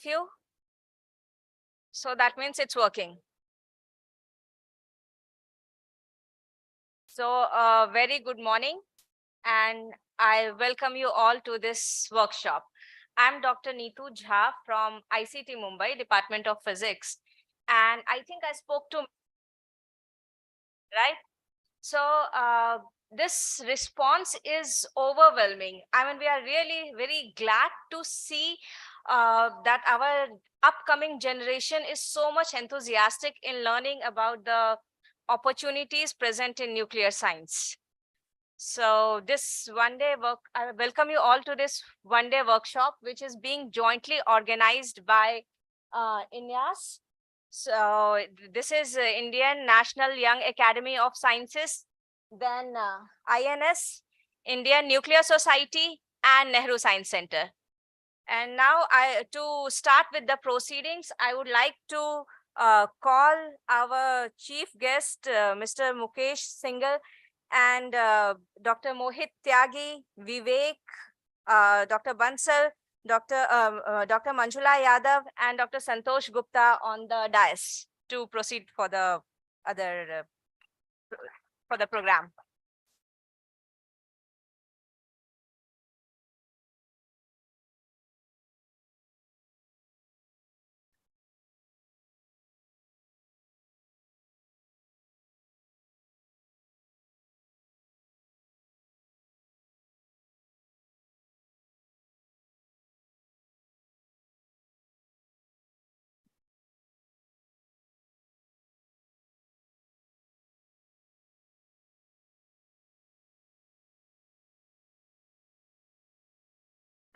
you. So that means it's working. So very good morning, and I welcome you all to this workshop. I'm Dr. Neetu Jha from ICT Mumbai, Department of Physics. And I think I spoke to, right? So this response is overwhelming. I mean, we are really very glad to see that our upcoming generation is so much enthusiastic in learning about the opportunities present in nuclear science. So this one day work, I welcome you all to this one day workshop, which is being jointly organized by INYAS. So this is Indian National Young Academy of Sciences, then INS, Indian Nuclear Society, and Nehru Science Center. And now to start with the proceedings, I would like to call our chief guest, Mr. Mukesh Singhal, and Dr. Mohit Tyagi, Vivek, Dr. Bansal, Dr. Manjula Yadav, and Dr. Santosh Gupta on the dais to proceed for the other for the program.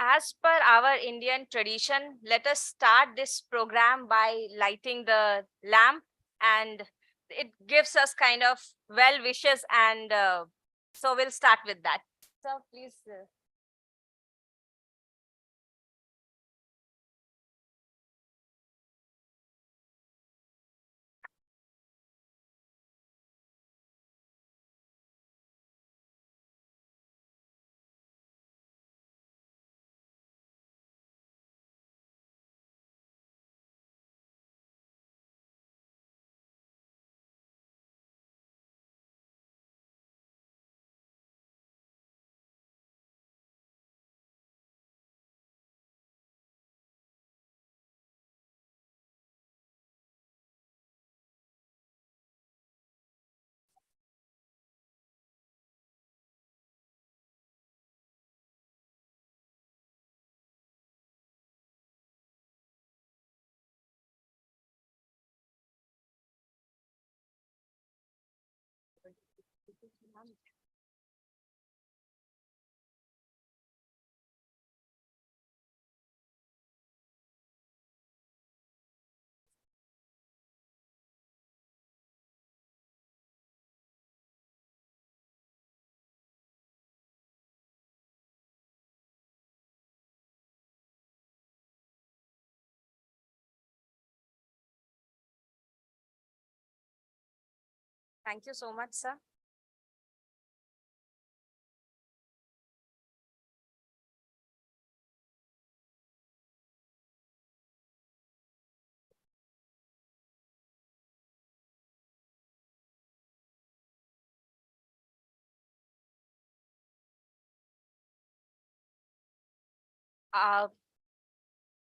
As per our Indian tradition, let us start this program by lighting the lamp, and it gives us kind of well wishes, and so we'll start with that. So please. Thank you so much, sir.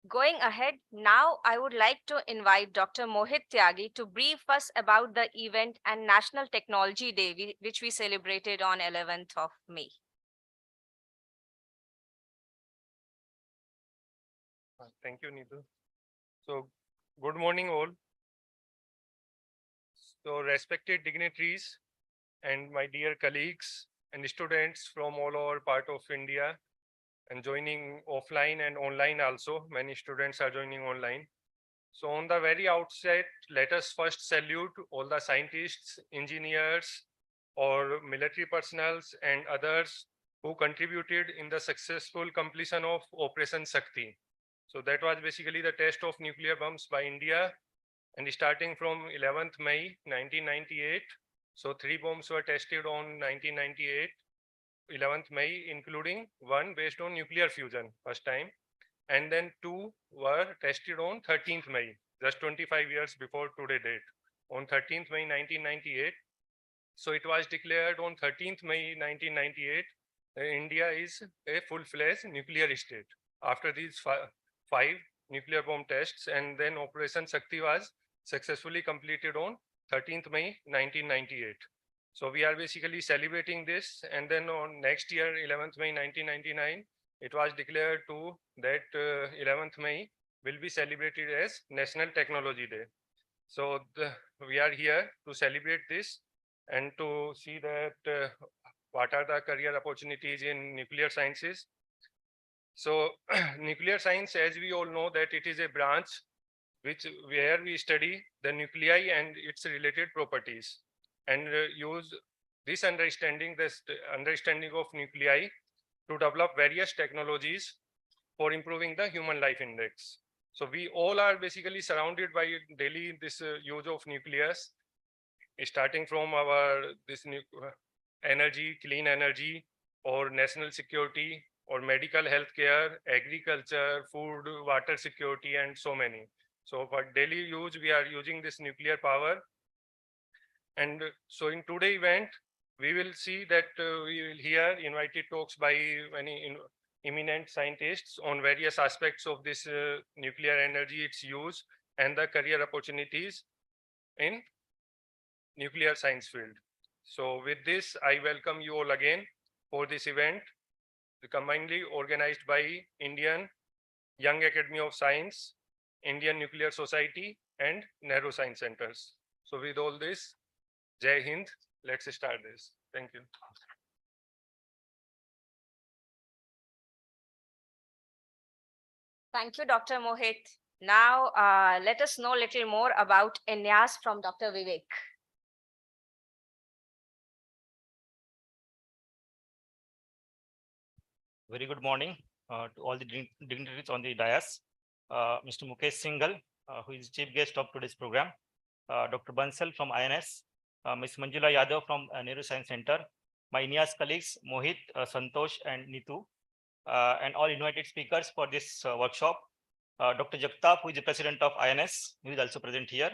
Going ahead, now I would like to invite Dr. Mohit Tyagi to brief us about the event and National Technology Day, which we celebrated on 11th of May. Thank you, Neetu. So, good morning all. So, respected dignitaries and my dear colleagues and students from all over part of India and joining offline and online also. Many students are joining online. So, on the very outset, let us first salute all the scientists, engineers, or military personnel and others who contributed in the successful completion of Operation Shakti. So that was basically the test of nuclear bombs by India, and starting from 11th May 1998. So 3 bombs were tested on 1998, 11th May, including one based on nuclear fusion, first time. and then 2 were tested on 13th May, just 25 years before today date, on 13th May 1998. So it was declared on 13th May 1998, India is a full-fledged nuclear state. After these 5 nuclear bomb tests, and then Operation Shakti was successfully completed on 13th May 1998. So we are basically celebrating this, and then on next year, 11th May 1999, it was declared to that 11th May will be celebrated as National Technology Day. So we are here to celebrate this and to see that what are the career opportunities in nuclear sciences. So nuclear science, as we all know, that it is a branch where we study the nuclei and its related properties, and use this understanding of nuclei to develop various technologies for improving the human life index. So we all are basically surrounded by daily this use of nucleus, starting from our energy, clean energy, or national security, or medical healthcare, agriculture, food, water security, and so many. So for daily use, we are using this nuclear power. And so in today's event, we will see that we will hear invited talks by many eminent scientists on various aspects of this nuclear energy, its use, and the career opportunities in nuclear science field. So with this, I welcome you all again for this event, combinedly organized by Indian Young Academy of Science, Indian Nuclear Society, and Nehru Science Centers. So with all this, Jai Hind, let's start this. Thank you. Thank you, Dr. Mohit. Now, let us know a little more about INYAS from Dr. Vivek. Very good morning to all the dignitaries on the dais. Mr. Mukesh Singhal, who is chief guest of today's program, Dr. Bansal from INS, Ms. Manjula Yadav from Nehru Science Center, my INYAS colleagues Mohit, Santosh, and Nitu, and all invited speakers for this workshop. Dr. Jagtap, who is the president of INS, who is also present here.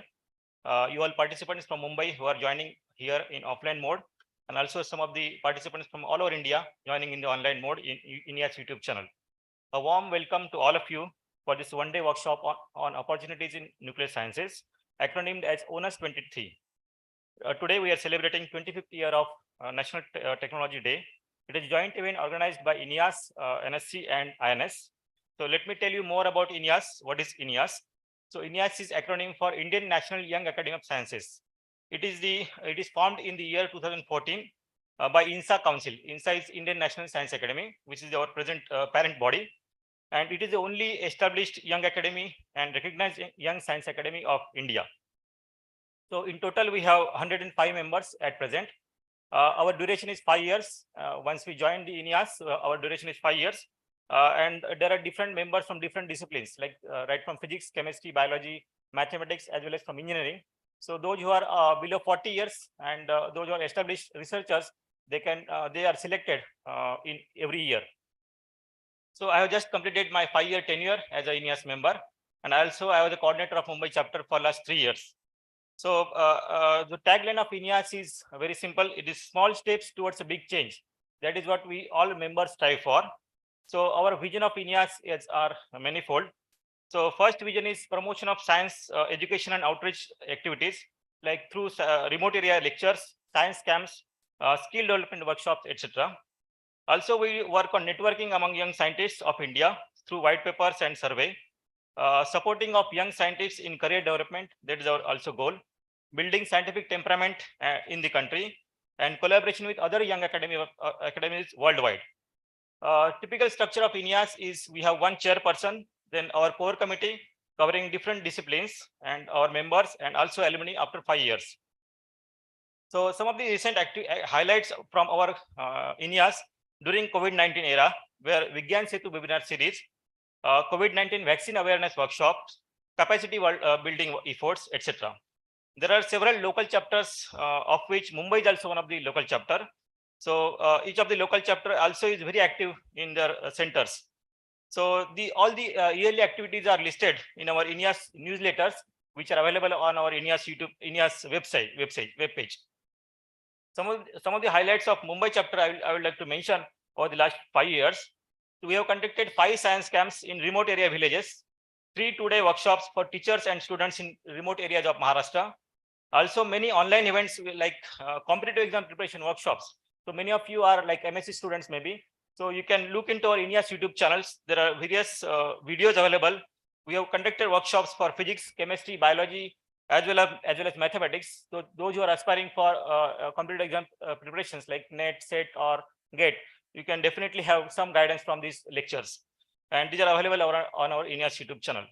You all participants from Mumbai who are joining here in offline mode, and also some of the participants from all over India joining in the online mode in INYAS YouTube channel. A warm welcome to all of you for this one-day workshop on opportunities in nuclear sciences, acronymed as ONuS-23. Today we are celebrating 25th year of National Technology Day. It is a joint event organized by INYAS, NSC, and INS. So let me tell you more about INYAS. What is INYAS? So INYAS is acronym for Indian National Young Academy of Sciences. It is formed in the year 2014 by INSA Council. INSA is Indian National Science Academy, which is our present parent body, and it is the only established young academy and recognized young science academy of India. So in total, we have 105 members at present. Our duration is 5 years. Once we join the INYAS, our duration is 5 years. And there are different members from different disciplines, like right from physics, chemistry, biology, mathematics, as well as from engineering. So those who are below 40 years and those who are established researchers, they are selected in every year. So I have just completed my 5-year tenure as a INYAS member, and also I was the coordinator of Mumbai chapter for last 3 years. So the tagline of INYAS is very simple. It is small steps towards a big change. That is what we all members strive for. So our vision of INYAS are manifold. So first vision is promotion of science education and outreach activities, like through remote area lectures, science camps, skill development workshops, etc. Also, we work on networking among young scientists of India through white papers and survey, supporting of young scientists in career development. That is our also goal. Building scientific temperament in the country, and collaboration with other young academies worldwide. Typical structure of INYAS is we have one chairperson, then our core committee covering different disciplines, and our members, and also alumni after 5 years. So some of the recent highlights from our INYAS during COVID-19 era, where Vigyan Setu webinar series, COVID-19 vaccine awareness workshops, capacity building efforts, etc. There are several local chapters, of which Mumbai is also one of the local chapter. So each of the local chapter also is very active in their centers. So all the yearly activities are listed in our INYAS newsletters, which are available on our INYAS INYAS web page. Some of the highlights of Mumbai chapter I would like to mention over the last 5 years. We have conducted 5 science camps in remote area villages, 3 two-day workshops for teachers and students in remote areas of Maharashtra. Also, many online events like competitive exam preparation workshops. So many of you are like MSc students maybe. So you can look into our INYAS YouTube channels. There are various videos available. We have conducted workshops for physics, chemistry, biology, as well as mathematics. So those who are aspiring for competitive exam preparations like NET, SET, or GATE, you can definitely have some guidance from these lectures. And these are available on our INYAS YouTube channel.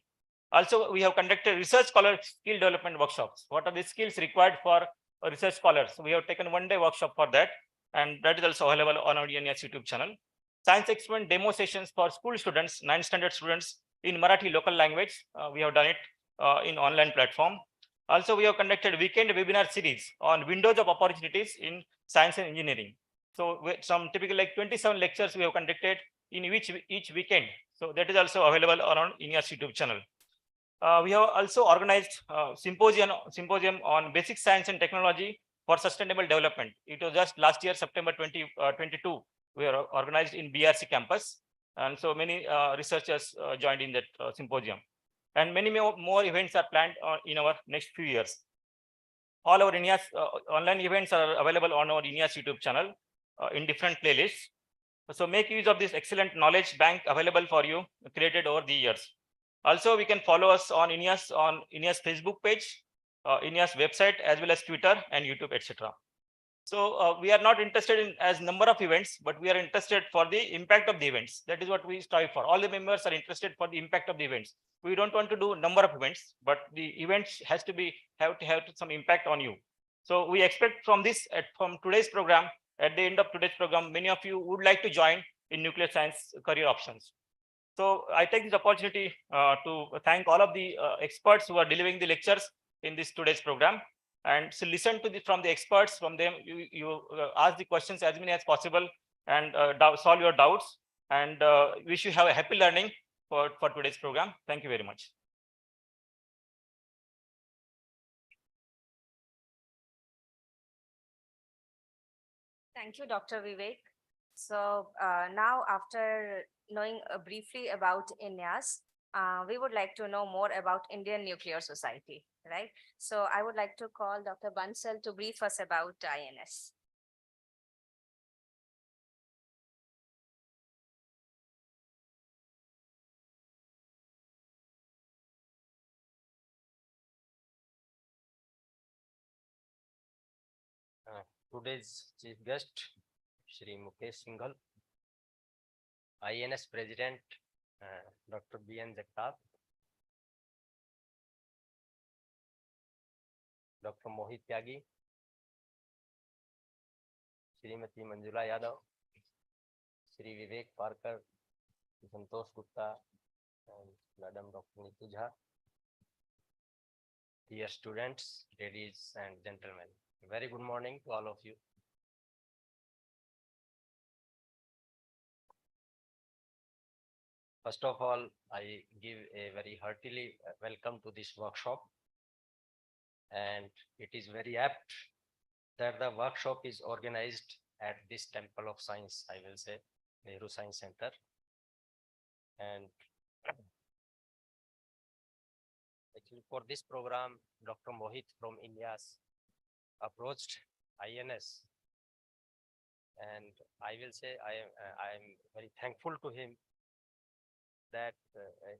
Also, we have conducted research scholar skill development workshops. What are the skills required for a research scholar? So we have taken 1-day workshop for that, and that is also available on our INYAS YouTube channel. Science experiment demo sessions for school students, 9th standard students in Marathi local language. We have done it in online platform. Also, we have conducted weekend webinar series on windows of opportunities in science and engineering. So some typical like 27 lectures we have conducted in each weekend. So that is also available on our INYAS YouTube channel. We have also organized symposium on basic science and technology for sustainable development. It was just last year, September 2022. We are organized in BRC campus, and so many researchers joined in that symposium. And many more events are planned in our next few years. All our INYAS online events are available on our INYAS YouTube channel in different playlists. So make use of this excellent knowledge bank available for you, created over the years. Also, we can follow us on INYAS Facebook page, INYAS website, as well as Twitter and YouTube, etc. So we are not interested in as number of events, but we are interested for the impact of the events. That is what we strive for. All the members are interested for the impact of the events. We don't want to do number of events, but the events has to have some impact on you. So we expect from from today's program, at the end of today's program, many of you would like to join in nuclear science career options. So I take this opportunity to thank all of the experts who are delivering the lectures in this today's program, and so listen to from the experts. From them, you ask the questions as many as possible and solve your doubts. And wish you have a happy learning for today's program. Thank you very much. Thank you, Dr. Vivek. So now, after knowing briefly about INYAS, we would like to know more about Indian Nuclear Society, right? So I would like to call Dr. Bansal to brief us about INS. Today's chief guest, Shri Mukesh Singhal, INS President, Dr. B.N. Jagtap, Dr. Mohit Tyagi, Srimati Manjula Yadav, Shri Vivek Parkar, Santosh Gupta, and Madam Dr. Neetu Jha. Dear students, ladies and gentlemen, very good morning to all of you. First of all, I give a very heartily welcome to this workshop. And it is very apt that the workshop is organized at this Temple of Science, I will say, Nehru Science Center. And actually for this program, Dr. Mohit from INYAS approached INS. And I will say I am very thankful to him that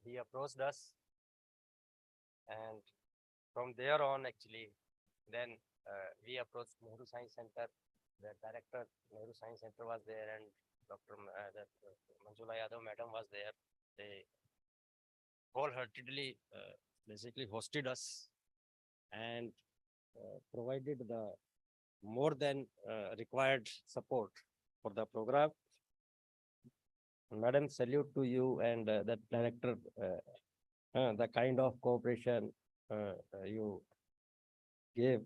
he approached us. And from there on, actually, then we approached Nehru Science Center. The director Nehru Science Center was there, and Dr. Manjula Yadav madam was there. They wholeheartedly basically hosted us and provided the more than required support for the program. Madam, salute to you and the director, the kind of cooperation you gave.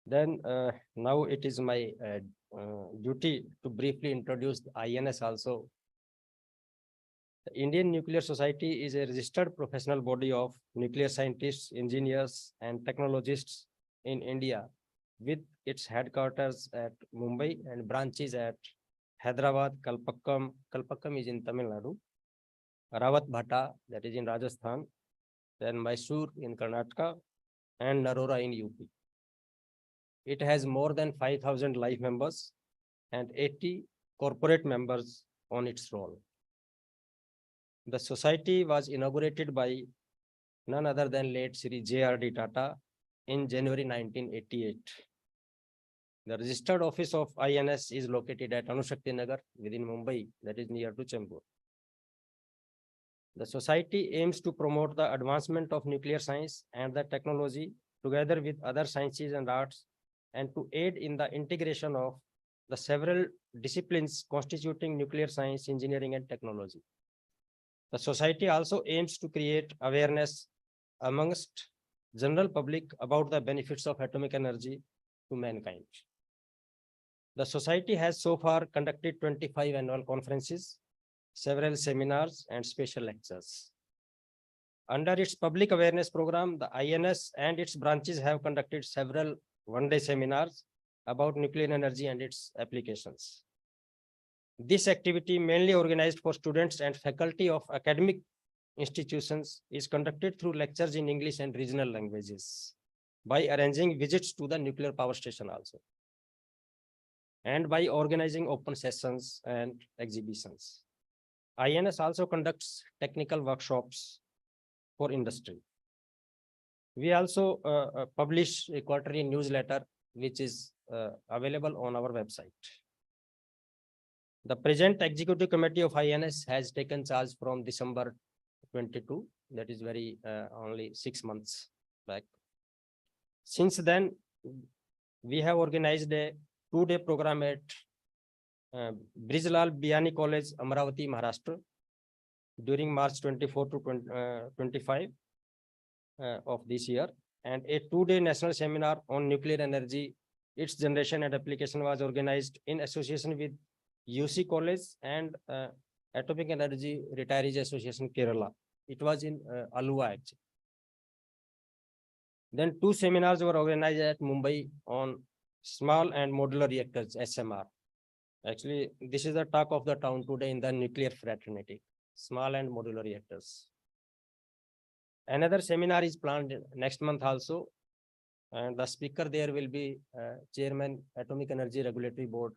Then now it is my duty to briefly introduce the INS also. The Indian Nuclear Society is a registered professional body of nuclear scientists, engineers, and technologists in India, with its headquarters at Mumbai and branches at Hyderabad, Kalpakkam is in Tamil Nadu, Rawat that is in Rajasthan, then Mysore in Karnataka, and Narora in UP. It has more than 5,000 life members and 80 corporate members on its roll. The society was inaugurated by none other than late Sri J.R.D. Tata in January 1988. The registered office of INS is located at Anushakti Nagar within Mumbai, that is near to Chembur. The society aims to promote the advancement of nuclear science and the technology together with other sciences and arts, and to aid in the integration of the several disciplines constituting nuclear science, engineering, and technology. The society also aims to create awareness amongst general public about the benefits of atomic energy to mankind. The society has so far conducted 25 annual conferences, several seminars, and special lectures. Under its public awareness program, the INS and its branches have conducted several one-day seminars about nuclear energy and its applications. This activity, mainly organized for students and faculty of academic institutions, is conducted through lectures in English and regional languages by arranging visits to the nuclear power station also, and by organizing open sessions and exhibitions. INS also conducts technical workshops for industry. We also publish a quarterly newsletter, which is available on our website. The present executive committee of INS has taken charge from December 22. That is very only 6 months back. Since then, we have organized a 2-day program at Brijlal Biani College, Amravati, Maharashtra, during March 24 to 25 of this year, and a 2-day national seminar on nuclear energy, its generation and application was organized in association with UC College and Atomic Energy Retirees Association, Kerala. It was in Alua actually. Then 2 seminars were organized at Mumbai on small and modular reactors, SMR. Actually, this is the talk of the town today in the nuclear fraternity, small and modular reactors. Another seminar is planned next month also, and the speaker there will be Chairman Atomic Energy Regulatory Board,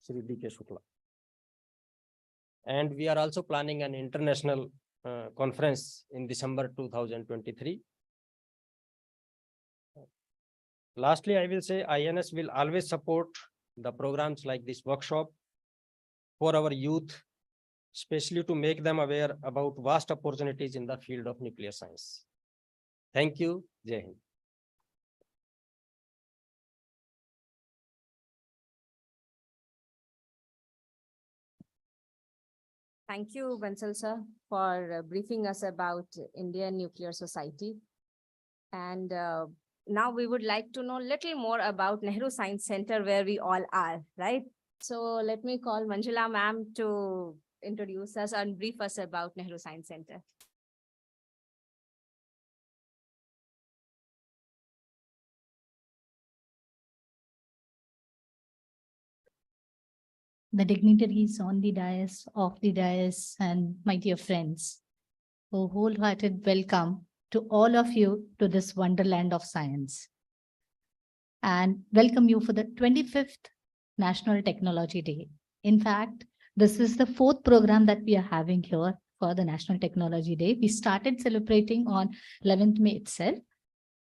Shri D.K. Shukla. And we are also planning an international conference in December 2023. Lastly, I will say INS will always support the programs like this workshop for our youth, especially to make them aware about vast opportunities in the field of nuclear science. Thank you. Jai Hind. Thank you, Bansal sir, for briefing us about Indian Nuclear Society. And now we would like to know a little more about Nehru Science Center, where we all are, right? So let me call Manjula ma'am to introduce us and brief us about Nehru Science Center. The dignitaries on the dais, off the dais, and my dear friends, a wholehearted welcome to all of you to this wonderland of science. And welcome you for the 25th National Technology Day. In fact, this is the 4th program that we are having here for the National Technology Day. We started celebrating on 11th May itself.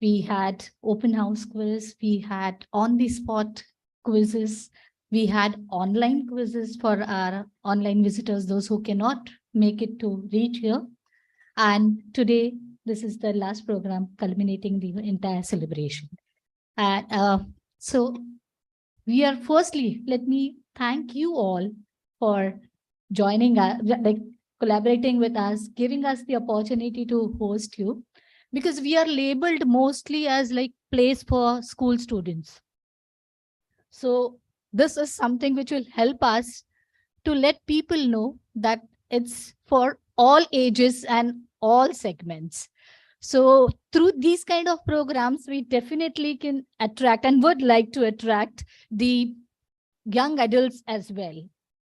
We had open house quiz, we had on-the-spot quizzes, we had online quizzes for our online visitors, those who cannot make it to reach here. And today, this is the last program culminating the entire celebration. So we are firstly, let me thank you all for joining us, like collaborating with us, giving us the opportunity to host you, because we are labeled mostly as like place for school students. So this is something which will help us to let people know that it's for all ages and all segments. So through these kind of programs, we definitely can attract and would like to attract the young adults as well.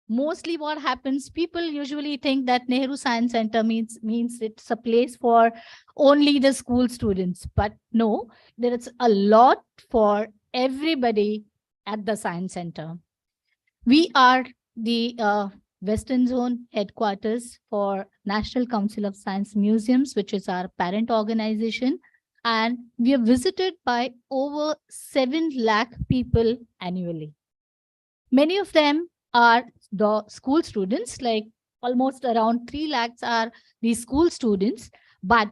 Mostly what happens, people usually think that Nehru Science Center means it's a place for only the school students. But no, there is a lot for everybody at the Science Center. We are the Western Zone headquarters for National Council of Science Museums, which is our parent organization. And we are visited by over 7 lakh people annually. Many of them are the school students, like almost around 3 lakhs are the school students. But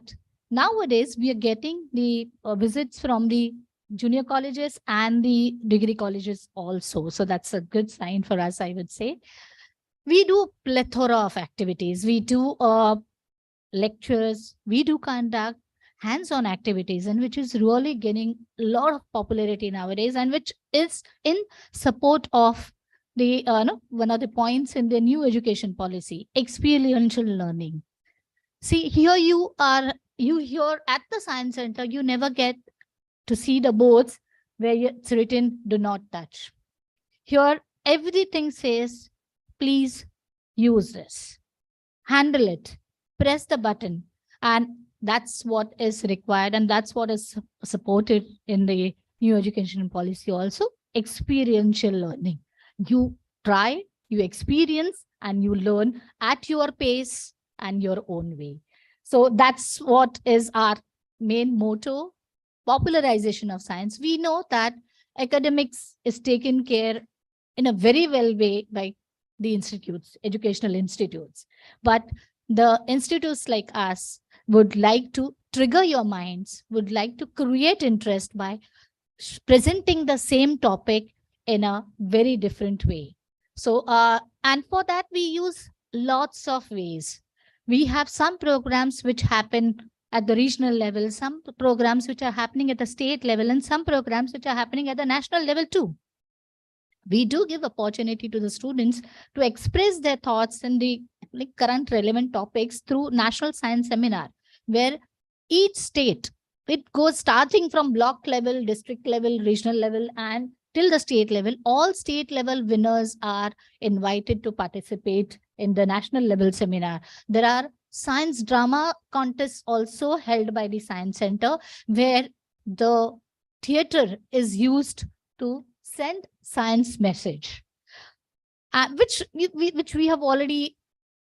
nowadays we are getting the visits from the junior colleges and the degree colleges also. So that's a good sign for us, I would say. We do plethora of activities. We do lectures, we do conduct hands-on activities, and which is really gaining a lot of popularity nowadays, and which is in support of the no, one of the points in the new education policy, experiential learning. See, here you here at the Science Center, you never get to see the boards where it's written, do not touch. Here, everything says, please use this, handle it, press the button. And that's what is required. And that's what is supported in the new education policy also, experiential learning. You try, you experience, and you learn at your pace and your own way. So that's what is our main motto, popularization of science. We know that academics is taken care in a very well way by the institutes, educational institutes. But the institutes like us would like to trigger your minds, would like to create interest by presenting the same topic in a very different way. So, and for that, we use lots of ways. We have some programs which happen at the regional level, some programs which are happening at the state level, and some programs which are happening at the national level too. We do give opportunity to the students to express their thoughts in the current relevant topics through National Science Seminar, where each state, it goes starting from block level, district level, regional level, and till the state level. All state level winners are invited to participate in the national level seminar. There are science drama contests also held by the Science Center, where the theater is used to send science message, which we have already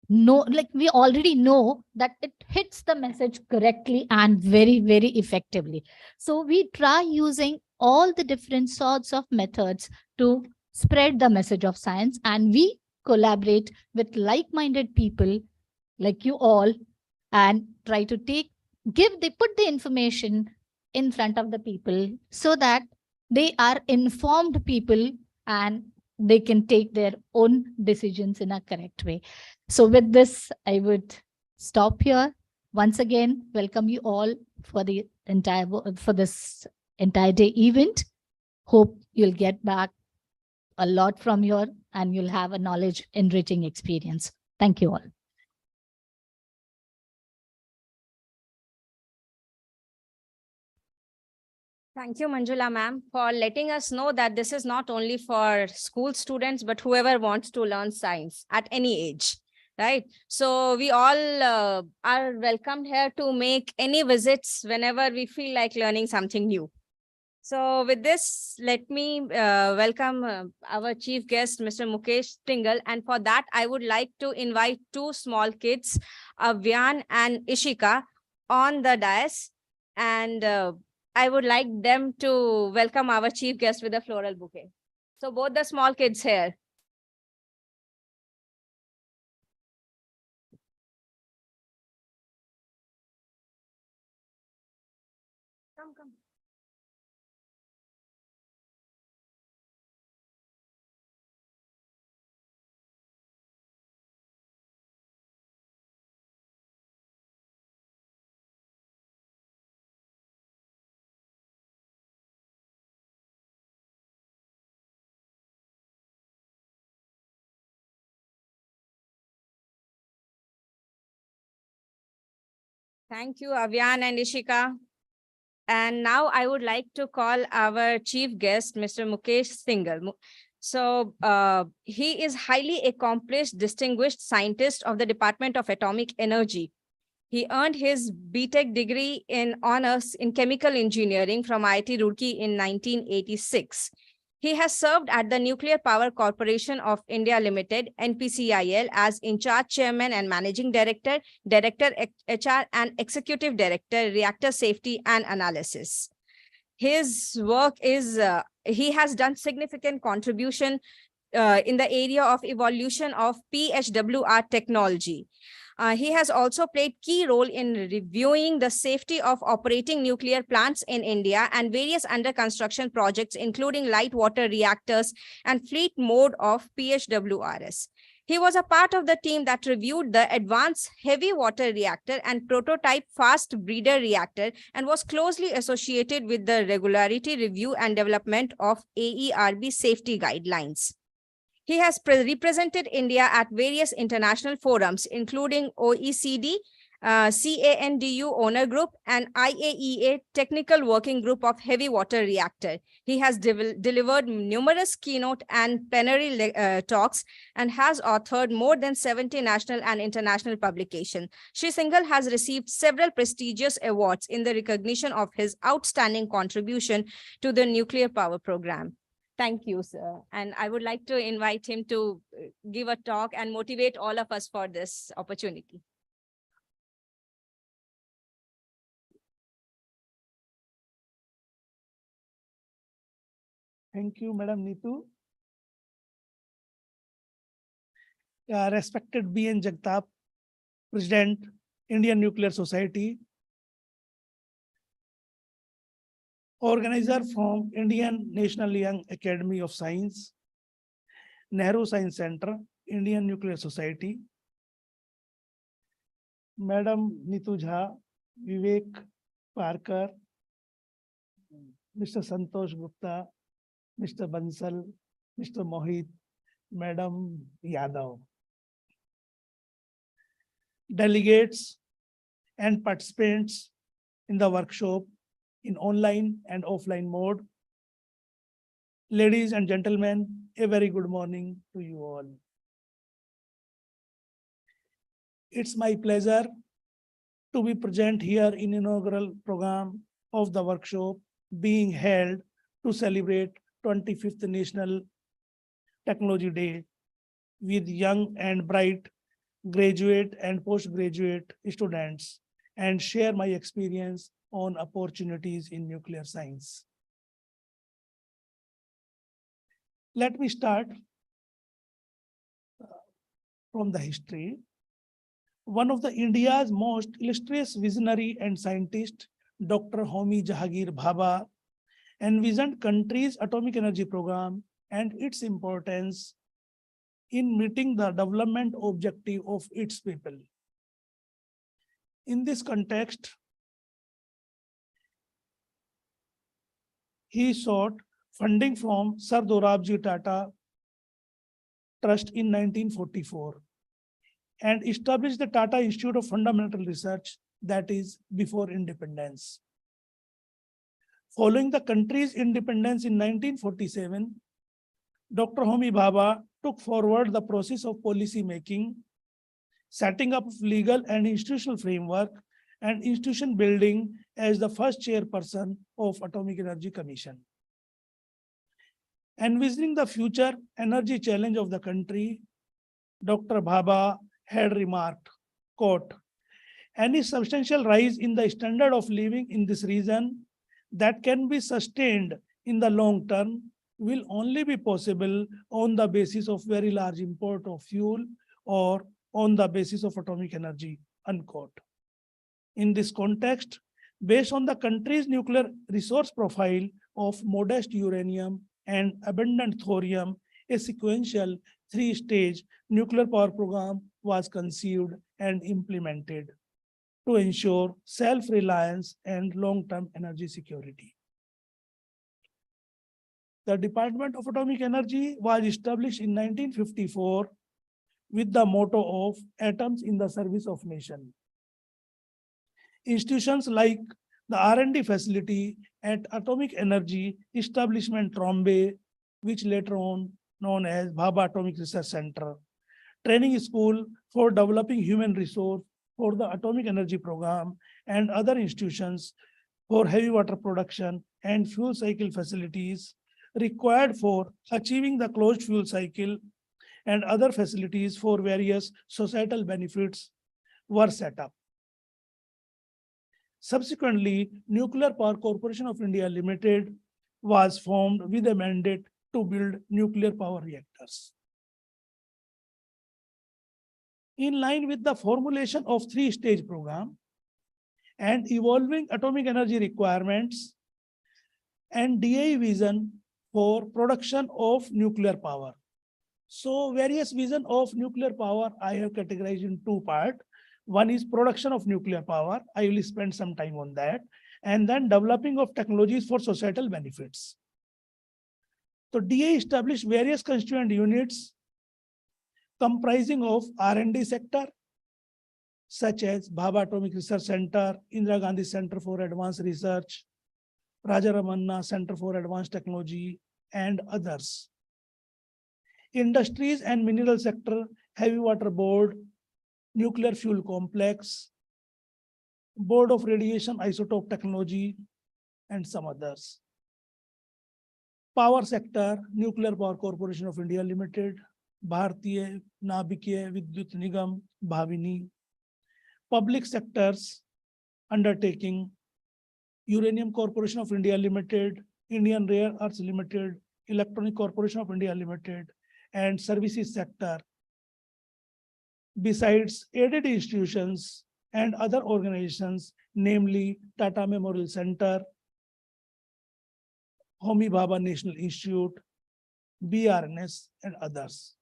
know, like we already know that it hits the message correctly and very, very effectively. So we try using all the different sorts of methods to spread the message of science, and we collaborate with like-minded people like you all and try to put the information in front of the people so that they are informed people and they can take their own decisions in a correct way. So with this, I would stop here. Once again, welcome you all for this entire day event. Hope you'll get back a lot from here and you'll have a knowledge enriching experience. Thank you all. Thank you, Manjula ma'am, for letting us know that this is not only for school students, but whoever wants to learn science at any age, right? So we all are welcomed here to make any visits whenever we feel like learning something new. So with this, let me welcome our chief guest, Mr. Mukesh Singhal. And for that, I would like to invite two small kids, Avyan and Ishika, on the dais. And I would like them to welcome our chief guest with a floral bouquet. So both the small kids here. Come. Thank you, Avyan and Ishika. And now I would like to call our chief guest, Mr. Mukesh Singhal. So he is highly accomplished, distinguished scientist of the Department of Atomic Energy. He earned his BTech degree in honors in chemical engineering from IIT Roorkee in 1986. He has served at the Nuclear Power Corporation of India Limited, NPCIL, as in-charge chairman and managing director, director HR, and executive director, reactor safety and analysis. His work is, he has done significant contribution in the area of evolution of PHWR technology. He has also played key role in reviewing the safety of operating nuclear plants in India and various under construction projects, including light water reactors and fleet mode of PHWRs. He was a part of the team that reviewed the advanced heavy water reactor and prototype fast breeder reactor and was closely associated with the regularity review and development of AERB safety guidelines. He has represented India at various international forums, including OECD, CANDU Owner Group, and IAEA Technical Working Group of Heavy Water Reactor. He has delivered numerous keynote and plenary talks and has authored more than 70 national and international publications. Shri Singhal has received several prestigious awards in the recognition of his outstanding contribution to the nuclear power program. Thank you, sir. And I would like to invite him to give a talk and motivate all of us for this opportunity. Thank you, Madam Neetu. Respected B.N. Jagtap, President, Indian Nuclear Society, organizer from Indian National Young Academy of Science, Nehru Science Center, Indian Nuclear Society, Madam Neetu Jha, Vivek Parker, Mr. Santosh Gupta, Mr. Bansal, Mr. Mohit, Madam Yadav. Delegates and participants in the workshop in online and offline mode. Ladies and gentlemen, a very good morning to you all. It's my pleasure to be present here in inaugural program of the workshop being held to celebrate 25th National Technology Day with young and bright graduate and postgraduate students and share my experience on opportunities in nuclear science. Let me start from the history. One of the India's most illustrious visionary and scientist, Dr. Homi Jahangir Bhabha, envisioned country's atomic energy program and its importance in meeting the development objective of its people. In this context, he sought funding from Sir Dorabji Tata Trust in 1944 and established the Tata Institute of Fundamental Research, that is before independence. Following the country's independence in 1947, Dr. Homi Bhabha took forward the process of policy making, setting up legal and institutional framework, and institution building as the first chairperson of Atomic Energy Commission. Envisioning the future energy challenge of the country, Dr. Bhabha had remarked, quote, "Any substantial rise in the standard of living in this region that can be sustained in the long term will only be possible on the basis of very large import of fuel or on the basis of atomic energy," unquote. In this context, based on the country's nuclear resource profile of modest uranium and abundant thorium, a sequential three-stage nuclear power program was conceived and implemented to ensure self-reliance and long-term energy security. The Department of Atomic Energy was established in 1954 with the motto of atoms in the service of nation. Institutions like the R&D facility at Atomic Energy Establishment Trombay, which later on known as Bhabha Atomic Research Center, training school for developing human resource for the atomic energy program, and other institutions for heavy water production and fuel cycle facilities required for achieving the closed fuel cycle, and other facilities for various societal benefits were set up. Subsequently, Nuclear Power Corporation of India Limited was formed with a mandate to build nuclear power reactors. In line with the formulation of three-stage program and evolving atomic energy requirements and DI vision for production of nuclear power. So various vision of nuclear power I have categorized in two parts. One is production of nuclear power. I will spend some time on that. And then developing of technologies for societal benefits. So DA established various constituent units comprising of R&D sector, such as Bhabha Atomic Research Center, Indira Gandhi Center for Advanced Research, Raja Ramanna Center for Advanced Technology, and others. Industries and mineral sector, Heavy Water Board, Nuclear Fuel Complex, Board of Radiation Isotope Technology, and some others. Power sector, Nuclear Power Corporation of India Limited, Bharatiya Navikiya Vidyut Nigam, Bhavini. Public sectors undertaking, Uranium Corporation of India Limited, Indian Rare Earths Limited, Electronic Corporation of India Limited, and services sector. Besides aided institutions and other organizations, namely Tata Memorial Center, Homi Bhabha National Institute, BRNS, and others,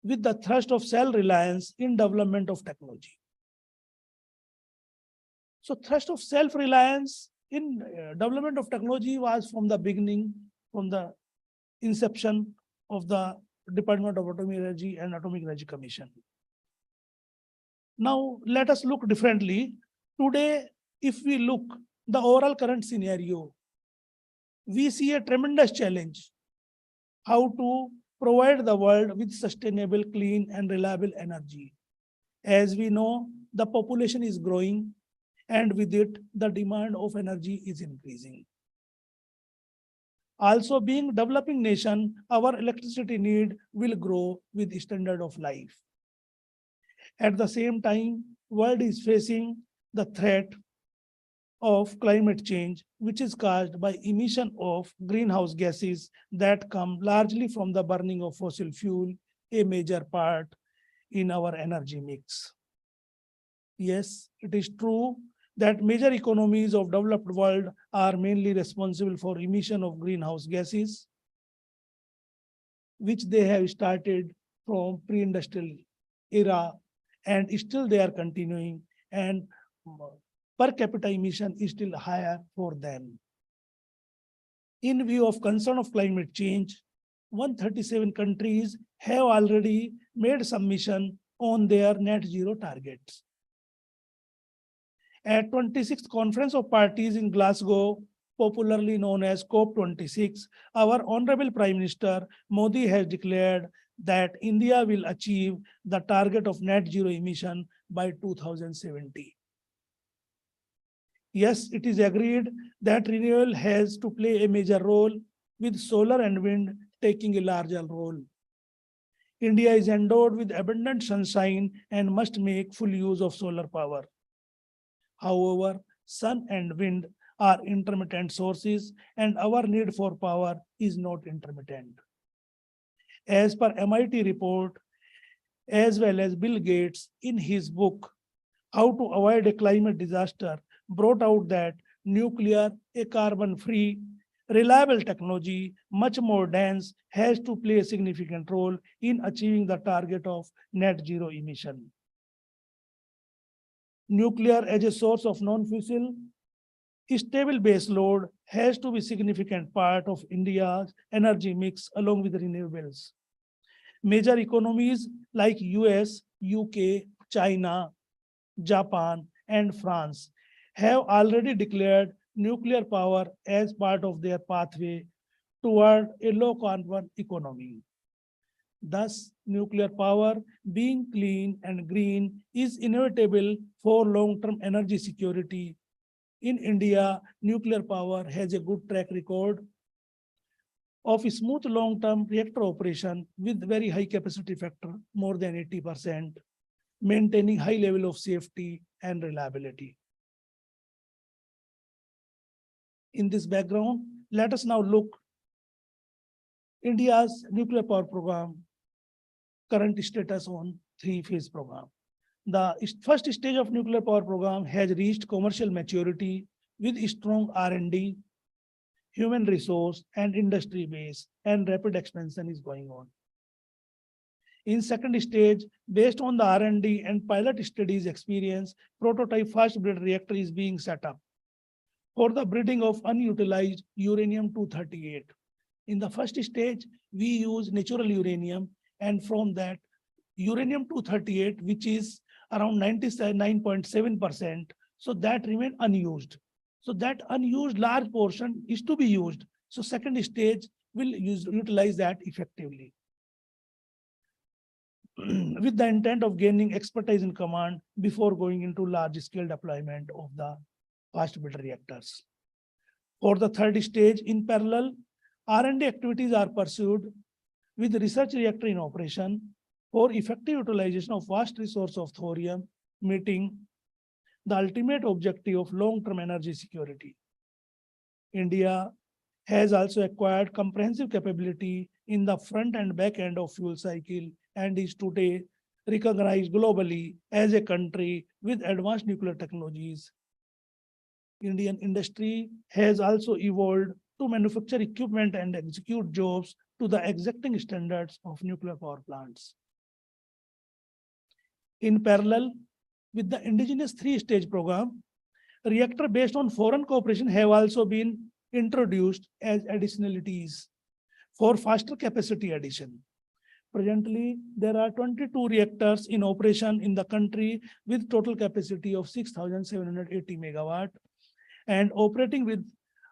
with the thrust of self-reliance in development of technology. So thrust of self-reliance in development of technology was from the beginning, from the inception of the Department of Atomic Energy and Atomic Energy Commission. Now let us look differently. Today, if we look the overall current scenario, we see a tremendous challenge how to provide the world with sustainable, clean, and reliable energy. As we know, the population is growing, and with it, the demand of energy is increasing. Also, being developing nation, our electricity need will grow with standard of life. At the same time, world is facing the threat of climate change, which is caused by emission of greenhouse gases that come largely from the burning of fossil fuel, a major part in our energy mix. Yes, it is true that major economies of developed world are mainly responsible for emission of greenhouse gases, which they have started from pre-industrial era, and still they are continuing, and per capita emission is still higher for them. In view of concern of climate change, 137 countries have already made submission on their net zero targets. At 26th Conference of Parties in Glasgow, popularly known as COP26, our Honorable Prime Minister Modi has declared that India will achieve the target of net zero emission by 2070. Yes, it is agreed that renewable has to play a major role, with solar and wind taking a larger role. India is endowed with abundant sunshine and must make full use of solar power. However, sun and wind are intermittent sources, and our need for power is not intermittent. As per MIT report, as well as Bill Gates in his book, How to Avoid a Climate Disaster, brought out that nuclear, a carbon-free, reliable technology, much more dense, has to play a significant role in achieving the target of net zero emission. Nuclear as a source of non-fossil, stable base load has to be a significant part of India's energy mix along with renewables. Major economies like US, UK, China, Japan, and France have already declared nuclear power as part of their pathway toward a low carbon economy. Thus, nuclear power, being clean and green, is inevitable for long-term energy security. In India, nuclear power has a good track record of smooth long-term reactor operation with very high capacity factor, more than 80%, maintaining high level of safety and reliability. In this background, let us now look India's nuclear power program, current status on three-phase program. The first stage of nuclear power program has reached commercial maturity with strong R&D, human resource and industry base, and rapid expansion is going on. In second stage, based on the R&D and pilot studies experience, prototype fast breed reactor is being set up for the breeding of unutilized uranium-238. In the first stage, we use natural uranium, and from that uranium-238, which is around 99.7%, so that remain unused. So that unused large portion is to be used. So second stage will utilize that effectively with the intent of gaining expertise in command before going into large scale deployment of the fast breed reactors. For the third stage, in parallel, R&D activities are pursued with research reactor in operation for effective utilization of vast resource of thorium, meeting the ultimate objective of long-term energy security. India has also acquired comprehensive capability in the front and back end of fuel cycle and is today recognized globally as a country with advanced nuclear technologies. Indian industry has also evolved to manufacture equipment and execute jobs to the exacting standards of nuclear power plants. In parallel with the indigenous three-stage program, reactor based on foreign cooperation have also been introduced as additionalities for faster capacity addition. Presently, there are 22 reactors in operation in the country with total capacity of 6,780 megawatt and operating with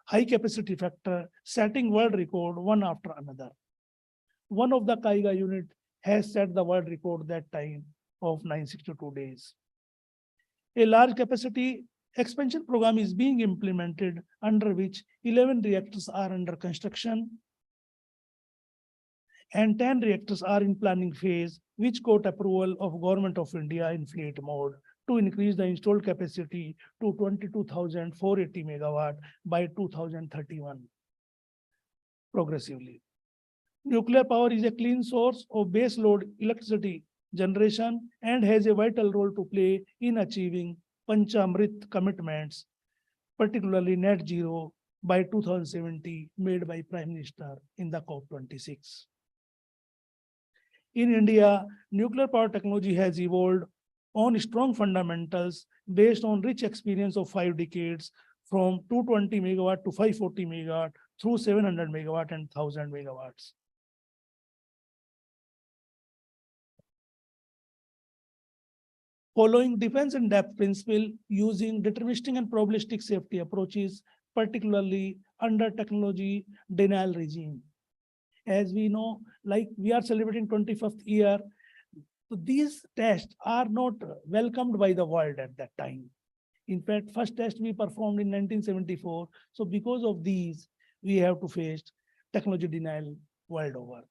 high capacity factor, setting world record one after another. One of the Kaiga unit has set the world record that time of 962 days. A large capacity expansion program is being implemented under which 11 reactors are under construction and 10 reactors are in planning phase, which got approval of Government of India in fleet mode to increase the installed capacity to 22,480 megawatt by 2031 progressively. Nuclear power is a clean source of base load electricity generation and has a vital role to play in achieving Panchamrit commitments, particularly net zero by 2070 made by Prime Minister in the COP26. In India, nuclear power technology has evolved on strong fundamentals based on rich experience of 5 decades from 220 megawatt to 540 megawatt through 700 megawatt and 1000 megawatts. Following defense in depth principle using deterministic and probabilistic safety approaches, particularly under technology denial regime. As we know, like we are celebrating 25th year, so these tests are not welcomed by the world at that time. In fact, first test we performed in 1974. So because of these, we have to face technology denial world over.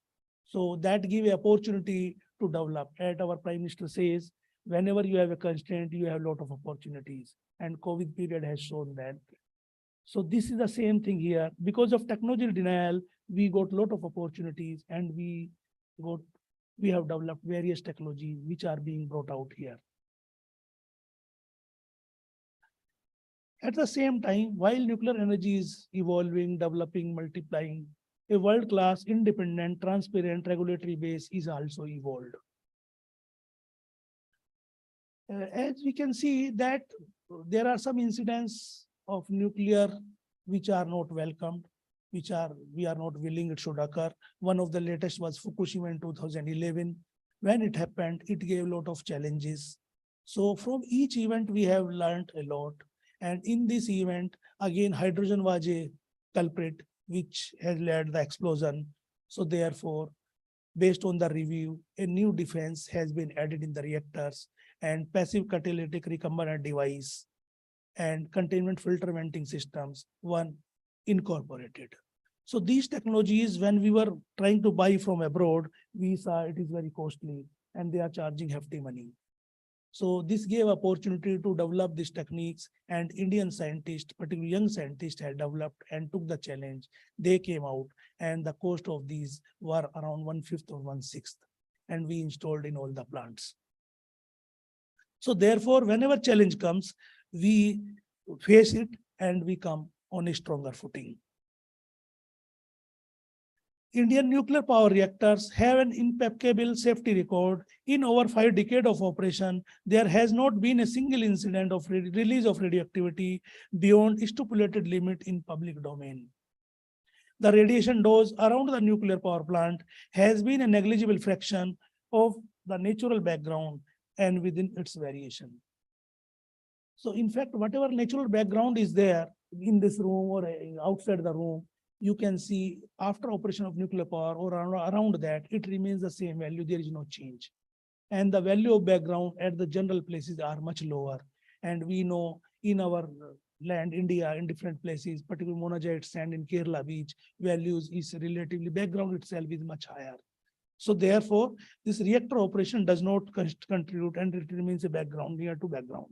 So that give an opportunity to develop. As our Prime Minister says, whenever you have a constraint, you have a lot of opportunities. And COVID period has shown that. So this is the same thing here. Because of technology denial, we got a lot of opportunities and we have developed various technologies which are being brought out here. At the same time, while nuclear energy is evolving, developing, multiplying, a world-class, independent, transparent regulatory base is also evolved. As we can see that there are some incidents of nuclear which are not welcomed, we are not willing it should occur. One of the latest was Fukushima in 2011. When it happened, it gave a lot of challenges. So from each event, we have learned a lot. And in this event, again, hydrogen was a culprit, which has led the explosion. So therefore, based on the review, a new defense has been added in the reactors and passive catalytic recombinant device and containment filter venting systems, one incorporated. So these technologies, when we were trying to buy from abroad, we saw it is very costly and they are charging hefty money. So this gave opportunity to develop these techniques, and Indian scientists, particularly young scientists, had developed and took the challenge. They came out and the cost of these were around 1/5 or 1/6, and we installed in all the plants. So therefore, whenever challenge comes, we face it and we come on a stronger footing. Indian nuclear power reactors have an impeccable safety record. In over 5 decades of operation, there has not been a single incident of release of radioactivity beyond stipulated limit in public domain. The radiation dose around the nuclear power plant has been a negligible fraction of the natural background and within its variation. So in fact, whatever natural background is there in this room or outside the room, you can see after operation of nuclear power or around that, it remains the same value, there is no change. And the value of background at the general places are much lower. And we know in our land, India, in different places, particularly monazite sand in Kerala beach, values is relatively, background itself is much higher. So therefore, this reactor operation does not contribute and it remains a background, near to background.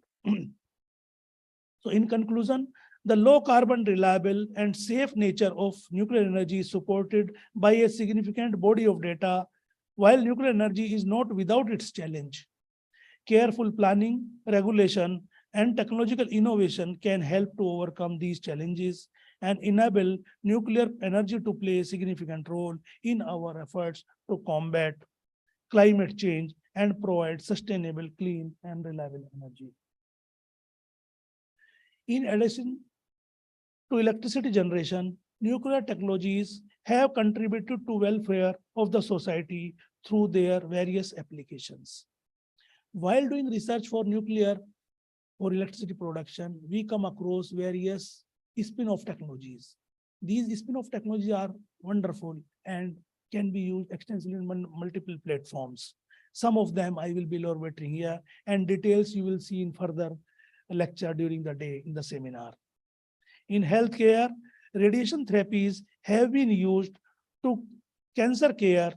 So in conclusion, the low carbon, reliable and safe nature of nuclear energy is supported by a significant body of data, while nuclear energy is not without its challenge. Careful planning, regulation, and technological innovation can help to overcome these challenges and enable nuclear energy to play a significant role in our efforts to combat climate change and provide sustainable, clean, and reliable energy. In addition to electricity generation, nuclear technologies have contributed to welfare of the society through their various applications. While doing research for nuclear or electricity production, we come across various spin-off technologies. These spin-off technologies are wonderful and can be used extensively in multiple platforms. Some of them I will be elaborating here, and details you will see in further lecture during the day in the seminar. In healthcare, radiation therapies have been used to cancer care.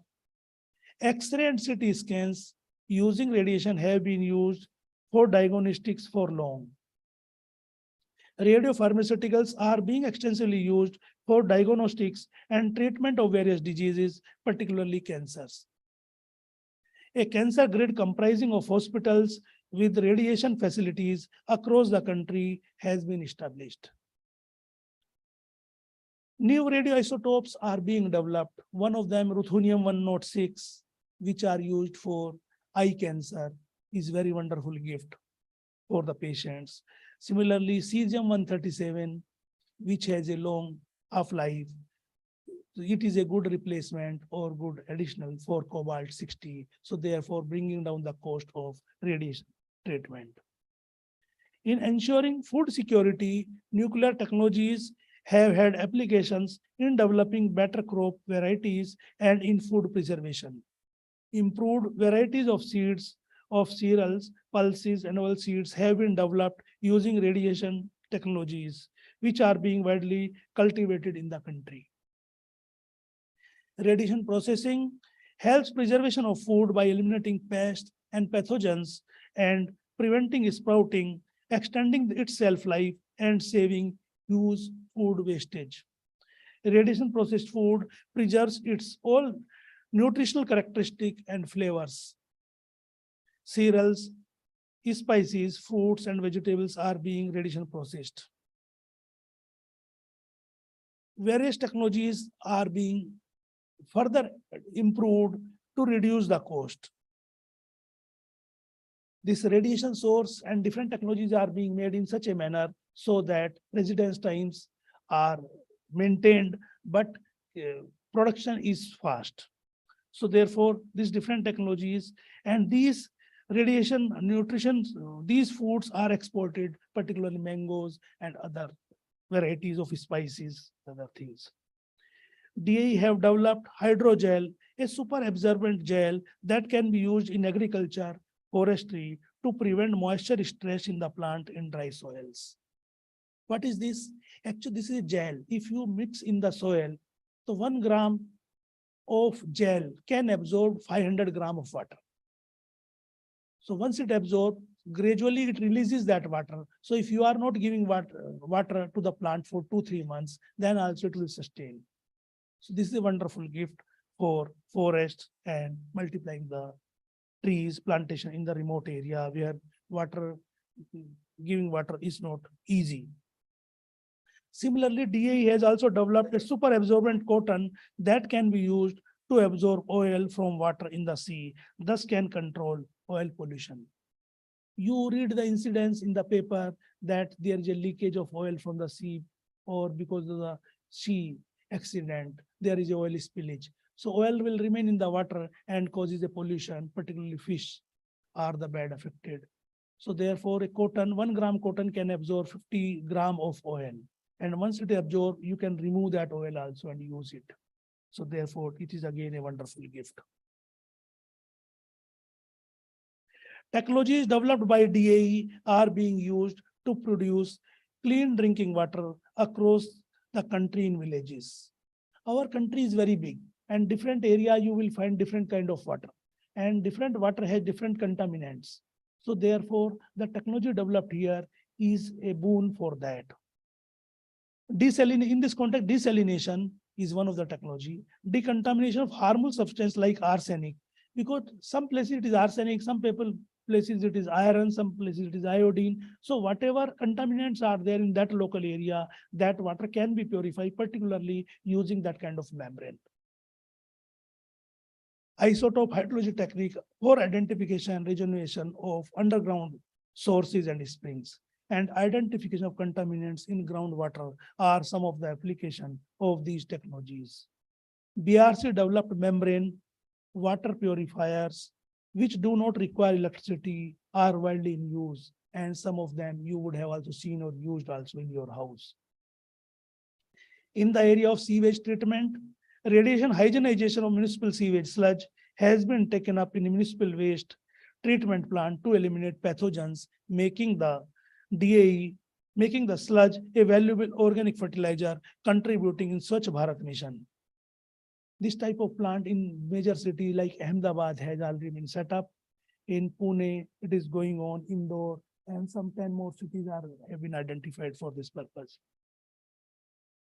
X-ray and CT scans using radiation have been used for diagnostics for long. Radiopharmaceuticals are being extensively used for diagnostics and treatment of various diseases, particularly cancers. A cancer grid comprising of hospitals with radiation facilities across the country has been established. New radioisotopes are being developed. One of them, ruthenium-106, which are used for eye cancer, is very wonderful gift for the patients. Similarly, cesium-137, which has a long half-life, it is a good replacement or good additional for cobalt-60. So therefore, bringing down the cost of radiation treatment. In ensuring food security, nuclear technologies have had applications in developing better crop varieties and in food preservation. Improved varieties of seeds, of cereals, pulses, and oil seeds have been developed using radiation technologies, which are being widely cultivated in the country. Radiation processing helps preservation of food by eliminating pests and pathogens and preventing sprouting, extending its shelf life, and saving huge food wastage. Radiation processed food preserves its all nutritional characteristic and flavors. Cereals, spices, fruits, and vegetables are being radiation processed. Various technologies are being further improved to reduce the cost. This radiation source and different technologies are being made in such a manner so that residence times are maintained, but production is fast. So therefore, these different technologies and these radiation, nutrition, these foods are exported, particularly mangoes and other varieties of spices, other things. DAE have developed hydrogel, a super absorbent gel that can be used in agriculture, forestry to prevent moisture stress in the plant in dry soils. What is this? Actually, this is a gel. If you mix in the soil, so 1 gram of gel can absorb 500 gram of water. So once it absorbs, gradually it releases that water. So if you are not giving water to the plant for 2-3 months, then also it will sustain. So this is a wonderful gift for forests and multiplying the trees, plantation in the remote area where giving water is not easy. Similarly, DAE has also developed a super absorbent cotton that can be used to absorb oil from water in the sea, thus can control oil pollution. You read the incidents in the paper that there is a leakage of oil from the sea, or because of the sea accident, there is a oil spillage. So oil will remain in the water and causes a pollution, particularly fish are the bad affected. So therefore, a cotton, 1 gram cotton can absorb 50 gram of oil. And once it absorbs, you can remove that oil also and use it. So therefore, it is again a wonderful gift. Technologies developed by DAE are being used to produce clean drinking water across the country in villages. Our country is very big, and different area you will find different kind of water, and different water has different contaminants. So therefore, the technology developed here is a boon for that. In this context, desalination is one of the technology. Decontamination of harmful substance like arsenic, because some places it is arsenic, some places it is iron, some places it is iodine. So whatever contaminants are there in that local area, that water can be purified, particularly using that kind of membrane. Isotope hydrology technique for identification and regeneration of underground sources and springs, and identification of contaminants in groundwater are some of the application of these technologies. BRC developed membrane water purifiers which do not require electricity are widely in use, and some of them you would have also seen or used also in your house. In the area of sewage treatment, radiation hygienization of municipal sewage sludge has been taken up in municipal waste treatment plant to eliminate pathogens, making the DAE, making the sludge a valuable organic fertilizer contributing in Swachh Bharat mission. This type of plant in major cities like Ahmedabad has already been set up. In Pune, it is going on, Indore, and some 10 more cities have been identified for this purpose.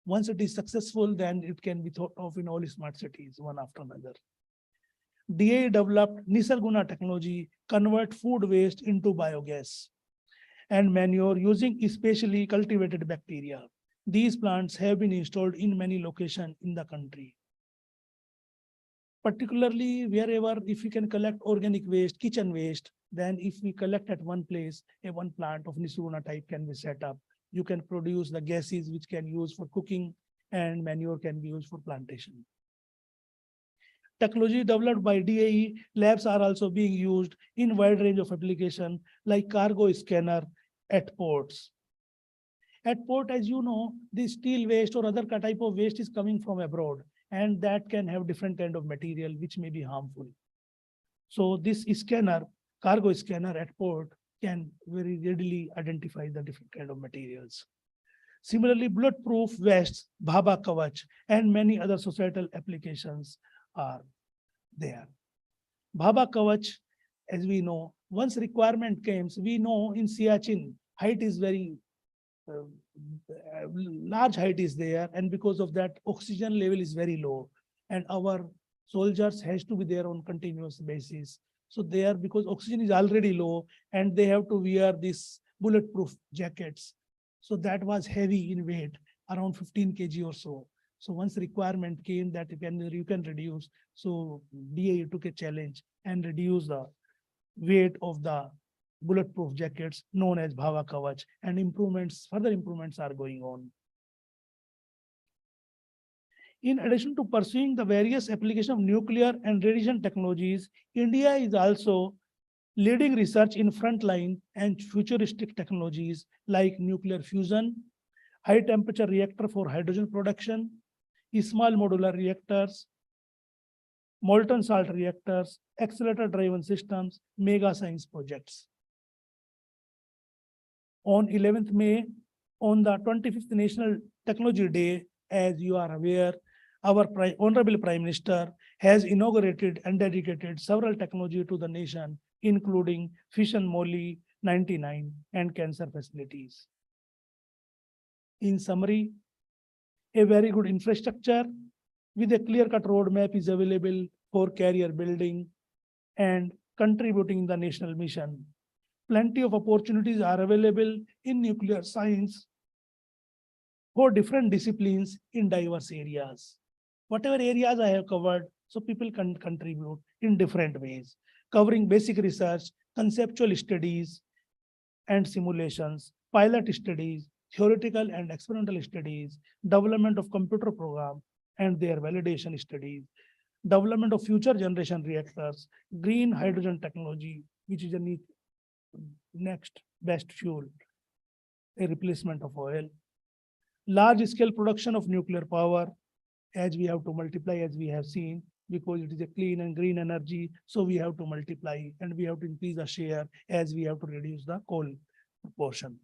Once it is successful, then it can be thought of in all smart cities, one after another. DAE developed Nisarguna technology, convert food waste into biogas and manure using especially cultivated bacteria. These plants have been installed in many locations in the country. Particularly wherever, if we can collect organic waste, kitchen waste, then if we collect at one place, a one plant of Nisarguna type can be set up. You can produce the gases which can use for cooking, and manure can be used for plantation. Technology developed by DAE labs are also being used in wide range of application like cargo scanner at ports. At port, as you know, the steel waste or other type of waste is coming from abroad, and that can have different kind of material which may be harmful. So this scanner, cargo scanner at port, can very readily identify the different kind of materials. Similarly, bulletproof vests, Bhaba Kavach, and many other societal applications are there. Bhaba Kavach, as we know, once requirement comes, we know in Siachen, height is very large height is there, and because of that, oxygen level is very low, and our soldiers has to be there on continuous basis. So they are, because oxygen is already low, and they have to wear these bulletproof jackets. So that was heavy in weight, around 15 kg or so. So once requirement came that you can reduce, so DAE took a challenge and reduced the weight of the bulletproof jackets known as Bhava Kavach, and further improvements are going on. In addition to pursuing the various applications of nuclear and radiation technologies, India is also leading research in frontline and futuristic technologies like nuclear fusion, high temperature reactor for hydrogen production, small modular reactors, molten salt reactors, accelerator driven systems, mega science projects. On 11th May, on the 25th National Technology Day, as you are aware, our Honorable Prime Minister has inaugurated and dedicated several technology to the nation, including fission moly 99 and cancer facilities. In summary, a very good infrastructure with a clear-cut roadmap is available for career building and contributing in the national mission. Plenty of opportunities are available in nuclear science for different disciplines in diverse areas. Whatever areas I have covered, so people can contribute in different ways, covering basic research, conceptual studies and simulations, pilot studies, theoretical and experimental studies, development of computer program and their validation studies, development of future generation reactors, green hydrogen technology, which is a next best fuel, a replacement of oil, large scale production of nuclear power, as we have to multiply, as we have seen, because it is a clean and green energy, so we have to multiply and we have to increase the share as we have to reduce the coal proportion.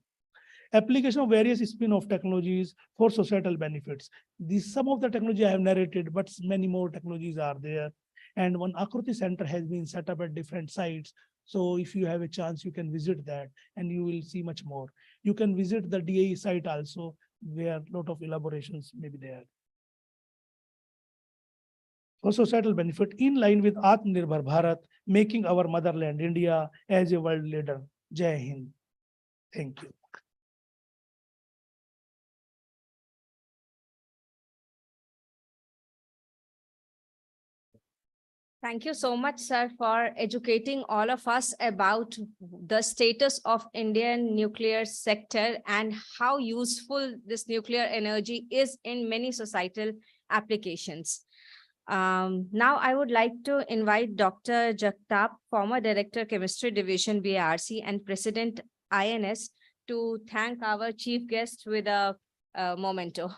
Application of various spin-off technologies for societal benefits. These some of the technology I have narrated, but many more technologies are there. And one Akruti center has been set up at different sites. So if you have a chance, you can visit that and you will see much more. You can visit the DAE site also, where a lot of elaborations may be there. For societal benefit, in line with Atmanirbhar Bharat, making our motherland India as a world leader. Jai Hind. Thank you. Thank you so much, sir, for educating all of us about the status of Indian nuclear sector and how useful this nuclear energy is in many societal applications. Now I would like to invite Dr. Jagtap, former Director, Chemistry Division, BARC, and President, INS, to thank our chief guest with a memento.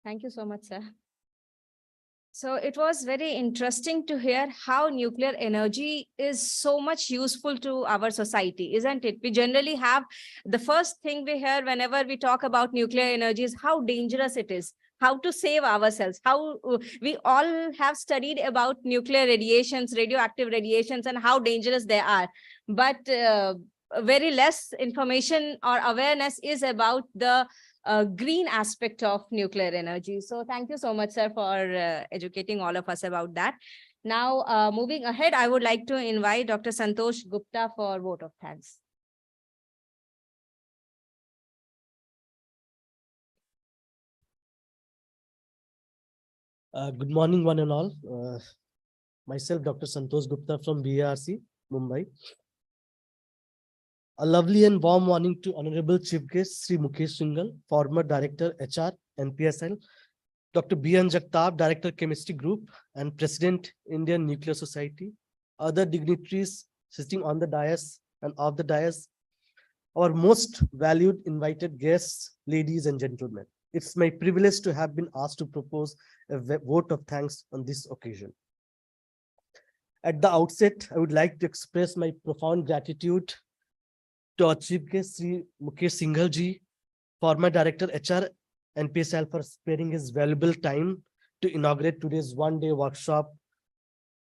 Thank you so much, sir. So it was very interesting to hear how nuclear energy is so much useful to our society, isn't it? We generally have the first thing we hear whenever we talk about nuclear energy is how dangerous it is, how to save ourselves, how we all have studied about nuclear radiations, radioactive radiations, and how dangerous they are. But very less information or awareness is about the green aspect of nuclear energy. So thank you so much, sir, for educating all of us about that. Now, moving ahead, I would like to invite Dr. Santosh Gupta for vote of thanks. Good morning, one and all. Myself, Dr. Santosh Gupta from BARC, Mumbai. A lovely and warm morning to Honorable Chief Guest, Sri Mukesh Singhal, former Director, HR and PSL, Dr. B.N. Jagtap, Director, Chemistry Group and President, Indian Nuclear Society, other dignitaries sitting on the dais and off the dais, our most valued invited guests, ladies and gentlemen. It's my privilege to have been asked to propose a vote of thanks on this occasion. At the outset, I would like to express my profound gratitude to our Chief Guest, Sri Mukesh Singhal ji, former Director HR and PSL, for sparing his valuable time to inaugurate today's one-day workshop,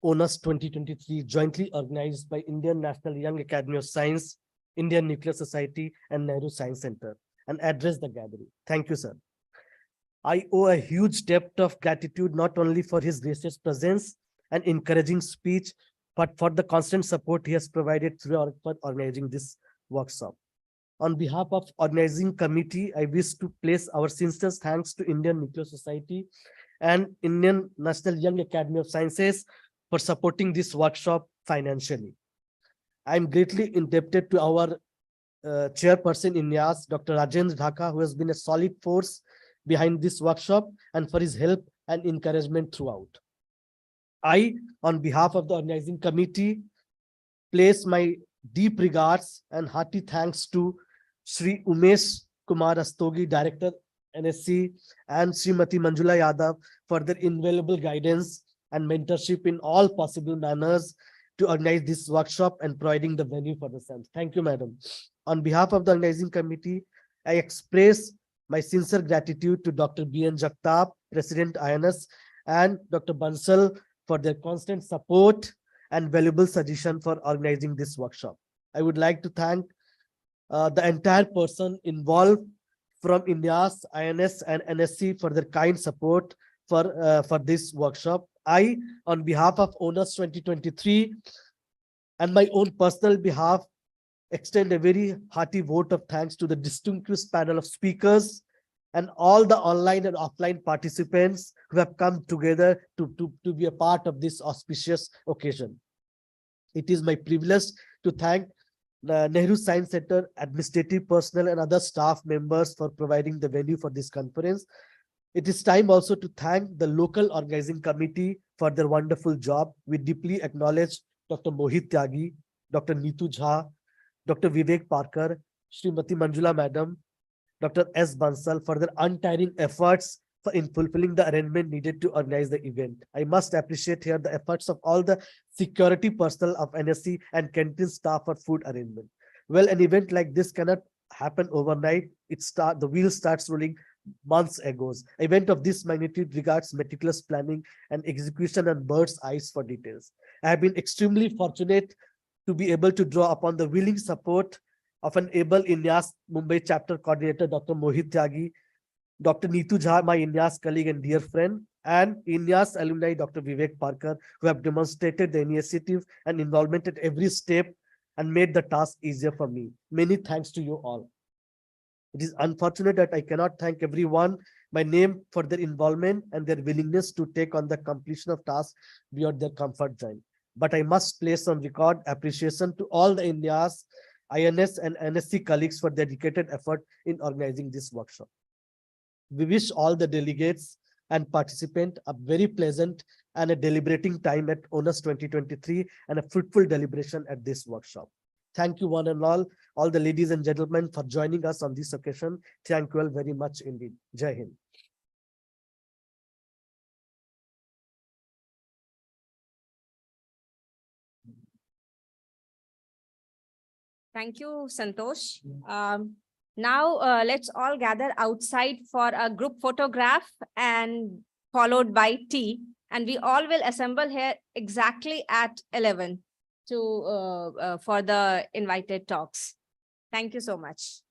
ONuS-23, jointly organized by Indian National Young Academy of Science, Indian Nuclear Society, and Nehru Science Center, and address the gathering. Thank you, sir. I owe a huge debt of gratitude not only for his gracious presence and encouraging speech, but for the constant support he has provided throughout for organizing this workshop. On behalf of organizing committee, I wish to place our sincerest thanks to Indian Nuclear Society and Indian National Young Academy of Sciences for supporting this workshop financially. I am greatly indebted to our chairperson INYAS, Dr. Rajendra Dhaka, who has been a solid force behind this workshop and for his help and encouragement throughout. I, on behalf of the organizing committee, place my deep regards and hearty thanks to Sri Umesh Kumar Astogi, Director, NSC, and Srimati Manjula Yadav for their invaluable guidance and mentorship in all possible manners to organize this workshop and providing the venue for the same. Thank you, madam. On behalf of the organizing committee, I express my sincere gratitude to Dr. B.N. Jagtap, President INS, and Dr. Bansal for their constant support and valuable suggestion for organizing this workshop. I would like to thank the entire person involved from INYAS, INS, and NSC for their kind support for this workshop. I, on behalf of ONUS 2023 and my own personal behalf, extend a very hearty vote of thanks to the distinguished panel of speakers and all the online and offline participants who have come together to be a part of this auspicious occasion. It is my privilege to thank the Nehru Science Center administrative personnel and other staff members for providing the venue for this conference. It is time also to thank the local organizing committee for their wonderful job. We deeply acknowledge Dr. Mohit Tyagi, Dr. Neetu Jha, Dr. Vivek Parker, Srimati Manjula Madam, Dr. S. Bansal for their untiring efforts in fulfilling the arrangement needed to organize the event. I must appreciate here the efforts of all the security personnel of NSC and canteen staff for food arrangement. Well, an event like this cannot happen overnight. The wheel starts rolling months ago. Event of this magnitude regards meticulous planning and execution and bird's eyes for details. I have been extremely fortunate to be able to draw upon the willing support of an able INYAS Mumbai chapter coordinator, Dr. Mohit Tyagi, Dr. Neetu Jha, my INYAS colleague and dear friend, and INYAS alumni, Dr. Vivek Parker, who have demonstrated the initiative and involvement at every step and made the task easier for me. Many thanks to you all. It is unfortunate that I cannot thank everyone by name for their involvement and their willingness to take on the completion of tasks beyond their comfort zone. But I must place on record appreciation to all the INYAS, INS, and NSC colleagues for their dedicated effort in organizing this workshop. We wish all the delegates and participants a very pleasant and a deliberating time at ONUS 2023 and a fruitful deliberation at this workshop. Thank you one and all the ladies and gentlemen for joining us on this occasion. Thank you all very much indeed. Jai Hind. Thank you, Santosh. Now let's all gather outside for a group photograph and followed by tea. And we all will assemble here exactly at 11 for the invited talks. Thank you so much.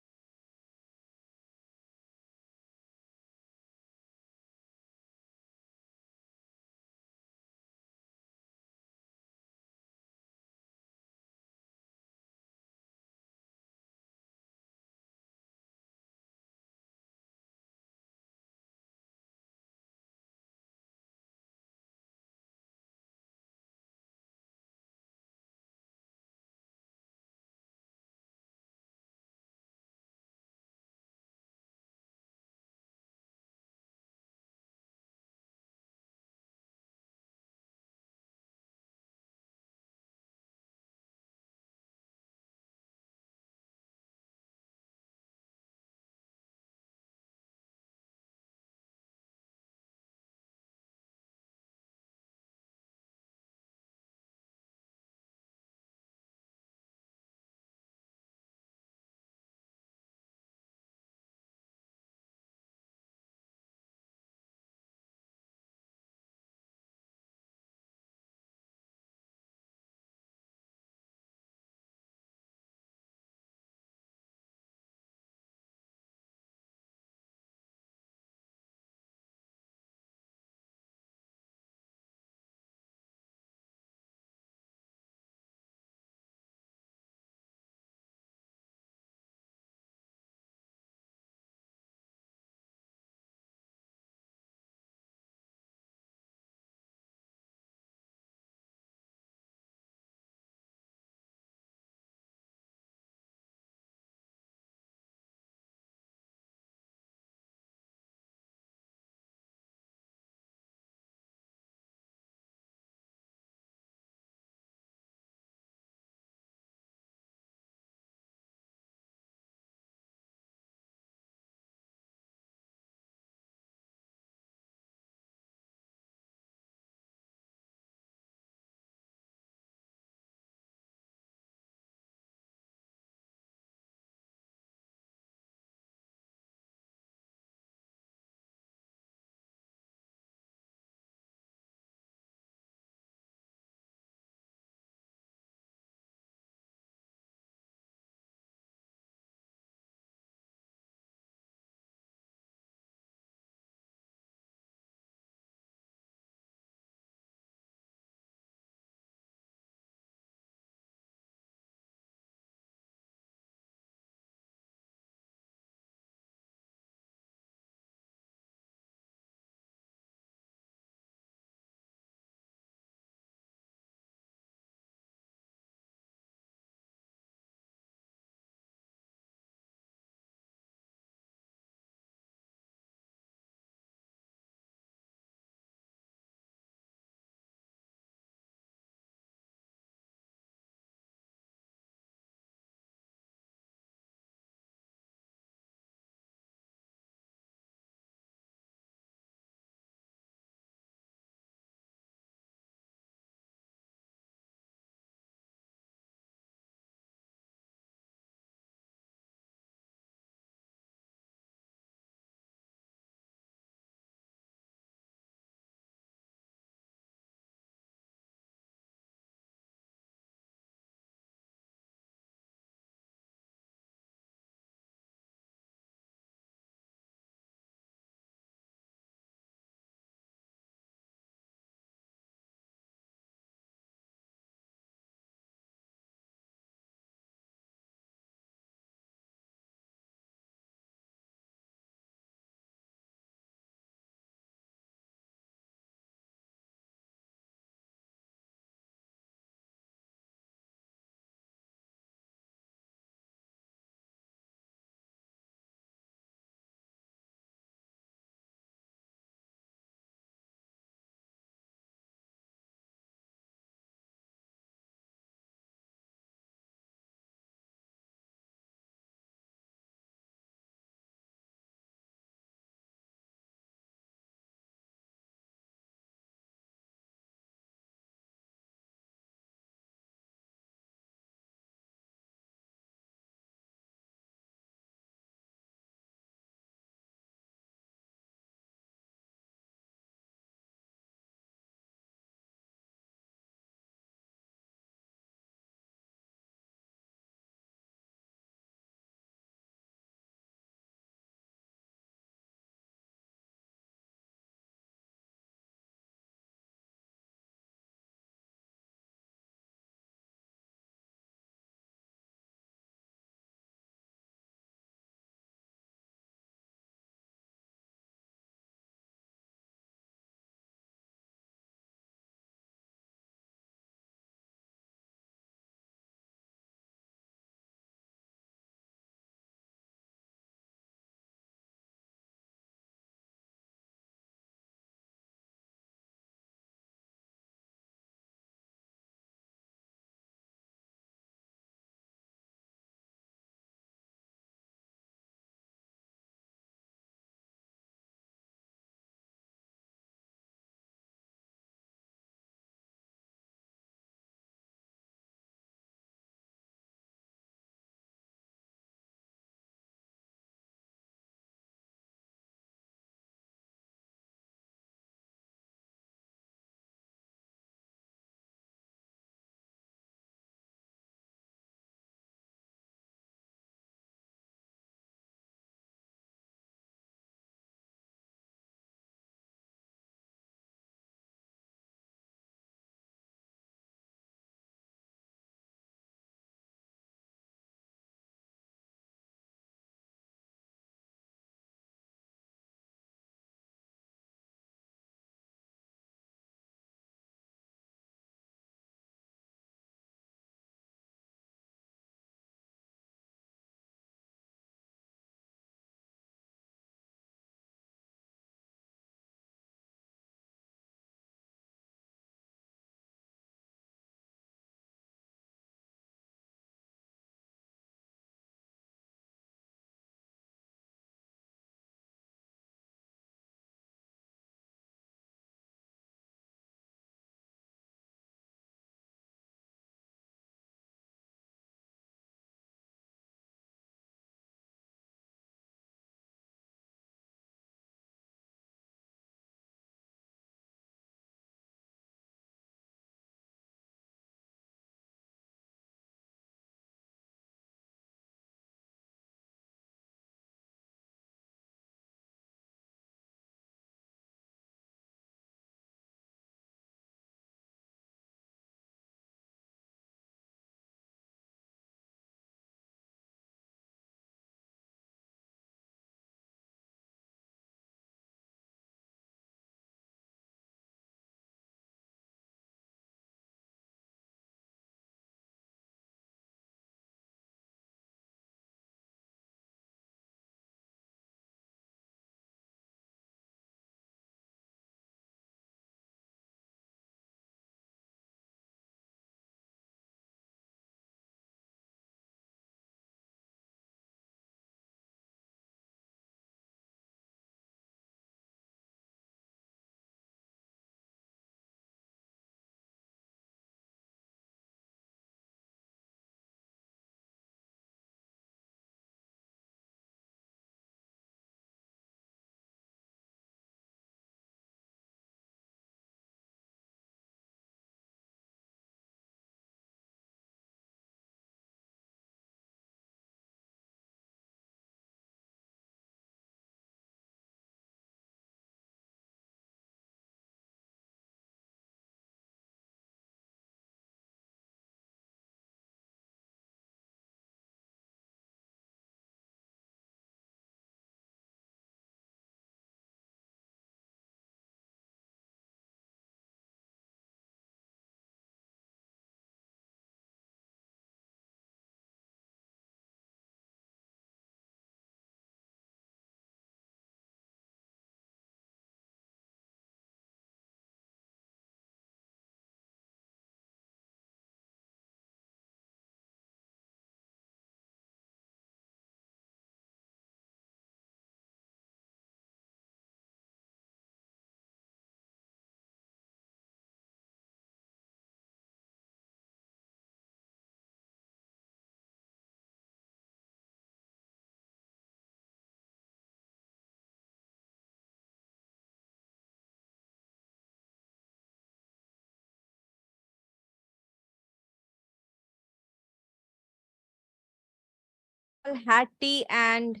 had tea and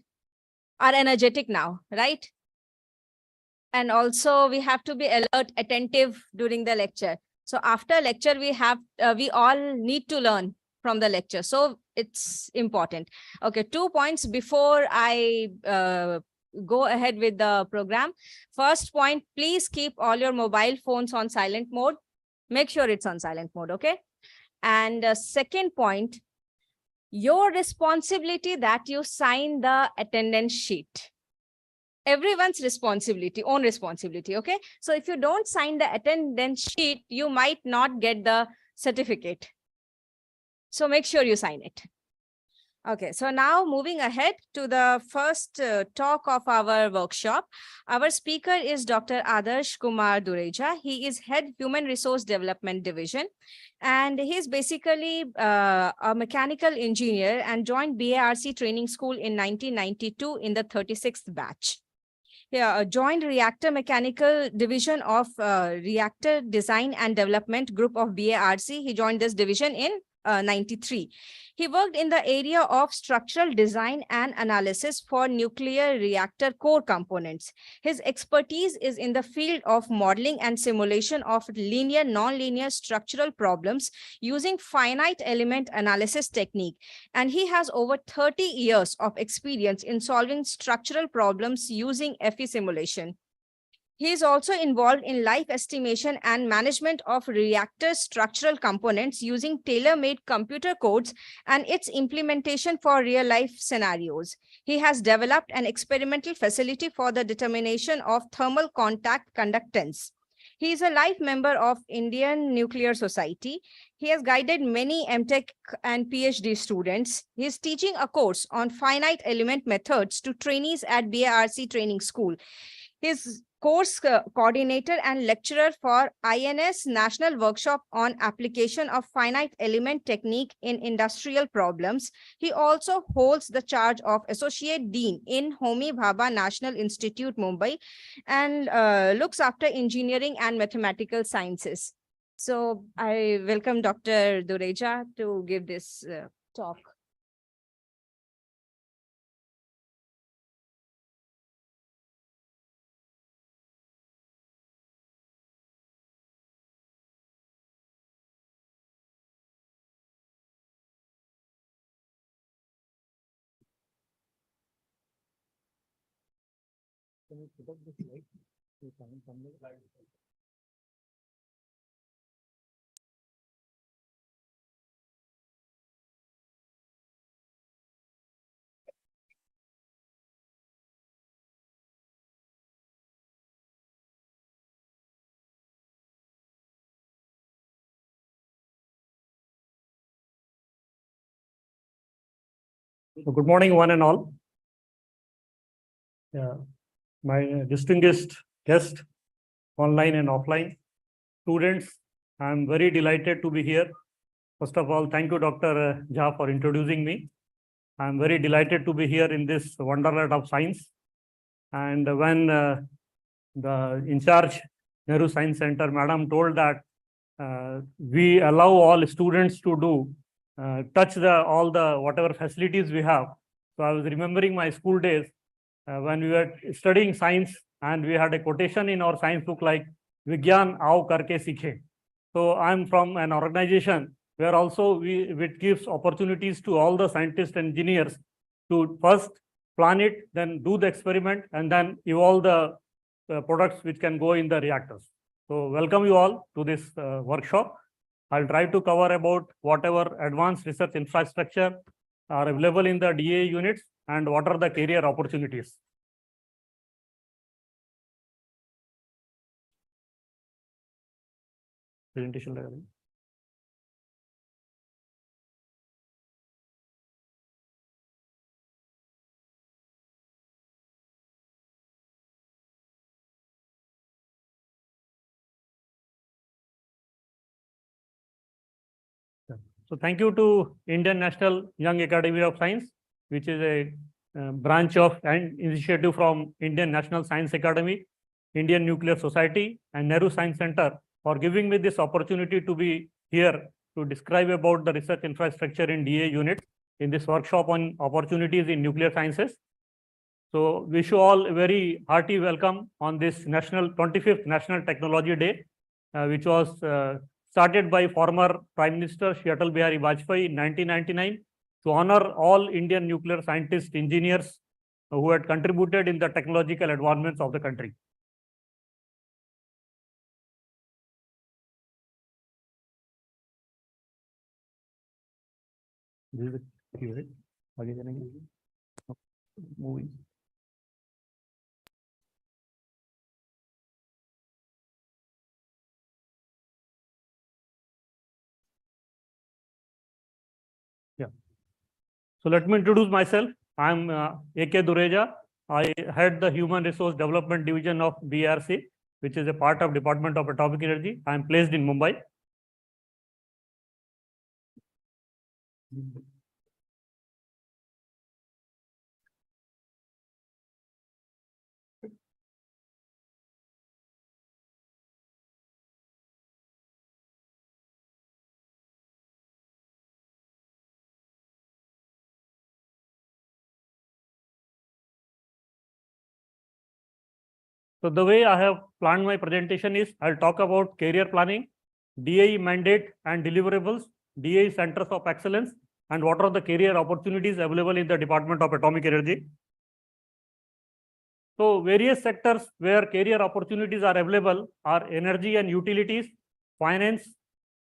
are energetic now, right? And also we have to be alert, attentive during the lecture. So after lecture, we all need to learn from the lecture. So it's important. Okay, 2 points before I go ahead with the program. First point, please keep all your mobile phones on silent mode. Make sure it's on silent mode, okay? And second point, your responsibility that you sign the attendance sheet. Everyone's responsibility, own responsibility, okay? So if you don't sign the attendance sheet, you might not get the certificate. So make sure you sign it. Okay, so now moving ahead to the first talk of our workshop. Our speaker is Dr. Adarsh Kumar Dureja. He is Head Human Resource Development Division. And he's basically a mechanical engineer and joined BARC Training School in 1992 in the 36th batch. Yeah, joined Reactor Mechanical Division of Reactor Design and Development Group of BARC. He joined this division in 93. He worked in the area of structural design and analysis for nuclear reactor core components. His expertise is in the field of modeling and simulation of linear, nonlinear structural problems using finite element analysis technique. And he has over 30 years of experience in solving structural problems using FE simulation. He is also involved in life estimation and management of reactor structural components using tailor-made computer codes and its implementation for real-life scenarios. He has developed an experimental facility for the determination of thermal contact conductance. He is a life member of Indian Nuclear Society. He has guided many MTech and PhD students. He is teaching a course on finite element methods to trainees at BARC Training School. His course coordinator and lecturer for INS National Workshop on Application of Finite Element Technique in Industrial Problems. He also holds the charge of Associate Dean in Homi Bhabha National Institute, Mumbai, and looks after engineering and mathematical sciences. So I welcome Dr. Dureja to give this talk. Good morning, one and all. My distinguished guest, online and offline, students, I'm very delighted to be here. First of all, thank you, Dr. Jha, for introducing me. I'm very delighted to be here in this wonderland of science. And when the in charge Nehru Science Center, madam, told that we allow all students to do touch all the whatever facilities we have. So I was remembering my school days when we were studying science, and we had a quotation in our science book like "Vigyan aao karke sikhe." So I'm from an organization where also it gives opportunities to all the scientists and engineers to first plan it, then do the experiment, and then evolve the products which can go in the reactors. So welcome you all to this workshop. I'll try to cover about whatever advanced research infrastructure are available in the DA units and what are the career opportunities. Presentation. So thank you to Indian National Young Academy of Science, which is a branch of and initiative from Indian National Science Academy, Indian Nuclear Society, and Nehru Science Center for giving me this opportunity to be here to describe about the research infrastructure in DA unit. in this workshop on opportunities in nuclear sciences. So wish you all a very hearty welcome on this 25th National Technology Day, which was started by former Prime Minister Shri Atal Bihari Vajpayee in 1999 to honor all Indian nuclear scientists, engineers who had contributed in the technological advancements of the country. This is the cue, right? Moving. Yeah. So let me introduce myself. I'm A.K. Dureja. I head the Human Resource Development Division of BRC, which is a part of Department of Atomic Energy. I'm placed in Mumbai. So the way I have planned my presentation is I'll talk about career planning, DAE mandate and deliverables, DAE centers of excellence, and what are the career opportunities available in the Department of Atomic Energy. So various sectors where career opportunities are available are energy and utilities, finance,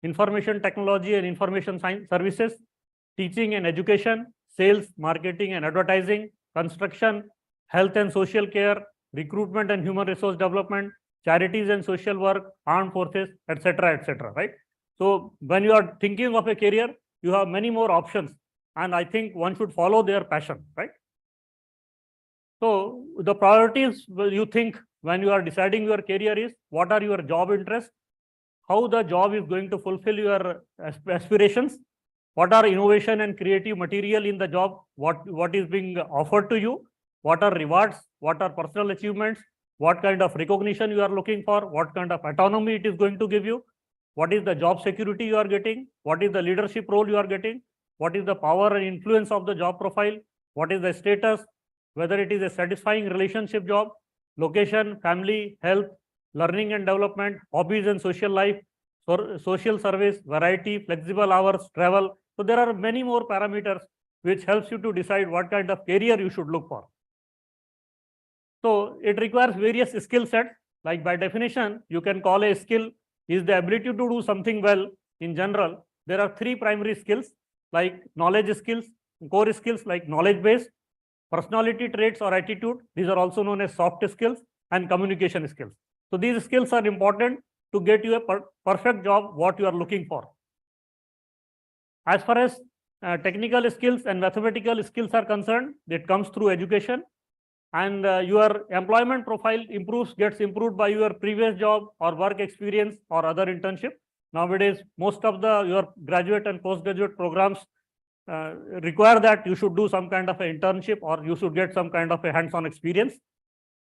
information technology and information science services, teaching and education, sales, marketing and advertising, construction, health and social care, recruitment and human resource development, charities and social work, armed forces, etc., right? So when you are thinking of a career, you have many more options, and I think one should follow their passion, right? So the priorities you think when you are deciding your career is what are your job interests, how the job is going to fulfill your aspirations, what are innovation and creative material in the job, what is being offered to you, what are rewards, what are personal achievements, what kind of recognition you are looking for, what kind of autonomy it is going to give you, what is the job security you are getting, what is the leadership role you are getting, what is the power and influence of the job profile, what is the status, whether it is a satisfying relationship job, location, family, health, learning and development, hobbies and social life, social service, variety, flexible hours, travel. So there are many more parameters which helps you to decide what kind of career you should look for. So it requires various skill sets. Like by definition, you can call a skill is the ability to do something well. In general, there are three primary skills like knowledge skills, core skills like knowledge base, personality traits or attitude. These are also known as soft skills, and communication skills. So these skills are important to get you a perfect job, what you are looking for. As far as technical skills and mathematical skills are concerned, it comes through education, and your employment profile gets improved by your previous job or work experience or other internship. Nowadays, most of your graduate and postgraduate programs require that you should do some kind of an internship or you should get some kind of a hands-on experience.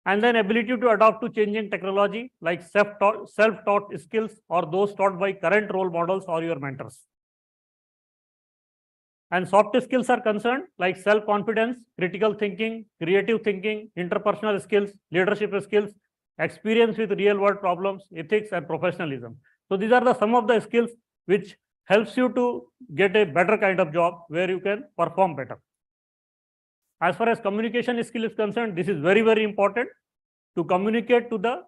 And then ability to adapt to changing technology like self-taught skills or those taught by current role models or your mentors. And soft skills are concerned like self-confidence, critical thinking, creative thinking, interpersonal skills, leadership skills, experience with real-world problems, ethics, and professionalism. So these are some of the skills which helps you to get a better kind of job where you can perform better. As far as communication skill is concerned, this is very, very important to communicate to the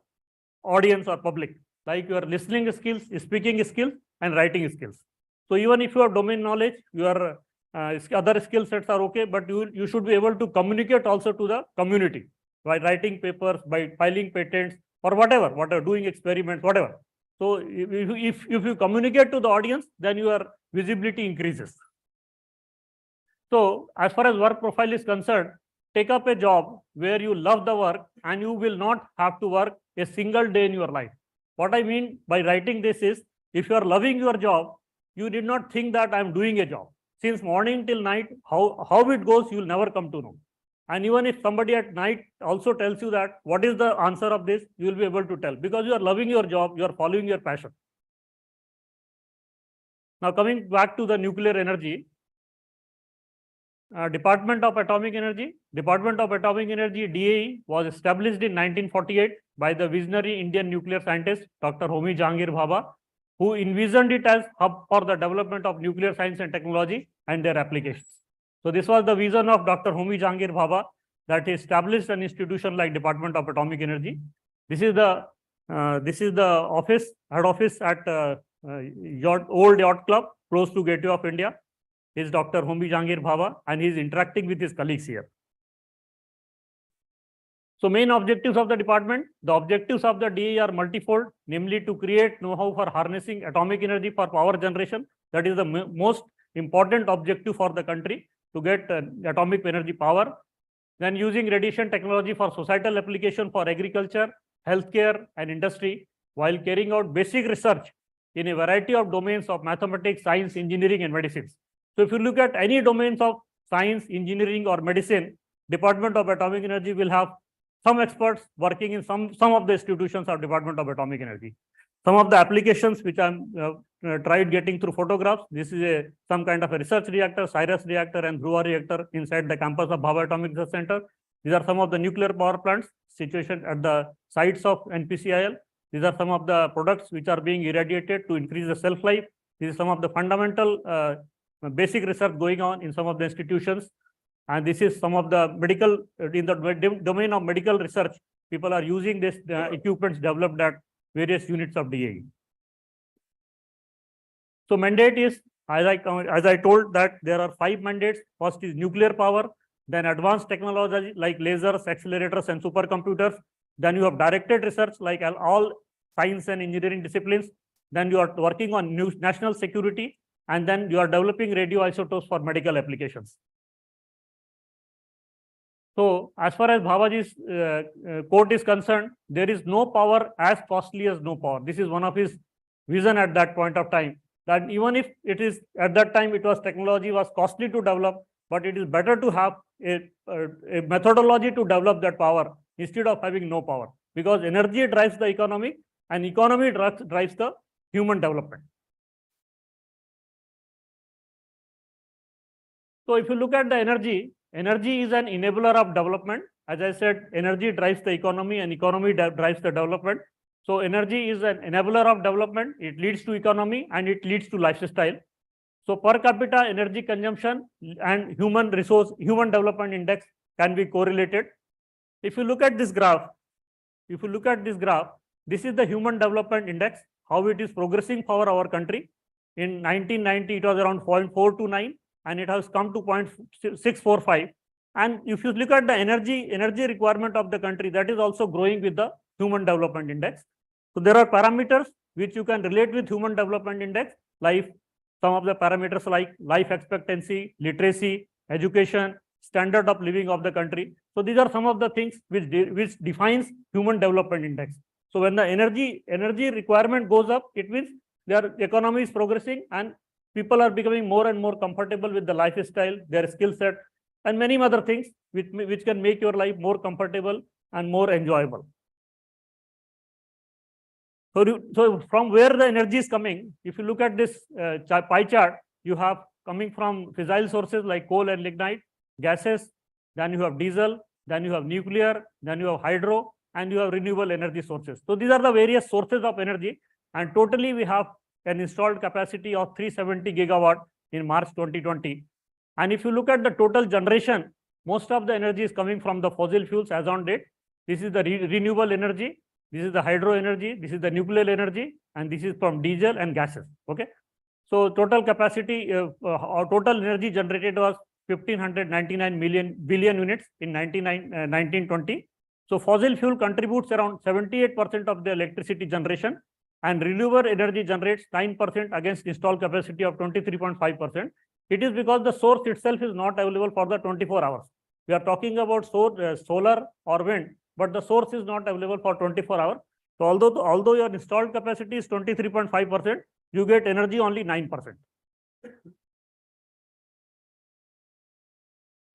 audience or public, like your listening skills, speaking skills, and writing skills. So even if you have domain knowledge, your other skill sets are okay, but you should be able to communicate also to the community by writing papers, by filing patents, or whatever, doing experiments, whatever. So if you communicate to the audience, then your visibility increases. So as far as work profile is concerned, take up a job where you love the work and you will not have to work a single day in your life. What I mean by writing this is, if you are loving your job, you did not think that I am doing a job. Since morning till night, how it goes, you will never come to know. And even if somebody at night also tells you that what is the answer of this, you will be able to tell because you are loving your job, you are following your passion. Now coming back to the nuclear energy. Department of Atomic Energy. Department of Atomic Energy, DAE, was established in 1948 by the visionary Indian nuclear scientist, Dr. Homi Jahangir Bhabha, who envisioned it as hub for the development of nuclear science and technology and their applications. So this was the vision of Dr. Homi Jahangir Bhabha, that he established an institution like Department of Atomic Energy. This is the office, head office at old yacht club close to Gateway of India. Is Dr. Homi Jahangir Bhabha, and he is interacting with his colleagues here. So main objectives of the department. The objectives of the DAE are multifold, namely to create know-how for harnessing atomic energy for power generation. That is the most important objective for the country, to get atomic energy power. Then using radiation technology for societal application for agriculture, healthcare, and industry, while carrying out basic research in a variety of domains of mathematics, science, engineering, and medicine. So if you look at any domains of science, engineering, or medicine, Department of Atomic Energy will have some experts working in some of the institutions of Department of Atomic Energy. Some of the applications which I'm tried getting through photographs. This is some kind of a research reactor, Cyrus reactor, and Dhruva reactor inside the campus of Bhabha Atomic Research Center. These are some of the nuclear power plants situated at the sites of NPCIL. These are some of the products which are being irradiated to increase the shelf life. This is some of the fundamental basic research going on in some of the institutions. And this is some of the medical, in the domain of medical research, people are using this equipments developed at various units of DAE. So mandate is, as I told, that there are 5 mandates. First is nuclear power, then advanced technology like lasers, accelerators, and supercomputers. Then you have directed research like all science and engineering disciplines. Then you are working on national security, and then you are developing radioisotopes for medical applications. So as far as Bhabaji's quote is concerned, there is no power as costly as no power. This is one of his vision at that point of time, that even if it is at that time technology was costly to develop, but it is better to have a methodology to develop that power instead of having no power, because energy drives the economy and economy drives the human development. So if you look at the energy is an enabler of development. As I said, energy drives the economy and economy drives the development. So energy is an enabler of development. It leads to economy and it leads to lifestyle. So per capita energy consumption and human development index can be correlated. If you look at this graph, this is the human development index, how it is progressing for our country. In 1990, it was around 0.429. And it has come to 0.645. And if you look at the energy requirement of the country, that is also growing with the human development index. So there are parameters which you can relate with human development index, like some of the parameters like life expectancy, literacy, education, standard of living of the country. So these are some of the things which defines human development index. So when the energy requirement goes up, it means their economy is progressing and people are becoming more and more comfortable with the lifestyle, their skill set, and many other things which can make your life more comfortable and more enjoyable. So from where the energy is coming, if you look at this pie chart, you have coming from fissile sources like coal and lignite, gases, then you have diesel, then you have nuclear, then you have hydro, and you have renewable energy sources. So these are the various sources of energy, and totally we have an installed capacity of 370 gigawatt in March 2020. And if you look at the total generation, most of the energy is coming from the fossil fuels as on date. This is the renewable energy, this is the hydro energy, this is the nuclear energy, and this is from diesel and gases. Okay. So total capacity, or total energy generated was 1599 billion units in 1920. So fossil fuel contributes around 78% of the electricity generation, and renewable energy generates 9% against installed capacity of 23.5%. It is because the source itself is not available for the 24 hours. We are talking about solar or wind, but the source is not available for 24 hours. So although your installed capacity is 23.5%, you get energy only 9%.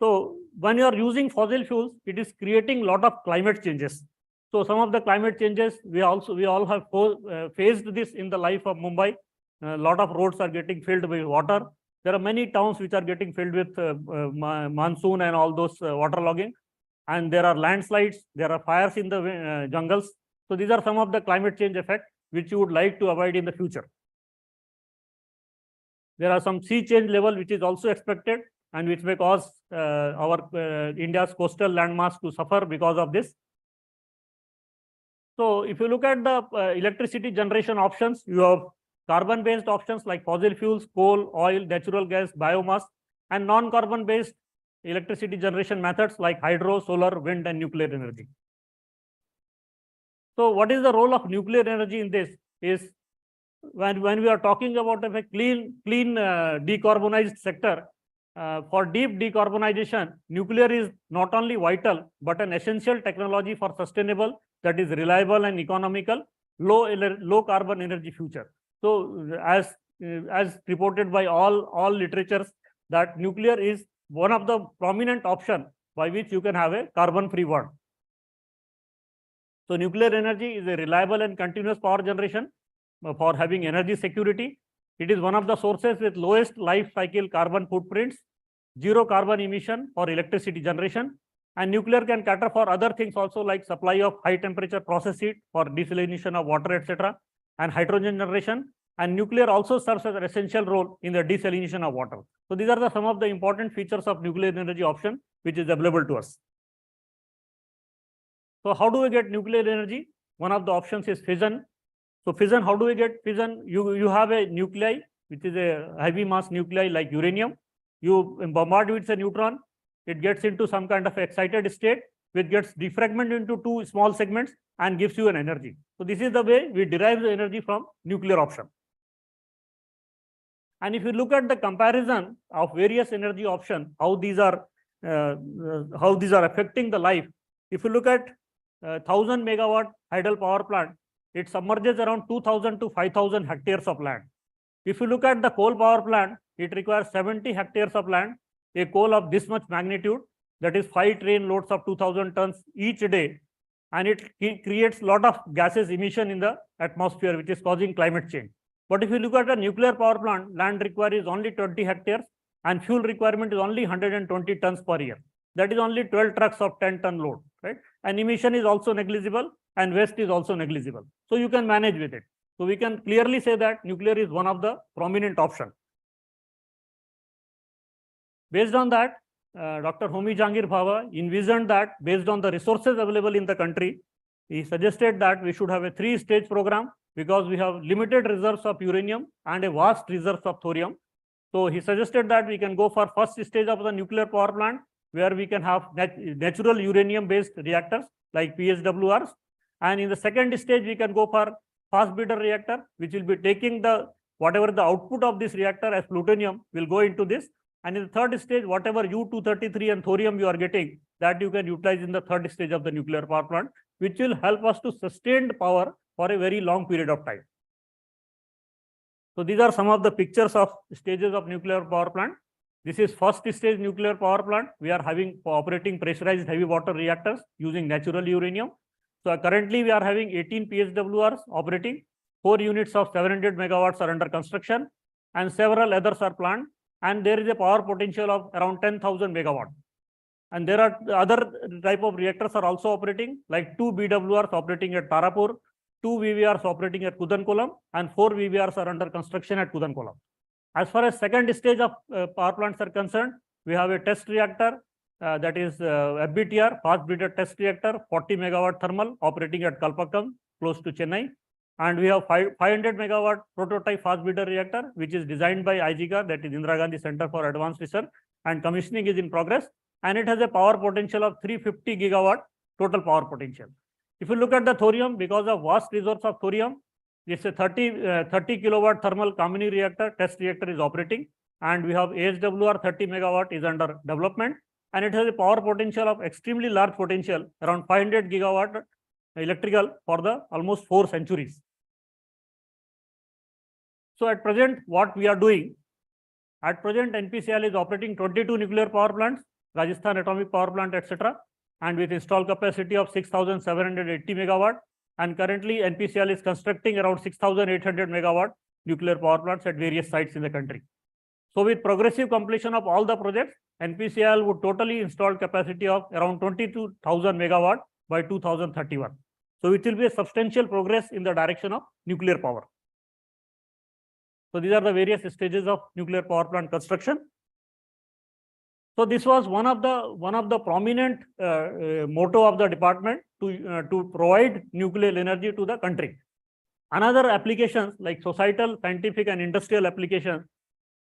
So when you are using fossil fuels, it is creating a lot of climate changes. So some of the climate changes, we all have faced this in the life of Mumbai. A lot of roads are getting filled with water. There are many towns which are getting filled with monsoon and all those waterlogging, and there are landslides, there are fires in the jungles. So these are some of the climate change effects which you would like to avoid in the future. There are some sea change level which is also expected and which may cause our India's coastal landmass to suffer because of this. So if you look at the electricity generation options, you have carbon-based options like fossil fuels, coal, oil, natural gas, biomass, and non-carbon-based electricity generation methods like hydro, solar, wind, and nuclear energy. So what is the role of nuclear energy in this? Is when we are talking about a clean decarbonized sector, for deep decarbonization, nuclear is not only vital, but an essential technology for sustainable, that is reliable and economical, low carbon energy future. So as reported by all literatures, that nuclear is one of the prominent option by which you can have a carbon-free world. So nuclear energy is a reliable and continuous power generation for having energy security. It is one of the sources with lowest life cycle carbon footprints, zero carbon emission for electricity generation, and nuclear can cater for other things also like supply of high temperature process heat for desalination of water, etc., and hydrogen generation. And nuclear also serves as an essential role in the desalination of water. So these are some of the important features of nuclear energy option which is available to us. So how do we get nuclear energy? One of the options is fission. So fission, how do we get fission? You have a nuclei, which is a heavy mass nuclei like uranium. You bombard with a neutron, it gets into some kind of excited state, which gets defragmented into two small segments and gives you an energy. So this is the way we derive the energy from nuclear option. And if you look at the comparison of various energy options, how these are affecting the life. If you look at 1000 megawatt hydel power plant, it submerges around 2000 to 5000 hectares of land. If you look at the coal power plant, it requires 70 hectares of land, a coal of this much magnitude, that is 5 train loads of 2000 tons each day, and it creates a lot of gases emission in the atmosphere, which is causing climate change. But if you look at a nuclear power plant, land required is only 20 hectares and fuel requirement is only 120 tons per year. That is only 12 trucks of 10-ton load, right? And emission is also negligible and waste is also negligible. So you can manage with it. So we can clearly say that nuclear is one of the prominent options. Based on that, Dr. Homi Jahangir Bhabha envisioned that based on the resources available in the country, he suggested that we should have a 3-stage program because we have limited reserves of uranium and a vast reserves of thorium. So he suggested that we can go for first stage of the nuclear power plant, where we can have natural uranium based reactors like PHWRs. And in the second stage, we can go for fast breeder reactor, which will be taking whatever the output of this reactor as plutonium will go into this. And in the third stage, whatever U-233 and thorium you are getting, that you can utilize in the third stage of the nuclear power plant, which will help us to sustain the power for a very long period of time. So these are some of the pictures of stages of nuclear power plant. This is first stage nuclear power plant. We are having operating pressurized heavy water reactors using natural uranium. So currently we are having 18 PHWRs operating, 4 units of 700 megawatts are under construction, and several others are planned. And there is a power potential of around 10,000 megawatts. And there are other type of reactors are also operating, like 2 BWRs operating at Tarapur, 2 VVRs operating at Kudankulam, and 4 VVRs are under construction at Kudankulam. As far as second stage of power plants are concerned, we have a test reactor, that is FBTR, fast breeder test reactor, 40 megawatt thermal operating at Kalpakkam, close to Chennai. And we have 500 megawatt prototype fast breeder reactor, which is designed by IGCAR, that is Indira Gandhi Center for Advanced Research, and commissioning is in progress. And it has a power potential of 350 gigawatt total power potential. If you look at the thorium, because of vast resource of thorium, it's a 30 kilowatt thermal Kamini reactor, test reactor is operating. And we have ASWR 30 megawatt is under development. And it has a power potential of extremely large potential, around 500 gigawatt electrical for the almost 4 centuries. So at present, what we are doing, at present NPCIL is operating 22 nuclear power plants, Rajasthan Atomic Power Plant, etc., and with installed capacity of 6,780 megawatt. And currently NPCIL is constructing around 6,800 megawatt nuclear power plants at various sites in the country. So with progressive completion of all the projects, NPCIL would totally install capacity of around 22,000 megawatt by 2031. So it will be a substantial progress in the direction of nuclear power. So these are the various stages of nuclear power plant construction. So this was one of the prominent motto of the department to provide nuclear energy to the country. Another applications like societal, scientific, and industrial applications,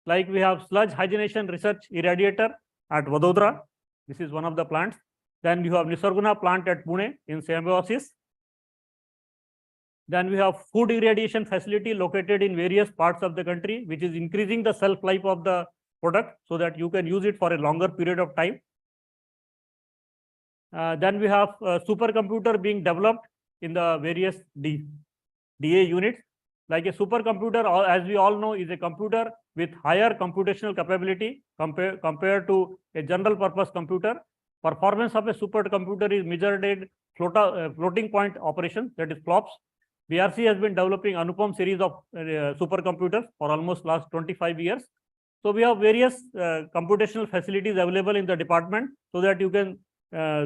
like we have sludge hydrogenation research irradiator at Vadodara. This is one of the plants. Then you have Nisarguna plant at Pune in symbiosis. Then we have food irradiation facility located in various parts of the country, which is increasing the shelf life of the product so that you can use it for a longer period of time. Then we have a supercomputer being developed in the various DA units. Like a supercomputer, as we all know, is a computer with higher computational capability compared to a general purpose computer. Performance of a supercomputer is measured in floating point operations, that is flops. BRC has been developing Anupam series of supercomputers for almost last 25 years. So we have various computational facilities available in the department so that you can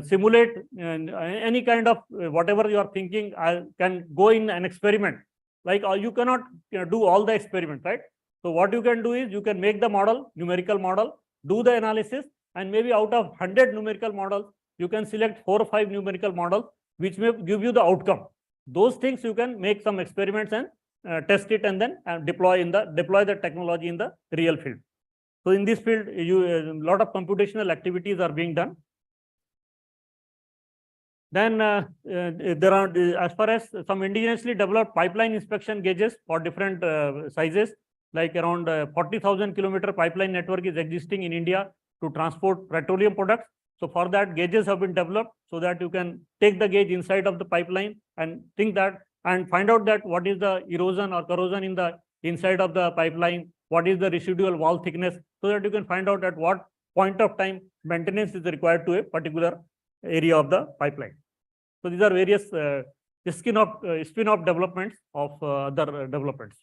simulate any kind of whatever you are thinking can go in an experiment. Like you cannot do all the experiments, right? So what you can do is you can make the model, numerical model, do the analysis, and maybe out of 100 numerical models, you can select 4 or 5 numerical models, which may give you the outcome. Those things you can make some experiments and test it and then deploy the technology in the real field. So in this field, a lot of computational activities are being done. Then there are, as far as some indigenously developed pipeline inspection gauges for different sizes, like around 40,000 kilometer pipeline network is existing in India to transport petroleum products. So for that, gauges have been developed so that you can take the gauge inside of the pipeline and think that and find out that what is the erosion or corrosion in the inside of the pipeline, what is the residual wall thickness, so that you can find out at what point of time maintenance is required to a particular area of the pipeline. So these are various spin-off developments of other developments.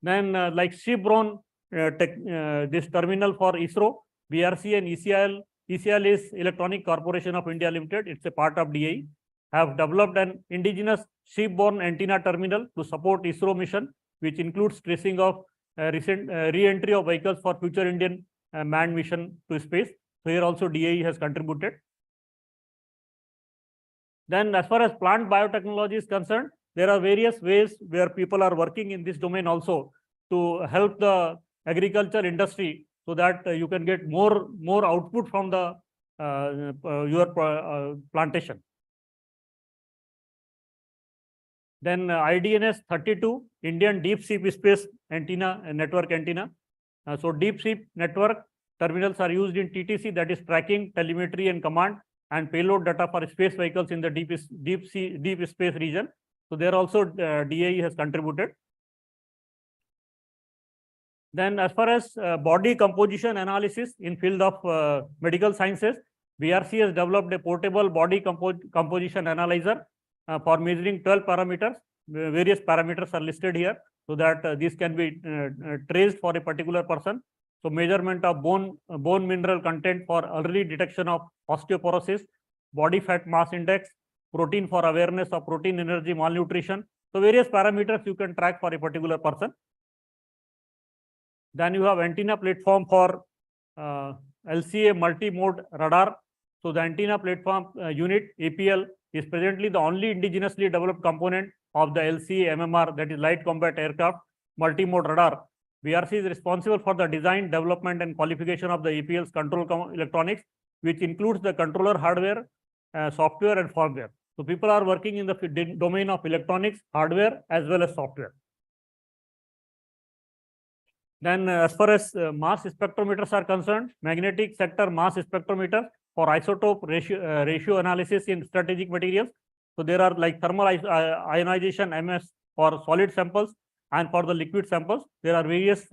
Then like shipborne this terminal for ISRO, BRC and ECIL. ECIL is Electronic Corporation of India Limited. It's a part of DAE. Have developed an indigenous shipborne antenna terminal to support ISRO mission, which includes tracing of recent re-entry of vehicles for future Indian manned mission to space. So here also DAE has contributed. Then as far as plant biotechnology is concerned, there are various ways where people are working in this domain also to help the agriculture industry so that you can get more output from the your plantation. Then IDNS-32, Indian Deep Sea Space Antenna Network Antenna. So deep sea network terminals are used in TTC, that is tracking, telemetry and command and payload data for space vehicles in the deep space region. So there also DAE has contributed. Then as far as body composition analysis in field of medical sciences, BRC has developed a portable body composition analyzer for measuring 12 parameters. Various parameters are listed here so that these can be traced for a particular person. So measurement of bone mineral content for early detection of osteoporosis, body fat mass index, protein for awareness of protein energy malnutrition. So various parameters you can track for a particular person. Then you have antenna platform for LCA multi-mode radar. So the antenna platform unit APL is presently the only indigenously developed component of the LCA MMR, that is light combat aircraft multi-mode radar. BRC is responsible for the design, development and qualification of the APL's control electronics, which includes the controller hardware, software and firmware. So people are working in the domain of electronics, hardware as well as software. Then as far as mass spectrometers are concerned, magnetic sector mass spectrometer for isotope ratio analysis in strategic materials. So there are like thermal ionization MS for solid samples, and for the liquid samples, there are various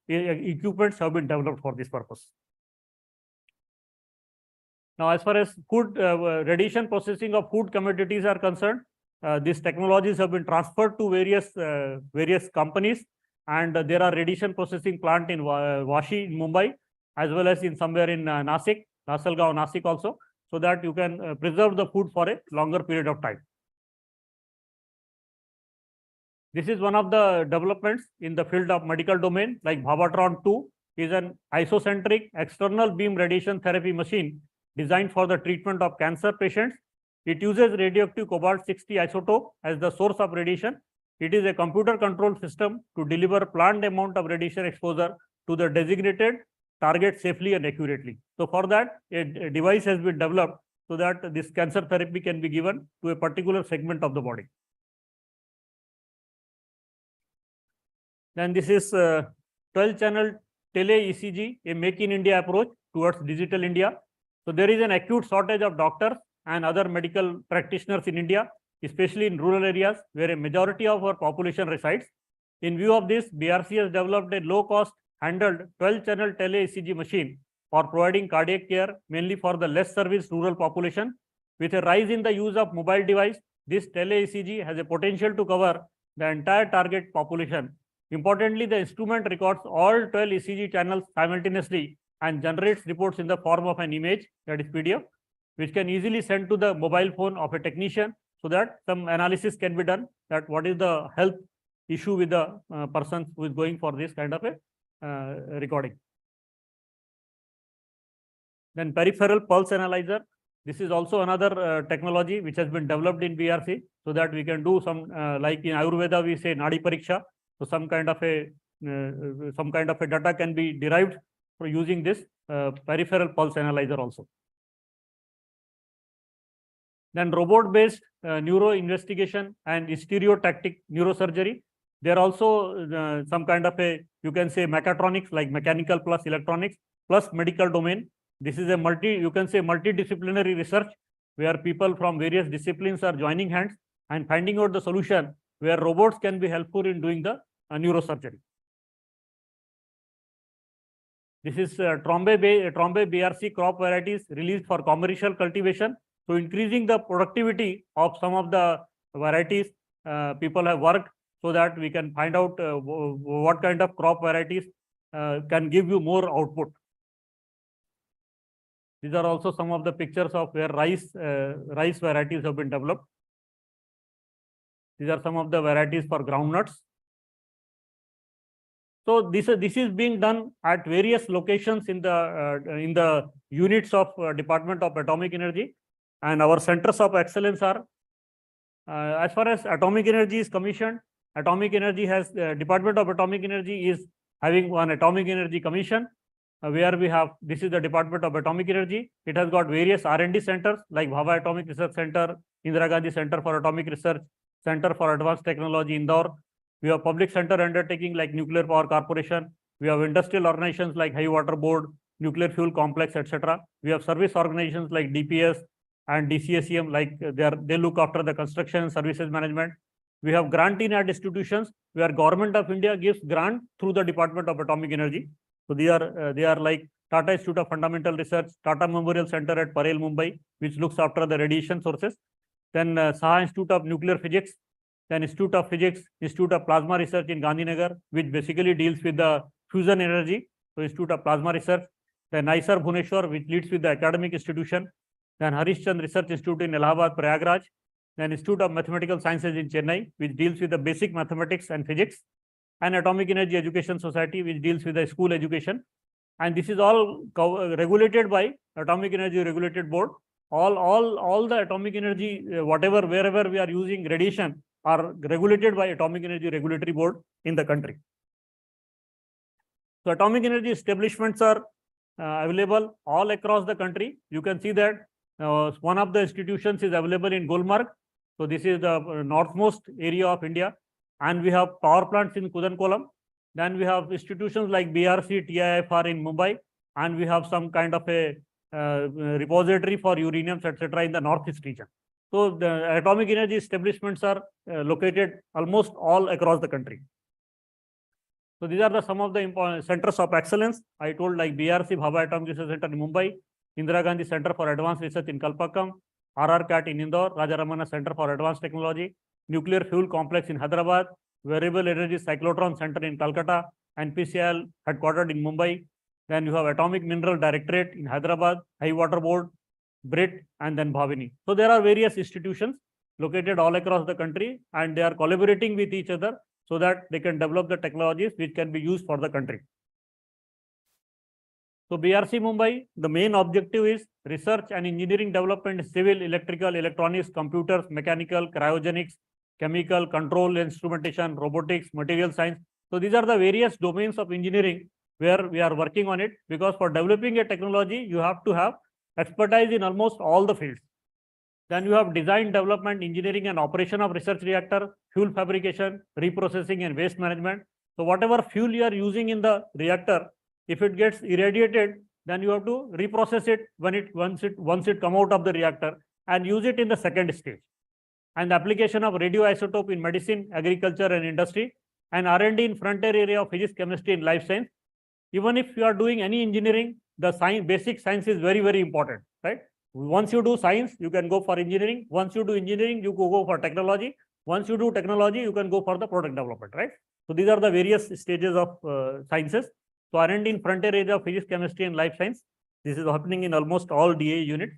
equipments have been developed for this purpose. Now, as far as food radiation processing of food commodities are concerned, these technologies have been transferred to various companies, and there are radiation processing plant in Vashi in Mumbai, as well as in somewhere in Nasik, Nasalgaon, Nasik also, so that you can preserve the food for a longer period of time. This is one of the developments in the field of medical domain, like Bhavatron 2 is an isocentric external beam radiation therapy machine designed for the treatment of cancer patients. It uses radioactive cobalt-60 isotope as the source of radiation. It is a computer-controlled system to deliver planned amount of radiation exposure to the designated target safely and accurately. So for that, a device has been developed so that this cancer therapy can be given to a particular segment of the body. Then this is 12-channel tele-ECG, a Make in India approach towards digital India. So there is an acute shortage of doctors and other medical practitioners in India, especially in rural areas where a majority of our population resides. In view of this, BRC has developed a low-cost handled 12-channel tele-ECG machine for providing cardiac care, mainly for the less serviced rural population. With a rise in the use of mobile device, this tele-ECG has a potential to cover the entire target population. Importantly, the instrument records all 12 ECG channels simultaneously and generates reports in the form of an image, that is PDF, which can easily send to the mobile phone of a technician so that some analysis can be done that what is the health issue with the person who is going for this kind of a recording. Then peripheral pulse analyzer. This is also another technology which has been developed in BRC so that we can do some like in Ayurveda we say Nadi Pariksha. So some kind of a data can be derived for using this peripheral pulse analyzer also. Then robot-based neuro investigation and stereotactic neurosurgery. There are also some kind of a, you can say mechatronics, like mechanical plus electronics plus medical domain. This is a multidisciplinary research where people from various disciplines are joining hands and finding out the solution where robots can be helpful in doing the neurosurgery. This is Trombe BRC crop varieties released for commercial cultivation. So increasing the productivity of some of the varieties people have worked so that we can find out what kind of crop varieties can give you more output. These are also some of the pictures of where rice varieties have been developed. These are some of the varieties for groundnuts. So this is being done at various locations in the units of Department of Atomic Energy, and our centers of excellence are as far as atomic energy is commissioned. Atomic Energy has Department of Atomic Energy is having one Atomic Energy Commission where we have, this is the Department of Atomic Energy. It has got various R&D centers like Bhabha Atomic Research Center, Indira Gandhi Center for Atomic Research, Center for Advanced Technology, Indore. We have public center undertaking like Nuclear Power Corporation. We have industrial organizations like High Water Board, Nuclear Fuel Complex, etc. We have service organizations like DPS and DCSEM, like they look after the construction and services management. We have grant-in-hand institutions where Government of India gives grant through the Department of Atomic Energy. So they are like Tata Institute of Fundamental Research, Tata Memorial Center at Parel, Mumbai, which looks after the radiation sources. Then Saha Institute of Nuclear Physics, then Institute of Physics, Institute of Plasma Research in Gandhinagar, which basically deals with the fusion energy. So Institute of Plasma Research. Then NISER Bhubaneswar, which leads with the academic institution. Then Harishchand Research Institute in Allahabad, Prayagraj. Then Institute of Mathematical Sciences in Chennai, which deals with the basic mathematics and physics. And Atomic Energy Education Society, which deals with the school education. And this is all regulated by Atomic Energy Regulated Board. All the atomic energy, wherever we are using radiation, are regulated by Atomic Energy Regulatory Board in the country. So atomic energy establishments are available all across the country. You can see that one of the institutions is available in Gulmarg. So this is the northmost area of India. And we have power plants in Kudankolam. Then we have institutions like BRC, TIFR in Mumbai. And we have some kind of a repository for uraniums, etc. in the northeast region. So the atomic energy establishments are located almost all across the country. So these are some of the important centers of excellence. I told like BRC, Bhabha Atomic Research Center in Mumbai, Indira Gandhi Center for Advanced Research in Kalpakkam, RR CAT in Indore, Raja Ramana Center for Advanced Technology, Nuclear Fuel Complex in Hyderabad, Variable Energy Cyclotron Center in Calcutta, NPCL headquartered in Mumbai. Then you have Atomic Mineral Directorate in Hyderabad, High Water Board, BRIT, and then Bhavini. So there are various institutions located all across the country, and they are collaborating with each other so that they can develop the technologies which can be used for the country. So BRC Mumbai, the main objective is research and engineering development, civil, electrical, electronics, computers, mechanical, cryogenics, chemical, control, instrumentation, robotics, material science. So these are the various domains of engineering where we are working on it, because for developing a technology, you have to have expertise in almost all the fields. Then you have design, development, engineering and operation of research reactor, fuel fabrication, reprocessing and waste management. So whatever fuel you are using in the reactor, if it gets irradiated, then you have to reprocess it once it come out of the reactor and use it in the second stage. And the application of radioisotope in medicine, agriculture and industry, and R&D in frontier area of physics, chemistry and life science. Even if you are doing any engineering, the science, basic science is very, very important, right? Once you do science, you can go for engineering. Once you do engineering, you go for technology. Once you do technology, you can go for the product development, right? So these are the various stages of sciences. So R&D in frontier area of physics, chemistry and life science. This is happening in almost all DA units.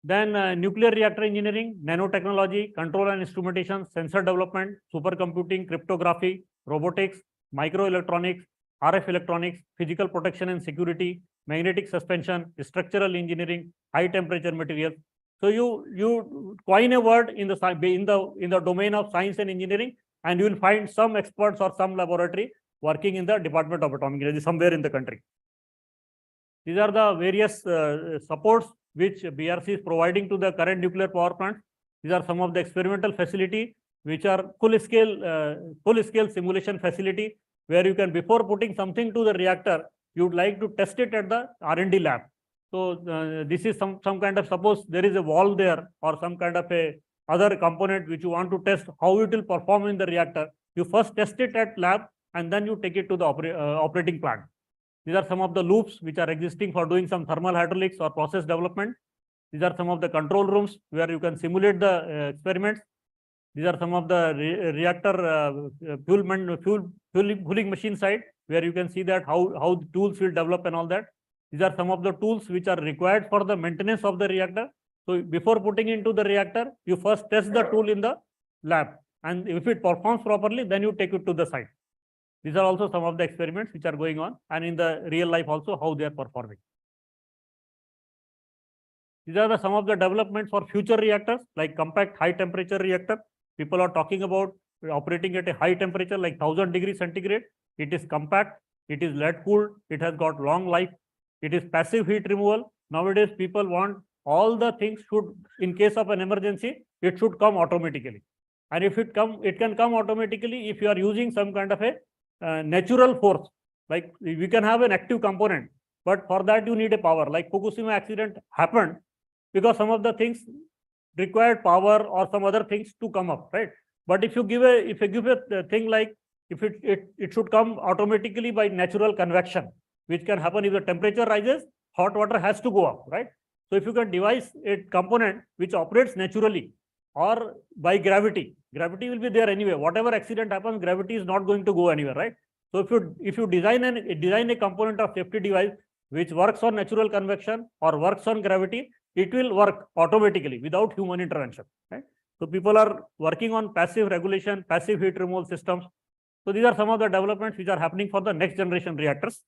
Then nuclear reactor engineering, nanotechnology, control and instrumentation, sensor development, supercomputing, cryptography, robotics, microelectronics, RF electronics, physical protection and security, magnetic suspension, structural engineering, high temperature materials. So you coin a word in the domain of science and engineering, and you will find some experts or some laboratory working in the Department of Atomic Energy somewhere in the country. These are the various supports which BRC is providing to the current nuclear power plant. These are some of the experimental facility which are full-scale simulation facility, where you can, before putting something to the reactor, you would like to test it at the R&D lab. So this is some kind of, suppose there is a valve there or some kind of a other component which you want to test how it will perform in the reactor. You first test it at lab and then you take it to the operating plant. These are some of the loops which are existing for doing some thermal hydraulics or process development. These are some of the control rooms where you can simulate the experiments. These are some of the reactor fueling machine side, where you can see that how the tools will develop and all that. These are some of the tools which are required for the maintenance of the reactor. So before putting into the reactor, you first test the tool in the lab, and if it performs properly, then you take it to the site. These are also some of the experiments which are going on, and in the real life also how they are performing. These are some of the developments for future reactors, like compact high temperature reactor. People are talking about operating at a high temperature like 1000 degrees centigrade. It is compact, it is lead cooled, it has got long life, it is passive heat removal. Nowadays, people want all the things should, in case of an emergency, it should come automatically. And if it can come automatically if you are using some kind of a natural force. Like we can have an active component, but for that you need a power. Like Fukushima accident happened because some of the things required power or some other things to come up, right? But if you give a thing like, if it should come automatically by natural convection, which can happen if the temperature rises, hot water has to go up, right? So if you can devise a component which operates naturally or by gravity will be there anyway. Whatever accident happens, gravity is not going to go anywhere, right? So if you design a component of safety device which works on natural convection or works on gravity, it will work automatically without human intervention, right? So people are working on passive regulation, passive heat removal systems. So these are some of the developments which are happening for the next generation reactors.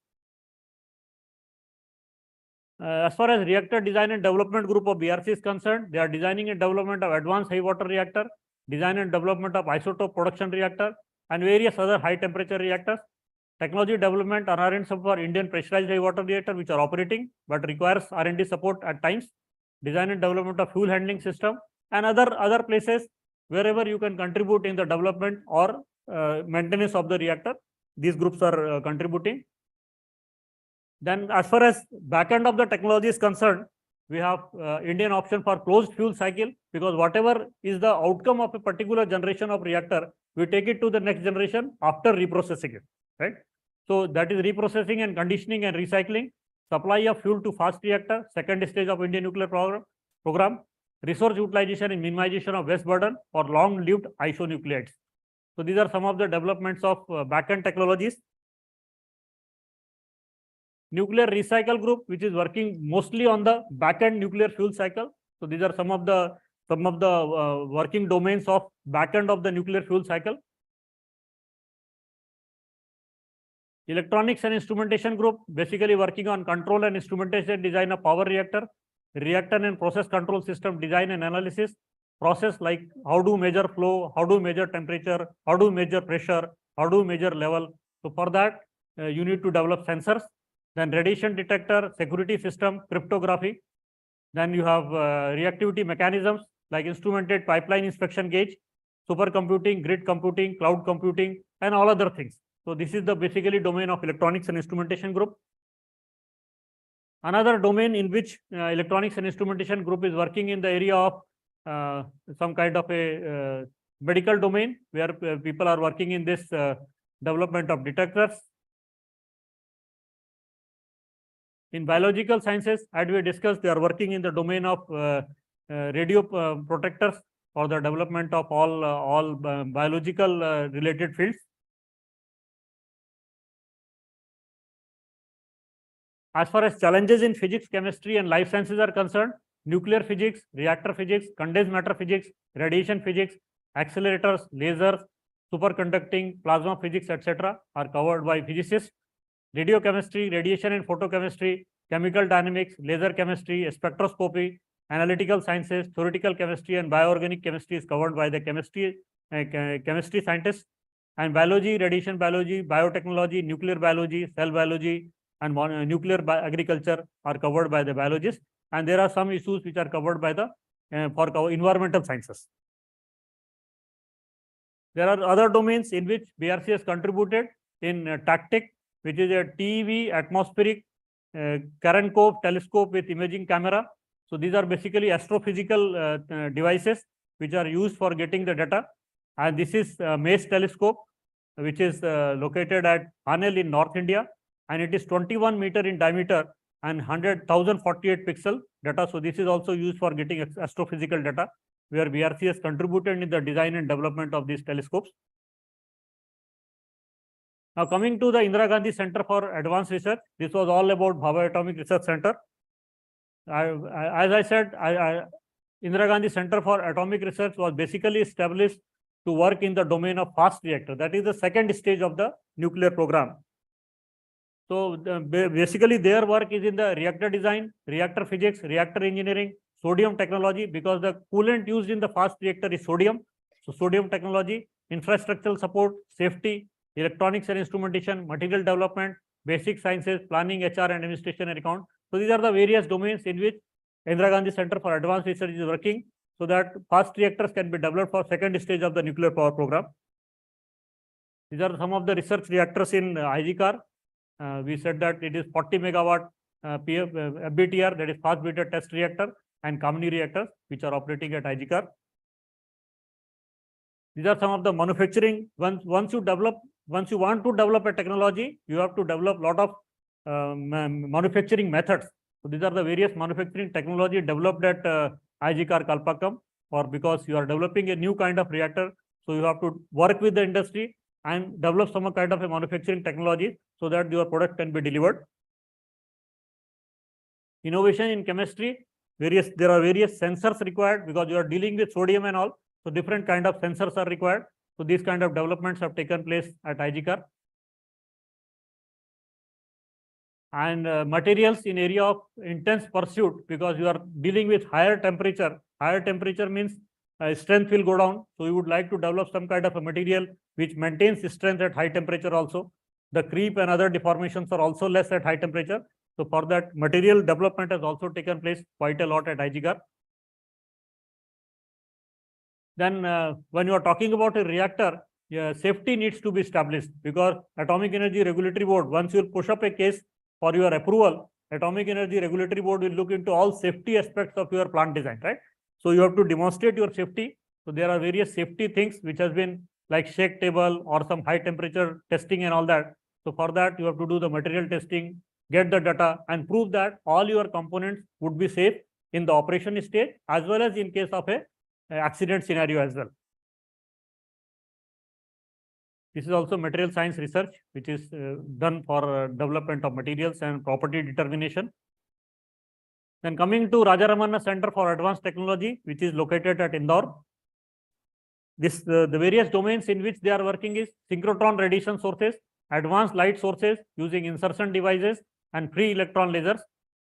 As far as reactor design and development group of BRC is concerned, they are designing and development of advanced high water reactor, design and development of isotope production reactor, and various other high temperature reactors. Technology development and R&D support for Indian pressurized high water reactor, which are operating but requires R&D support at times. Design and development of fuel handling system, and other places wherever you can contribute in the development or maintenance of the reactor. These groups are contributing. Then as far as backend of the technology is concerned, we have Indian option for closed fuel cycle, because whatever is the outcome of a particular generation of reactor, we take it to the next generation after reprocessing it, right? So that is reprocessing and conditioning and recycling, supply of fuel to fast reactor, second stage of Indian nuclear program, resource utilization and minimization of waste burden for long-lived isonucleides. So these are some of the developments of backend technologies. Nuclear recycle group, which is working mostly on the backend nuclear fuel cycle. So these are some of the working domains of backend of the nuclear fuel cycle. Electronics and instrumentation group, basically working on control and instrumentation design of power reactor, reactor and process control system design and analysis, process like how do measure flow, how do measure temperature, how do measure pressure, how do measure level. So for that, you need to develop sensors. Then radiation detector, security system, cryptography. Then you have reactivity mechanisms like instrumented pipeline inspection gauge, supercomputing, grid computing, cloud computing, and all other things. So this is the basically domain of electronics and instrumentation group. Another domain in which electronics and instrumentation group is working in the area of some kind of a medical domain where people are working in this development of detectors. In biological sciences, as we discussed, they are working in the domain of radio protectors for the development of all biological related fields. As far as challenges in physics, chemistry, and life sciences are concerned, nuclear physics, reactor physics, condensed matter physics, radiation physics, accelerators, lasers, superconducting, plasma physics, etc. are covered by physicists. Radiochemistry, radiation and photochemistry, chemical dynamics, laser chemistry, spectroscopy, analytical sciences, theoretical chemistry, and bioorganic chemistry is covered by the chemistry scientists. And biology, radiation biology, biotechnology, nuclear biology, cell biology, and nuclear agriculture are covered by the biologists. And there are some issues which are covered by the for environmental sciences. There are other domains in which BRC has contributed in TACTIC, which is a TeV atmospheric Karankov telescope with imaging camera. So these are basically astrophysical devices which are used for getting the data. And this is MACE telescope, which is located at Hanel in North India, and it is 21 meter in diameter and 100,048 pixel data. So this is also used for getting astrophysical data, where BRC has contributed in the design and development of these telescopes. Now coming to the Indira Gandhi Center for Advanced Research, this was all about Bhabha Atomic Research Center. As I said, Indira Gandhi Center for Atomic Research was basically established to work in the domain of fast reactor. That is the second stage of the nuclear program. So basically their work is in the reactor design, reactor physics, reactor engineering, sodium technology, because the coolant used in the fast reactor is sodium. So sodium technology, infrastructural support, safety, electronics and instrumentation, material development, basic sciences, planning, HR and administration and account. So these are the various domains in which Indira Gandhi Center for Advanced Research is working, so that fast reactors can be developed for second stage of the nuclear power program. These are some of the research reactors in IGCAR. We said that it is 40 megawatt FBTR, that is fast breeder test reactor, and Kamini reactors, which are operating at IGCAR. These are some of the manufacturing. Once you want to develop a technology, you have to develop a lot of manufacturing methods. So these are the various manufacturing technology developed at IGCAR Kalpakkam, or because you are developing a new kind of reactor, so you have to work with the industry and develop some kind of a manufacturing technology so that your product can be delivered. Innovation in chemistry, there are various sensors required because you are dealing with sodium and all. So different kind of sensors are required. So these kind of developments have taken place at IGCAR. And materials in area of intense pursuit, because you are dealing with higher temperature. Higher temperature means strength will go down. So you would like to develop some kind of a material which maintains strength at high temperature also. The creep and other deformations are also less at high temperature. So for that, material development has also taken place quite a lot at IGCAR. Then when you are talking about a reactor, safety needs to be established, because Atomic Energy Regulatory Board, once you push up a case for your approval, Atomic Energy Regulatory Board will look into all safety aspects of your plant design, right? So you have to demonstrate your safety. So there are various safety things which has been like shake table or some high temperature testing and all that. So for that, you have to do the material testing, get the data and prove that all your components would be safe in the operation stage as well as in case of a accident scenario as well. This is also material science research, which is done for development of materials and property determination. Then coming to Rajaramana Center for Advanced Technology, which is located at Indore. This the various domains in which they are working is synchrotron radiation sources, advanced light sources using insertion devices, and free electron lasers.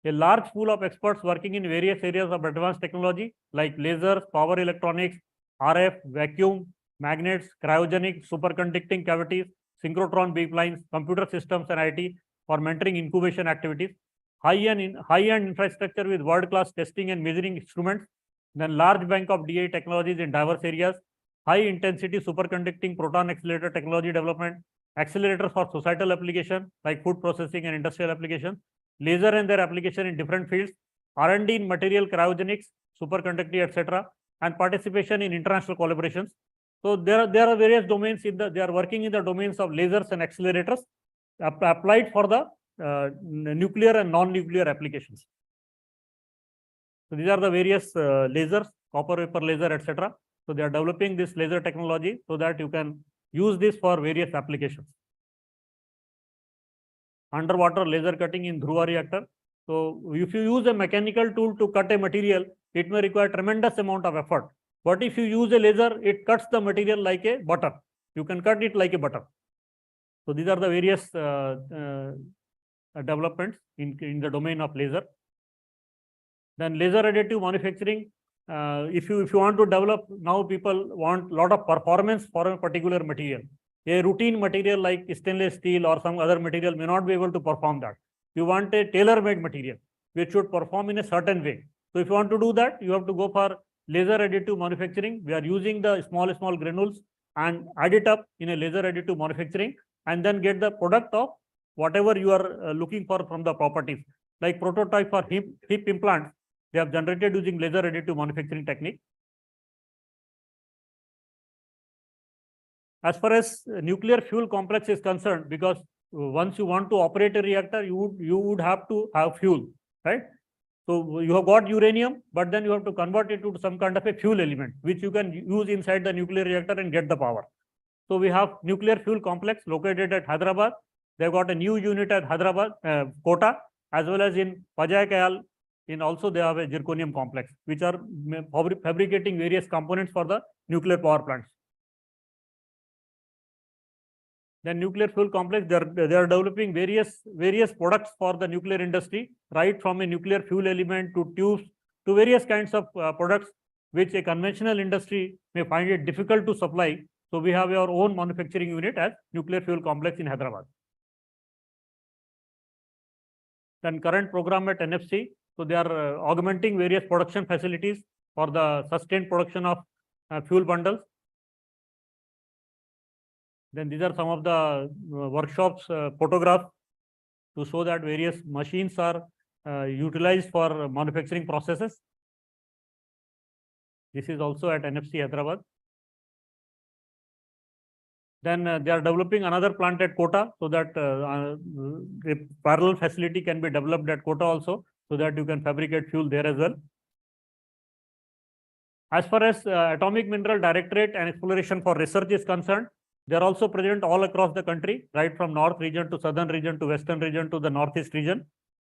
A large pool of experts working in various areas of advanced technology like lasers, power electronics, RF, vacuum, magnets, cryogenic, superconducting cavities, synchrotron beamlines, computer systems, and IT for mentoring incubation activities. High-end infrastructure with world-class testing and measuring instruments. Then large bank of DI technologies in diverse areas. High-intensity superconducting proton accelerator technology development. Accelerators for societal application like food processing and industrial applications. Laser and their application in different fields. R&D in material cryogenics, superconducting, etc. And participation in international collaborations. So there are various domains they are working in the domains of lasers and accelerators applied for the nuclear and non-nuclear applications. So these are the various lasers, copper vapor laser, etc. So they are developing this laser technology so that you can use this for various applications. Underwater laser cutting in Dhruva reactor. So if you use a mechanical tool to cut a material, it may require tremendous amount of effort. But if you use a laser, it cuts the material like a butter. You can cut it like a butter. So these are the various developments in the domain of laser. Then laser additive manufacturing. If you want to develop, now people want a lot of performance for a particular material. A routine material like stainless steel or some other material may not be able to perform that. You want a tailor-made material which should perform in a certain way. So if you want to do that, you have to go for laser additive manufacturing. We are using the small granules and add it up in a laser additive manufacturing and then get the product of whatever you are looking for from the properties. Like prototype for hip implants, they have generated using laser additive manufacturing technique. As far as nuclear fuel complex is concerned, because once you want to operate a reactor, you would have to have fuel, right? So you have got uranium, but then you have to convert it to some kind of a fuel element, which you can use inside the nuclear reactor and get the power. So we have nuclear fuel complex located at Hyderabad. They've got a new unit at Hyderabad, Kota, as well as in Pajayakayal. Also they have a zirconium complex, which are fabricating various components for the nuclear power plants. Then nuclear fuel complex, they are developing various products for the nuclear industry, right from a nuclear fuel element to tubes to various kinds of products which a conventional industry may find it difficult to supply. So we have our own manufacturing unit as nuclear fuel complex in Hyderabad. Then current program at NFC, so they are augmenting various production facilities for the sustained production of fuel bundles. Then these are some of the workshops photographs to show that various machines are utilized for manufacturing processes. This is also at NFC Hyderabad. Then they are developing another plant at Kota so that a parallel facility can be developed at Kota also so that you can fabricate fuel there as well. As far as Atomic Mineral Directorate and Exploration for Research is concerned, they are also present all across the country, right from north region to southern region to western region to the northeast region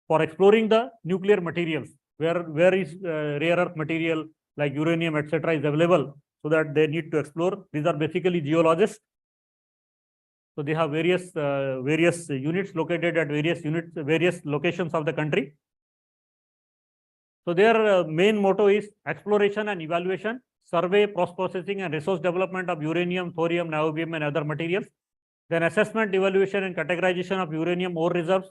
for exploring the nuclear materials, where is rare earth material like uranium, etc. is available, so that they need to explore. These are basically geologists. So they have various units located at various locations of the country. So their main motto is exploration and evaluation, survey, post-processing and resource development of uranium, thorium, niobium and other materials. Then assessment, evaluation and categorization of uranium ore reserves,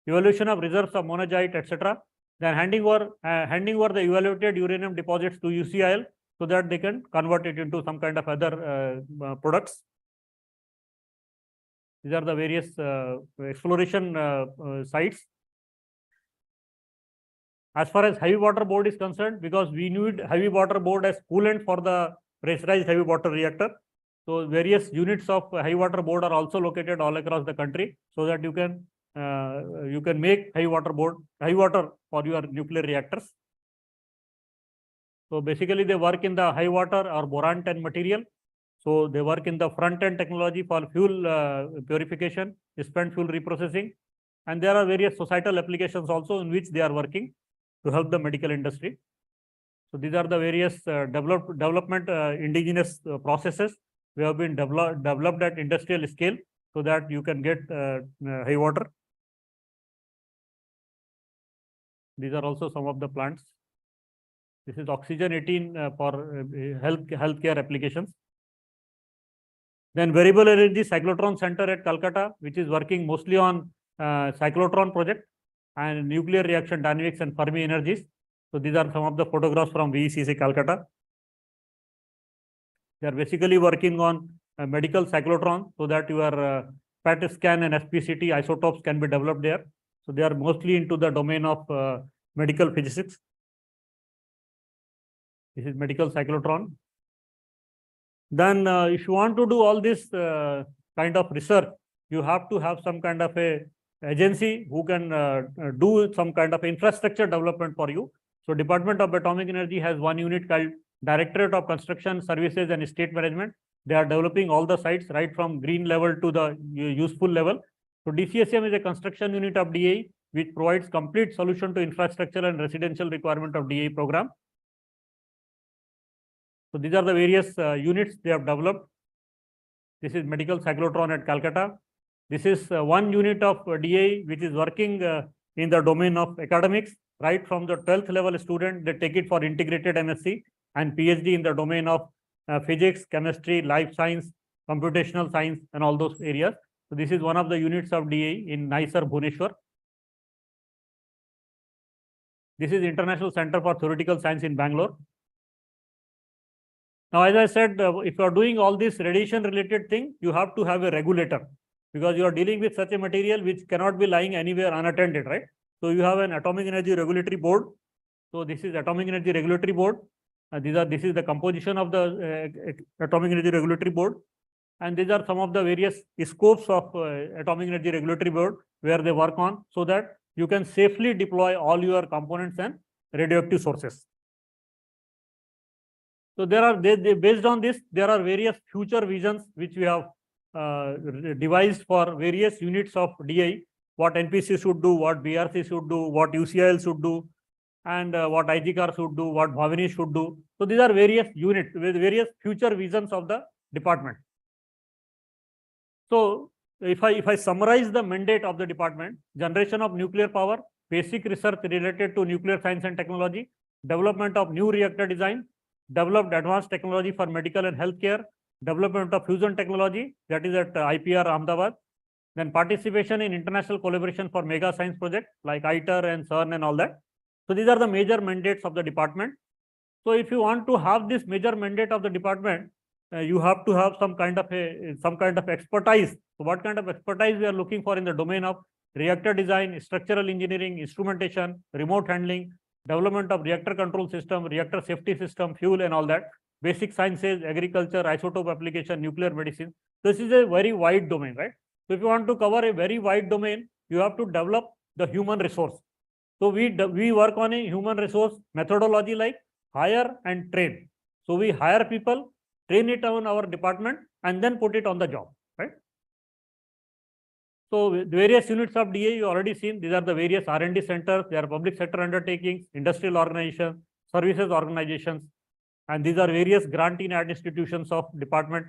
evaluation of reserves of monazite, etc. Then handing over the evaluated uranium deposits to UCIL so that they can convert it into some kind of other products. These are the various exploration sites. As far as heavy water board is concerned, because we need heavy water board as coolant for the pressurized heavy water reactor. So various units of heavy water board are also located all across the country so that you can make heavy water for your nuclear reactors. So basically they work in the high water or boron 10 material. So they work in the front end technology for fuel purification, spent fuel reprocessing. And there are various societal applications also in which they are working to help the medical industry. So these are the various development indigenous processes we have been developed at industrial scale so that you can get high water. These are also some of the plants. This is oxygen 18 for healthcare applications. Then variable energy cyclotron center at Calcutta, which is working mostly on cyclotron project and nuclear reaction dynamics and Fermi energies. So these are some of the photographs from VECC Calcutta. They are basically working on medical cyclotron so that your PET scan and SPCT isotopes can be developed there. So they are mostly into the domain of medical physics. This is medical cyclotron. Then if you want to do all this kind of research, you have to have some kind of a agency who can do some kind of infrastructure development for you. So Department of Atomic Energy has one unit called Directorate of Construction Services and State Management. They are developing all the sites right from green level to the useful level. So DCSM is a construction unit of DAE which provides complete solution to infrastructure and residential requirement of DAE program. So these are the various units they have developed. This is medical cyclotron at Calcutta. This is one unit of DAE which is working in the domain of academics, right from the 12th level student, they take it for integrated MSc and PhD in the domain of physics, chemistry, life science, computational science, and all those areas. So this is one of the units of DAE in NISER, Bhubaneswar. This is International Center for Theoretical Science in Bangalore. Now, as I said, if you are doing all this radiation related thing, you have to have a regulator because you are dealing with such a material which cannot be lying anywhere unattended, right? So you have an Atomic Energy Regulatory Board. So this is Atomic Energy Regulatory Board. This is the composition of the Atomic Energy Regulatory Board. And these are some of the various scopes of Atomic Energy Regulatory Board where they work on so that you can safely deploy all your components and radioactive sources. So there are based on this, there are various future visions which we have devised for various units of DAE, what NPC should do, what BRC should do, what UCIL should do, and what IGCAR should do, what Bhavani should do. So these are various units with various future visions of the department. So if I summarize the mandate of the department, generation of nuclear power, basic research related to nuclear science and technology, development of new reactor design, developed advanced technology for medical and healthcare, development of fusion technology, that is at IPR Ahmedabad, then participation in international collaboration for mega science projects like ITER and CERN and all that. So these are the major mandates of the department. So if you want to have this major mandate of the department, you have to have some kind of expertise. So what kind of expertise we are looking for in the domain of reactor design, structural engineering, instrumentation, remote handling, development of reactor control system, reactor safety system, fuel and all that, basic sciences, agriculture, isotope application, nuclear medicine. This is a very wide domain, right? So if you want to cover a very wide domain, you have to develop the human resource. So we work on a human resource methodology like hire and train. So we hire people, train it on our department, and then put it on the job, right? So the various units of DA you already seen. These are the various R&D centers. They are public sector undertakings, industrial organizations, services organizations, and these are various grantee and institutions of department.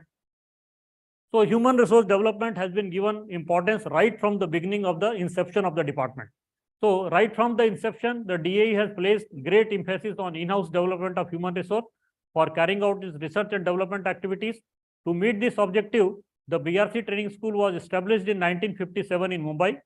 So human resource development has been given importance right from the beginning of the inception of the department. So right from the inception, the DAE has placed great emphasis on in-house development of human resource for carrying out its research and development activities. To meet this objective, the BRC training school was established in 1957 in Mumbai.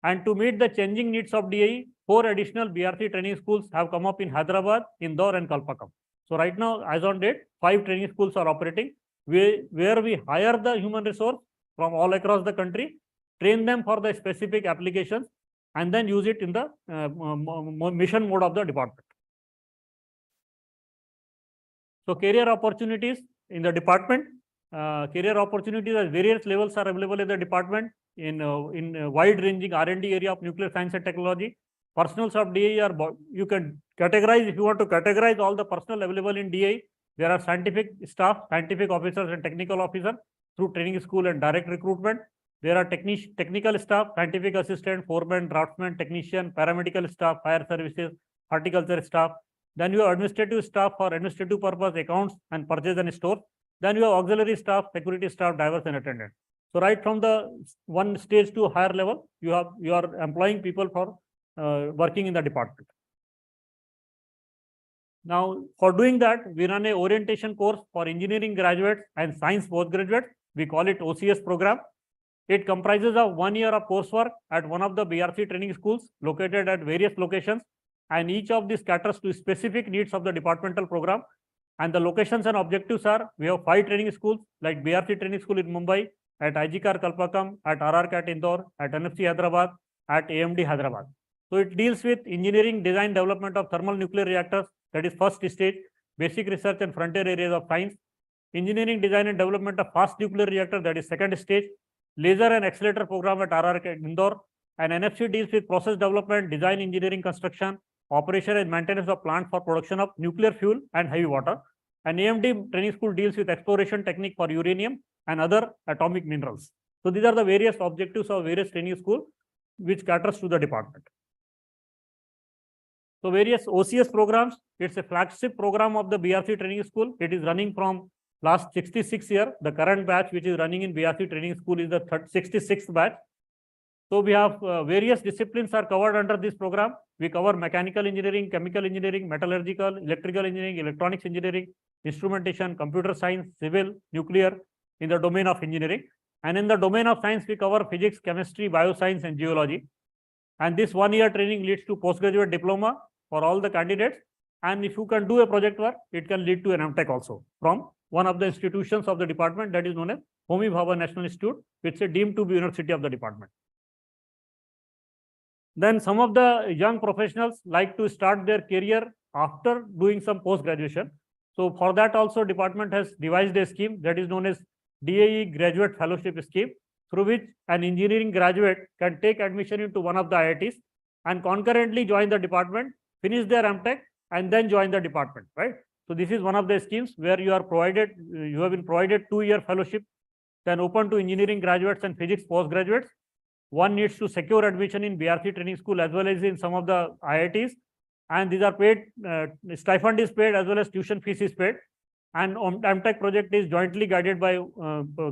And to meet the changing needs of DAE, 4 additional BRC training schools have come up in Hyderabad, Indore, and Kalpakam. So right now, as on date, 5 training schools are operating, where we hire the human resource from all across the country, train them for the specific applications, and then use it in the mission mode of the department. So career opportunities in the department, career opportunities at various levels are available in the department in wide ranging R&D area of nuclear science and technology, Personals of DAE are, you can categorize, if you want to categorize all the personnel available in DAE, there are scientific staff, scientific officers and technical officers through training school and direct recruitment. There are technical staff, scientific assistant, foreman, draftsman, technician, paramedical staff, fire services, horticulture staff. Then you have administrative staff for administrative purpose, accounts and purchase and store. Then you have auxiliary staff, security staff, drivers and attendants. So right from the one stage to higher level, you are employing people for working in the department. Now, for doing that, we run a orientation course for engineering graduates and science postgraduates. We call it OCS program. It comprises of 1 year of coursework at one of the BRC training schools located at various locations, and each of these caters to specific needs of the departmental program. And the locations and objectives are, we have 5 training schools like BRC training school in Mumbai, at IGCAR Kalpakam, at RRCAT Indore, at NFC Hyderabad, at AMD Hyderabad. So it deals with engineering, design, development of thermal nuclear reactors, that is first stage, basic research and frontier areas of science, engineering, design and development of fast nuclear reactor, that is second stage, laser and accelerator program at RRCAT Indore, and NFC deals with process development, design, engineering, construction, operation and maintenance of plant for production of nuclear fuel and heavy water. And AMD training school deals with exploration technique for uranium and other atomic minerals. So these are the various objectives of various training schools which caters to the department. So various OCS programs, it's a flagship program of the BRC training school. It is running from last 66 year. The current batch which is running in BRC training school is the 66th batch. So we have various disciplines are covered under this program. We cover mechanical engineering, chemical engineering, metallurgical, electrical engineering, electronics engineering, instrumentation, computer science, civil, nuclear in the domain of engineering. And in the domain of science, we cover physics, chemistry, bioscience, and geology. And this 1 year training leads to postgraduate diploma for all the candidates. And if you can do a project work, it can lead to an MTech also from one of the institutions of the department that is known as Homi Bhabha National Institute, which is deemed to be university of the department. Then some of the young professionals like to start their career after doing some post-graduation. So for that also department has devised a scheme that is known as DAE Graduate Fellowship Scheme, through which an engineering graduate can take admission into one of the IITs and concurrently join the department, finish their MTech and then join the department, right? So this is one of the schemes where you have been provided 2-year fellowship, then open to engineering graduates and physics postgraduates. One needs to secure admission in BRC training school as well as in some of the IITs. And these are paid, stipend is paid as well as tuition fees is paid. And MTech project is jointly guided by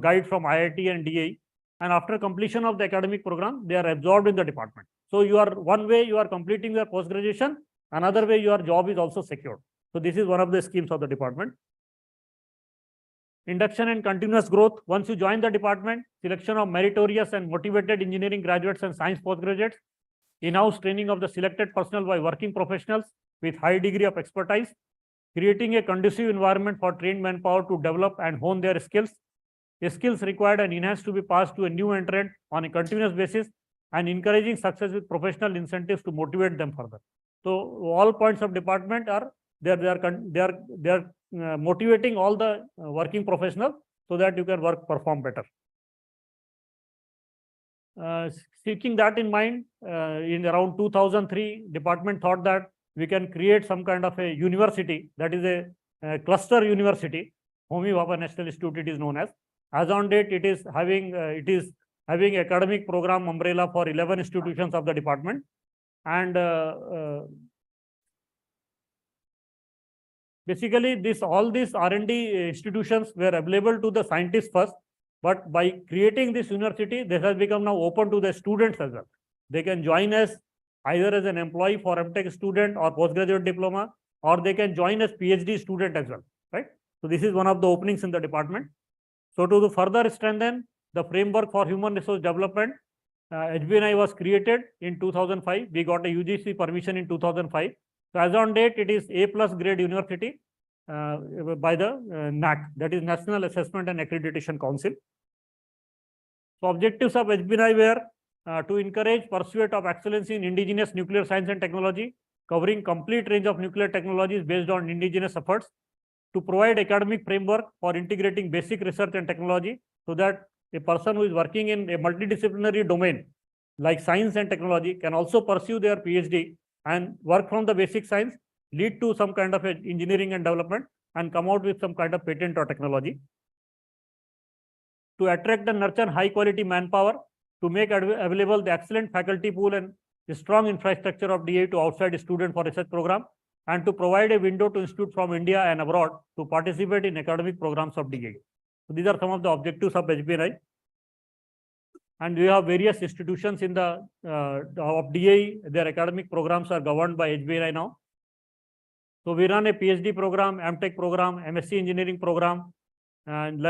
guide from IIT and DAE. And after completion of the academic program, they are absorbed in the department. So you are one way you are completing your post-graduation, another way your job is also secured. So this is one of the schemes of the department. Induction and continuous growth. Once you join the department, selection of meritorious and motivated engineering graduates and science postgraduates, in-house training of the selected personnel by working professionals with high degree of expertise, creating a conducive environment for trained manpower to develop and hone their skills. The skills required and enhanced to be passed to a new entrant on a continuous basis, and encouraging success with professional incentives to motivate them further. So all points of department are they are motivating all the working professionals so that you can perform better. Seeking that in mind, in around 2003, department thought that we can create some kind of a university, that is a cluster university. Homi Bhabha National Institute it is known as. As on date, it is having academic program umbrella for 11 institutions of the department, and basically all these R&D institutions were available to the scientists first, but by creating this university, this has become now open to the students as well. They can join us either as an employee for MTech student or postgraduate diploma, or they can join as PhD student as well, right? So this is one of the openings in the department. So to further strengthen the framework for human resource development, HBNI was created in 2005. We got a UGC permission in 2005. So as on date, it is A+ grade university by the NAC, that is National Assessment and Accreditation Council. So objectives of HBNI were to encourage pursuit of excellence in indigenous nuclear science and technology, covering complete range of nuclear technologies based on indigenous efforts, to provide academic framework for integrating basic research and technology so that a person who is working in a multidisciplinary domain like science and technology can also pursue their PhD and work from the basic science, lead to some kind of engineering and development, and come out with some kind of patent or technology. To attract and nurture high quality manpower, to make available the excellent faculty pool and the strong infrastructure of DA to outside student for research program, and to provide a window to institute from India and abroad to participate in academic programs of DA. So these are some of the objectives of HBNI. And we have various institutions in the of DA. Their academic programs are governed by HBNI now. So we run a PhD program, MTech program, MSc engineering program, and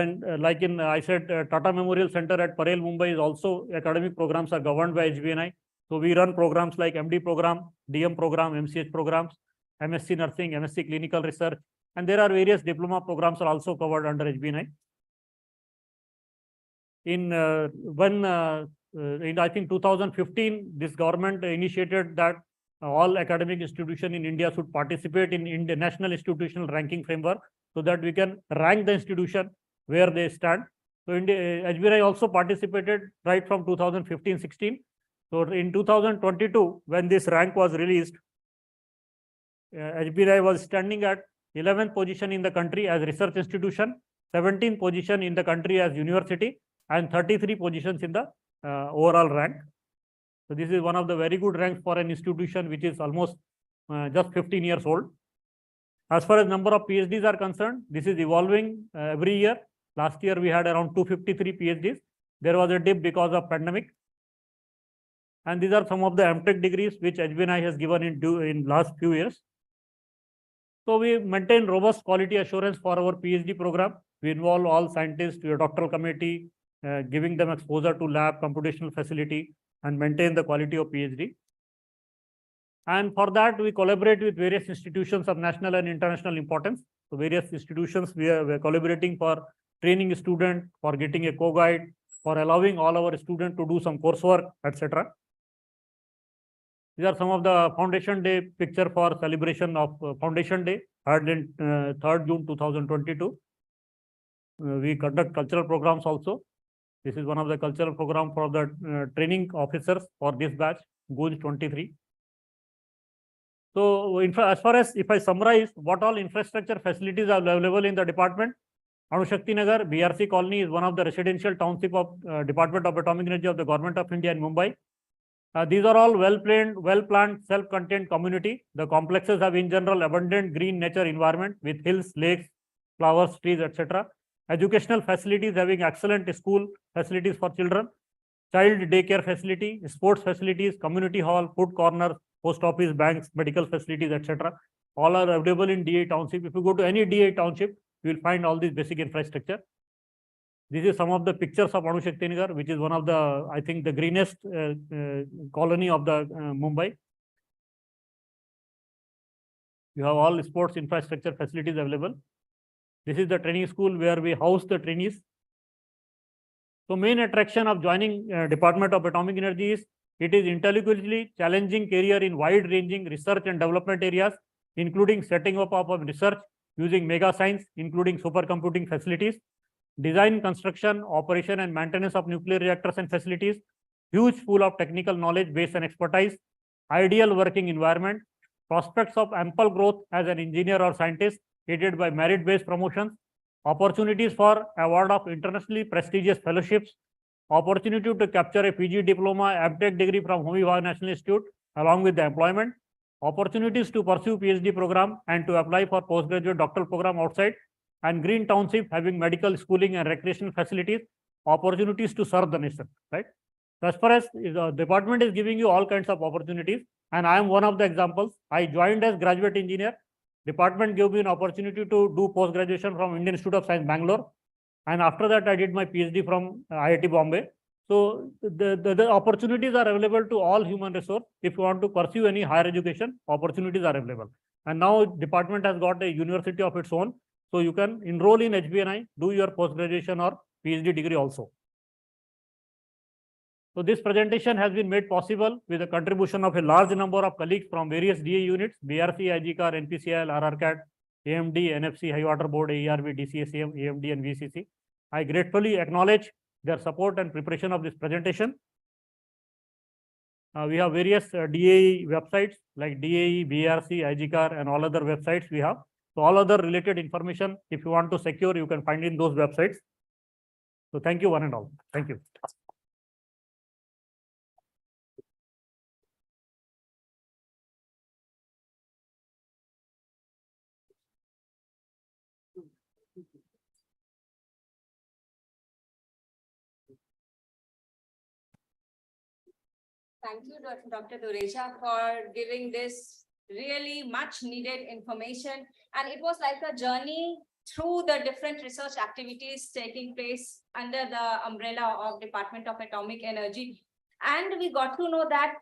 like in I said, Tata Memorial Center at Parel, Mumbai is also academic programs are governed by HBNI. So we run programs like MD program, DM program, MCH programs, MSc nursing, MSc clinical research, and there are various diploma programs are also covered under HBNI. In I think 2015, this government initiated that all academic institutions in India should participate in national institutional ranking framework, so that we can rank the institution where they stand. So HBNI also participated right from 2015-16. So in 2022, when this rank was released, HBNI was standing at 11th position in the country as research institution, 17th position in the country as university, and 33 positions in the overall rank. So this is one of the very good ranks for an institution which is almost just 15 years old. As far as number of PhDs are concerned, this is evolving every year. Last year we had around 253 PhDs. There was a dip because of pandemic. And these are some of the MTech degrees which HBNI has given in last few years. So we maintain robust quality assurance for our PhD program. We involve all scientists to a doctoral committee, giving them exposure to lab, computational facility, and maintain the quality of PhD. And for that, we collaborate with various institutions of national and international importance. So various institutions we are collaborating for training a student, for getting a co-guide, for allowing all our students to do some coursework, etc. These are some of the Foundation Day picture for celebration of Foundation Day, 3rd June 2022. We conduct cultural programs also. This is one of the cultural program for the training officers for this batch, ONuS-23. So as far as if I summarize what all infrastructure facilities are available in the department, Anushakti Nagar, BRC Colony is one of the residential township of Department of Atomic Energy of the Government of India in Mumbai. These are all well-planned, self-contained community. The complexes have in general abundant green nature environment with hills, lakes, flowers, trees, etc. Educational facilities having excellent school facilities for children, child daycare facility, sports facilities, community hall, food corner, post office, banks, medical facilities, etc. All are available in DA township. If you go to any DA township, you will find all these basic infrastructure. This is some of the pictures of Anushakti Nagar, which is one of the, I think, the greenest colony of the Mumbai. You have all sports infrastructure facilities available. This is the training school where we house the trainees. So main attraction of joining Department of Atomic Energy is it is intellectually challenging career in wide-ranging research and development areas, including setting up of research using mega science, including supercomputing facilities, design, construction, operation, and maintenance of nuclear reactors and facilities, huge pool of technical knowledge base and expertise, ideal working environment, prospects of ample growth as an engineer or scientist, aided by merit-based promotions, opportunities for award of internationally prestigious fellowships, opportunity to capture a PG diploma, MTech degree from Homi Bhabha National Institute, along with the employment, opportunities to pursue PhD program and to apply for postgraduate doctoral program outside, and Green Township having medical schooling and recreational facilities, opportunities to serve the nation, right? So as far as the department is giving you all kinds of opportunities, and I am one of the examples. I joined as graduate engineer. Department gave me an opportunity to do post-graduation from Indian Institute of Science, Bangalore. And after that, I did my PhD from IIT Bombay. So the opportunities are available to all human resource. If you want to pursue any higher education, opportunities are available. And now department has got a university of its own. So you can enroll in HBNI, do your post-graduation or PhD degree also. So this presentation has been made possible with the contribution of a large number of colleagues from various DA units, BRC, IGCAR, NPCIL, RRCAT, AMD, NFC, High Water Board, AERB, DCSAM, AMD, and VCC. I gratefully acknowledge their support and preparation of this presentation. We have various DAE websites like DAE, BRC, IGCAR, and all other websites we have. So all other related information, if you want to secure, you can find in those websites. So thank you one and all. Thank you. Thank you, Dr. Dureja, for giving this really much needed information. And it was like a journey through the different research activities taking place under the umbrella of Department of Atomic Energy. And we got to know that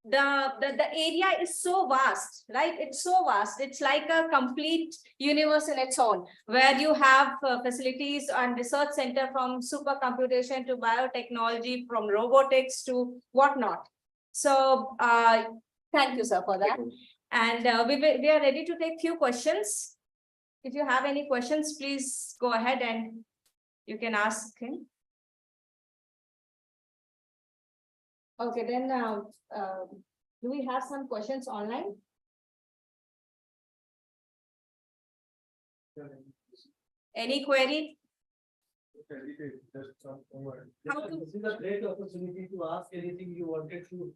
the area is so vast, right? It's so vast. It's like a complete universe in its own, where you have facilities and research center from supercomputation to biotechnology, from robotics to whatnot. So thank you, sir, for that. And we are ready to take few questions. If you have any questions, please go ahead and you can ask him. Okay, then do we have some questions online? Any query? This is a great opportunity to ask anything you wanted to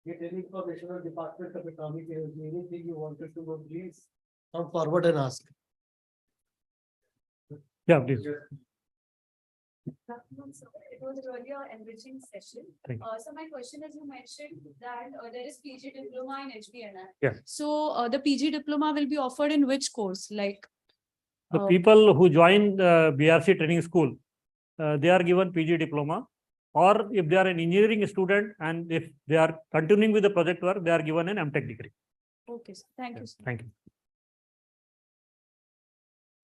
get any information on Department of Atomic Energy, anything you wanted to know, please come forward and ask. Yeah, please. It was really an enriching session. So my question is, you mentioned that there is PG diploma in HBNR. Yeah. So the PG diploma will be offered in which course? Like the people who join the BRC training school, they are given PG diploma, or if they are an engineering student and if they are continuing with the project work, they are given an MTech degree. okay, sir. Thank you. Sir. Thank you.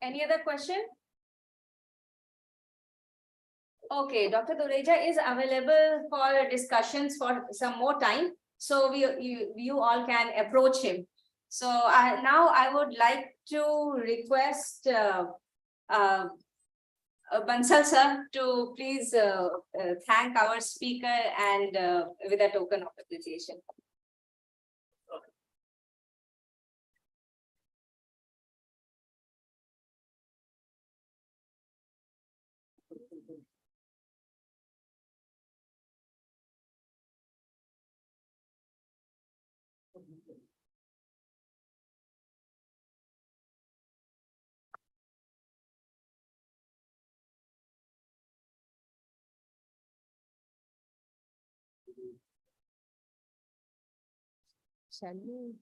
Any other question? Okay, Dr. Dureja is available for discussions for some more time. So you all can approach him. So now I would like to request Bansal sir to please thank our speaker and with a token of appreciation. Shall we?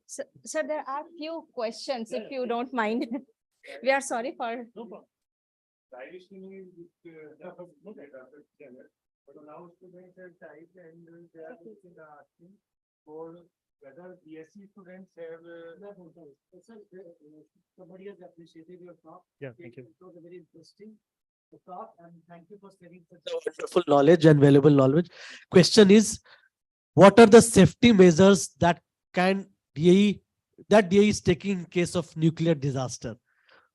Sir, there are few questions, if you don't mind. We are sorry for. No problem. Traditionally, but now students have typed and they are asking for whether BSc students have. Somebody has appreciated your talk. Yeah, thank you. It was a very interesting talk, and thank you for sharing such a wonderful knowledge and valuable knowledge. Question is, what are the safety measures that DAE is taking in case of nuclear disaster?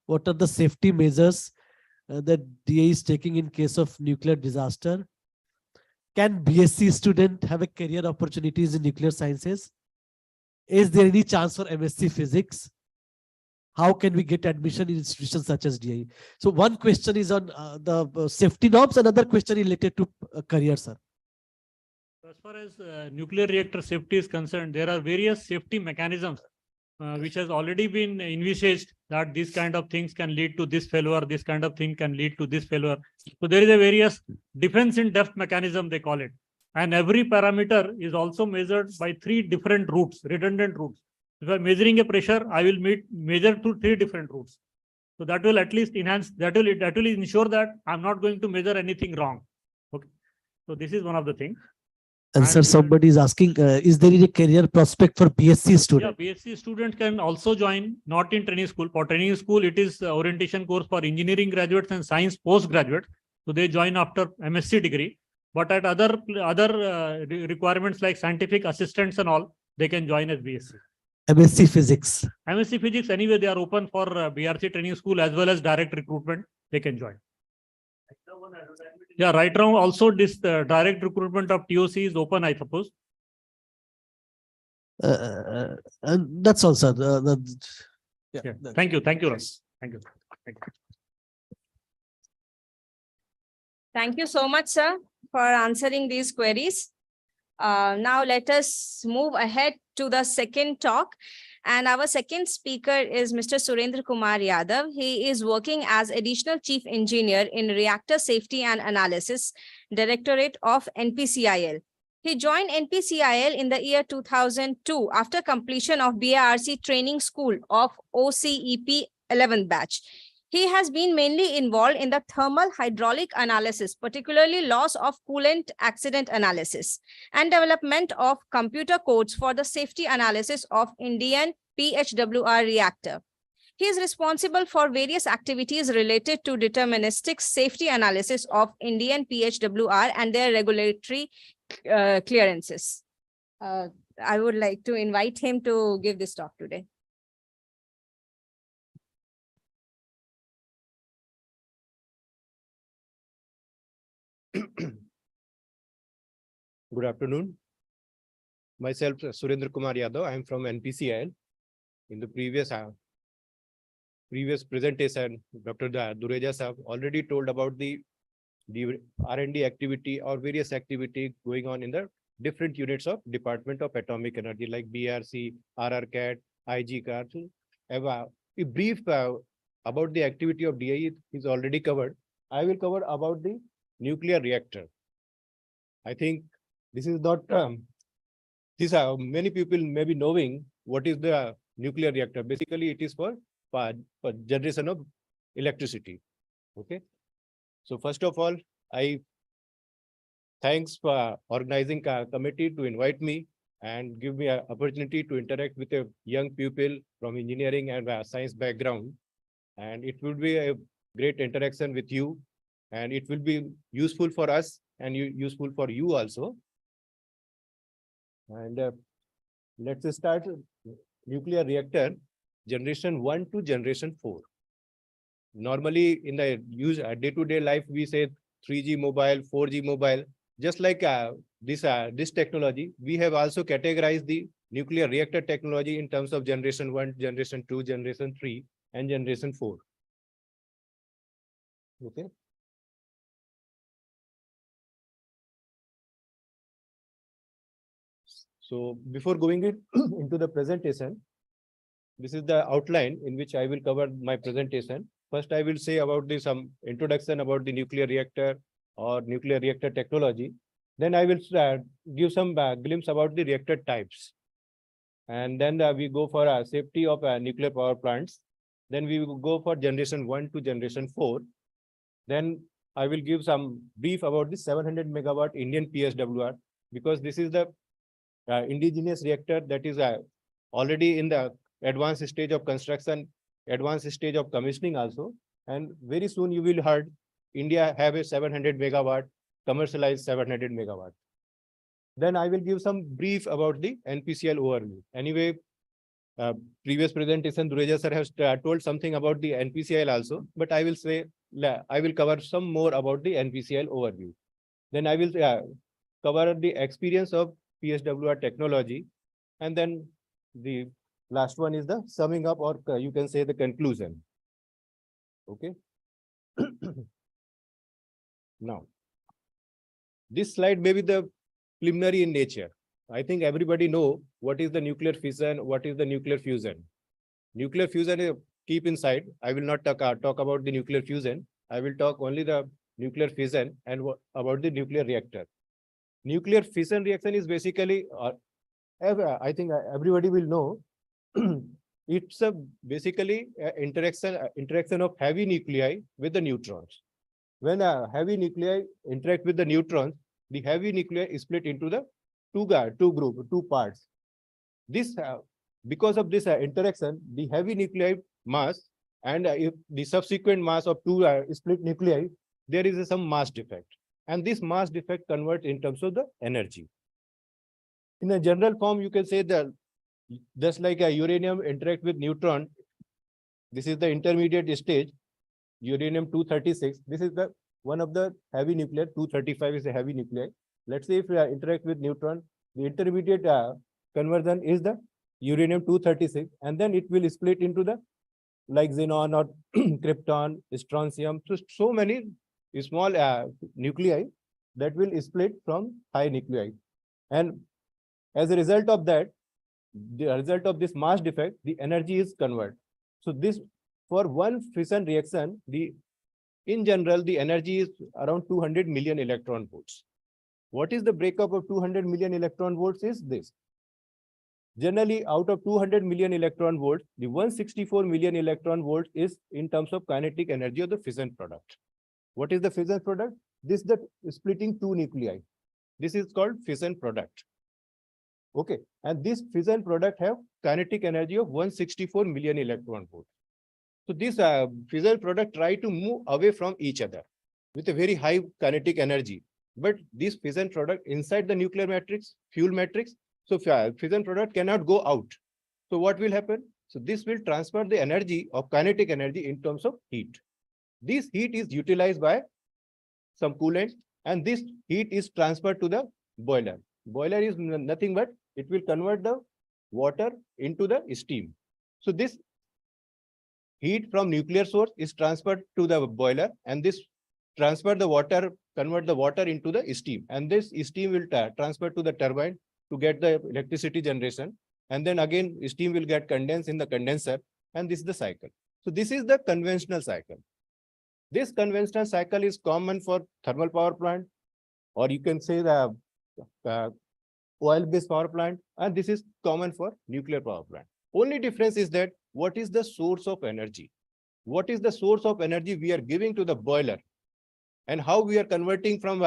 What are the safety measures that DAE is taking in case of nuclear disaster? Can BSc student have a career opportunities in nuclear sciences? Is there any chance for MSc physics? How can we get admission in institutions such as DAE? So one question is on the safety norms, another question related to career, sir. As far as nuclear reactor safety is concerned, there are various safety mechanisms which has already been envisaged that these kind of things can lead to this failure, this kind of thing can lead to this failure. So there is a various defense in depth mechanism, they call it. And every parameter is also measured by 3 different routes, redundant routes. If I'm measuring a pressure, I will measure to 3 different routes. So that will at least enhance, that will ensure that I'm not going to measure anything wrong. Okay. So this is one of the things. And sir, somebody is asking, is there any career prospect for BSc student? Yeah, BSc student can also join, not in training school. For training school, it is orientation course for engineering graduates and science postgraduates. So they join after MSc degree. But at other requirements like scientific assistants and all, they can join as BSc. MSc physics. MSc physics, anyway, they are open for BRC training school as well as direct recruitment. They can join. Yeah, right now also this direct recruitment of TOC is open, I suppose. And that's all, sir. Yeah. Thank you, Ras. Thank you. Thank you. Thank you so much, sir, for answering these queries. Now let us move ahead to the second talk. And our second speaker is Mr. Surendra Kumar Yadav. He is working as Additional Chief Engineer in Reactor Safety and Analysis, Directorate of NPCIL. He joined NPCIL in the year 2002 after completion of BARC Training School of OCEP 11th batch. He has been mainly involved in the thermal hydraulic analysis, particularly loss of coolant accident analysis, and development of computer codes for the safety analysis of Indian PHWR reactor. He is responsible for various activities related to deterministic safety analysis of Indian PHWR and their regulatory clearances. I would like to invite him to give this talk today. Good afternoon. Myself, Surendra Kumar Yadav. I am from NPCIL. In the previous presentation, Dr. Dureja Sahab already told about the R&D activity or various activity going on in the different units of Department of Atomic Energy like BRC, RRCAT, IGCAT. A brief about the activity of DIE is already covered. I will cover about the nuclear reactor. I think this is not, many people may be knowing what is the nuclear reactor. Basically, it is for generation of electricity. Okay. So first of all, I thanks for organizing committee to invite me and give me an opportunity to interact with a young pupil from engineering and science background. And it will be a great interaction with you, and it will be useful for us and useful for you also. And let's start nuclear reactor generation 1 to generation 4. Normally in the use day-to-day life, we say 3G mobile, 4G mobile. Just like this technology, we have also categorized the nuclear reactor technology in terms of generation 1, generation 2, generation 3, and generation 4. Okay. So before going into the presentation, this is the outline in which I will cover my presentation. First, I will say about some introduction about the nuclear reactor or nuclear reactor technology. Then I will give some glimpse about the reactor types. And then we go for safety of nuclear power plants. Then we will go for generation 1 to generation 4. Then I will give some brief about the 700 megawatt Indian PSWR, because this is the indigenous reactor that is already in the advanced stage of construction, advanced stage of commissioning also. And very soon you will heard India have a 700 megawatt commercialized 700 megawatt. Then I will give some brief about the NPCIL overview. Anyway, previous presentation, Dureja sir has told something about the NPCIL also, but I will say, I will cover some more about the NPCIL overview. Then I will cover the experience of PSWR technology. And then the last one is the summing up, or you can say the conclusion. Okay. Now, this slide may be the preliminary in nature. I think everybody know what is the nuclear fission, what is the nuclear fusion. Nuclear fusion is keep inside. I will not talk about the nuclear fusion. I will talk only the nuclear fission and about the nuclear reactor. Nuclear fission reaction is basically, I think everybody will know, it's basically interaction of heavy nuclei with the neutrons. When a heavy nuclei interact with the neutrons, the heavy nuclei is split into the two parts. This because of this interaction, the heavy nuclei mass and if the subsequent mass of two split nuclei, there is some mass defect. And this mass defect converts in terms of the energy. In a general form, you can say that just like a uranium interact with neutron, this is the intermediate stage, uranium-236. This is the one of the heavy nuclei, 235 is a heavy nuclei. Let's say if we interact with neutron, the intermediate conversion is the uranium-236, and then it will split into the like xenon or krypton, strontium. So many small nuclei that will split from high nuclei. And as a result of that, the result of this mass defect, the energy is converted. So this, for one fission reaction, in general, the energy is around 200 million electron volts. What is the breakup of 200 million electron volts is this. Generally, out of 200 million electron volts, the 164 million electron volts is in terms of kinetic energy of the fission product. What is the fission product? This is the splitting two nuclei. This is called fission product. Okay, and this fission product have kinetic energy of 164 million electron volts. So this fission product try to move away from each other with a very high kinetic energy. But this fission product inside the nuclear matrix, fuel matrix, so fission product cannot go out. So what will happen? So this will transfer the energy of kinetic energy in terms of heat. This heat is utilized by some coolant, and this heat is transferred to the boiler. Boiler is nothing but it will convert the water into the steam. So this heat from nuclear source is transferred to the boiler, and this convert the water into the steam, and this steam will transfer to the turbine to get the electricity generation, and then again steam will get condensed in the condenser, and this is the cycle. So this is the conventional cycle. This conventional cycle is common for thermal power plant, or you can say the oil-based power plant, and this is common for nuclear power plant. Only difference is that what is the source of energy? What is the source of energy we are giving to the boiler? And how we are converting from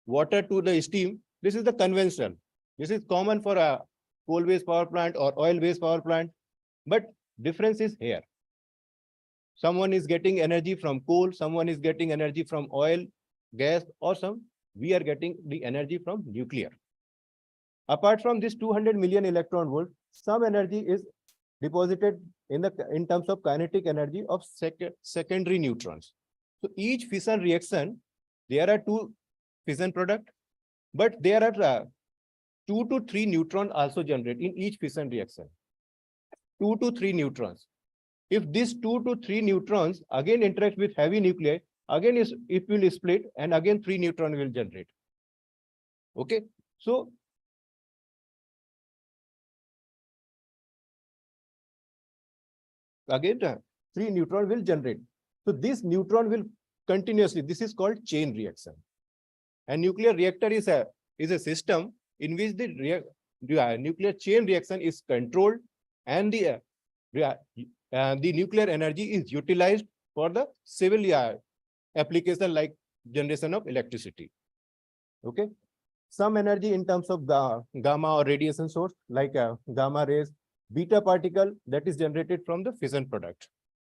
water to the steam? This is the conventional. This is common for a coal-based power plant or oil-based power plant. But difference is here. Someone is getting energy from coal, someone is getting energy from oil, gas, or we are getting the energy from nuclear. Apart from this 200 million electron volt, some energy is deposited in terms of kinetic energy of secondary neutrons. So each fission reaction, there are two fission product, but there are 2 to 3 neutrons also generated in each fission reaction. 2 to 3 neutrons. If these 2 to 3 neutrons again interact with heavy nuclei, again it will split, and again 3 neutrons will generate. Okay, so again 3 neutrons will generate. So this neutron will continuously, this is called chain reaction. And nuclear reactor is a system in which the nuclear chain reaction is controlled, and the nuclear energy is utilized for the civil application like generation of electricity. Okay, some energy in terms of gamma or radiation source like gamma rays, beta particle that is generated from the fission product.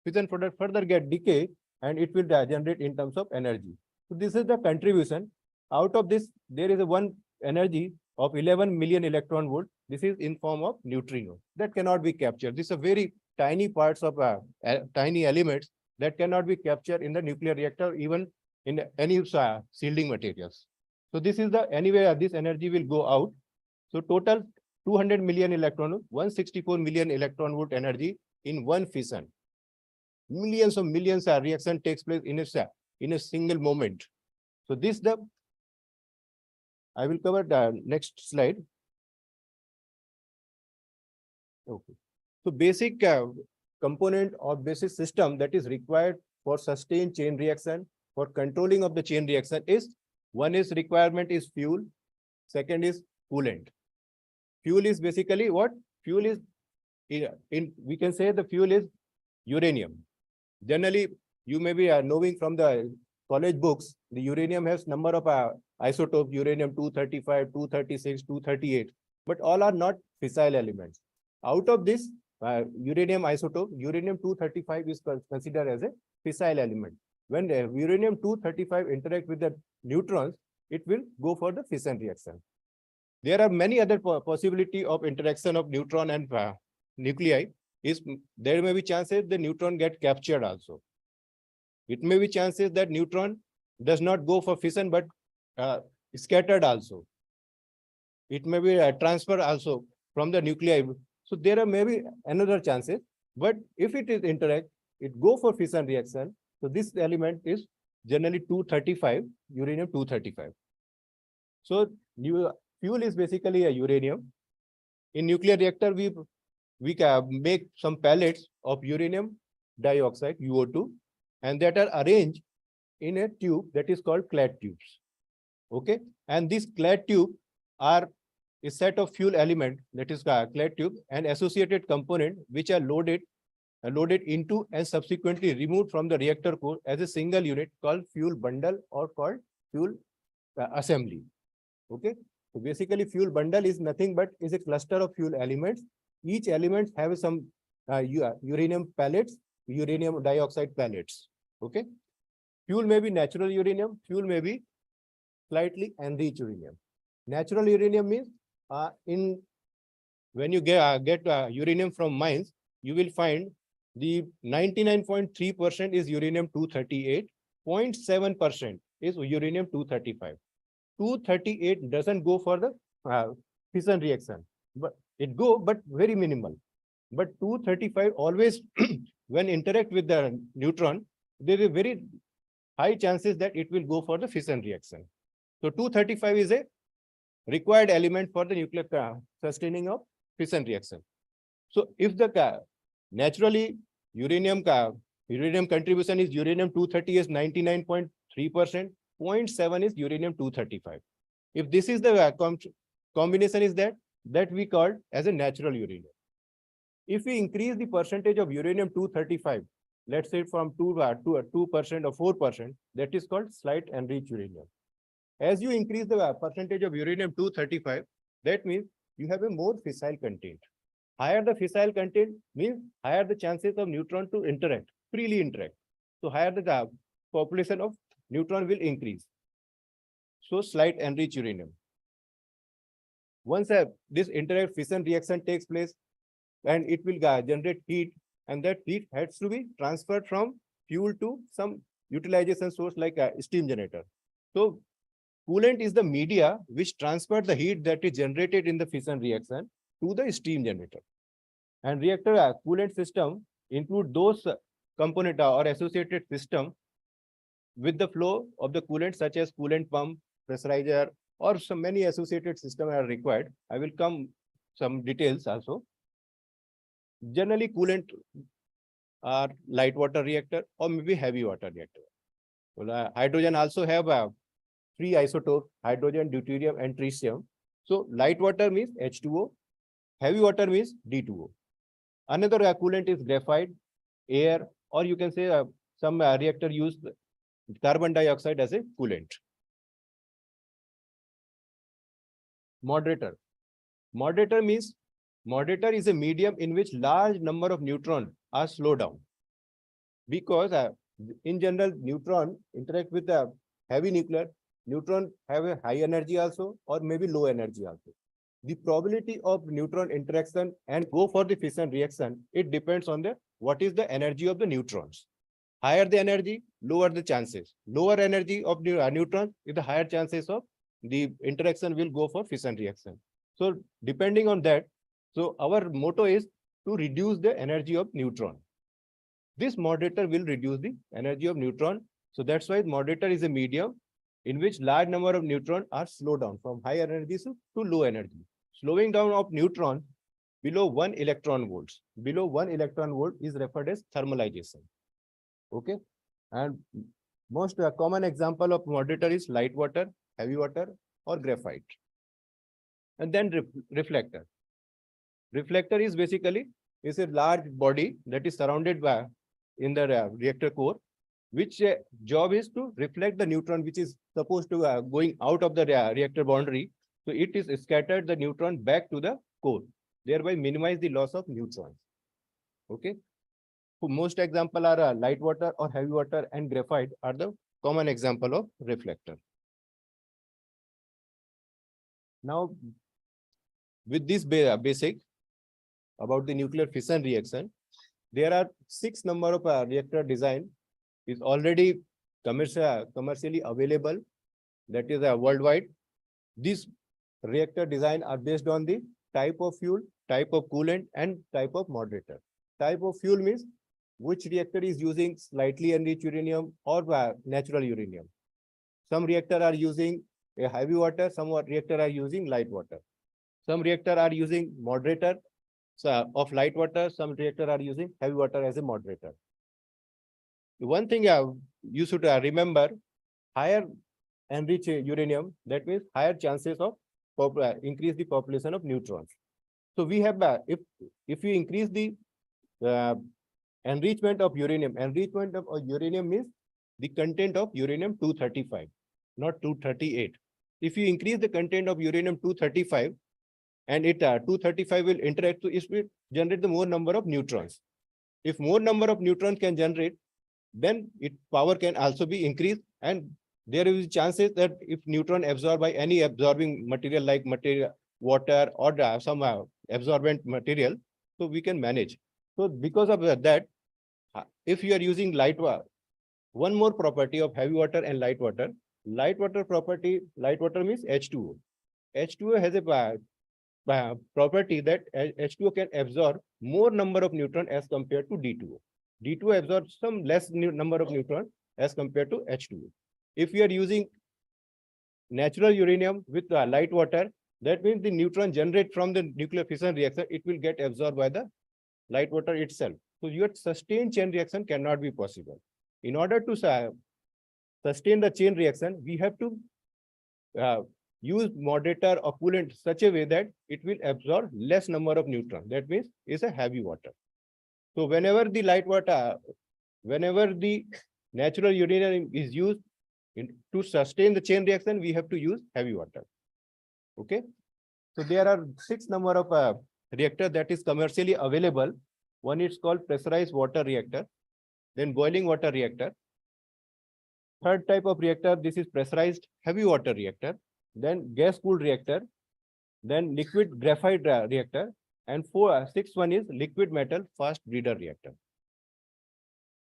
Fission product further get decay, and it will generate in terms of energy. So this is the contribution. Out of this, there is one energy of 11 million electron volt. This is in form of neutrino that cannot be captured. These are very tiny parts of tiny elements that cannot be captured in the nuclear reactor, even in any shielding materials. So this is the anyway this energy will go out. So total 200 million electron, 164 million electron volt energy in one fission. Millions of millions reaction takes place in a single moment. So this I will cover the next slide. Okay. So basic component or basic system that is required for sustained chain reaction, for controlling of the chain reaction is, one is requirement is fuel, second is coolant. Fuel is basically what? Fuel is, we can say the fuel is uranium. Generally, you may be knowing from the college books, the uranium has number of isotopes, uranium-235, 236, 238, but all are not fissile elements. Out of this uranium isotope, uranium-235 is considered as a fissile element. When the uranium-235 interact with the neutrons, it will go for the fission reaction. There are many other possibility of interaction of neutron and nuclei. There may be chances the neutron get captured also. It may be chances that neutron does not go for fission, but scattered also. It may be transferred also from the nuclei. So there are maybe another chances, but if it is interact, it go for fission reaction. So this element is generally 235, uranium 235. So fuel is basically a uranium. In nuclear reactor, we can make some pellets of uranium dioxide, UO2, and that are arranged in a tube that is called clad tubes. Okay, and these clad tube are a set of fuel element, that is clad tube, and associated component which are loaded into and subsequently removed from the reactor core as a single unit called fuel bundle or called fuel assembly. Okay, so basically fuel bundle is nothing but is a cluster of fuel elements. Each element have some uranium pellets, uranium dioxide pellets. Okay, fuel may be natural uranium, fuel may be slightly enriched uranium. Natural uranium means when you get uranium from mines, you will find the 99.3% is uranium 238, 0.7% is uranium 235. 238 doesn't go for the fission reaction, but very minimal. But 235 always when interact with the neutron, there is very high chances that it will go for the fission reaction. So 235 is a required element for the nuclear sustaining of fission reaction. So if the naturally uranium contribution is uranium 230 is 99.3%, 0.7 is uranium 235. If this is the combination is that we called as a natural uranium. If we increase the percentage of uranium 235, let's say from 2% or 4%, that is called slight enriched uranium. As you increase the percentage of uranium 235, that means you have a more fissile content. Higher the fissile content means higher the chances of neutron to interact, freely interact. So higher the population of neutron will increase. So slight enriched uranium. Once this interact fission reaction takes place, and it will generate heat, and that heat has to be transferred from fuel to some utilization source like a steam generator. So coolant is the media which transfers the heat that is generated in the fission reaction to the steam generator. And reactor coolant system include those component or associated system with the flow of the coolant, such as coolant pump, pressurizer, or some many associated systems are required. I will come some details also. Generally, coolant are light water reactor or maybe heavy water reactor. Well, hydrogen also have three isotopes: hydrogen, deuterium, and tritium. So light water means H2O, heavy water means D2O. Another coolant is graphite, air, or you can say some reactor use carbon dioxide as a coolant. Moderator. Moderator means moderator is a medium in which large number of neutrons are slowed down. Because in general, neutron interact with the heavy nuclear. Neutron have a high energy also or maybe low energy also. The probability of neutron interaction and go for the fission reaction, it depends on what is the energy of the neutrons. Higher the energy, lower the chances. Lower energy of the neutron is the higher chances of the interaction will go for fission reaction. So depending on that, so our motto is to reduce the energy of neutron. This moderator will reduce the energy of neutron. So that's why moderator is a medium in which large number of neutrons are slowed down from higher energy to low energy. Slowing down of neutron below 1 electron volts. Below 1 electron volt is referred as thermalization. Okay. And most common example of moderator is light water, heavy water, or graphite. And then reflector. Reflector is basically a large body that is surrounded by in the reactor core, which job is to reflect the neutron which is supposed to going out of the reactor boundary. So it is scattered the neutron back to the core, thereby minimize the loss of neutrons. Okay. So most example are light water or heavy water, and graphite are the common example of reflector. Now, with this basic about the nuclear fission reaction, there are 6 number of reactor design is already commercially available, that is worldwide. These reactor design are based on the type of fuel, type of coolant, and type of moderator. Type of fuel means which reactor is using slightly enriched uranium or natural uranium. Some reactor are using a heavy water, some reactor are using light water. Some reactor are using moderator of light water, some reactor are using heavy water as a moderator. One thing you should remember, higher enriched uranium, that means higher chances of increase the population of neutrons. So we have, if you increase the enrichment of uranium means the content of uranium-235, not 238. If you increase the content of uranium-235 and it 235 will interact, so it will generate the more number of neutrons. If more number of neutrons can generate, then its power can also be increased, and there is chances that if neutron absorbed by any absorbing material like water or some absorbent material, so we can manage. So because of that, if you are using light water, one more property of heavy water and light water means H2O. H2O has a property that H2O can absorb more number of neutrons as compared to D2O. D2O absorbs some less number of neutrons as compared to H2O. If we are using natural uranium with light water, that means the neutron generated from the nuclear fission reaction, it will get absorbed by the light water itself. So your sustained chain reaction cannot be possible. In order to sustain the chain reaction, we have to use moderator or coolant such a way that it will absorb less number of neutrons. That means it's a heavy water. So whenever the light water, whenever the natural uranium is used to sustain the chain reaction, we have to use heavy water. Okay. So there are 6 number of reactor that is commercially available. One is called pressurized water reactor, then boiling water reactor. Third type of reactor, this is pressurized heavy water reactor, then gas cooled reactor, then liquid graphite reactor, and sixth one is liquid metal fast breeder reactor.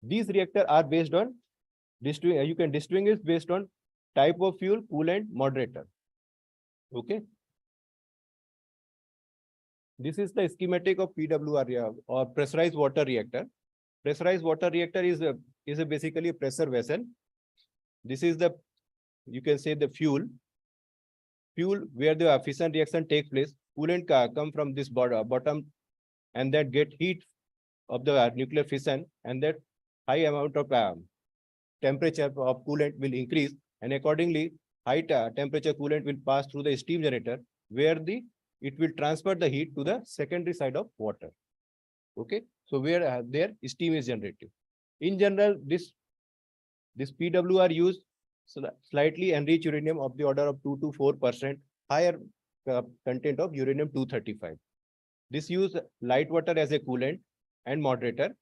These reactors are based on, you can distinguish based on type of fuel, coolant, moderator. Okay. This is the schematic of PWR or pressurized water reactor. Pressurized water reactor is basically a pressure vessel. This is the, you can say, the fuel where the fission reaction takes place. Coolant come from this bottom, and that get heat of the nuclear fission, and that high amount of temperature of coolant will increase, and accordingly high temperature coolant will pass through the steam generator, where it will transfer the heat to the secondary side of water. Okay, so where there steam is generated. In general, this PWR used slightly enriched uranium of the order of 2 to 4% higher content of uranium-235. This use light water as a coolant and moderator.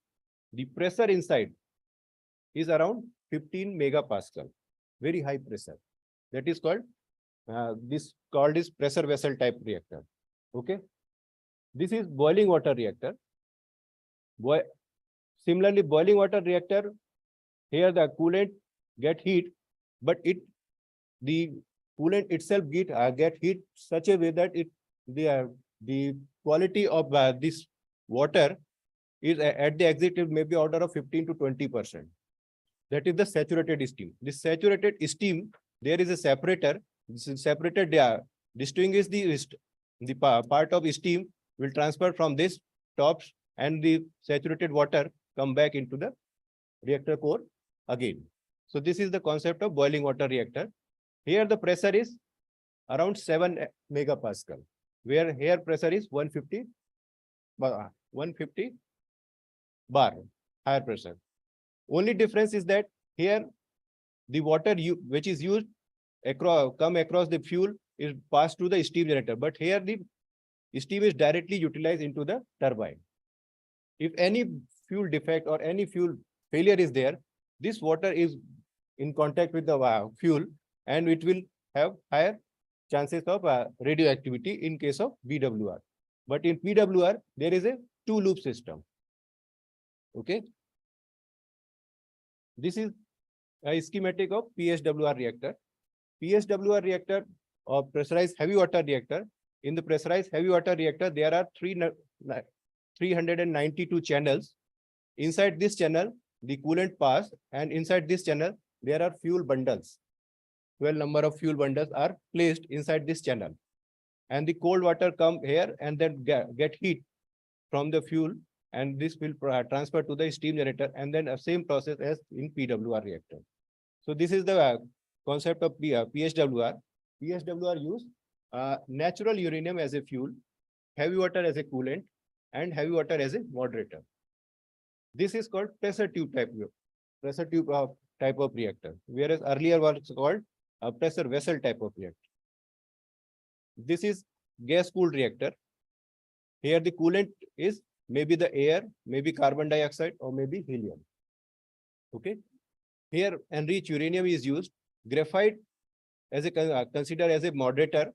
The pressure inside is around 15 megapascal, very high pressure. That is called this pressure vessel type reactor. Okay, this is boiling water reactor. Similarly, boiling water reactor, here the coolant get heat, but the coolant itself get heat such a way that the quality of this water is at the exit may be order of 15 to 20%. That is the saturated steam. This saturated steam, there is a separator. This separator distinguish the part of steam will transfer from this tops, and the saturated water come back into the reactor core again. So this is the concept of boiling water reactor. Here the pressure is around 7 megapascal, where here pressure is 150 bar, higher pressure. Only difference is that here the water which is used come across the fuel is passed to the steam generator, but here the steam is directly utilized into the turbine. If any fuel defect or any fuel failure is there, this water is in contact with the fuel, and it will have higher chances of radioactivity in case of BWR. But in PWR, there is a 2-loop system. Okay. This is a schematic of PHWR reactor. PHWR reactor or pressurized heavy water reactor. In the pressurized heavy water reactor, there are 392 channels. Inside this channel, the coolant pass, and inside this channel, there are fuel bundles. 12 number of fuel bundles are placed inside this channel. And the cold water come here and then get heat from the fuel, and this will transfer to the steam generator, and then a same process as in PWR reactor. So this is the concept of PHWR. PHWR use natural uranium as a fuel, heavy water as a coolant, and heavy water as a moderator. This is called pressure tube type of reactor, whereas earlier was called a pressure vessel type of reactor. This is gas cooled reactor. Here the coolant is maybe the air, maybe carbon dioxide, or maybe helium. Okay. Here enriched uranium is used. Graphite as a considered as a moderator.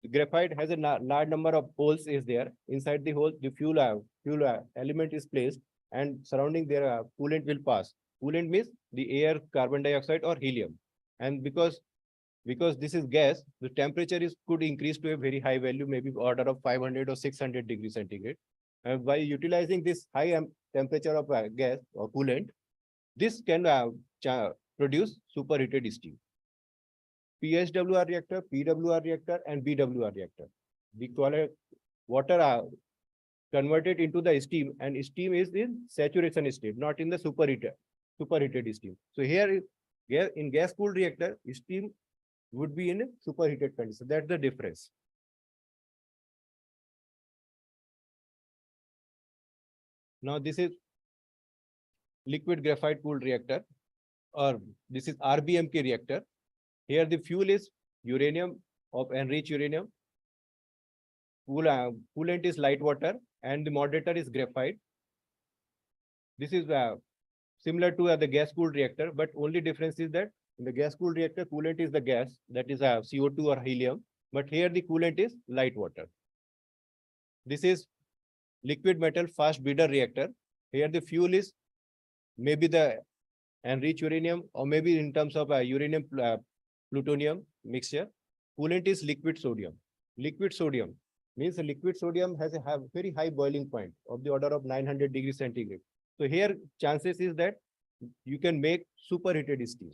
The graphite has a large number of holes is there. Inside the hole, the fuel element is placed, and surrounding their coolant will pass. Coolant means the air, carbon dioxide, or helium. And because this is gas, the temperature could increase to a very high value, maybe order of 500 or 600 degrees centigrade. And by utilizing this high temperature of gas or coolant, this can produce superheated steam. PHWR reactor, PWR reactor, and BWR reactor. The water are converted into the steam, and steam is in saturation state, not in the superheated steam. So here in gas cooled reactor, steam would be in a superheated condition. That's the difference. Now this is liquid graphite cooled reactor, or this is RBMK reactor. Here the fuel is uranium of enriched uranium. Coolant is light water, and the moderator is graphite. This is similar to the gas cooled reactor, but only difference is that in the gas cooled reactor, coolant is the gas, that is CO2 or helium, but here the coolant is light water. This is liquid metal fast breeder reactor. Here the fuel is maybe the enriched uranium, or maybe in terms of uranium plutonium mixture. Coolant is liquid sodium. Liquid sodium means the liquid sodium has a very high boiling point of the order of 900 degrees centigrade. So here chances is that you can make superheated steam.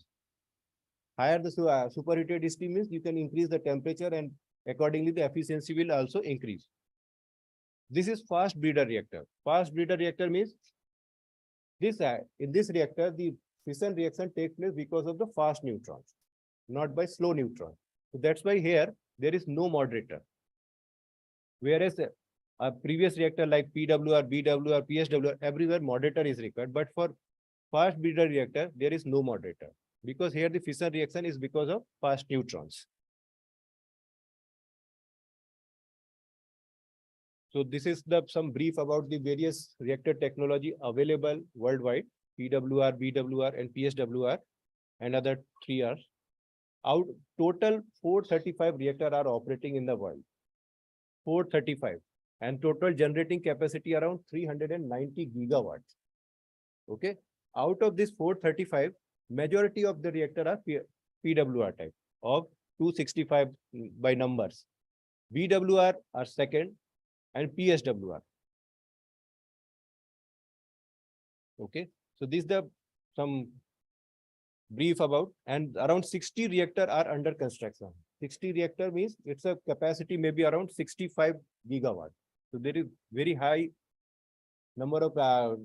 Higher the superheated steam means you can increase the temperature, and accordingly the efficiency will also increase. This is fast breeder reactor. Fast breeder reactor means this in this reactor the fission reaction takes place because of the fast neutrons, not by slow neutrons. So that's why here there is no moderator. Whereas a previous reactor like PWR, BWR, PHWR, everywhere moderator is required, but for fast breeder reactor there is no moderator, because here the fission reaction is because of fast neutrons. So this is some brief about the various reactor technology available worldwide: PWR, BWR, and PHWR, and other 3 are. Out total 435 reactors are operating in the world. 435, and total generating capacity around 390 gigawatts. Okay. Out of this 435, majority of the reactor are PWR type of 265 by numbers. BWR are second, and PHWR. Okay. So this is some brief about, and around 60 reactors are under construction. 60 reactor means it's a capacity maybe around 65 gigawatts. So there is very high number of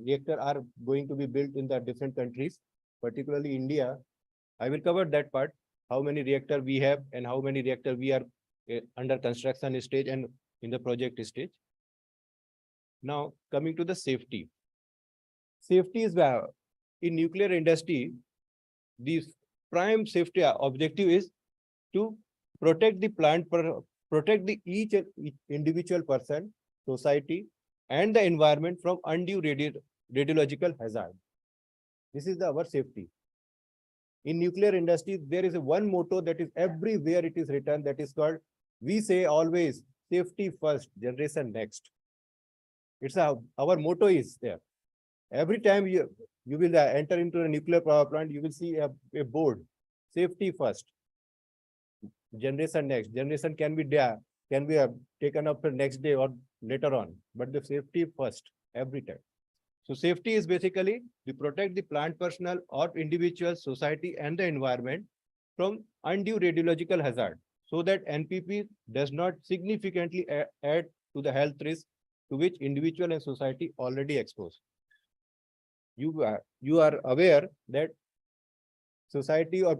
reactors are going to be built in the different countries, particularly India. I will cover that part, how many reactors we have and how many reactors we are under construction stage and in the project stage. Now coming to the safety. Safety is in nuclear industry, the prime safety objective is to protect the plant, protect the each individual person, society, and the environment from undue radiological hazard. This is our safety. In nuclear industry, there is one motto that is everywhere it is written, that is called, we say always, safety first, generation next. It's our motto is there. Every time you will enter into a nuclear power plant, you will see a board, safety first, generation next. Generation can be there, can be taken up the next day or later on, but the safety first every time. So safety is basically to protect the plant personnel or individuals, society, and the environment from undue radiological hazard, so that NPP does not significantly add to the health risk to which individual and society already exposed. You are aware that society or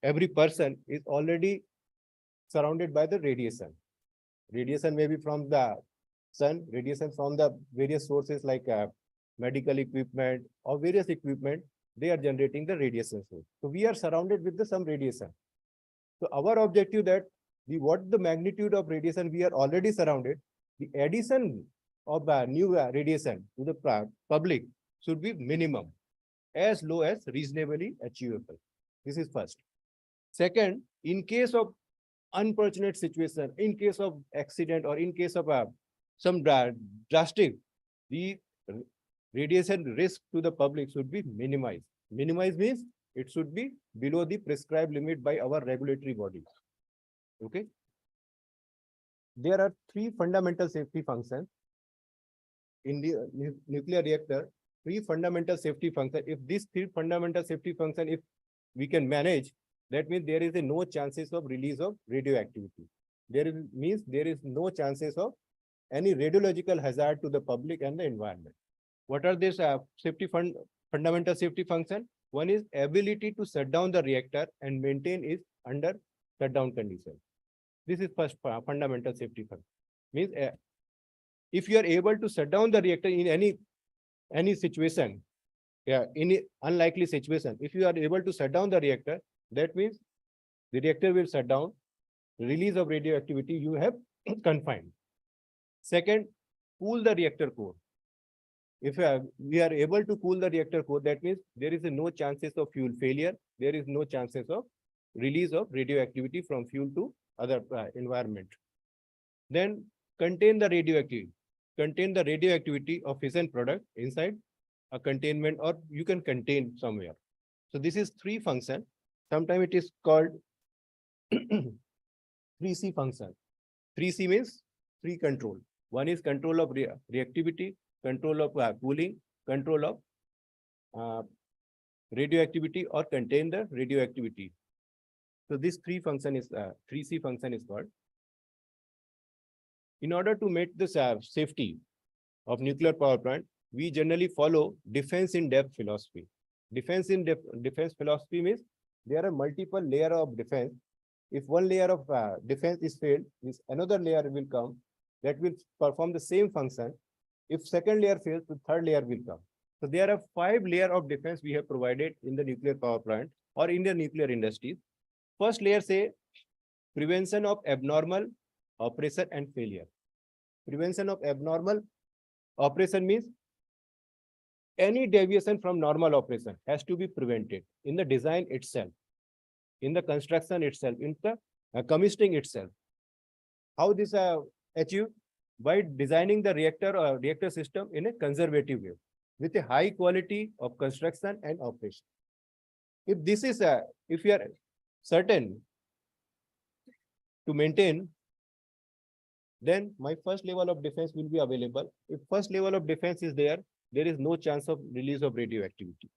every person is already surrounded by the radiation. Radiation may be from the sun, radiation from the various sources like medical equipment or various equipment, they are generating the radiation source. So we are surrounded with some radiation. So our objective that what the magnitude of radiation we are already surrounded, the addition of new radiation to the public should be minimum, as low as reasonably achievable. This is first. Second, in case of unfortunate situation, in case of accident or in case of some drastic, the radiation risk to the public should be minimized. Minimized means it should be below the prescribed limit by our regulatory body. Okay. There are three fundamental safety functions in the nuclear reactor. Three fundamental safety functions. If these three fundamental safety functions, if we can manage, that means there is no chances of release of radioactivity. There is no chances of any radiological hazard to the public and the environment. What are these fundamental safety function? One is ability to shut down the reactor and maintain it under shutdown condition. This is first fundamental safety function. Means if you are able to shut down the reactor in any situation, in unlikely situation, if you are able to shut down the reactor, that means the reactor will shut down, release of radioactivity you have confined. Second, cool the reactor core. If we are able to cool the reactor core, that means there is no chances of fuel failure. There is no chances of release of radioactivity from fuel to other environment. Then contain the radioactivity. Contain the radioactivity of fission product inside a containment, or you can contain somewhere. So this is three function. Sometimes it is called 3C function. 3C means three control. One is control of reactivity, control of cooling, control of radioactivity, or contain the radioactivity. So this 3C function is called. In order to meet the safety of nuclear power plant, we generally follow defense in depth philosophy. Defense in defense philosophy means there are multiple layers of defense. If one layer of defense is failed, means another layer will come that will perform the same function. If second layer fails, the third layer will come. So there are 5 layers of defense we have provided in the nuclear power plant or in the nuclear industries. First layer say prevention of abnormal operation and failure. Prevention of abnormal operation means any deviation from normal operation has to be prevented in the design itself, in the construction itself, in the commissioning itself. How this achieved? By designing the reactor or reactor system in a conservative way with a high quality of construction and operation. If this is if you are certain to maintain, then my first level of defense will be available. If first level of defense is there, there is no chance of release of radioactivity.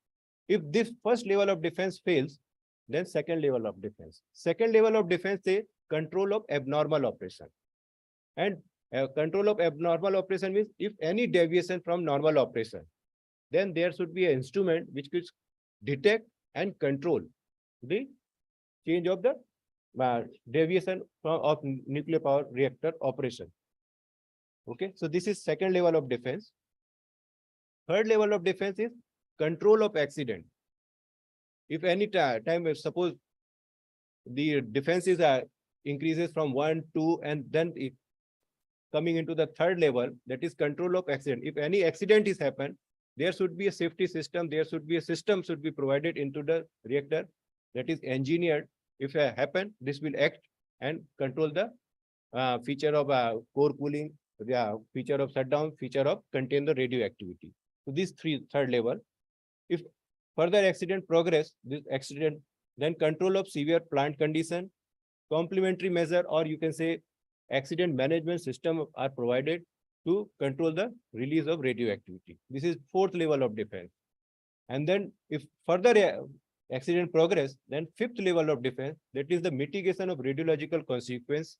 If this first level of defense fails, then second level of defense. Second level of defense say control of abnormal operation. And control of abnormal operation means if any deviation from normal operation, then there should be an instrument which could detect and control the change of the deviation of nuclear power reactor operation. Okay, so this is second level of defense. Third level of defense is control of accident. If any time, suppose the defense is increases from 1, 2, and then it coming into the third level, that is control of accident. If any accident is happened, there should be a safety system. There should be a system should be provided into the reactor that is engineered. If it happen, this will act and control the feature of core cooling, the feature of shutdown, feature of contain the radioactivity. So these third level. If further accident progress, this accident, then control of severe plant condition, complementary measure, or you can say accident management system are provided to control the release of radioactivity. This is fourth level of defense. And then if further accident progress, then fifth level of defense, that is the mitigation of radiological consequence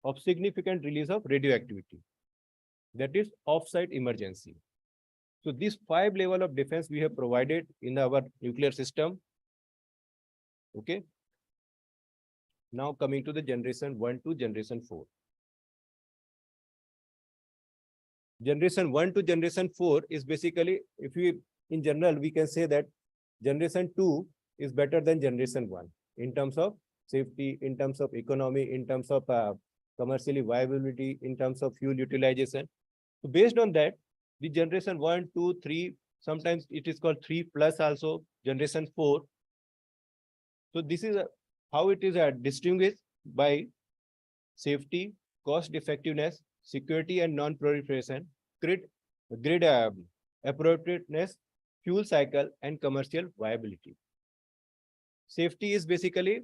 of significant release of radioactivity. That is offsite emergency. So these 5 level of defense we have provided in our nuclear system. Okay. Now coming to the generation 1 to generation 4. Generation 1 to generation 4 is basically, if we in general, we can say that generation 2 is better than generation 1 in terms of safety, in terms of economy, in terms of commercially viability, in terms of fuel utilization. So based on that, the generation 1, 2, 3, sometimes it is called 3 plus also, generation 4. So this is how it is distinguished by safety, cost effectiveness, security and non-proliferation, grid appropriateness, fuel cycle, and commercial viability. Safety is basically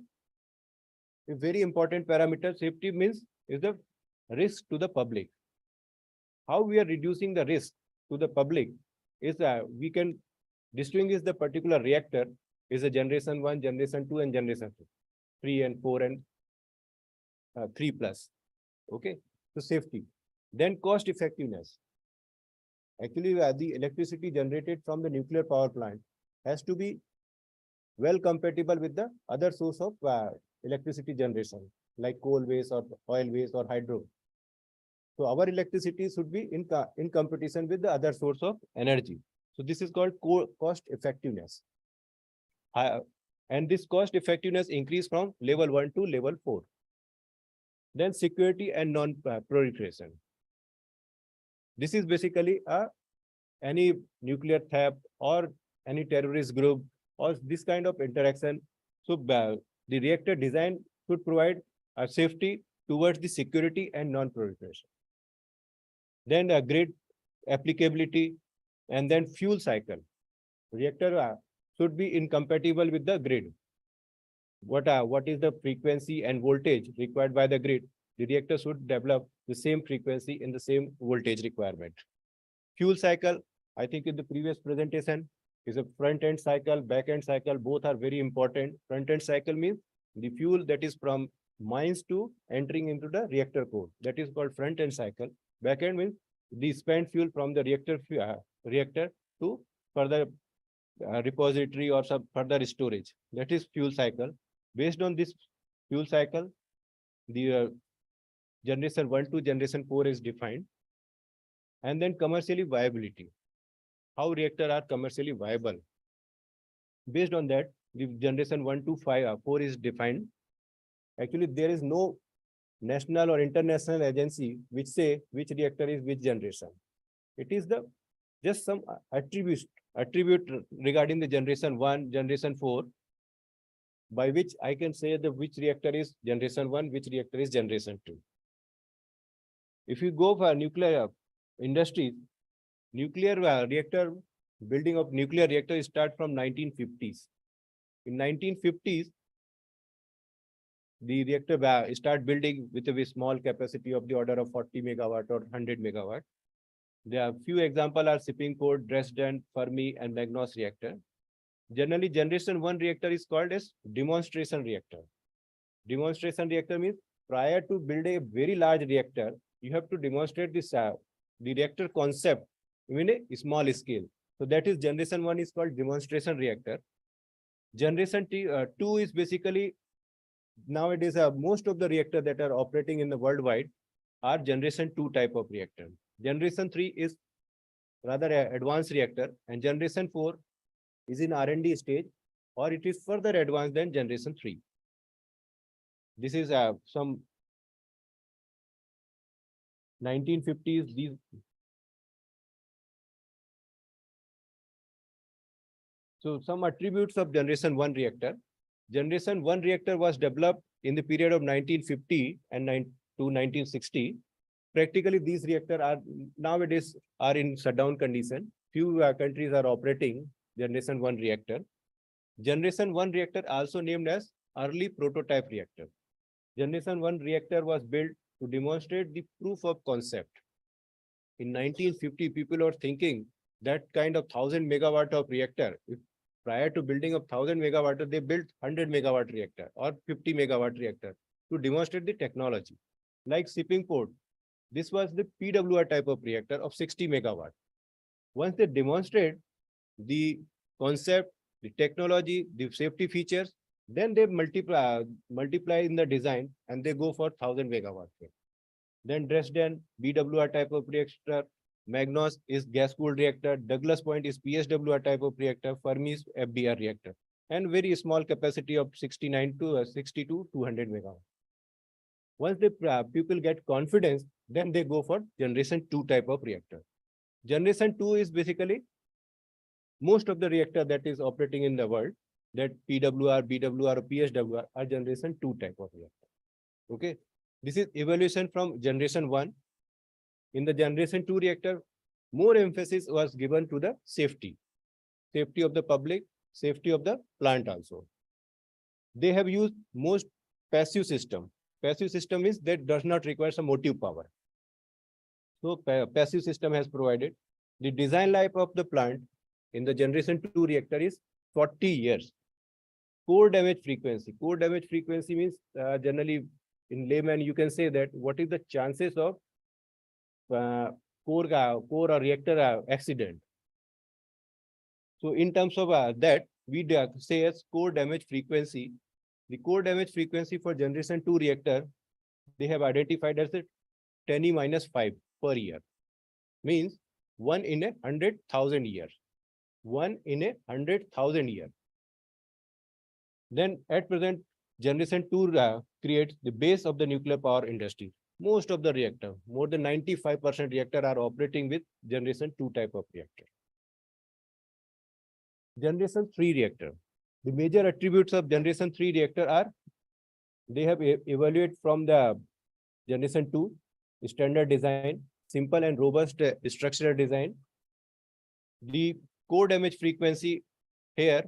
a very important parameter. Safety means is the risk to the public. How we are reducing the risk to the public is we can distinguish the particular reactor is a generation 1, generation 2, and generation 3 and 4 and 3 plus. Okay, so safety. Then cost effectiveness. Actually, the electricity generated from the nuclear power plant has to be well compatible with the other source of electricity generation, like coal waste or oil waste or hydro. So our electricity should be in competition with the other source of energy. So this is called cost effectiveness. And this cost effectiveness increase from level 1 to level 4. Then security and non-proliferation. This is basically any nuclear theft or any terrorist group or this kind of interaction. So the reactor design should provide a safety towards the security and non-proliferation. Then grid applicability and then fuel cycle. Reactor should be incompatible with the grid. What is the frequency and voltage required by the grid? The reactor should develop the same frequency and the same voltage requirement. Fuel cycle, I think in the previous presentation, is a front-end cycle, back-end cycle, both are very important. Front-end cycle means the fuel that is from mines to entering into the reactor core. That is called front-end cycle. Back-end means the spent fuel from the reactor to further repository or some further storage. That is fuel cycle. Based on this fuel cycle, the generation 1 to generation 4 is defined. And then commercially viability. How reactors are commercially viable. Based on that, the generation 1 to 4 is defined. Actually, there is no national or international agency which say which reactor is which generation. It is the just some attribute regarding the generation 1, generation 4, by which I can say that which reactor is generation 1, which reactor is generation 2. If you go for nuclear industry, nuclear reactor, building of nuclear reactor start from 1950s. In 1950s, the reactor start building with a very small capacity of the order of 40 megawatt or 100 megawatt. There are few examples are Sipingport, Dresden, Fermi, and Magnus reactor. Generally, generation 1 reactor is called as demonstration reactor. Demonstration reactor means prior to build a very large reactor, you have to demonstrate this the reactor concept in a small scale. So that is generation 1 is called demonstration reactor. Generation 2 is basically nowadays most of the reactors that are operating in the worldwide are generation 2 type of reactor. Generation 3 is rather an advanced reactor, and generation 4 is in R&D stage, or it is further advanced than generation 3. This is some 1950s. These so some attributes of generation 1 reactor. Generation 1 reactor was developed in the period of 1950 and to 1960. Practically, these reactors are nowadays are in shutdown condition. Few countries are operating generation 1 reactor. Generation 1 reactor also named as early prototype reactor. Generation 1 reactor was built to demonstrate the proof of concept. In 1950, people were thinking that kind of 1000 megawatt of reactor, if prior to building of 1000 megawatt, they built 100 megawatt reactor or 50 megawatt reactor to demonstrate the technology. Like shipping port, this was the PWR type of reactor of 60 megawatt. Once they demonstrate the concept, the technology, the safety features, then they multiply in the design and they go for 1000 megawatt. Then Dresden, BWR type of reactor, Magnos is gas cooled reactor, Douglas Point is PSWR type of reactor, Fermi is FBR reactor, and very small capacity of 69 to 60 to 200 megawatt. Once the people get confidence, then they go for generation 2 type of reactor. Generation 2 is basically most of the reactor that is operating in the world, that PWR, BWR, or PSWR are generation 2 type of reactor. Okay. This is evaluation from generation 1. In the generation 2 reactor, more emphasis was given to the safety. Safety of the public, safety of the plant also. They have used most passive system. Passive system is that does not require some motive power. So passive system has provided. The design life of the plant in the generation 2 reactor is 40 years. Core damage frequency. Core damage frequency means generally in layman, you can say that what is the chances of core or reactor accident. So in terms of that, we say as core damage frequency. The core damage frequency for generation 2 reactor, they have identified as a 10⁻⁵ per year. Means 1 in 100,000 years. 1 in 100,000 years. Then at present, generation 2 creates the base of the nuclear power industry. Most of the reactor, more than 95% reactor are operating with generation 2 type of reactor. Generation 3 reactor. The major attributes of generation 3 reactor are, they have evaluated from the generation 2, standard design, simple and robust structural design. The core damage frequency here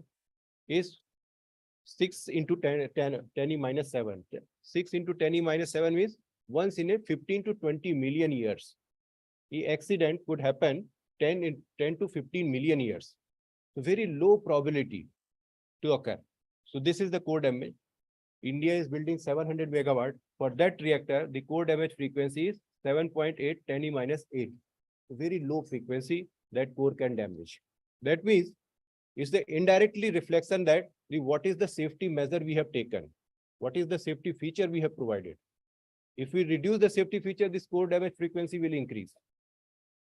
is 6 into 10⁻⁷. 6 into 10⁻⁷ means once in a 15 to 20 million years. The accident could happen 10 to 15 million years. So very low probability to occur. So this is the core damage. India is building 700 megawatt. For that reactor, the core damage frequency is 7.8 10⁻⁸. Very low frequency that core can damage. That means it's the indirectly reflection that what is the safety measure we have taken? What is the safety feature we have provided? If we reduce the safety feature, this core damage frequency will increase.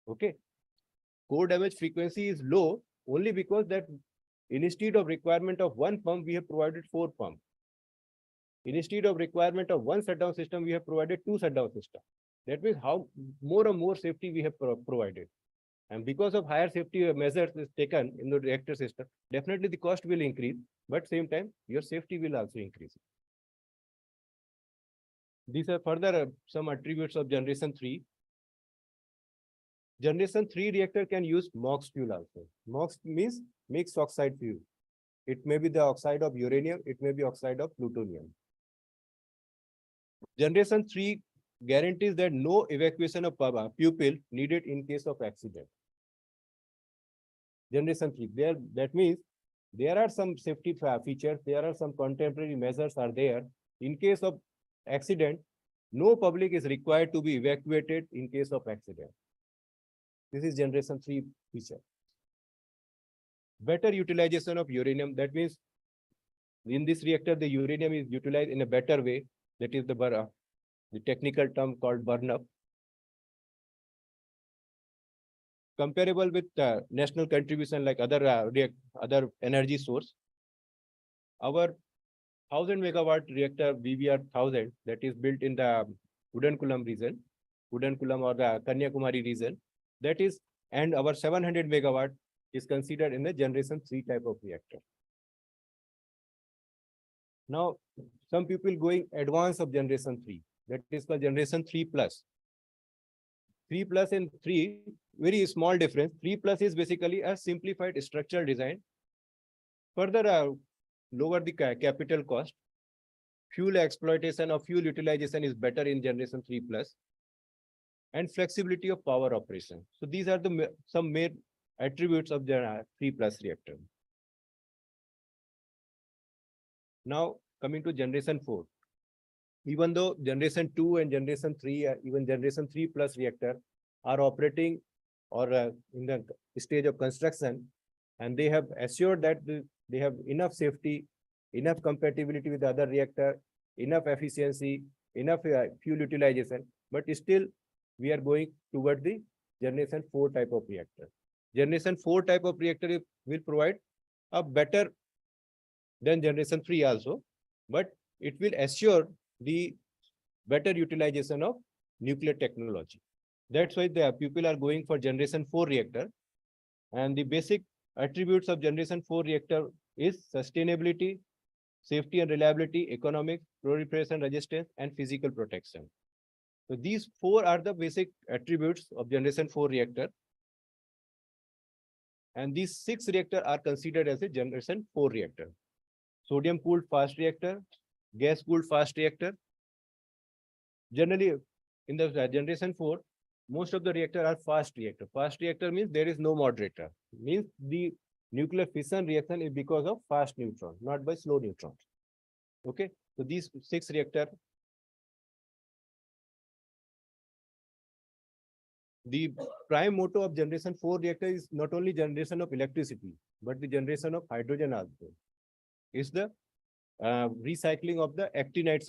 Okay. Core damage frequency is low only because that instead of requirement of 1 pump, we have provided 4 pumps. Instead of requirement of 1 shutdown system, we have provided 2 shutdown systems. That means how more and more safety we have provided. And because of higher safety measures is taken in the reactor system, definitely the cost will increase, but same time, your safety will also increase. These are further some attributes of generation 3. Generation 3 reactor can use MOX fuel also. MOX means mixed oxide fuel. It may be the oxide of uranium, it may be oxide of plutonium. Generation 3 guarantees that no evacuation of pupil needed in case of accident. Generation 3, that means there are some safety features, there are some contemporary measures are there. In case of accident, no public is required to be evacuated in case of accident. This is generation 3 feature. Better utilization of uranium. That means in this reactor, the uranium is utilized in a better way. That is the technical term called burn up. Comparable with national contribution like other energy source. Our 1000 megawatt reactor VVR 1000 that is built in the Kudankulam region, Kudankulam or the Kanyakumari region, that is, and our 700 megawatt is considered in the generation 3 type of reactor. Now, some people going advance of generation 3, that is called generation 3 plus. 3 plus and 3, very small difference. 3+ is basically a simplified structural design. Further, lower the capital cost. Fuel exploitation or fuel utilization is better in generation 3+, and flexibility of power operation. So these are the some main attributes of the 3+ reactor. Now coming to generation 4. Even though generation 2 and generation 3, even generation 3+ reactor are operating or in the stage of construction, and they have assured that they have enough safety, enough compatibility with the other reactor, enough efficiency, enough fuel utilization, but still we are going toward the generation 4 type of reactor. Generation 4 type of reactor will provide a better than generation 3 also, but it will assure the better utilization of nuclear technology. That's why the people are going for generation 4 reactor. And the basic attributes of generation 4 reactor is sustainability, safety and reliability, economic, proliferation resistance, and physical protection. So these 4 are the basic attributes of generation 4 reactor. And these 6 reactors are considered as a generation 4 reactor. Sodium cooled fast reactor, gas cooled fast reactor. Generally, in the generation 4, most of the reactor are fast reactor. Fast reactor means there is no moderator. Means the nuclear fission reaction is because of fast neutron, not by slow neutrons. Okay, so these 6 reactor. The prime motto of generation 4 reactor is not only generation of electricity, but the generation of hydrogen also. Is the recycling of the actinides.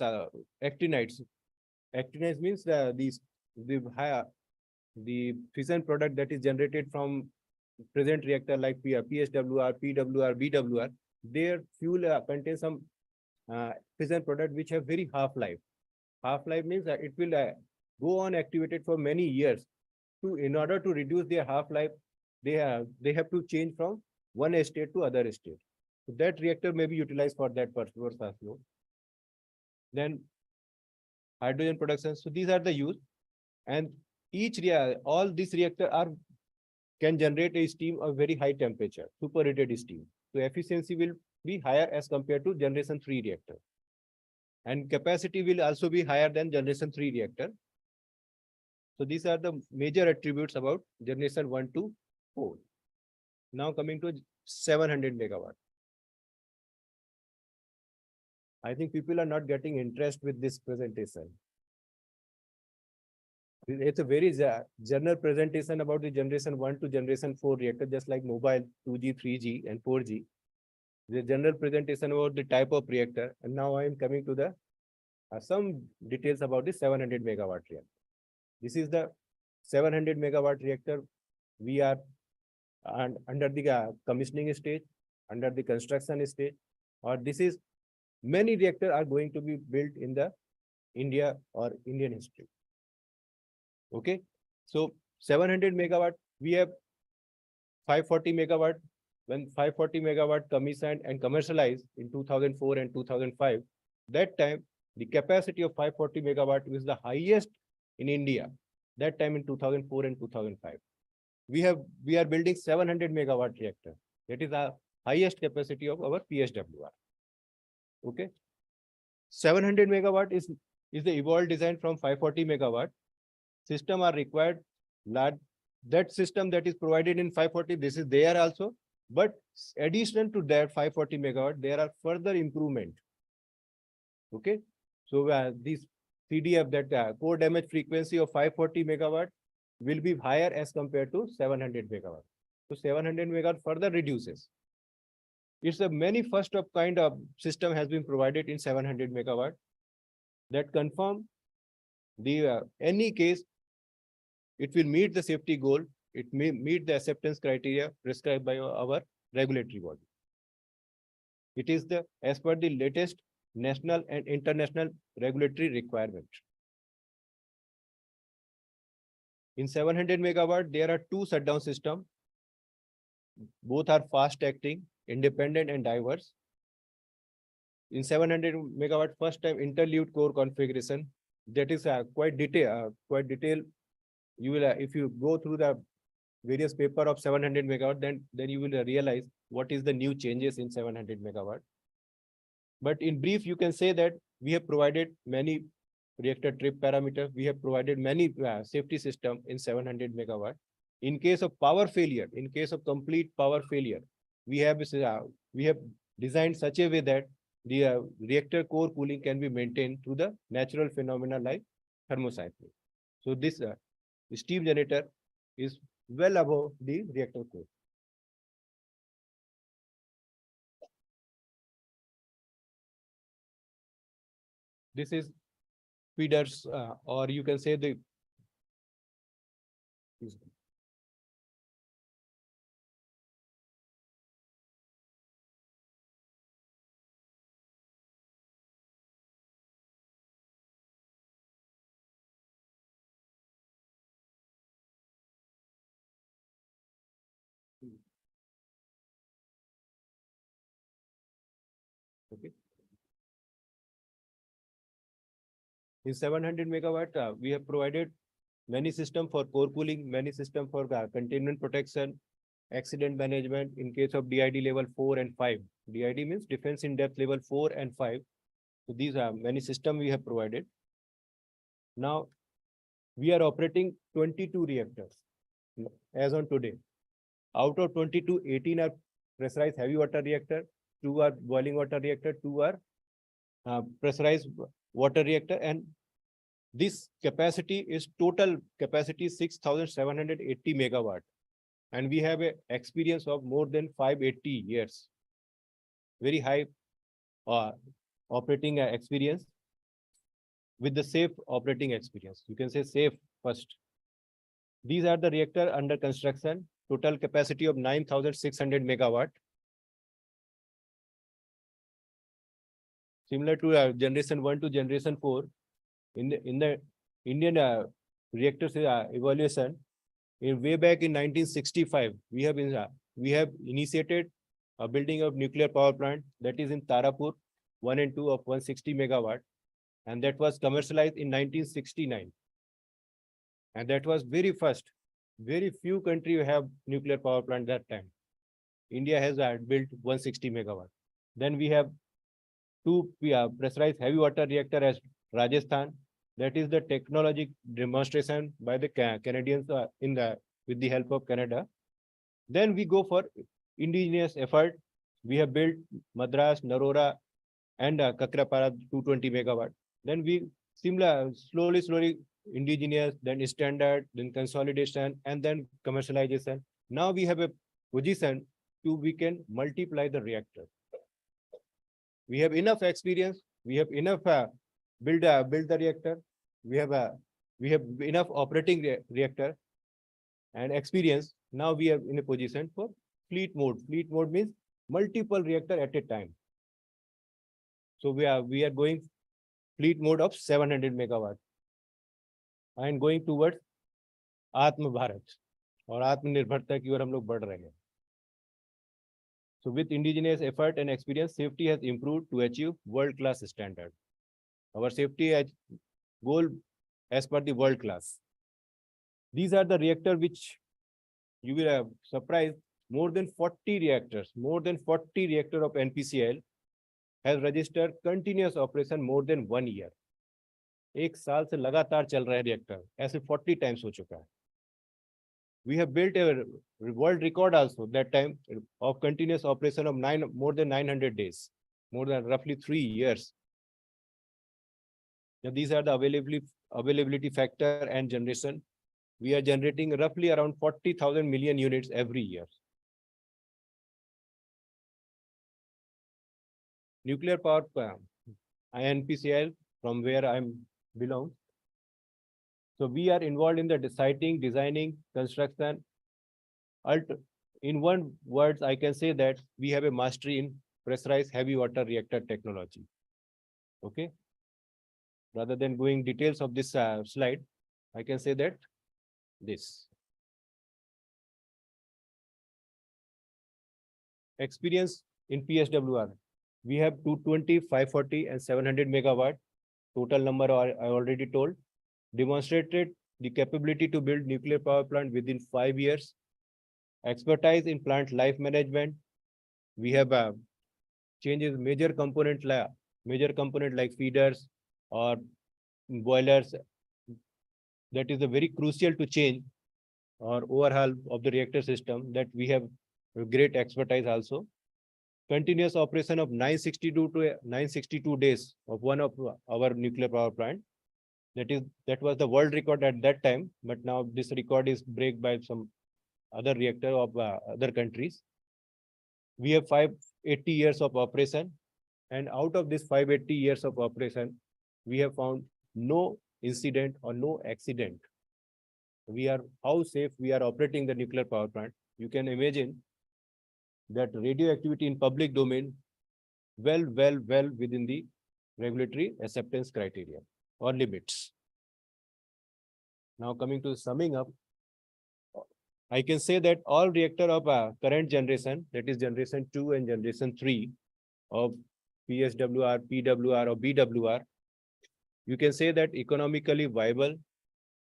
Actinides means the fission product that is generated from present reactor like PSWR, PWR, BWR. Their fuel contains some fission product which have very half-life. Half-life means that it will go on activated for many years. In order to reduce their half-life, they have to change from one state to other state. So that reactor may be utilized for that purpose also. Then hydrogen production. So these are the use, and all these reactor can generate a steam of very high temperature, superheated steam. So efficiency will be higher as compared to generation 3 reactor, and capacity will also be higher than generation 3 reactor. So these are the major attributes about generation 1 to 4. Now coming to 700 megawatt. I think people are not getting interest with this presentation. It's a very general presentation about the generation 1 to generation 4 reactor, just like mobile 2G, 3G, and 4G. The general presentation about the type of reactor. And now I am coming to the some details about the 700 megawatt reactor. This is the 700 megawatt reactor. We are under the commissioning stage, under the construction stage, or this is many reactors are going to be built in the India or Indian history. Okay, so 700 megawatt, we have 540 megawatt. When 540 megawatt commissioned and commercialized in 2004 and 2005, that time the capacity of 540 megawatt was the highest in India. That time in 2004 and 2005. We are building 700 megawatt reactor. That is the highest capacity of our PSWR. Okay, 700 megawatt is the evolved design from 540 megawatt. System are required. That system that is provided in 540, this is there also. But additional to that 540 megawatt, there are further improvement. Okay, so this CDF, that core damage frequency of 540 megawatt will be higher as compared to 700 megawatt. So 700 megawatt further reduces. It's a many first of kind of system has been provided in 700 megawatt that confirm the any case it will meet the safety goal. It may meet the acceptance criteria prescribed by our regulatory body. It is as per the latest national and international regulatory requirement. In 700 megawatt, there are 2 shutdown systems. Both are fast acting, independent and diverse. In 700 megawatt, first time interleaved core configuration. That is quite detailed. You will, if you go through the various paper of 700 megawatt, then you will realize what is the new changes in 700 megawatt. But in brief, you can say that we have provided many reactor trip parameters. We have provided many safety system in 700 megawatt. In case of power failure, in case of complete power failure, we have designed such a way that the reactor core cooling can be maintained through the natural phenomena like thermocycling. So this steam generator is well above the reactor core. This is feeders, or you can say the okay. In 700 megawatt, we have provided many system for core cooling, many system for containment protection, accident management in case of DID level 4 and 5. DID means defense in depth level 4 and 5. So these are many system we have provided. Now we are operating 22 reactors as on today. Out of 22, 18 are pressurized heavy water reactor, 2 are boiling water reactor, 2 are pressurized water reactor, and this capacity is total capacity 6,780 megawatt, and we have a experience of more than 580 years. Very high operating experience with the safe operating experience. You can say safe first. These are the reactor under construction, total capacity of 9,600 megawatt. Similar to generation 1 to generation 4, in the Indian reactors evaluation, way back in 1965, we have initiated a building of nuclear power plant that is in Tarapur, 1 and 2 of 160 megawatt, and that was commercialized in 1969. And that was very first. Very few countries have nuclear power plant that time. India has built 160 megawatt. Then we have 2 pressurized heavy water reactor as Rajasthan. That is the technology demonstration by the Canadians with the help of Canada. Then we go for indigenous effort. We have built Madras, Narora, and Kakrapara 220 megawatt. Then we slowly indigenous, then standard, then consolidation, and then commercialization. Now we have a position we can multiply the reactor. We have enough experience. We have enough build the reactor. We have enough operating reactor and experience. Now we are in a position for fleet mode. Fleet mode means multiple reactor at a time. So we are going fleet mode of 700 megawatt and going towards Atma Bharat और आत्मनिर्भरता की ओर हम लोग बढ़ रहे हैं. So with indigenous effort and experience, safety has improved to achieve world-class standard. Our safety goal as per the world class. These are the reactor which you will have surprised. More than 40 reactors of NPCIL has registered continuous operation more than 1 year. एक साल से लगातार चल रहा है reactor. ऐसे 40 times हो चुका है. We have built a world record also that time of continuous operation of more than 900 days, more than roughly 3 years. Now these are the availability factor and generation. We are generating roughly around 40,000 million units every year. Nuclear power plant, INPCIL, from where I belong. So we are involved in the deciding, designing, construction. In one words, I can say that we have a mastery in pressurized heavy water reactor technology. Okay. Rather than going details of this slide, I can say that this. Experience in PSWR. We have 220, 540, and 700 megawatt. Total number I already told. Demonstrated the capability to build nuclear power plant within 5 years expertise in plant life management. We have changes major component like feeders or boilers. That is a very crucial to change or overhaul of the reactor system, that we have a great expertise also. Continuous operation of 962 to 962 days of one of our nuclear power plant. That was the world record at that time, but now this record is break by some other reactor of other countries. We have 580 years of operation, and out of this 580 years of operation, we have found no incident or no accident. How safe we are operating the nuclear power plant. You can imagine that radioactivity in public domain well within the regulatory acceptance criteria or limits. Now coming to summing up, I can say that all reactor of current generation, that is generation 2 and generation 3 of PSWR, PWR or BWR, you can say that economically viable,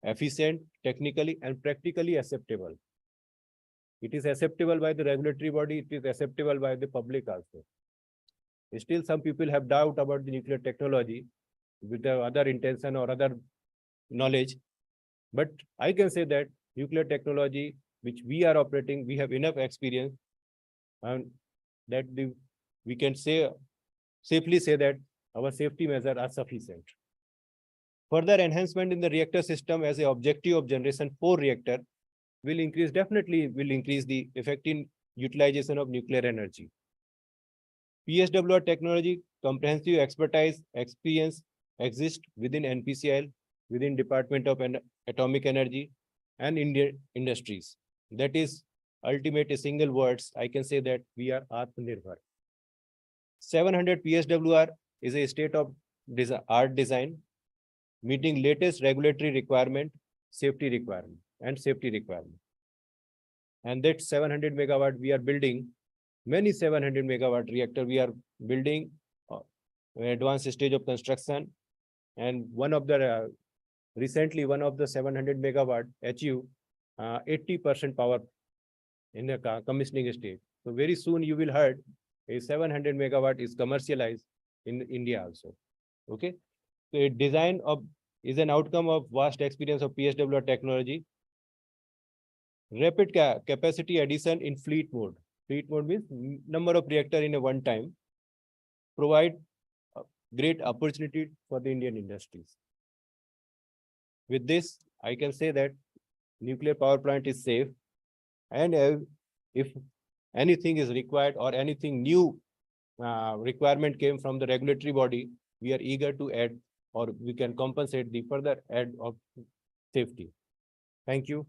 efficient, technically and practically acceptable. It is acceptable by the regulatory body, it is acceptable by the public also. Still, some people have doubt about the nuclear technology with the other intention or other knowledge. But I can say that nuclear technology, which we are operating, we have enough experience, and that we can safely say that our safety measures are sufficient. Further enhancement in the reactor system as an objective of generation 4 reactor definitely will increase the effective utilization of nuclear energy. PSWR technology comprehensive expertise, experience exists within NPCIL, within Department of Atomic Energy and Indian industries. That is ultimate single words. I can say that we are Atmanirbhar. 700 PSWR is a state of art design, meeting latest regulatory requirement, safety requirement. And that 700 megawatt we are building, many 700 megawatt reactor we are building advanced stage of construction. And recently one of the 700 megawatt achieved 80% power in the commissioning stage. So very soon you will heard a 700 megawatt is commercialized in India also. Okay. So a design is an outcome of vast experience of PSWR technology. Rapid capacity addition in fleet mode. Fleet mode means number of reactor in a one time. Provide great opportunity for the Indian industries. With this, I can say that nuclear power plant is safe, and if anything is required or anything new requirement came from the regulatory body, we are eager to add, or we can compensate the further add of safety. Thank you.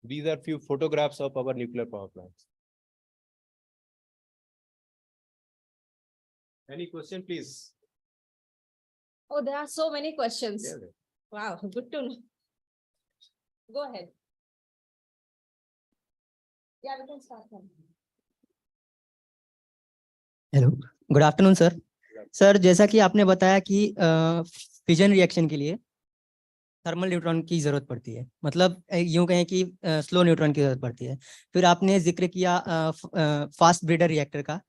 These are few photographs of our nuclear power plants. Any question, please? Oh, there are so many questions. Yeah. Wow, good to know. Go ahead. Yeah, we can start from. Hello, good afternoon sir. Sir, जैसा कि आपने बताया कि fission reaction के लिए thermal neutron की जरूरत पड़ती है, मतलब यूं कहें कि स्लो न्यूट्रॉन की जरूरत पड़ती है. फिर आपने जिक्र किया फास्ट ब्रीडर रिएक्टर का,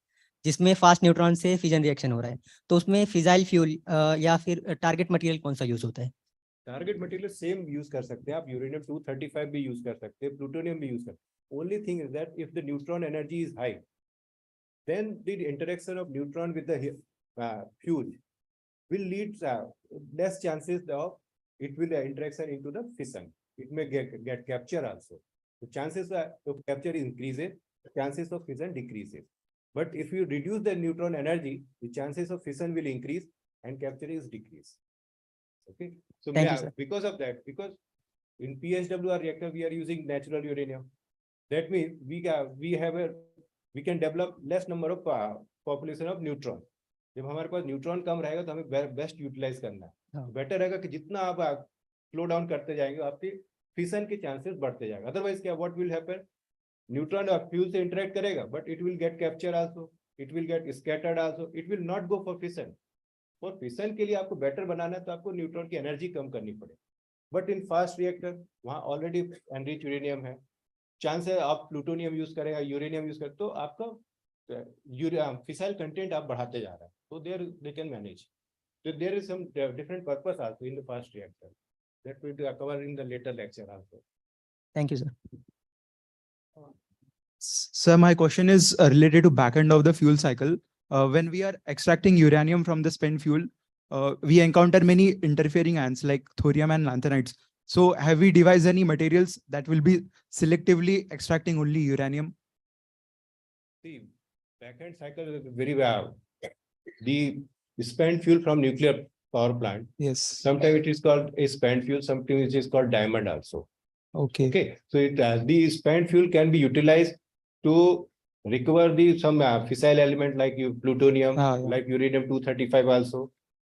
जिसमें फास्ट न्यूट्रॉन से फिजन रिएक्शन हो रहा है. तो उसमें फिजाइल फ्यूल या फिर टारगेट मटेरियल कौन सा यूज होता है? टारगेट मटेरियल सेम यूज कर सकते हैं आप, यूरेनियम 235 भी यूज कर सकते हैं, प्लूटोनियम भी यूज कर सकते हैं. Only thing is that if the neutron energy is high, then the interaction of neutron with the fuel will lead less chances of it will interaction into the fission. It may get capture also. The chances of capture increases, the chances of fission decreases. But if you reduce the neutron energy, the chances of fission will increase and capture is decrease. Okay. So because of that, because in PSWR reactor we are using natural uranium. That means we can develop less number of population of neutron. जब हमारे पास neutron कम रहेगा तो हमें best utilise करना है. Better रहेगा कि जितना आप स्लो डाउन करते जाएंगे आपके फिशन के चांसेस बढ़ते जाएगा. अदरवाइज क्या what will happen, neutron fuel से इंटरेक्ट करेगा but it will get capture also, it will get scattered also, it will not go for fission. और फिशन के लिए आपको बेटर बनाना है तो आपको न्यूट्रॉन की एनर्जी कम करनी पड़ेगी। बट इन फास्ट रिएक्टर वहाँ ऑलरेडी एनरिच यूरेनियम है, चांस है आप प्लूटोनियम यूज करेगा, यूरेनियम यूज करे तो आपका फिसाइल कंटेंट आप बढ़ाते जा रहे हैं, तो there they can manage. So there is some different purpose also in the fast reactor that we will cover in the later lecture also. Thank you, sir. Sir, my question is related to back end of the fuel cycle. When we are extracting uranium from the spent fuel, we encounter many interfering ions like thorium and lanthanides. So have we devised any materials that will be selectively extracting only uranium? See, back end cycle is very well. The spent fuel from nuclear power plant. Yes. Sometimes it is called a spent fuel, sometimes it is called diamond also. Okay. Okay, so the spent fuel can be utilized to recover some fissile element like plutonium, like uranium-235 also.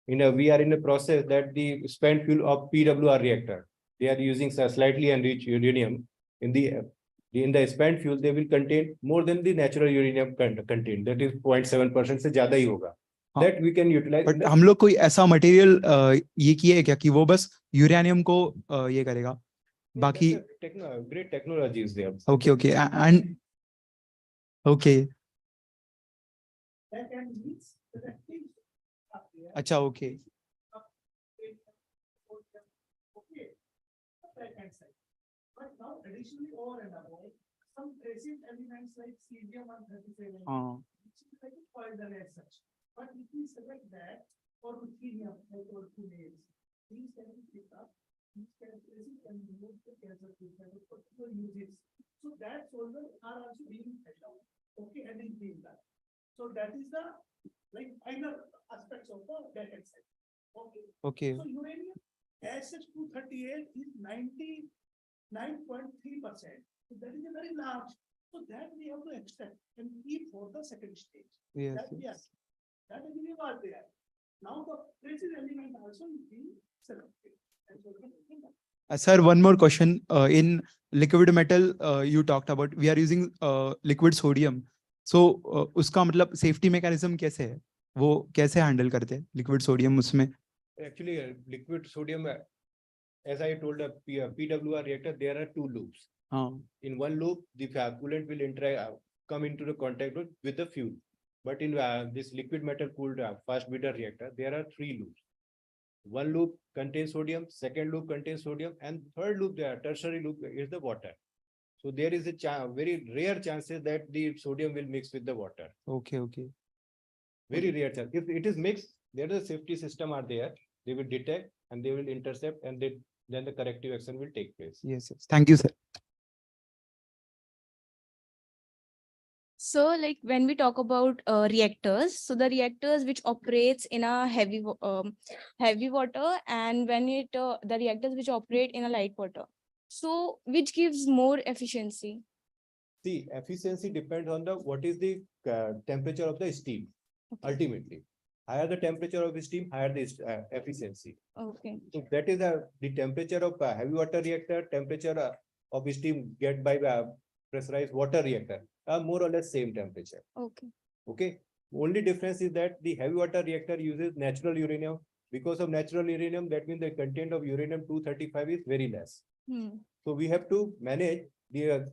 We are in a process that the spent fuel of PWR reactor, they are using slightly enriched uranium in the spent fuel. They will contain more than the natural uranium content, that is 0.7% से ज्यादा ही होगा. That we can utilize. But हम लोग कोई ऐसा material ये किए है क्या कि वो बस यूरेनियम को ये करेगा? बाकी great technology is there. Okay, okay, and okay. अच्छा, okay. But now additionally over and above, some traces elements like cesium-137, which is like a poison as such. But if we select that for ruthenium, like our two names, these can be picked up, these traces can be moved to cancer treatment for particular uses. So that solvents are also being fed out. Okay, and is being done. So that is the like minor aspects of the back end side. Okay. Okay. So uranium SS238 is 99.3%. So that is a very large. So that we have to extract and keep for the second stage. Yes. That is was there. Now the traces element also is being selected. Sir, one more question. In liquid metal, you talked about we are using liquid sodium. So उसका मतलब safety mechanism कैसे है? वो कैसे handle करते हैं liquid sodium उसमें? Actually, liquid sodium, as I told, a PWR reactor, there are two loops. In one loop, the coolant will come into the contact with the fuel. But in this liquid metal cooled fast breeder reactor, there are three loops. One loop contains sodium, second loop contains sodium, and third loop, the tertiary loop is the water. So there is a very rare chances that the sodium will mix with the water. Okay, okay. Very rare chance. If it is mixed, there is a safety system are there. They will detect and they will intercept, and then the corrective action will take place. Yes, yes. Thank you, sir. So like when we talk about reactors, so the reactors which operates in a heavy water, and when the reactors which operate in a light water. So which gives more efficiency? See, efficiency depends on what is the temperature of the steam. Okay. Ultimately, higher the temperature of steam, higher the efficiency. Okay. So that is the temperature of heavy water reactor, temperature of steam get by pressurized water reactor are more or less same temperature. Okay. Okay. Only difference is that the heavy water reactor uses natural uranium. Because of natural uranium, that means the content of uranium-235 is very less. So we have to manage the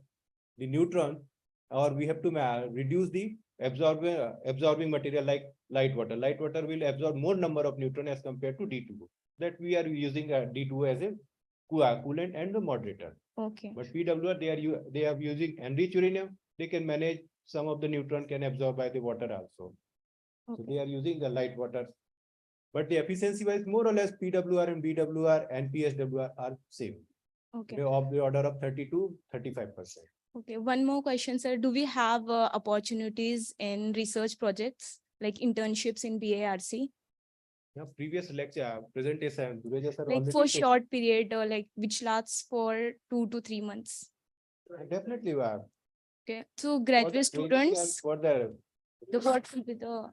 neutron, or we have to reduce the absorbing material like light water. Light water will absorb more number of neutron as compared to D2. That we are using D2 as a coolant and the moderator. Okay. But PWR, they are using enriched uranium. They can manage some of the neutron can absorb by the water also. Okay. So they are using the light water. But the efficiency wise, more or less PWR and BWR and PSWR are same. Okay. They are of the order of 30 to 35%. Okay. One more question, sir. Do we have opportunities in research projects like internships in BARC? Yeah, previous lecture presentation, like for short period or like which lasts for 2 to 3 months. Definitely. Okay. So graduate students. For the what will be the.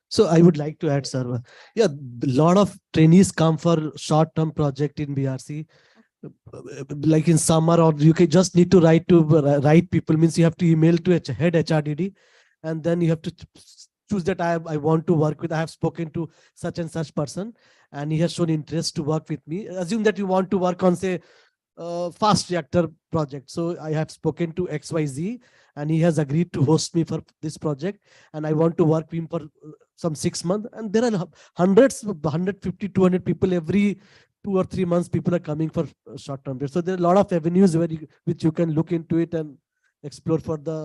So I would like to add, sir. Yeah, a lot of trainees come for short-term project in BRC. Like in summer, or you can just need to write people, means you have to email to head HRDD, and then you have to choose that I want to work with. I have spoken to such and such person, and he has shown interest to work with me. Assume that you want to work on, say, fast reactor project. So I have spoken to XYZ, and he has agreed to host me for this project, and I want to work with him for some 6 months. And there are hundreds, 150, 200 people every 2 or 3 months. People are coming for short term. So there are a lot of avenues which you can look into it and explore for the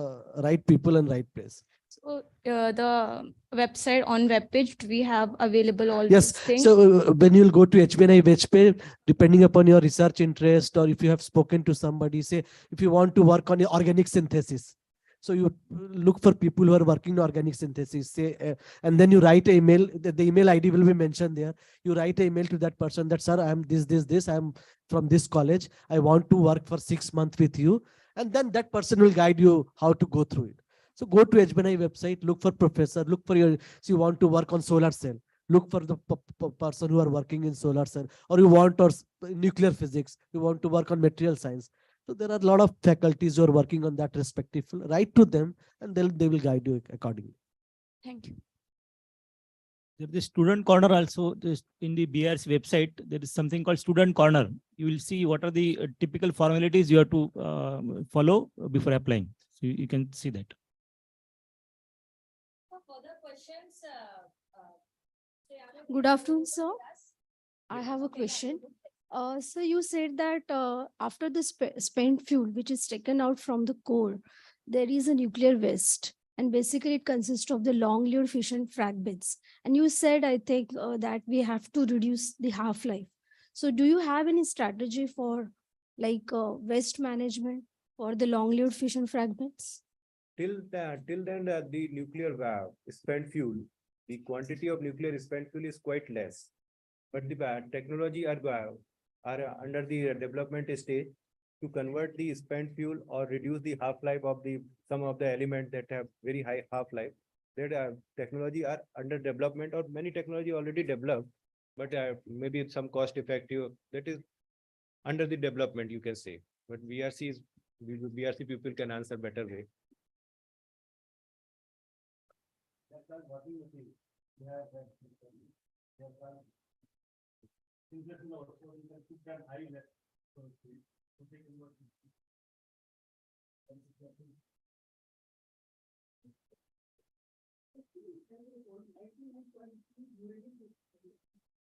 right people and right place. So the website on webpage, do we have available all Yes. these things? So when you'll go to HBNI webpage, depending upon your research interest, or if you have spoken to somebody, say if you want to work on organic synthesis, so you look for people who are working on organic synthesis, say, and then you write an email. The email ID will be mentioned there. You write an email to that person that, sir, I am this. I am from this college. I want to work for 6 months with you, and then that person will guide you how to go through it. So go to HBNI website, look for professor, look for your, so you want to work on solar cell, look for the person who are working in solar cell, or you want or nuclear physics, you want to work on material science. So there are a lot of faculties who are working on that respective. Write to them, and they will guide you accordingly. Thank you. There is student corner also. In the BRC website, there is something called student corner. You will see what are the typical formalities you have to follow before applying. So you can see that. Good afternoon, sir. I have a question. So you said that after the spent fuel, which is taken out from the core, there is a nuclear waste, and basically it consists of the long-lived fission fragments. And you said, I think, that we have to reduce the half-life. So do you have any strategy for like waste management for the long-lived fission fragments? Till then, the nuclear spent fuel, the quantity of nuclear spent fuel is quite less. But the technology are under the development stage to convert the spent fuel or reduce the half-life of some of the elements that have very high half-life. That technology are under development, or many technology already developed, but maybe some cost effective, that is under the development, you can say. But BRC people can answer better way.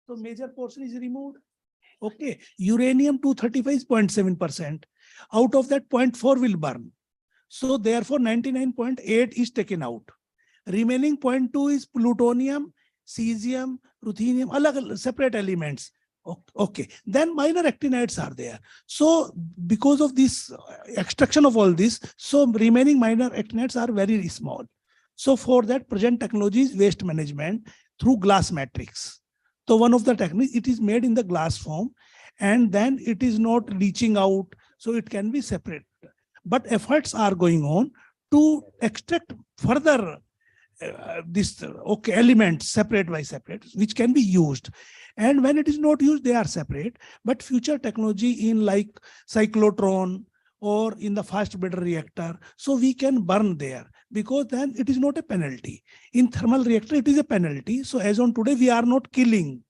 So major portion is removed. Okay, uranium 235 is 0.7%. Out of that, 0.4 will burn. So therefore 99.8 is taken out. Remaining 0.2 is plutonium, cesium, ruthenium, separate elements. Okay, then minor actinides are there. So because of this extraction of all this, so remaining minor actinides are very small. So for that, present technology is waste management through glass matrix. So one of the techniques, it is made in the glass form, and then it is not leaching out, so it can be separate. But efforts are going on to extract further elements separate by separate, which can be used. And when it is not used, they are separate. But future technology in like cyclotron or in the fast breeder reactor, so we can burn there, because then it is not a penalty. In thermal reactor, it is a penalty. So as on today, we are not killing.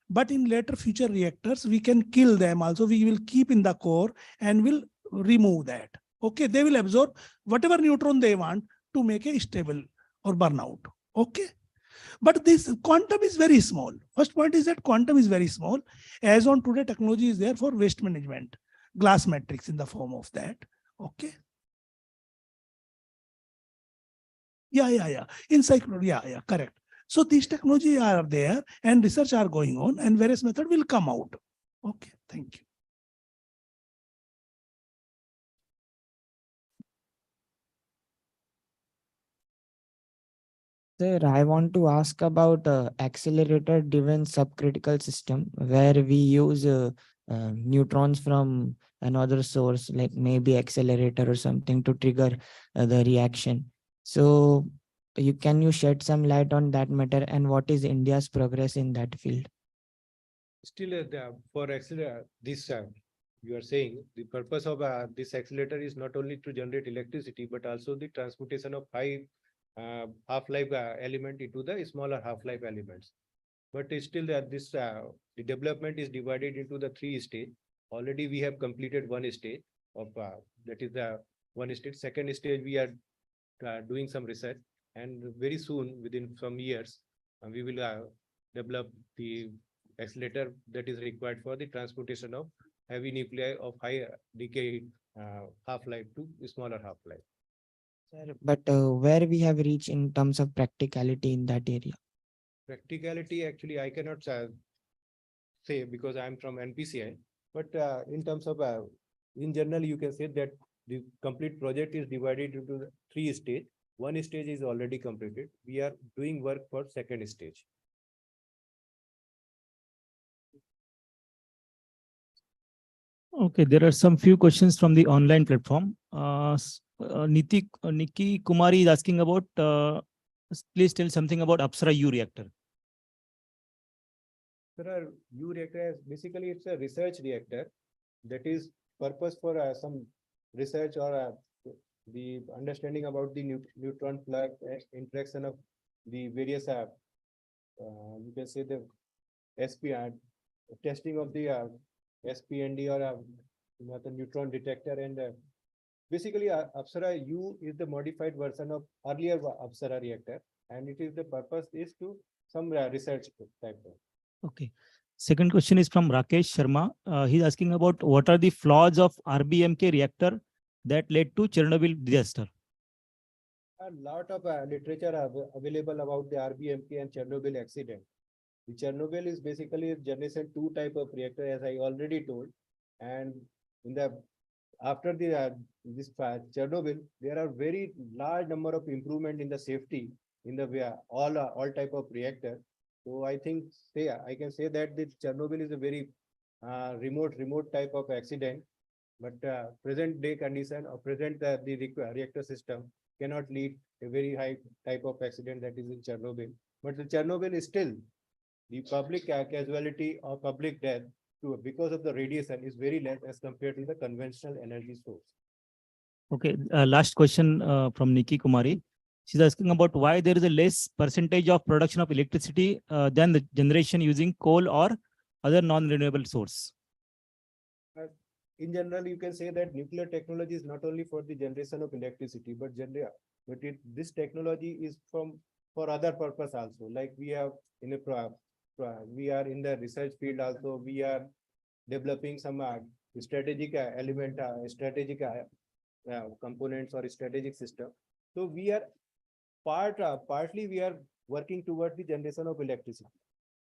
But in later future reactors, we can kill them also. We will keep in the core and will remove that. Okay, they will absorb whatever neutron they want to make a stable or burnout. Okay. But this quantum is very small. First point is that quantum is very small. As on today, technology is there for waste management. Glass matrix in the form of that. Okay. Yeah. In yeah, correct. So these technologies are there and research are going on, and various method will come out. Okay, thank you. Sir, I want to ask about accelerator-driven subcritical system, where we use neutrons from another source, like maybe accelerator or something, to trigger the reaction. So can you shed some light on that matter, and what is India's progress in that field? Still, for accelerator, this you are saying the purpose of this accelerator is not only to generate electricity, but also the transmutation of high half-life element into the smaller half-life elements. But it's still that this the development is divided into the 3 stages. Already we have completed 1 stage of that is the 1 stage. Second stage we are doing some research, and very soon within some years we will develop the accelerator that is required for the transportation of heavy nuclei of high decay half-life to smaller half-life. Sir, but where we have reached in terms of practicality in that area? Practicality, actually, I cannot say because I'm from NPCI, but in terms of in general, you can say that the complete project is divided into the 3 stages. 1 stage is already completed. We are doing work for 2nd stage. Okay, there are some few questions from the online platform. Nikki Kumari is asking about, please tell something about Apsara U reactor. Sir, U reactor is basically it's a research reactor that is purpose for some research or the understanding about the neutron plug interaction of the various you can say the SP testing of the SPND or the neutron detector, and basically Apsara U is the modified version of earlier Apsara reactor, and it is the purpose is to some research type of. Okay. Second question is from Rakesh Sharma. He's asking about what are the flaws of RBMK reactor that led to Chernobyl disaster. A lot of literature available about the RBMK and Chernobyl accident. The Chernobyl is basically a generation 2 type of reactor, as I already told, and in the after the this Chernobyl, there are very large number of improvement in the safety in the all type of reactor. So I think I can say that the Chernobyl is a very remote type of accident, but present day condition or present the reactor system cannot lead a very high type of accident that is in Chernobyl. But the Chernobyl is still the public casualty or public death because of the radiation is very less as compared to the conventional energy source. Okay, last question from Nikki Kumari. She's asking about why there is a less percentage of production of electricity than the generation using coal or other non-renewable source. In general, you can say that nuclear technology is not only for the generation of electricity, but this technology is for other purpose also. Like we have in we are in the research field also. We are developing some strategic element, strategic components or strategic system. So we are partly we are working towards the generation of electricity.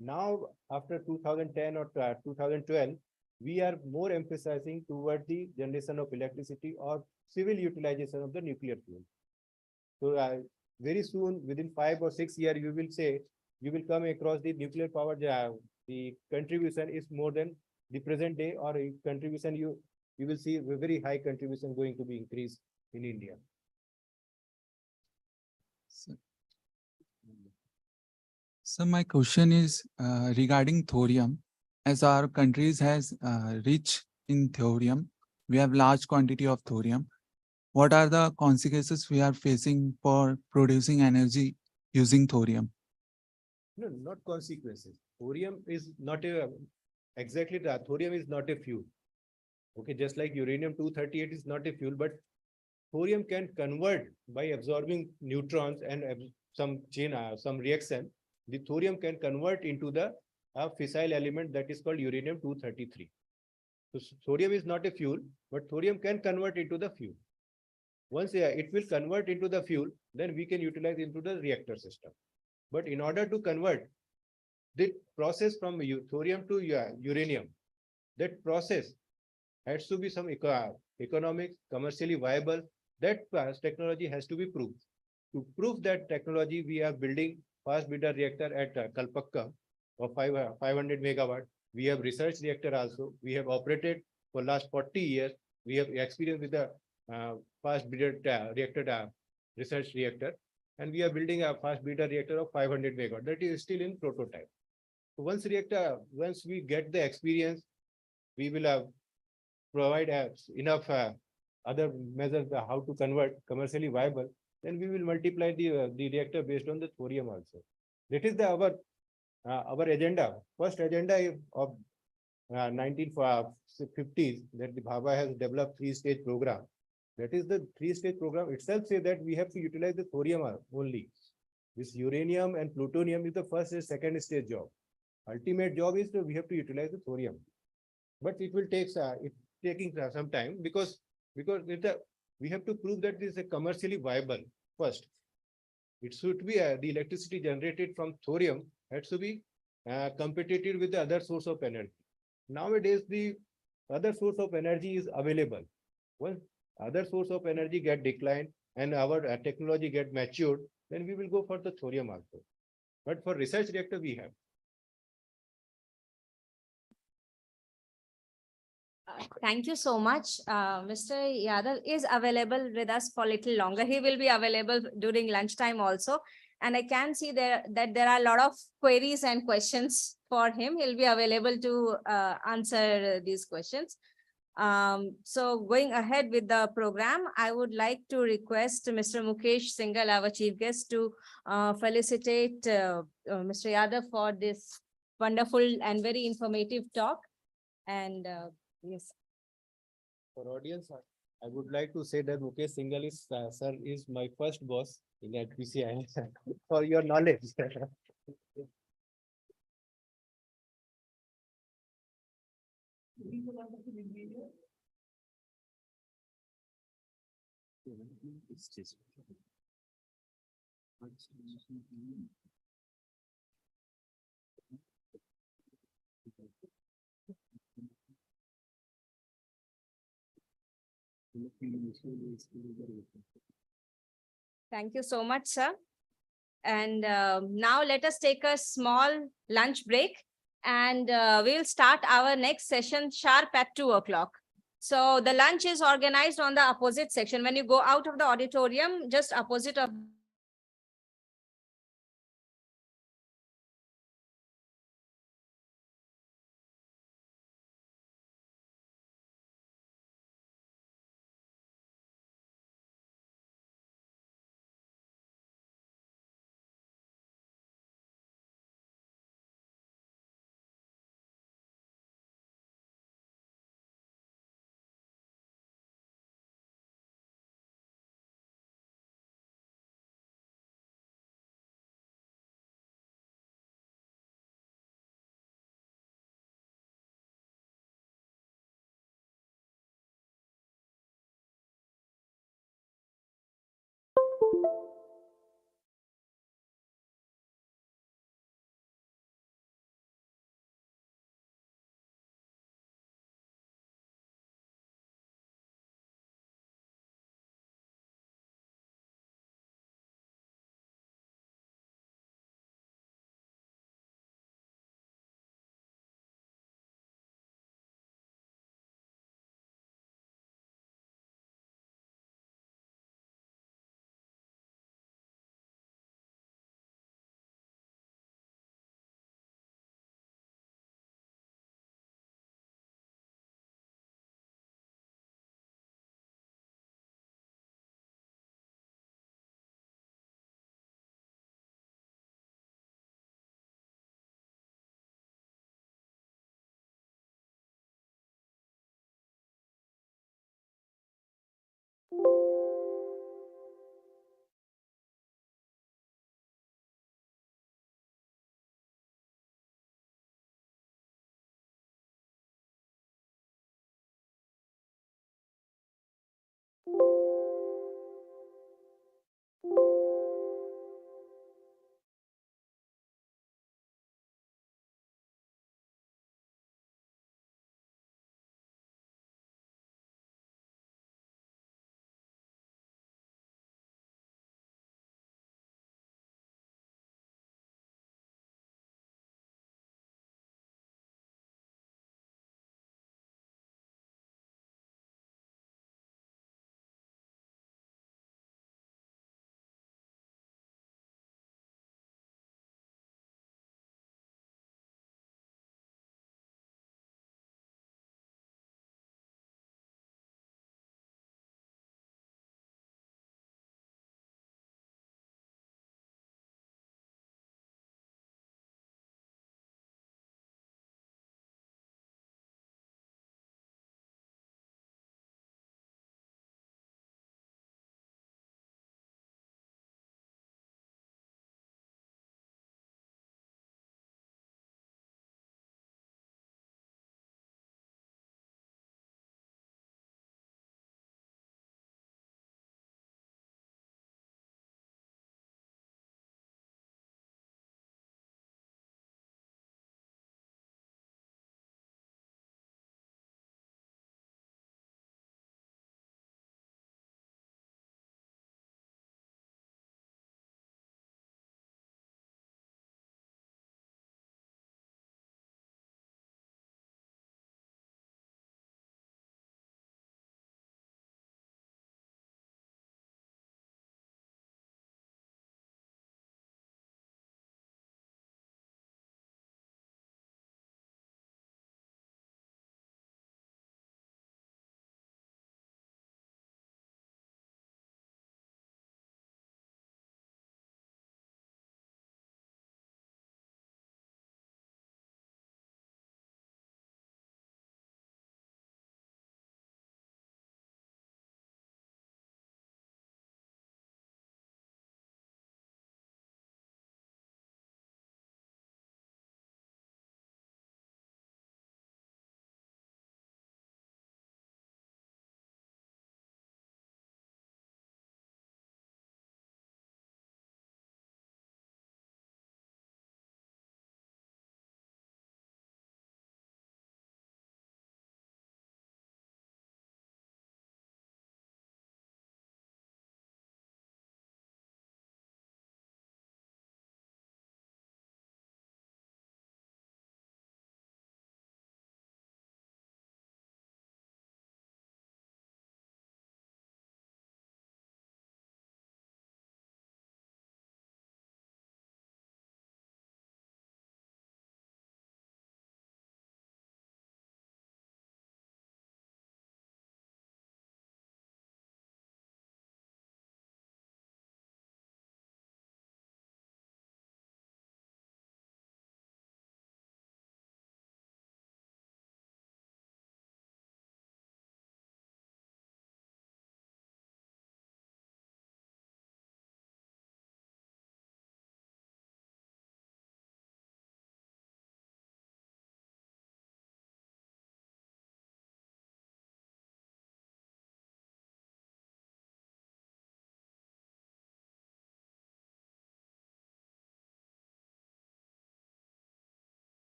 Now, after 2010 or 2012, we are more emphasizing toward the generation of electricity or civil utilization of the nuclear fuel. So very soon, within 5 or 6 years, you will come across the nuclear power. The contribution is more than the present day, or a contribution you will see a very high contribution going to be increased in India. So my question is regarding thorium. As our countries has rich in thorium, we have large quantity of thorium. What are the consequences we are facing for producing energy using thorium? No, not consequences. Thorium is not exactly that. Thorium is not a fuel. Okay, just like uranium-238 is not a fuel, but thorium can convert by absorbing neutrons and some reaction. The thorium can convert into the fissile element that is called uranium-233. So thorium is not a fuel, but thorium can convert into the fuel. Once it will convert into the fuel, then we can utilize into the reactor system. But in order to convert the process from thorium to uranium, that process has to be some economic, commercially viable. That technology has to be proved. To prove that technology, we are building fast breeder reactor at Kalpakka of 500 megawatt. We have research reactor also. We have operated for last 40 years. We have experience with the fast breeder reactor research reactor, and we are building a fast breeder reactor of 500 megawatt. That is still in prototype. So once we get the experience, we will provide enough other measures how to convert commercially viable. then we will multiply the reactor based on the thorium also. That is our agenda. First agenda of 1950s that the Bhabha has developed three-stage program. That is the three-stage program itself say that we have to utilize the thorium only. This uranium and plutonium is the first and second stage job. Ultimate job is that we have to utilize the thorium. But it will take taking some time because we have to prove that this is commercially viable first. It should be the electricity generated from thorium has to be competitive with the other source of energy. Nowadays, the other source of energy is available. Once other source of energy get declined and our technology get matured, then we will go for the thorium also. But for research reactor, we have. Thank you so much. Mr. Yadav is available with us for a little longer. He will be available during lunchtime also. And I can see that there are a lot of queries and questions for him. He'll be available to answer these questions. So going ahead with the program, I would like to request Mr. Mukesh Singhal, our chief guest, to felicitate Mr. Yadav for this wonderful and very informative talk. And yes. For audience, I would like to say that Mukesh Singhal is sir is my first boss in HPCI. For your knowledge. Thank you so much, sir. And now let us take a small lunch break, and we'll start our next session sharp at 2 o'clock. So the lunch is organized on the opposite section. When you go out of the auditorium, just opposite of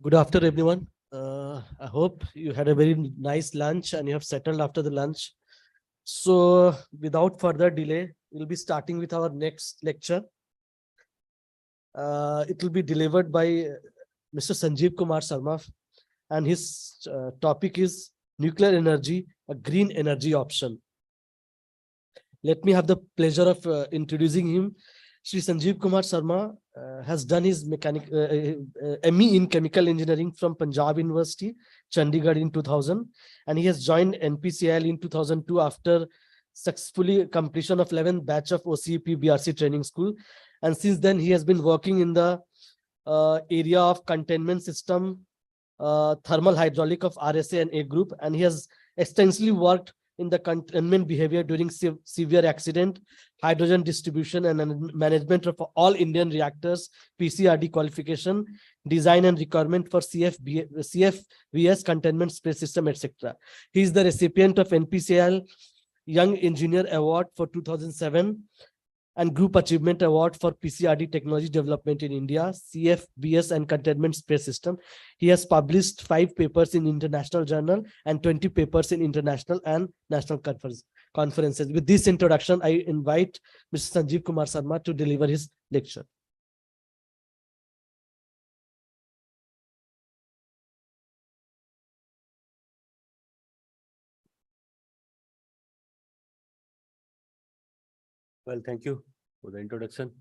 Good afternoon, everyone. I hope you had a very nice lunch and you have settled after the lunch. So without further delay, we'll be starting with our next lecture. It will be delivered by Mr. Sanjeev Kumar Sharma, and his topic is nuclear energy, a green energy option. Let me have the pleasure of introducing him. Shri Sanjeev Kumar Sharma has done his ME in chemical engineering from Punjab University, Chandigarh in 2000, and he has joined NPCIL in 2002 after successfully completion of 11th batch of OCEP BRC training school. And since then, he has been working in the area of containment system, thermal hydraulic of RSA and A group, and he has extensively worked in the containment behavior during severe accident, hydrogen distribution and management of all Indian reactors, PCRD qualification, design and requirement for CFVS containment space system, etc. He is the recipient of NPCIL Young Engineer Award for 2007 and Group Achievement Award for PCRD Technology Development in India, CFBS and Containment Space System. He has published 5 papers in international journal and 20 papers in international and national conferences. With this introduction, I invite Mr. Sanjeev Kumar Sharma to deliver his lecture. Well, thank you for the introduction.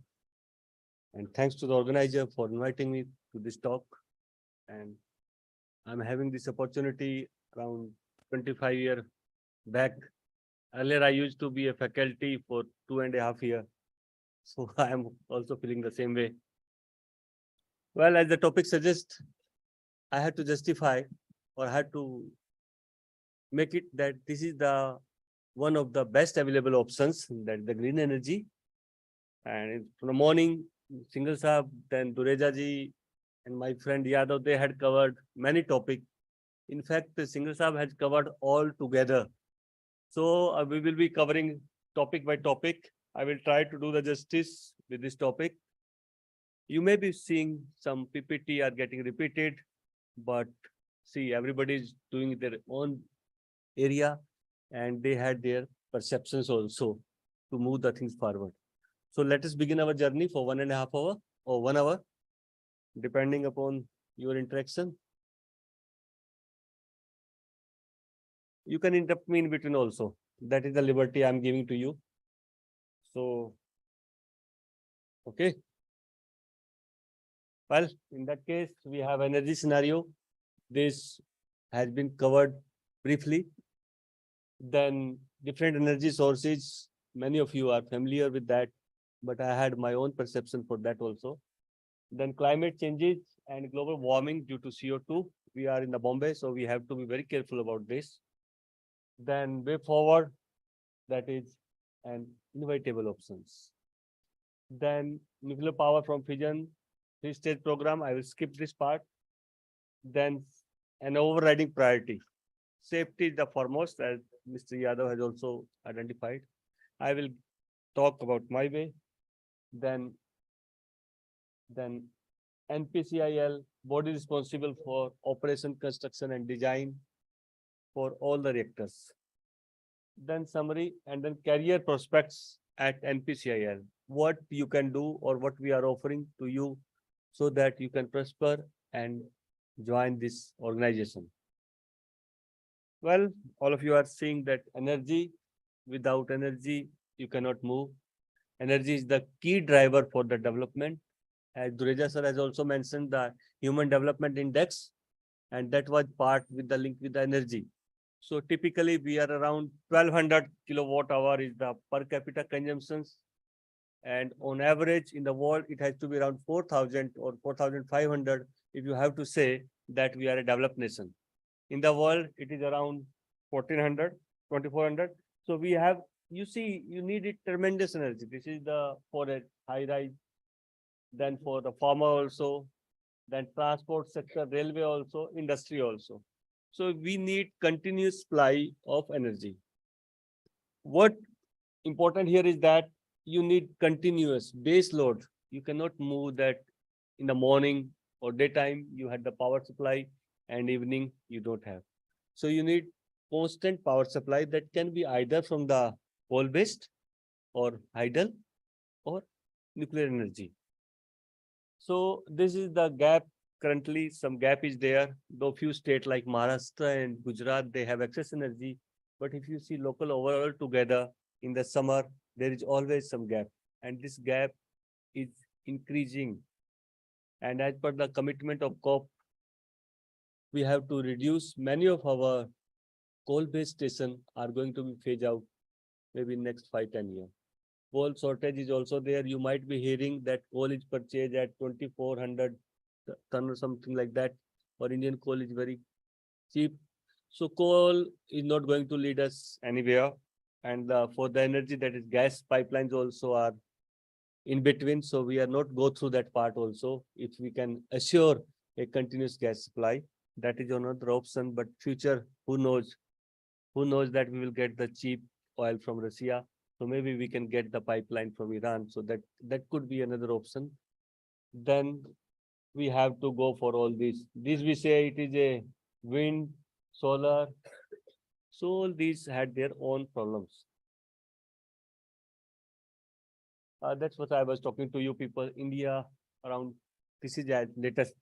And thanks to the organizer for inviting me to this talk. And I'm having this opportunity around 25 years back. Earlier, I used to be a faculty for 2.5 years. So I am also feeling the same way. Well, as the topic suggests, I had to justify or had to make it that this is the one of the best available options, that the green energy. And from the morning, Singhal Saab, then Dureja ji, and my friend Yadav, they had covered many topics. In fact, Singhal Saab has covered all together. So we will be covering topic by topic. I will try to do the justice with this topic. You may be seeing some PPT are getting repeated, but see, everybody is doing their own area and they had their perceptions also to move the things forward. So let us begin our journey for 1.5 hours or 1 hour, depending upon your interaction. You can interrupt me in between also. That is the liberty I'm giving to you. So, okay. Well, in that case, we have energy scenario. This has been covered briefly. Then different energy sources. Many of you are familiar with that, but I had my own perception for that also. Then climate changes and global warming due to CO2. We are in the Bombay, so we have to be very careful about this. Then way forward, that is an inevitable options. Then nuclear power from fission, 3-stage program. I will skip this part. Then an overriding priority. Safety is the foremost, as Mr. Yadav has also identified. I will talk about my way. Then NPCIL, body responsible for operation, construction, and design for all the reactors. Then summary and then career prospects at NPCIL. What you can do or what we are offering to you so that you can prosper and join this organization. Well, all of you are seeing that energy, without energy, you cannot move. Energy is the key driver for the development. As Dureja sir has also mentioned the Human Development Index, and that was part with the link with the energy. So typically we are around 1200 kilowatt hour is the per capita consumptions. And on average in the world, it has to be around 4000 or 4500 if you have to say that we are a developed nation. In the world, it is around 1400, 2400. So we have, you see, you need it tremendous energy. This is the for a high rise, then for the farmer also, then transport sector, railway also, industry also. So we need continuous supply of energy. What important here is that you need continuous base load. You cannot move that in the morning or daytime you had the power supply and evening you don't have. So you need constant power supply that can be either from the coal-based or hydel or nuclear energy. So this is the gap. Currently, some gap is there. Though few states like Maharashtra and Gujarat, they have excess energy. But if you see local overall together in the summer, there is always some gap. And this gap is increasing. And as per the commitment of COP, we have to reduce many of our coal-based stations are going to be phased out maybe in next 5-10 years. Coal shortage is also there. You might be hearing that coal is purchased at 2,400 ton or something like that, or Indian coal is very cheap. So coal is not going to lead us anywhere. And for the energy, that is gas pipelines also are in between. So we are not go through that part also. If we can assure a continuous gas supply, that is another option. But future, who knows? Who knows that we will get the cheap oil from Russia? So maybe we can get the pipeline from Iran. So that could be another option. Then we have to go for all this. This we say it is a wind, solar. So all these had their own problems. That's what I was talking to you people. India around, this is at latest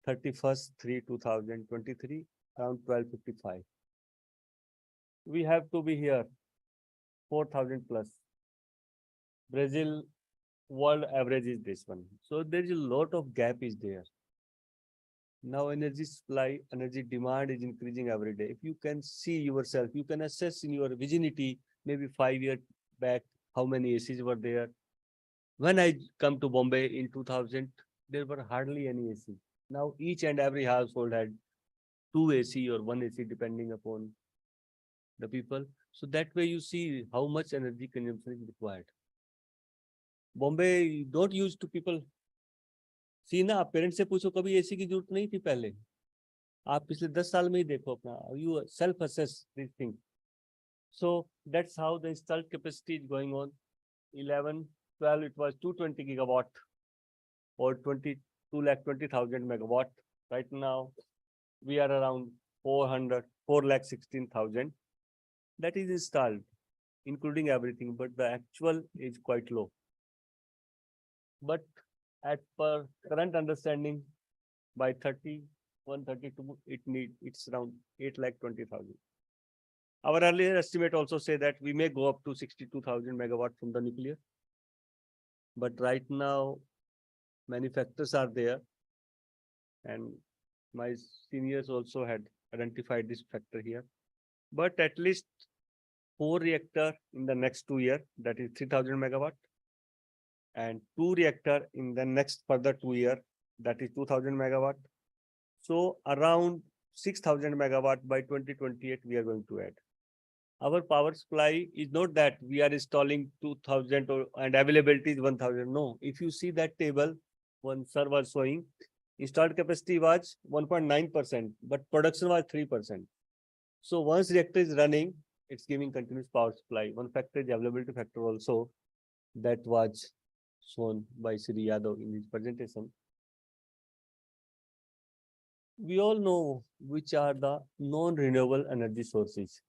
31st/3/2023, around 12:55. We have to be here 4,000 plus. Brazil world average is this one. So there is a lot of gap is there. Now energy supply, energy demand is increasing every day. If you can see yourself, you can assess in your vicinity, maybe 5 years back, how many ACs were there. When I come to Bombay in 2000, there were hardly any AC. Now each and every household had 2 AC or 1 AC depending upon the people. So that way you see how much energy consumption is required. Bombay don't use to people. See ना, आप parents से पूछो कभी AC की जरूरत नहीं थी पहले. आप पिछले 10 साल में ही देखो अपना. You self assess these things. So that's how the installed capacity is going on. 11, 12, it was 220 gigawatt or 22,20,000 megawatt. Right now, we are around 4,16,000. That is installed, including everything, but the actual is quite low. But at per current understanding, by 31, 32, it's around 8,20,000. Our earlier estimate also say that we may go up to 62,000 megawatt from the nuclear. But right now, many factors are there. And my seniors also had identified this factor here. But at least 4 reactor in the next 2 years, that is 3,000 megawatt. And 2 reactor in the next further 2 years, that is 2,000 megawatt. So around 6,000 megawatt by 2028, we are going to add. Our power supply is not that we are installing 2,000 and availability is 1,000. No, if you see that table, one sir was showing, installed capacity was 1.9%, but production was 3%. So once reactor is running, it's giving continuous power supply. One factor is availability factor also, that was shown by Sri Yadav in his presentation. We all know which are the non-renewable energy sources.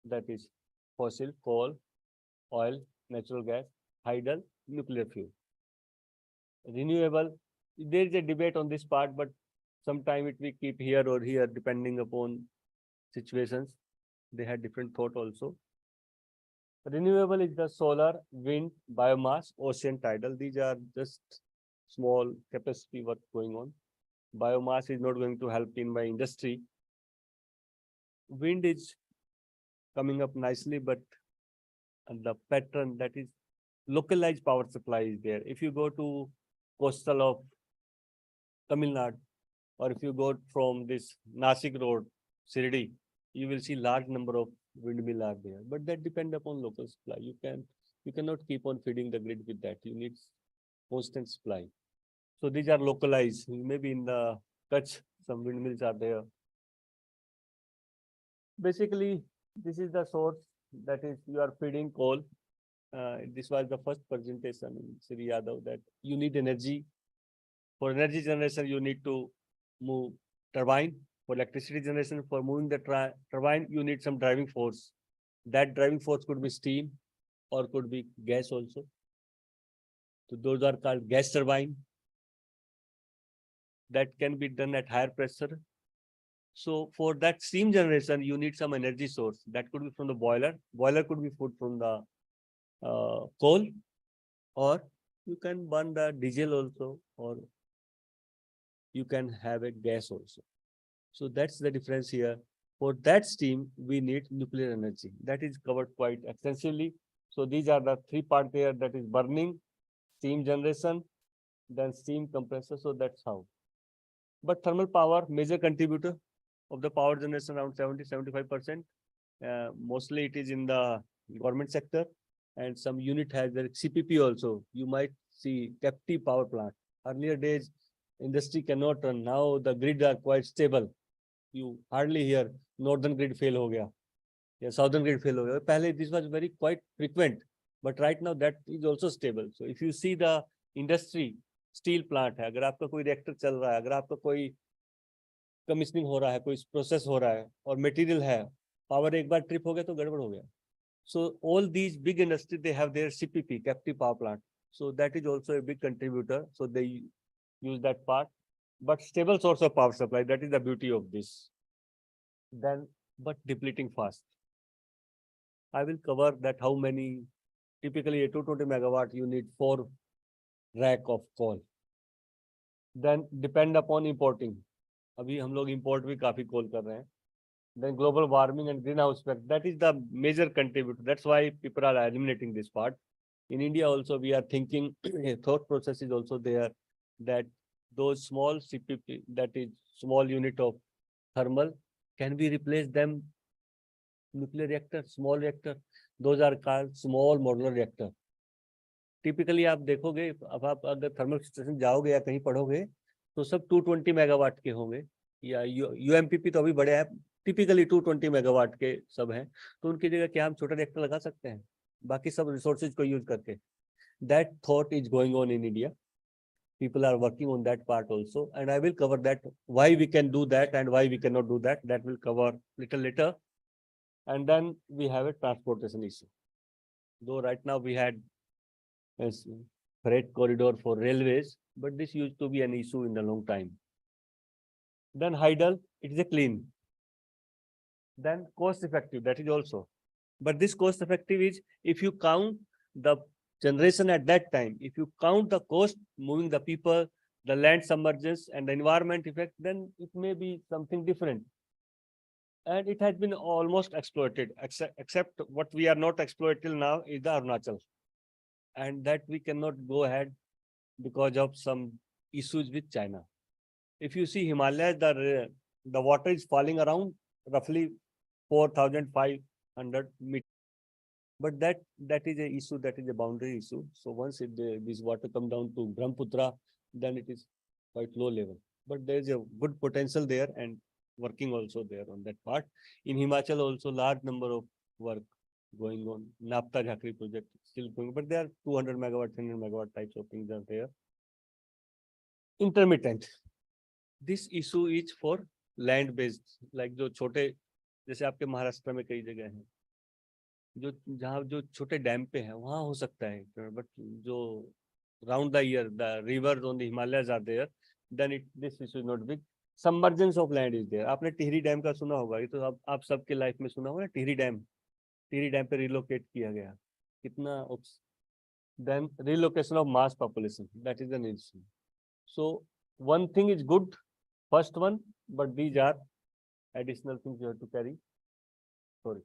That is fossil, coal, oil, natural gas, hydel, nuclear fuel. Renewable, there is a debate on this part, but sometime it we keep here or here depending upon situations. They had different thought also. Renewable is the solar, wind, biomass, ocean, tidal. These are just small capacity work going on. Biomass is not going to help in my industry. Wind is coming up nicely, but the pattern, that is localized power supply is there. If you go to coastal of Tamil Nadu, or if you go from this Nasik road, Sirdi, you will see large number of windmill are there. But that depend upon local supply. You cannot keep on feeding the grid with that. You need constant supply. So these are localized. Maybe in the Kutch, some windmills are there. Basically, this is the source, that is you are feeding coal. This was the first presentation in Sri Yadav, that you need energy For energy generation, you need to move turbine. For electricity generation, for moving the turbine, you need some driving force. That driving force could be steam or could be gas also. So those are called gas turbine. That can be done at higher pressure. So for that steam generation, you need some energy source. That could be from the boiler. Boiler could be put from the coal, or you can burn the diesel also, or you can have a gas also. So that's the difference here. For that steam, we need nuclear energy. That is covered quite extensively. So these are the three parts there, that is burning, steam generation, then steam compressor. So that's how. But thermal power, major contributor of the power generation, around 70-75%. Mostly it is in the government sector, and some unit has their CPP also. You might see captive power plant. Earlier days, industry cannot run. Now the grid are quite stable. You hardly hear northern grid fail ho gaya, yeah, southern grid fail ho gaya. Pehle this was very quite frequent, but right now that is also stable. So if you see the industry, steel plant है, अगर आपका कोई reactor चल रहा है, अगर आपका कोई कमिश्निंग हो रहा है, कोई प्रोसेस हो रहा है और मटेरियल है, पावर एक बार ट्रिप हो गया तो गड़बड़ हो गया. So all these big industries, they have their CPP, captive power plant. So that is also a big contributor. So they use that part. But stable source of power supply, that is the beauty of this. Then, but depleting fast. I will cover that how many, typically a 220 megawatt, you need 4 rack of coal. Then depend upon importing. अभी हम लोग import भी काफी coal कर रहे हैं. Then global warming and greenhouse effect, that is the major contributor. That's why people are eliminating this part. In India also, we are thinking, a thought process is also there, that those small CPP, that is small unit of thermal, can we replace them nuclear reactor, small reactor? Those are called small modular reactor. Typically आप देखोगे, अब आप अगर thermal station जाओगे या कहीं पढ़ोगे तो सब 220 मेगावाट के होंगे, या यूएमपीपी तो अभी बड़े हैं, टिपिकली 220 मेगावाट के सब हैं. तो उनकी जगह क्या हम छोटा रिएक्टर लगा सकते हैं बाकी सब रिसोर्सेज को यूज करके? That thought is going on in India. People are working on that part also, and I will cover that, why we can do that and why we cannot do that. That will cover little later. And then we have a transportation issue. Though right now we had a freight corridor for railways, but this used to be an issue in the long time. Then hydel, it is a clean. Then cost effective, that is also. But this cost effective is if you count the generation at that time, if you count the cost, moving the people, the land submergence and the environment effect, then it may be something different. And it has been almost exploited, except what we are not exploited till now is the Arunachal. And that we cannot go ahead because of some issues with China. If you see Himalayas, the water is falling around roughly 4,500 meters. But that is a issue, that is a boundary issue. So once this water come down to Brahmaputra, then it is quite low level. But there is a good potential there and working also there on that part. In Himachal also large number of work going on. Napta Jhakri project still going, but there are 200 megawatt, 300 megawatt types of things are there. Intermittent. This issue is for land based, like जो छोटे, जैसे आपके महाराष्ट्र में कई जगह हैं जो जहाँ जो छोटे डैम पे है वहाँ हो सकता है, बट जो round the year the rivers on the Himalayas are there, then it this issue is not big. Submergence of land is there. आपने टिहरी डैम का सुना होगा, ये तो आप सबके लाइफ में सुना होगा. टिहरी डैम पे रिलोकेट किया गया, कितना. Then relocation of mass population, that is an issue. So one thing is good, first one, but these are additional things you have to carry. Sorry.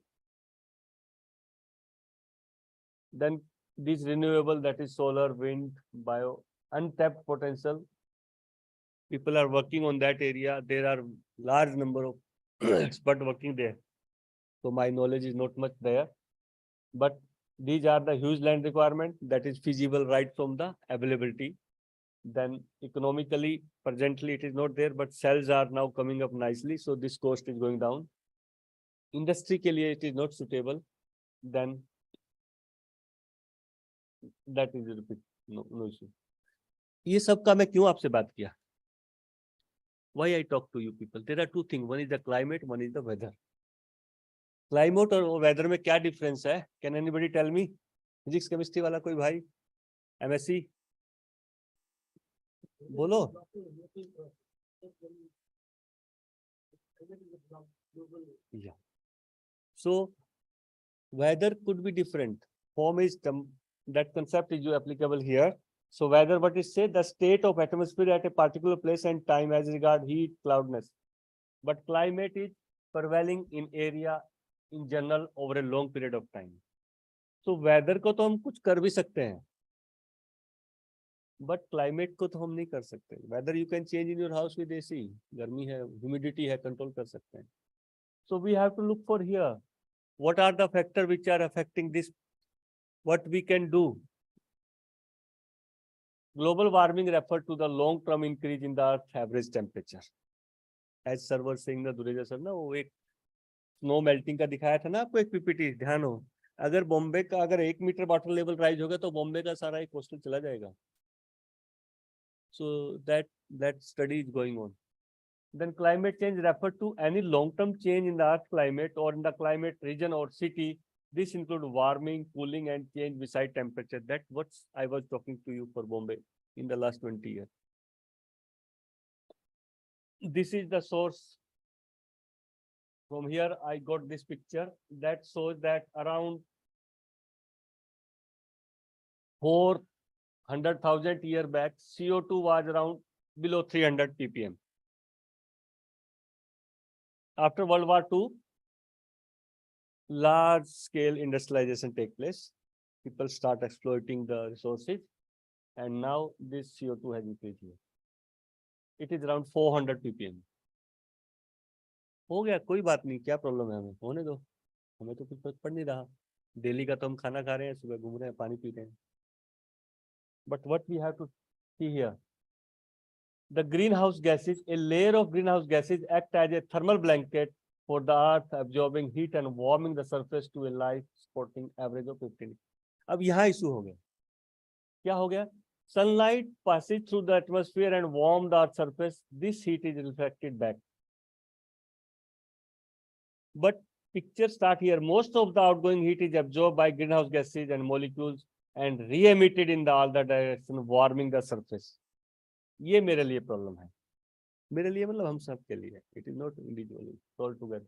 Then this renewable, that is solar, wind, bio, untapped potential. People are working on that area. There are large number of experts working there. So my knowledge is not much there. But these are the huge land requirement that is feasible right from the availability. Then economically, presently it is not there, but cells are now coming up nicely. So this cost is going down. Industry ke liye it is not suitable. Then that is no issue. ये सब का मैं क्यों आपसे बात किया? Why I talk to you people? There are two things. One is the climate, one is the weather. Climate और weather में क्या difference है? Can anybody tell me? Physics, chemistry वाला कोई भाई? MSc? बोलो. Yeah. So weather could be different. Form is that concept is applicable here. So weather, what is say, the state of atmosphere at a particular place and time as regard heat, cloudness. But climate is prevailing in area in general over a long period of time. So weather को तो हम कुछ कर भी सकते हैं, but climate को तो हम नहीं कर सकते. Weather you can change in your house with AC. गर्मी है, humidity है, control कर सकते हैं. So we have to look for here. What are the factors which are affecting this? What we can do? Global warming referred to the long-term increase in the Earth's average temperature. As sir was saying, Dureja sir ना वो एक snow melting का दिखाया था ना आपको एक PPT, ध्यान हो. अगर बॉम्बे का अगर 1 मीटर वाटर लेवल राइज होगा तो बॉम्बे का सारा एक कोस्टल चला जाएगा. So that study is going on. Then climate change referred to any long-term change in the Earth climate or in the climate region or city. This include warming, cooling, and change beside temperature. That's what I was talking to you for Bombay in the last 20 years. This is the source. From here, I got this picture that shows that around 400,000 years back, CO2 was around below 300 ppm. After World War II, large-scale industrialization take place. People start exploiting the resources, and now this CO2 has increased here. It is around 400 ppm. हो गया, कोई बात नहीं, क्या problem है, हमें होने दो, हमें तो कुछ फर्क पड़ नहीं रहा. दिल्ली का तो हम खाना खा रहे हैं, सुबह घूम रहे हैं, पानी पी रहे हैं. But what we have to see here, the greenhouse gases, a layer of greenhouse gases act as a thermal blanket for the earth, absorbing heat and warming the surface to a life supporting average of 15. अब यहाँ issue हो गया, क्या हो गया? Sunlight passes through the atmosphere and warm the earth's surface. This heat is reflected back. But picture start here. Most of the outgoing heat is absorbed by greenhouse gases and molecules and re-emitted in the all the direction, warming the surface. ये मेरे लिए problem है, मेरे लिए मतलब हम सब के लिए. It is not individually, all together.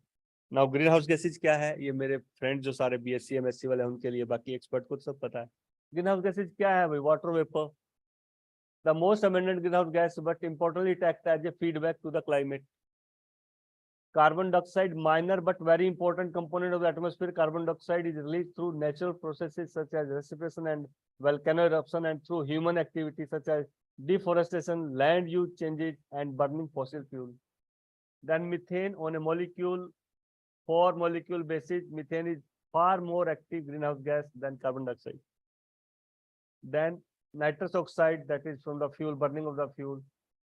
Now greenhouse gases क्या है? ये मेरे फ्रेंड जो सारे BSc MSc वाले हैं उनके लिए, बाकी एक्सपर्ट को सब पता है. Greenhouse gases क्या है भाई? Water vapor, the most abundant greenhouse gas, but importantly it acts as a feedback to the climate. Carbon dioxide, minor but very important component of the atmosphere. Carbon dioxide is released through natural processes such as respiration and volcano eruption, and through human activities such as deforestation, land use changes, and burning fossil fuel. Then methane, on a molecule, 4-molecule basis, methane is far more active greenhouse gas than carbon dioxide. Then nitrous oxide, that is from the fuel, burning of the fuel.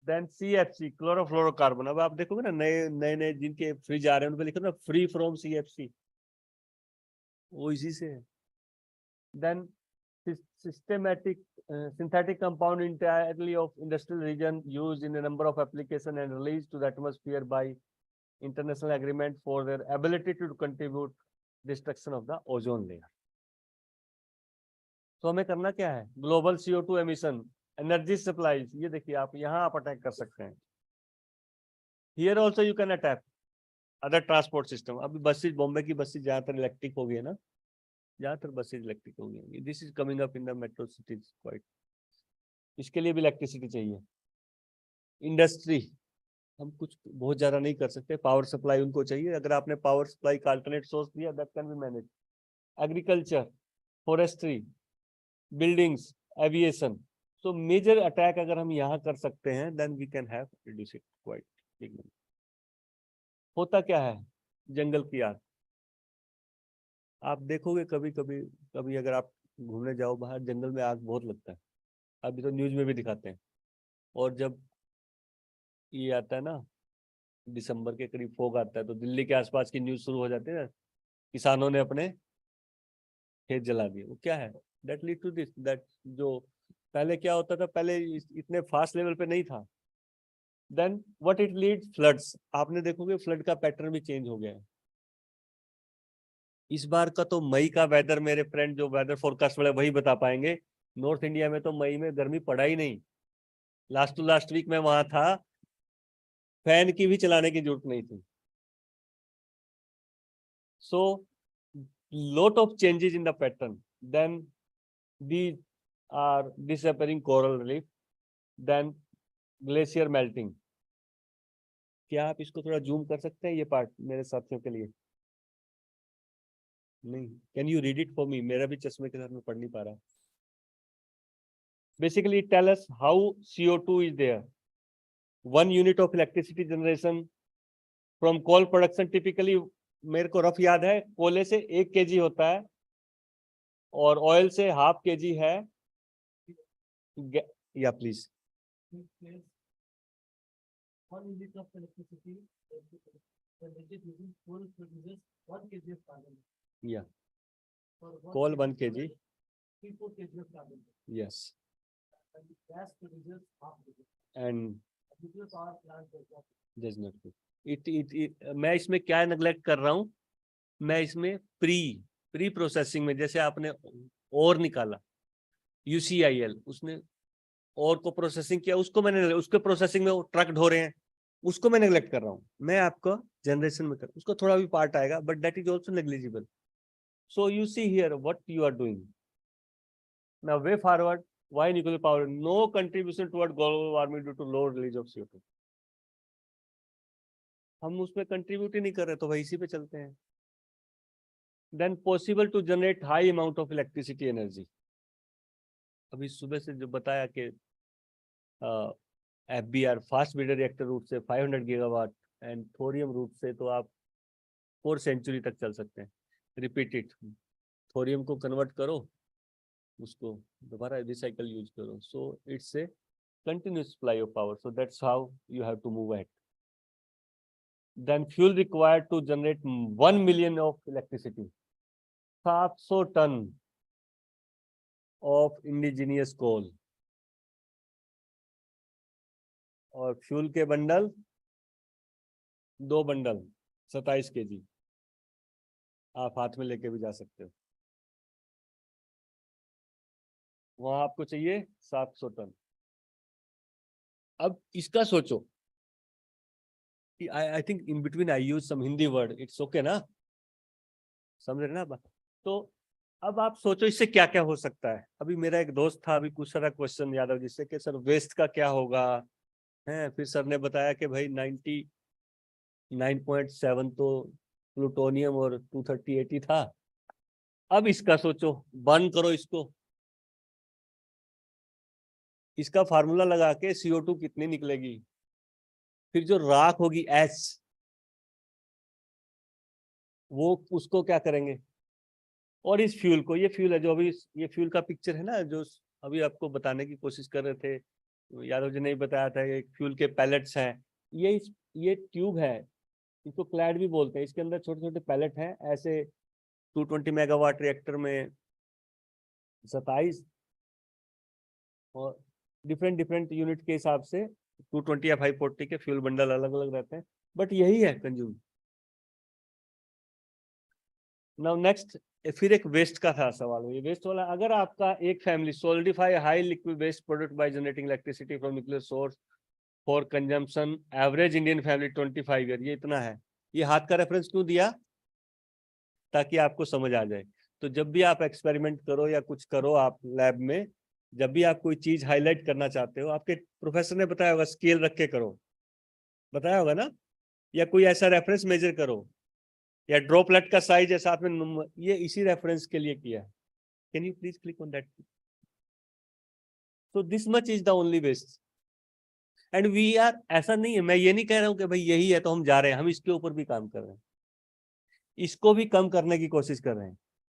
Then CFC, chlorofluorocarbon. अब आप देखोगे ना नए जिनके fridge आ रहे हैं उन पे लिखो ना फ्री फ्रॉम CFC, वो इसी से है. Then systematic synthetic compound entirely of industrial region used in a number of applications and released to the atmosphere by international agreement for their ability to contribute destruction of the ozone layer. तो हमें करना क्या है? Global CO2 emission, energy supplies, ये देखिए आप यहाँ आप अटैक कर सकते हैं. Here also you can attack other transport system. अभी बसेज, बॉम्बे की बसेज ज्यादातर इलेक्ट्रिक हो गई है ना, ज्यादातर बसेज इलेक्ट्रिक हो गई. This is coming up in the metro cities quite. इसके लिए भी इलेक्ट्रिसिटी चाहिए. इंडस्ट्री हम कुछ बहुत ज्यादा नहीं कर सकते, पावर सप्लाई उनको चाहिए. अगर आपने पावर सप्लाई का अल्टरनेट सोर्स दिया, that can be manage. Agriculture, forestry, buildings, aviation. So major attack अगर हम यहाँ कर सकते हैं, then we can have reduce it quite big. होता क्या है? जंगल की आग. आप देखोगे कभी अगर आप घूमने जाओ बाहर, जंगल में आग बहुत लगता है. अभी तो न्यूज में भी दिखाते हैं. और जब ये आता है ना दिसंबर के करीब फोग आता है, तो दिल्ली के आसपास की न्यूज शुरू हो जाती है ना, किसानों ने अपने खेत जला दिए. वो क्या है? That lead to this, that जो पहले क्या होता था, पहले इतने फास्ट लेवल पे नहीं था। Then what it lead, floods. आपने देखोगे फ्लड का पैटर्न भी चेंज हो गया है। इस बार का तो मई का वेदर, मेरे फ्रेंड जो वेदर फोरकास्ट वाले वही बता पाएंगे, नॉर्थ इंडिया में तो मई में गर्मी पड़ा ही नहीं। लास्ट टू लास्ट वीक में वहां था, फैन की भी चलाने की जरूरत नहीं थी। सो lot of changes in the pattern. Then these are disappearing coral reef, then glacier melting. क्या आप इसको थोड़ा जूम कर सकते हैं, ये पार्ट मेरे साथियों के लिए? नहीं, can you read it for me? मेरा भी चश्मे के साथ में पढ़ नहीं पा रहा। Basically it tell us how CO2 is there. 1 unit of electricity generation from coal production, typically मेरे को रफ याद है, कोयले से 1 kg होता है और ऑयल से ½ kg है। या please, 1 unit of electricity generated using coal produces 1 kg of carbon. या For coal 1 kg, 3-4 kg of carbon. yes, And gas produces half kg. and Nuclear power plant does not do. मैं इसमें क्या neglect कर रहा हूं, मैं इसमें pre processing में, जैसे आपने और निकाला UCIL, उसने और को प्रोसेसिंग किया, उसको मैंने, उसके प्रोसेसिंग में ट्रक ढो रहे हैं, उसको मैं नेग्लेक्ट कर रहा हूं। मैं आपको जनरेशन में कर, उसको थोड़ा भी पार्ट आएगा, but that is also negligible. So you see here what you are doing now, way forward, why nuclear power, no contribution toward global warming due to low release of CO2। हम उसमें contribute ही नहीं कर रहे, तो भाई इसी पे चलते हैं। Then possible to generate high amount of electricity energy. अभी सुबह से जो बताया कि FBR fast breeder reactor route से 500 गीगावाट एंड थोरियम रूट से तो आप 4 सेंचुरी तक चल सकते हैं। रिपीटेड थोरियम को कन्वर्ट करो, उसको दोबारा रिसाइकल यूज करो, so it's a continuous supply of power, so that's how you have to move ahead. Then fuel required to generate 1 million of electricity, 700 ton of indigenous coal, और fuel के bundle 2 bundle 27 kg, आप हाथ में लेके भी जा सकते हो। वहां आपको चाहिए 700 टन। अब इसका सोचो, I think in between I use some Hindi word, it's okay ना, समझ रहे ना बात? तो अब आप सोचो इससे क्या क्या हो सकता है। अभी मेरा एक दोस्त था, अभी पूछ रहा क्वेश्चन यादव जी से कि सर वेस्ट का क्या होगा है, फिर सर ने बताया कि भाई 99.7 तो प्लूटोनियम और 230 था। अब इसका सोचो, बर्न करो इसको, इसका फार्मूला लगा के CO2 कितनी निकलेगी, फिर जो राख होगी एच, वो उसको क्या करेंगे, और इस फ्यूल को, ये फ्यूल है जो अभी, ये फ्यूल का पिक्चर है ना जो अभी आपको बताने की कोशिश कर रहे थे, यादव जी ने बताया था, एक फ्यूल के पैलेट्स हैं, ये ट्यूब है, इसको क्लैड भी बोलते हैं, इसके अंदर छोटे छोटे पैलेट हैं, ऐसे 220 मेगावाट रिएक्टर में 27 और डिफरेंट यूनिट के हिसाब से 220 या 540 के फ्यूल बंडल अलग अलग रहते हैं, बट यही है कंज्यूम। नाउ नेक्स्ट, फिर एक वेस्ट का था सवाल, ये वेस्ट वाला, अगर आपका एक family solidify high liquid waste product by generating electricity from nuclear source for consumption, average Indian family 25 year, ये इतना है। ये हाथ का रेफरेंस क्यों दिया, ताकि आपको समझ आ जाए। तो जब भी आप एक्सपेरिमेंट करो या कुछ करो आप लैब में, जब भी आप कोई चीज हाईलाइट करना चाहते हो, आपके प्रोफेसर ने बताया होगा स्केल रख के करो, बताया होगा ना, या कोई ऐसा रेफरेंस मेजर करो, या ड्रॉपलेट का साइज है साथ में, ये इसी रेफरेंस के लिए किया है। Can you please click on that? So this much is the only waste and we are, ऐसा नहीं है, मैं ये नहीं कह रहा हूं कि भाई यही है तो हम जा रहे हैं, हम इसके ऊपर भी काम कर रहे हैं, इसको भी कम करने की कोशिश कर रहे हैं,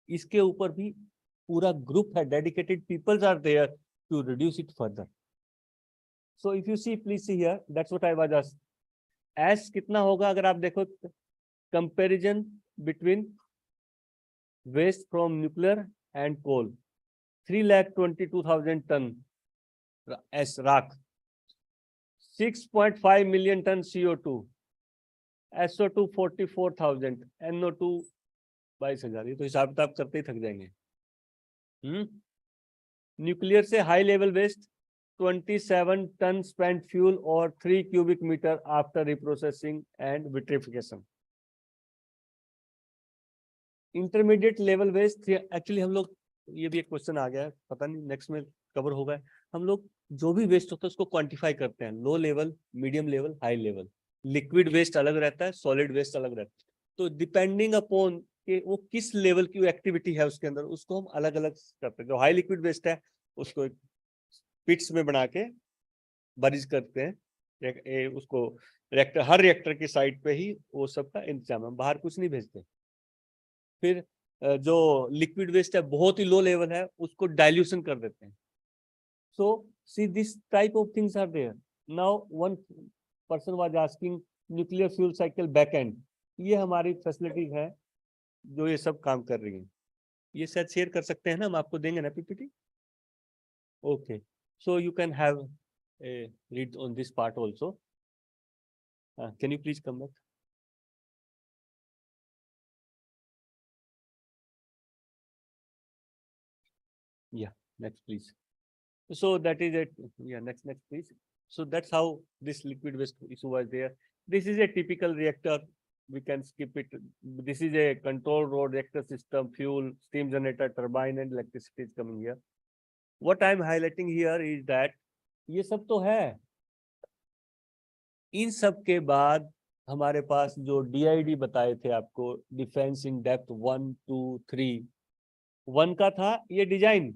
इसके ऊपर भी पूरा ग्रुप है, dedicated peoples are there to reduce it further. So if you see, please see here, that's what I was asked. एस कितना होगा अगर आप देखो comparison between waste from nuclear and coal, 3,22,000 ton राख, 6.5 million ton CO2, SO2 44,000, NO2 22,000। ये तो हिसाब किताब करते ही थक जाएंगे। न्यूक्लियर से high level waste 27 ton spent fuel और 3 cubic meter after reprocessing and vitrification. Intermediate level waste, actually हम लोग, ये भी एक क्वेश्चन आ गया है, पता नहीं नेक्स्ट में कवर होगा। हम लोग जो भी वेस्ट होता है उसको क्वांटिफाई करते हैं, low level, medium level, high level. Liquid waste अलग रहता है, सॉलिड वेस्ट अलग रहता है। तो डिपेंडिंग अपॉन कि वो किस लेवल की एक्टिविटी है उसके अंदर, उसको हम अलग अलग करते हैं। जो हाई लिक्विड वेस्ट है उसको पिट्स में बना के बरीज करते हैं, उसको रिएक्टर, हर रिएक्टर की साइड पे ही वो सब का इंतजाम है, बाहर कुछ नहीं भेजते। फिर जो लिक्विड वेस्ट है बहुत ही लो लेवल है, उसको डाइल्यूशन कर देते हैं। So see this type of things are there. Now one person was asking nuclear fuel cycle back end, ये हमारी फैसिलिटीज है जो ये सब काम कर रही है। ये शायद शेयर कर सकते हैं ना, हम आपको देंगे ना PPT. Okay, so you can have a read on this part also. Can you please come back? Yeah, next please. So that is it. Yeah, next please. So that's how this liquid waste issue was there. This is a typical reactor. We can skip it. This is a control road reactor system, fuel, steam generator, turbine, and electricity is coming here. What I'm highlighting here is that ये सब तो है, इन सब के बाद हमारे पास जो DID बताए थे आपको, डिफेंस इन डेप्थ 1, 2, 3, 1 का था ये डिजाइन।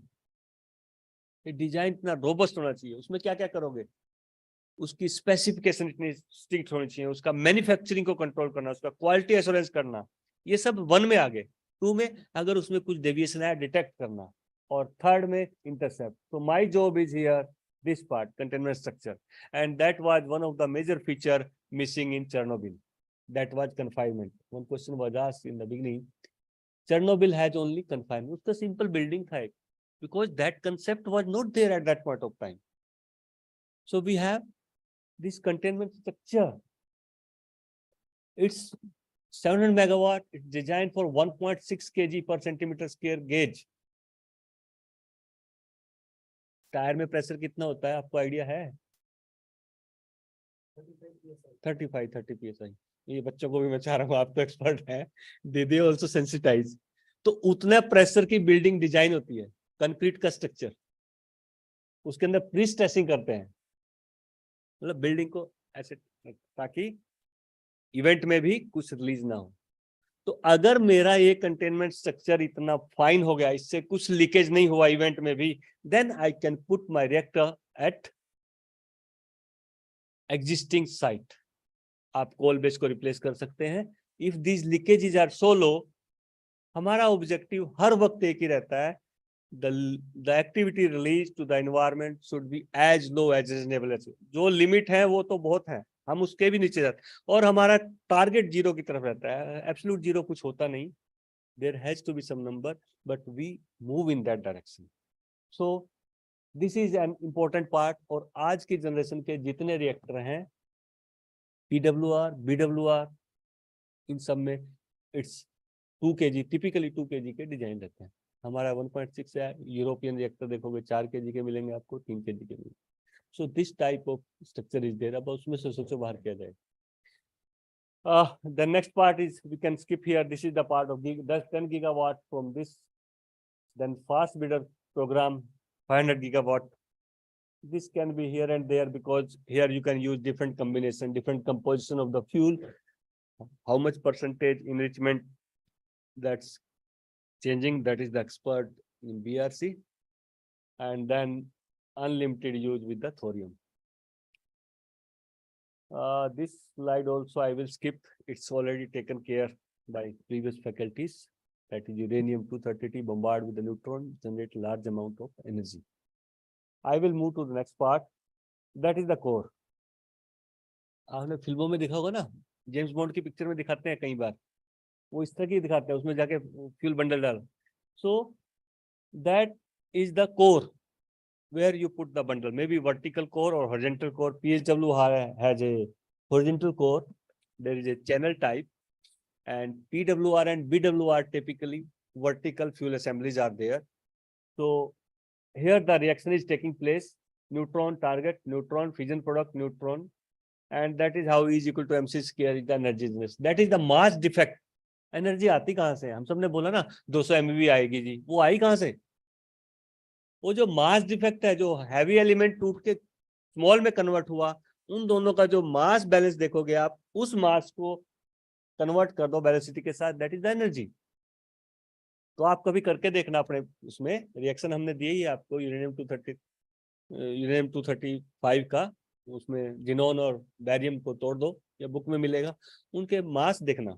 ये डिजाइन इतना रोबस्ट होना चाहिए। उसमें क्या क्या करोगे, उसकी स्पेसिफिकेशन इतनी स्ट्रिक्ट होनी चाहिए, उसका मैन्युफैक्चरिंग को कंट्रोल करना, उसका क्वालिटी एश्योरेंस करना, ये सब 1 में आ गए। 2 में अगर उसमें कुछ डेविएशन है डिटेक्ट करना, और 3rd में इंटरसेप्ट। तो my job is here this part, containment structure, and that was one of the major feature missing in Chernobyl. That was confinement. One question was asked in the beginning, Chernobyl has only confinement. It's a simple building tha, because that concept was not there at that point of time. So we have this containment structure. It's 700 megawatt. It's designed for 1.6 kg per centimeter square gauge. Tyre में pressure कितना होता है आपको idea है? 30 psi। ये बच्चों को भी मैं चाह रहा हूँ, आप तो एक्सपर्ट हैं, दे ऑल्सो सेंसिटाइज। तो उतना प्रेशर की बिल्डिंग डिजाइन होती है, कंक्रीट का स्ट्रक्चर, उसके अंदर प्री स्ट्रेसिंग करते हैं, मतलब बिल्डिंग को ऐसे, ताकि इवेंट में भी कुछ रिलीज ना हो। तो अगर मेरा ये कंटेनमेंट स्ट्रक्चर इतना फाइन हो गया, इससे कुछ लीकेज नहीं हुआ इवेंट में भी, then I can put my reactor at existing site. आप कोल बेस को रिप्लेस कर सकते हैं। If these leakages are so low, हमारा ऑब्जेक्टिव हर वक्त एक ही रहता है, the activity release to the environment should be as low as reasonable. जो लिमिट है वो तो बहुत है, हम उसके भी नीचे जाते, और हमारा टारगेट 0 की तरफ रहता है। एब्सोल्यूट 0 कुछ होता नहीं, there has to be some number, but we move in that direction. So this is an important part. और आज की जनरेशन के जितने रिएक्टर हैं, PWR, BWR, इन सब में इट्स 2 kg, टिपिकली 2 kg के डिजाइन रहते हैं। हमारा 1.6 है। यूरोपियन रिएक्टर देखोगे 4 kg के मिलेंगे आपको, 3 kg के मिलेंगे। So this type of structure is there. अब उसमें से सोचो बाहर किया जाए। The next part is, we can skip here. This is the part of 10 gigawatt from this. Then fast breeder program 500 gigawatt. This can be here and there, because here you can use different combination, different composition of the fuel, how much percentage enrichment that's changing, that is the expert in BRC, and then unlimited use with the thorium. This slide also I will skip. It's already taken care by previous faculties. That is uranium-230 bombarded with the neutron, generate large amount of energy. I will move to the next part. That is the core. आपने फिल्मों में देखा होगा ना, James bond की picture में दिखाते हैं कई बार, वो इस तरह की दिखाते हैं, उसमें जाके फ्यूल बंडल डाल। So that is the core. where you put the bundle, maybe vertical core or horizontal core. PHW has a horizontal core. There is a channel type, and PWR and BWR typically vertical fuel assemblies are there. So here the reaction is taking place, neutron target, neutron fission product, neutron, and that is how E is equal to MC square is the energy. That is the mass defect. Energy आती कहाँ से? हम सबने बोला ना 200 MeV आएगी जी, वो आई कहाँ से? वो जो मास डिफेक्ट है, जो हैवी एलिमेंट टूट के स्मॉल में कन्वर्ट हुआ, उन दोनों का जो मास बैलेंस देखोगे आप, उस मास को कन्वर्ट कर दो वेलोसिटी के साथ, दैट इज द एनर्जी। तो आप कभी करके देखना अपने उसमें, रिएक्शन हमने दिए ही आपको यूरेनियम 235 का, उसमें जिनोन और बैरियम को तोड़ दो, या बुक में मिलेगा, उनके मास देखना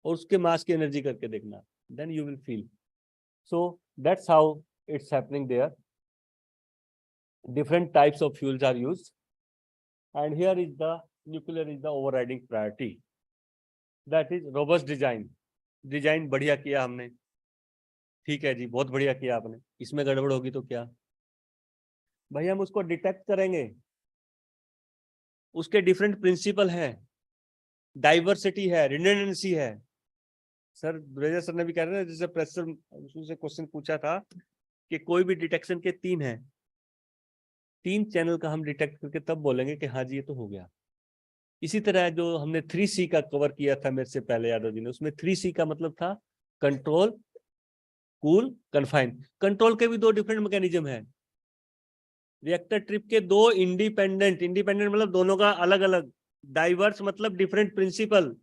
और उसके मास की एनर्जी करके देखना, then you will feel. So that's how it's happening there. Different types of fuels are used, and here is the nuclear is the overriding priority. That is robust design. Design बढ़िया किया हमने, ठीक है जी, बहुत बढ़िया किया आपने, इसमें गड़बड़ होगी तो क्या भाई, हम उसको डिटेक्ट करेंगे। उसके डिफरेंट प्रिंसिपल हैं, डाइवर्सिटी है, रिडंडेंसी है। सर ब्रेजर सर ने भी कह रहे हैं, जैसे प्रेशर से क्वेश्चन पूछा था कि कोई भी डिटेक्शन के 3 हैं, 3 चैनल का हम डिटेक्ट करके तब बोलेंगे कि हाँ जी ये तो हो गया। इसी तरह जो हमने 3C का कवर किया था मेरे से पहले यादव जी ने, उसमें 3C का मतलब था कंट्रोल, कूल, कन्फाइन। कंट्रोल के भी 2 डिफरेंट मैकेनिज्म है। रिएक्टर ट्रिप के 2 इंडिपेंडेंट मतलब दोनों का अलग अलग, डाइवर्स मतलब डिफरेंट प्रिंसिपल,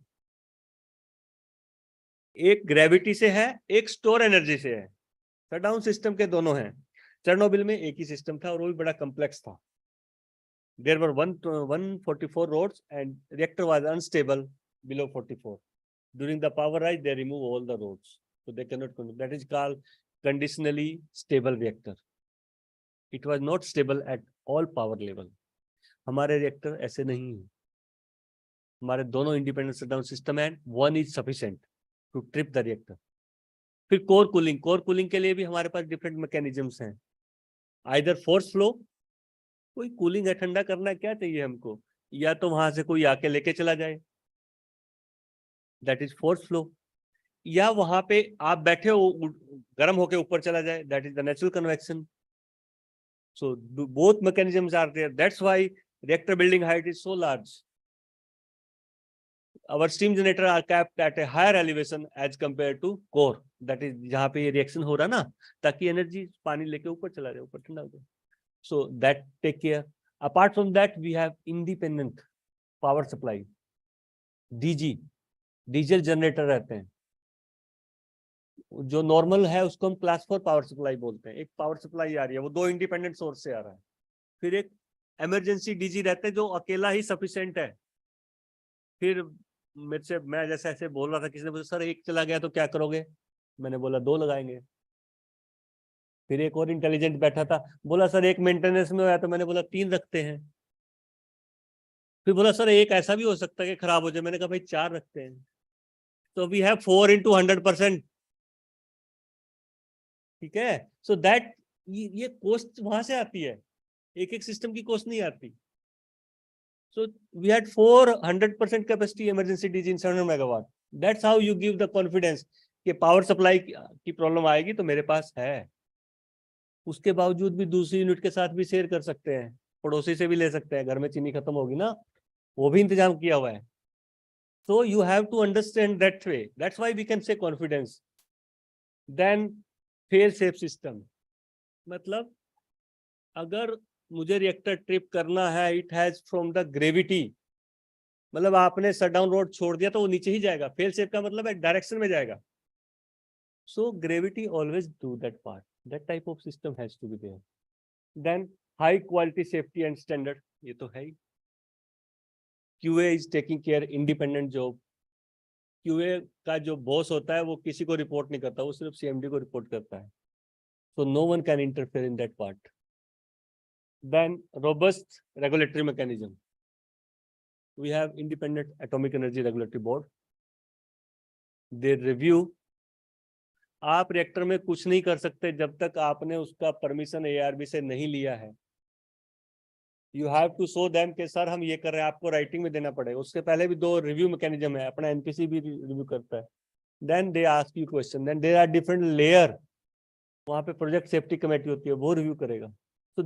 एक ग्रेविटी से है, एक स्टोर एनर्जी से है। शटडाउन सिस्टम के दोनों हैं। चेरनोबिल में एक ही सिस्टम था और वो भी बड़ा कॉम्प्लेक्स था। There were 144 rods and reactor was unstable below 44. During the power rise, they remove all the rods, so they cannot control. That is called conditionally stable reactor. It was not stable at all power level. हमारे reactor ऐसे नहीं है। हमारे दोनों independent shutdown system and one is sufficient to trip the reactor. फिर core cooling के लिए भी हमारे पास डिफरेंट मैकेनिज्म्स हैं। आइदर फोर्स फ्लो, कोई कूलिंग है, ठंडा करना क्या चाहिए हमको, या तो वहां से कोई आके लेके चला जाए, दैट इज फोर्स फ्लो, या वहां पे आप बैठे हो गर्म होके ऊपर चला जाए, that is the natural convection. So both mechanisms are there, that's why reactor building height is so large. Our steam generator are capped at a higher elevation as compared to core. That is जहाँ पे ये reaction हो रहा ना, ताकि energy पानी लेके ऊपर चला जाए, ऊपर ठंडा हो जाए। So that take care. Apart from that, we have independent power supply. DG, diesel generator रहते हैं। जो नॉर्मल है उसको हम क्लास 4 पावर सप्लाई बोलते हैं। एक पावर सप्लाई आ रही है, वो 2 इंडिपेंडेंट सोर्स से आ रहा है। फिर एक इमरजेंसी डीजी रहते हैं जो अकेला ही सफिशिएंट है। फिर मेरे से, मैं जैसे ऐसे बोल रहा था, किसी ने बोला सर एक चला गया तो क्या करोगे, मैंने बोला 2 लगाएंगे। फिर एक और इंटेलिजेंट बैठा था, बोला सर एक मेंटेनेंस में होया, तो मैंने बोला 3 रखते हैं। फिर बोला सर एक ऐसा भी हो सकता है कि खराब हो जाए, मैंने कहा भाई 4 रखते हैं। तो वी हैव 4 into 100%, ठीक है। सो दैट ये कॉस्ट वहां से आती है, एक एक सिस्टम की कॉस्ट नहीं आती। So we had 400% capacity emergency DG in 700 megawatt. That's how you give the confidence कि पावर सप्लाई की प्रॉब्लम आएगी तो मेरे पास है। उसके बावजूद भी दूसरी यूनिट के साथ भी शेयर कर सकते हैं, पड़ोसी से भी ले सकते हैं, घर में चीनी खत्म होगी ना, वो भी इंतजाम किया हुआ है। So you have to understand that way. That's why we can say confidence. Then fail safe system, मतलब अगर मुझे रिएक्टर ट्रिप करना है, it has from the gravity, मतलब आपने शटडाउन रोड छोड़ दिया तो वो नीचे ही जाएगा। फेल सेफ का मतलब है डायरेक्शन में जाएगा। So gravity always do that part, that type of system has to be there. Then high quality safety and standard, ये तो है ही। QA is taking care independent job. QA का जो बॉस होता है वो किसी को रिपोर्ट नहीं करता, वो सिर्फ सीएमडी को रिपोर्ट करता है। So no one can interfere in that part. Then robust regulatory mechanism. We have independent Atomic Energy Regulatory Board. They review आप रिएक्टर में कुछ नहीं कर सकते जब तक आपने उसका परमिशन ARB से नहीं लिया है। You have to show them कि सर हम ये कर रहे हैं, आपको राइटिंग में देना पड़ेगा। उसके पहले भी 2 रिव्यू मैकेनिज्म है, अपना NPC भी रिव्यू करता है। Then they ask you question, then there are different layer, वहां पे प्रोजेक्ट सेफ्टी कमेटी होती है, वो रिव्यू करेगा। तो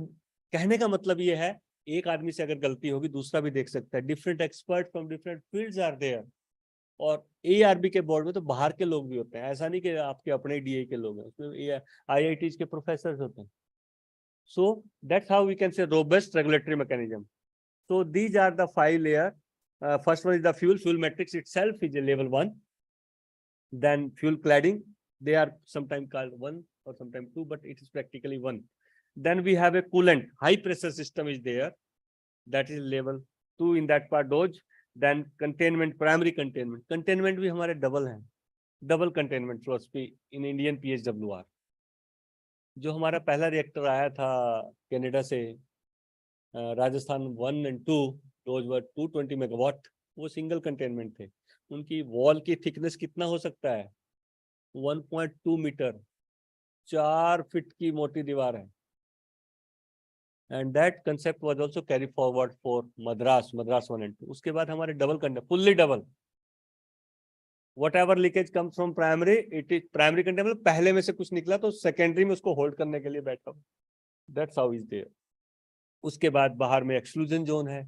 कहने का मतलब ये है, एक आदमी से अगर गलती होगी दूसरा भी देख सकता है। Different expert from different fields are there. और ARB के बोर्ड में तो बाहर के लोग भी होते हैं, ऐसा नहीं कि आपके अपने DA के लोग हैं, उसमें IITs के प्रोफेसर होते हैं। So that's how we can say robust regulatory mechanism. So these are the 5 layer. First one is the fuel. Fuel matrix itself is a level 1. Then fuel cladding, they are sometimes called 1 or sometimes 2, but it is practically 1. Then we have a coolant, high pressure system is there. That is level 2 in that part dose. Then containment, primary containment. Containment भी हमारे double हैं. Double containment philosophy in Indian PHWR. जो हमारा पहला reactor आया था Canada से, राजस्थान 1 और 2, दोज वर 220 मेगावाट, वो सिंगल कंटेनमेंट थे। उनकी वॉल की थिकनेस कितना हो सकता है? 1.2 मीटर, 4 फीट की मोटी दीवार है। And that concept was also carry forward for Madras 1 and 2। उसके बाद हमारे double container, fully double, whatever leakage comes from primary, it is primary containment, पहले में से कुछ निकला तो सेकेंडरी में उसको होल्ड करने के लिए बैठा। That's how is there। उसके बाद बाहर में एक्सक्लूजन जोन है।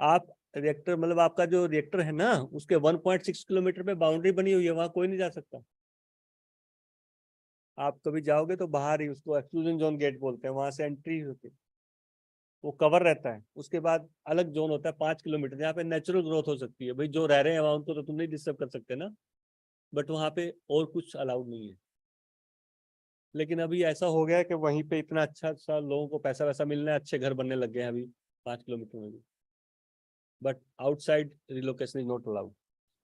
आप रिएक्टर, मतलब आपका जो रिएक्टर है ना, उसके 1.6 किलोमीटर पे बाउंड्री बनी हुई है, वहां कोई नहीं जा सकता। आप कभी जाओगे तो बाहर ही, उसको एक्सक्लूजन जोन गेट बोलते हैं, वहां से एंट्री होती है, वो कवर रहता है। उसके बाद अलग जोन होता है 5 किलोमीटर, जहाँ पे नेचुरल ग्रोथ हो सकती है। भाई जो रह रहे हैं वहां, उनको तो तुम नहीं डिस्टर्ब कर सकते ना, बट वहां पे और कुछ अलाउड नहीं है। लेकिन अभी ऐसा हो गया कि वहीं पे इतना अच्छा सा लोगों को पैसा वैसा मिलना है, अच्छे घर बनने लग गए हैं अभी 5 किलोमीटर में भी, but outside relocation is not allowed.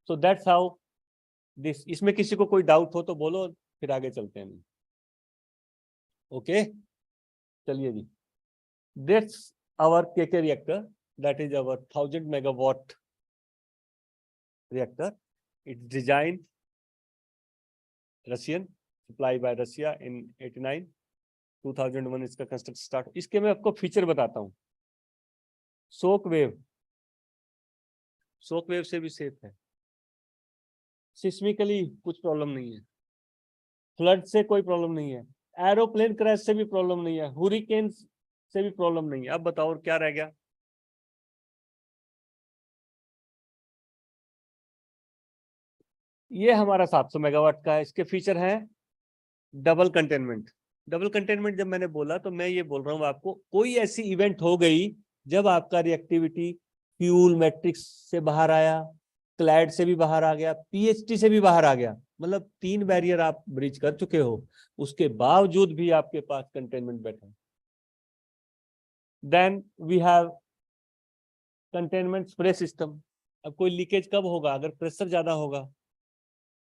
So that's how this. इसमें किसी को कोई डाउट हो तो बोलो, फिर आगे चलते हैं। ओके, चलिए जी। That's our KK reactor, that is our 1000 megawatt reactor. It's designed Russian, supplied by Russia in 89, 2001 इसका कंस्ट्रक्शन स्टार्ट। इसके मैं आपको फीचर बताता हूँ। शॉक वेव, शॉक वेव से भी सेफ है, सिस्मिकली कुछ प्रॉब्लम नहीं है, फ्लड से कोई प्रॉब्लम नहीं है, एरोप्लेन क्रैश से भी प्रॉब्लम नहीं है, हुरिकेन से भी प्रॉब्लम नहीं है। अब बताओ और क्या रह गया? ये हमारा 700 मेगावाट का है। इसके फीचर है डबल कंटेनमेंट। डबल कंटेनमेंट जब मैंने बोला तो मैं ये बोल रहा हूँ आपको, कोई ऐसी इवेंट हो गई जब आपका रिएक्टिविटी फ्यूल मैट्रिक्स से बाहर आया, क्लैड से भी बाहर आ गया, PHT से भी बाहर आ गया, मतलब 3 बैरियर आप ब्रीच कर चुके हो, उसके बावजूद भी आपके पास कंटेनमेंट बैठा। Then we have containment spray system. अब कोई लीकेज कब होगा? अगर प्रेशर ज्यादा होगा,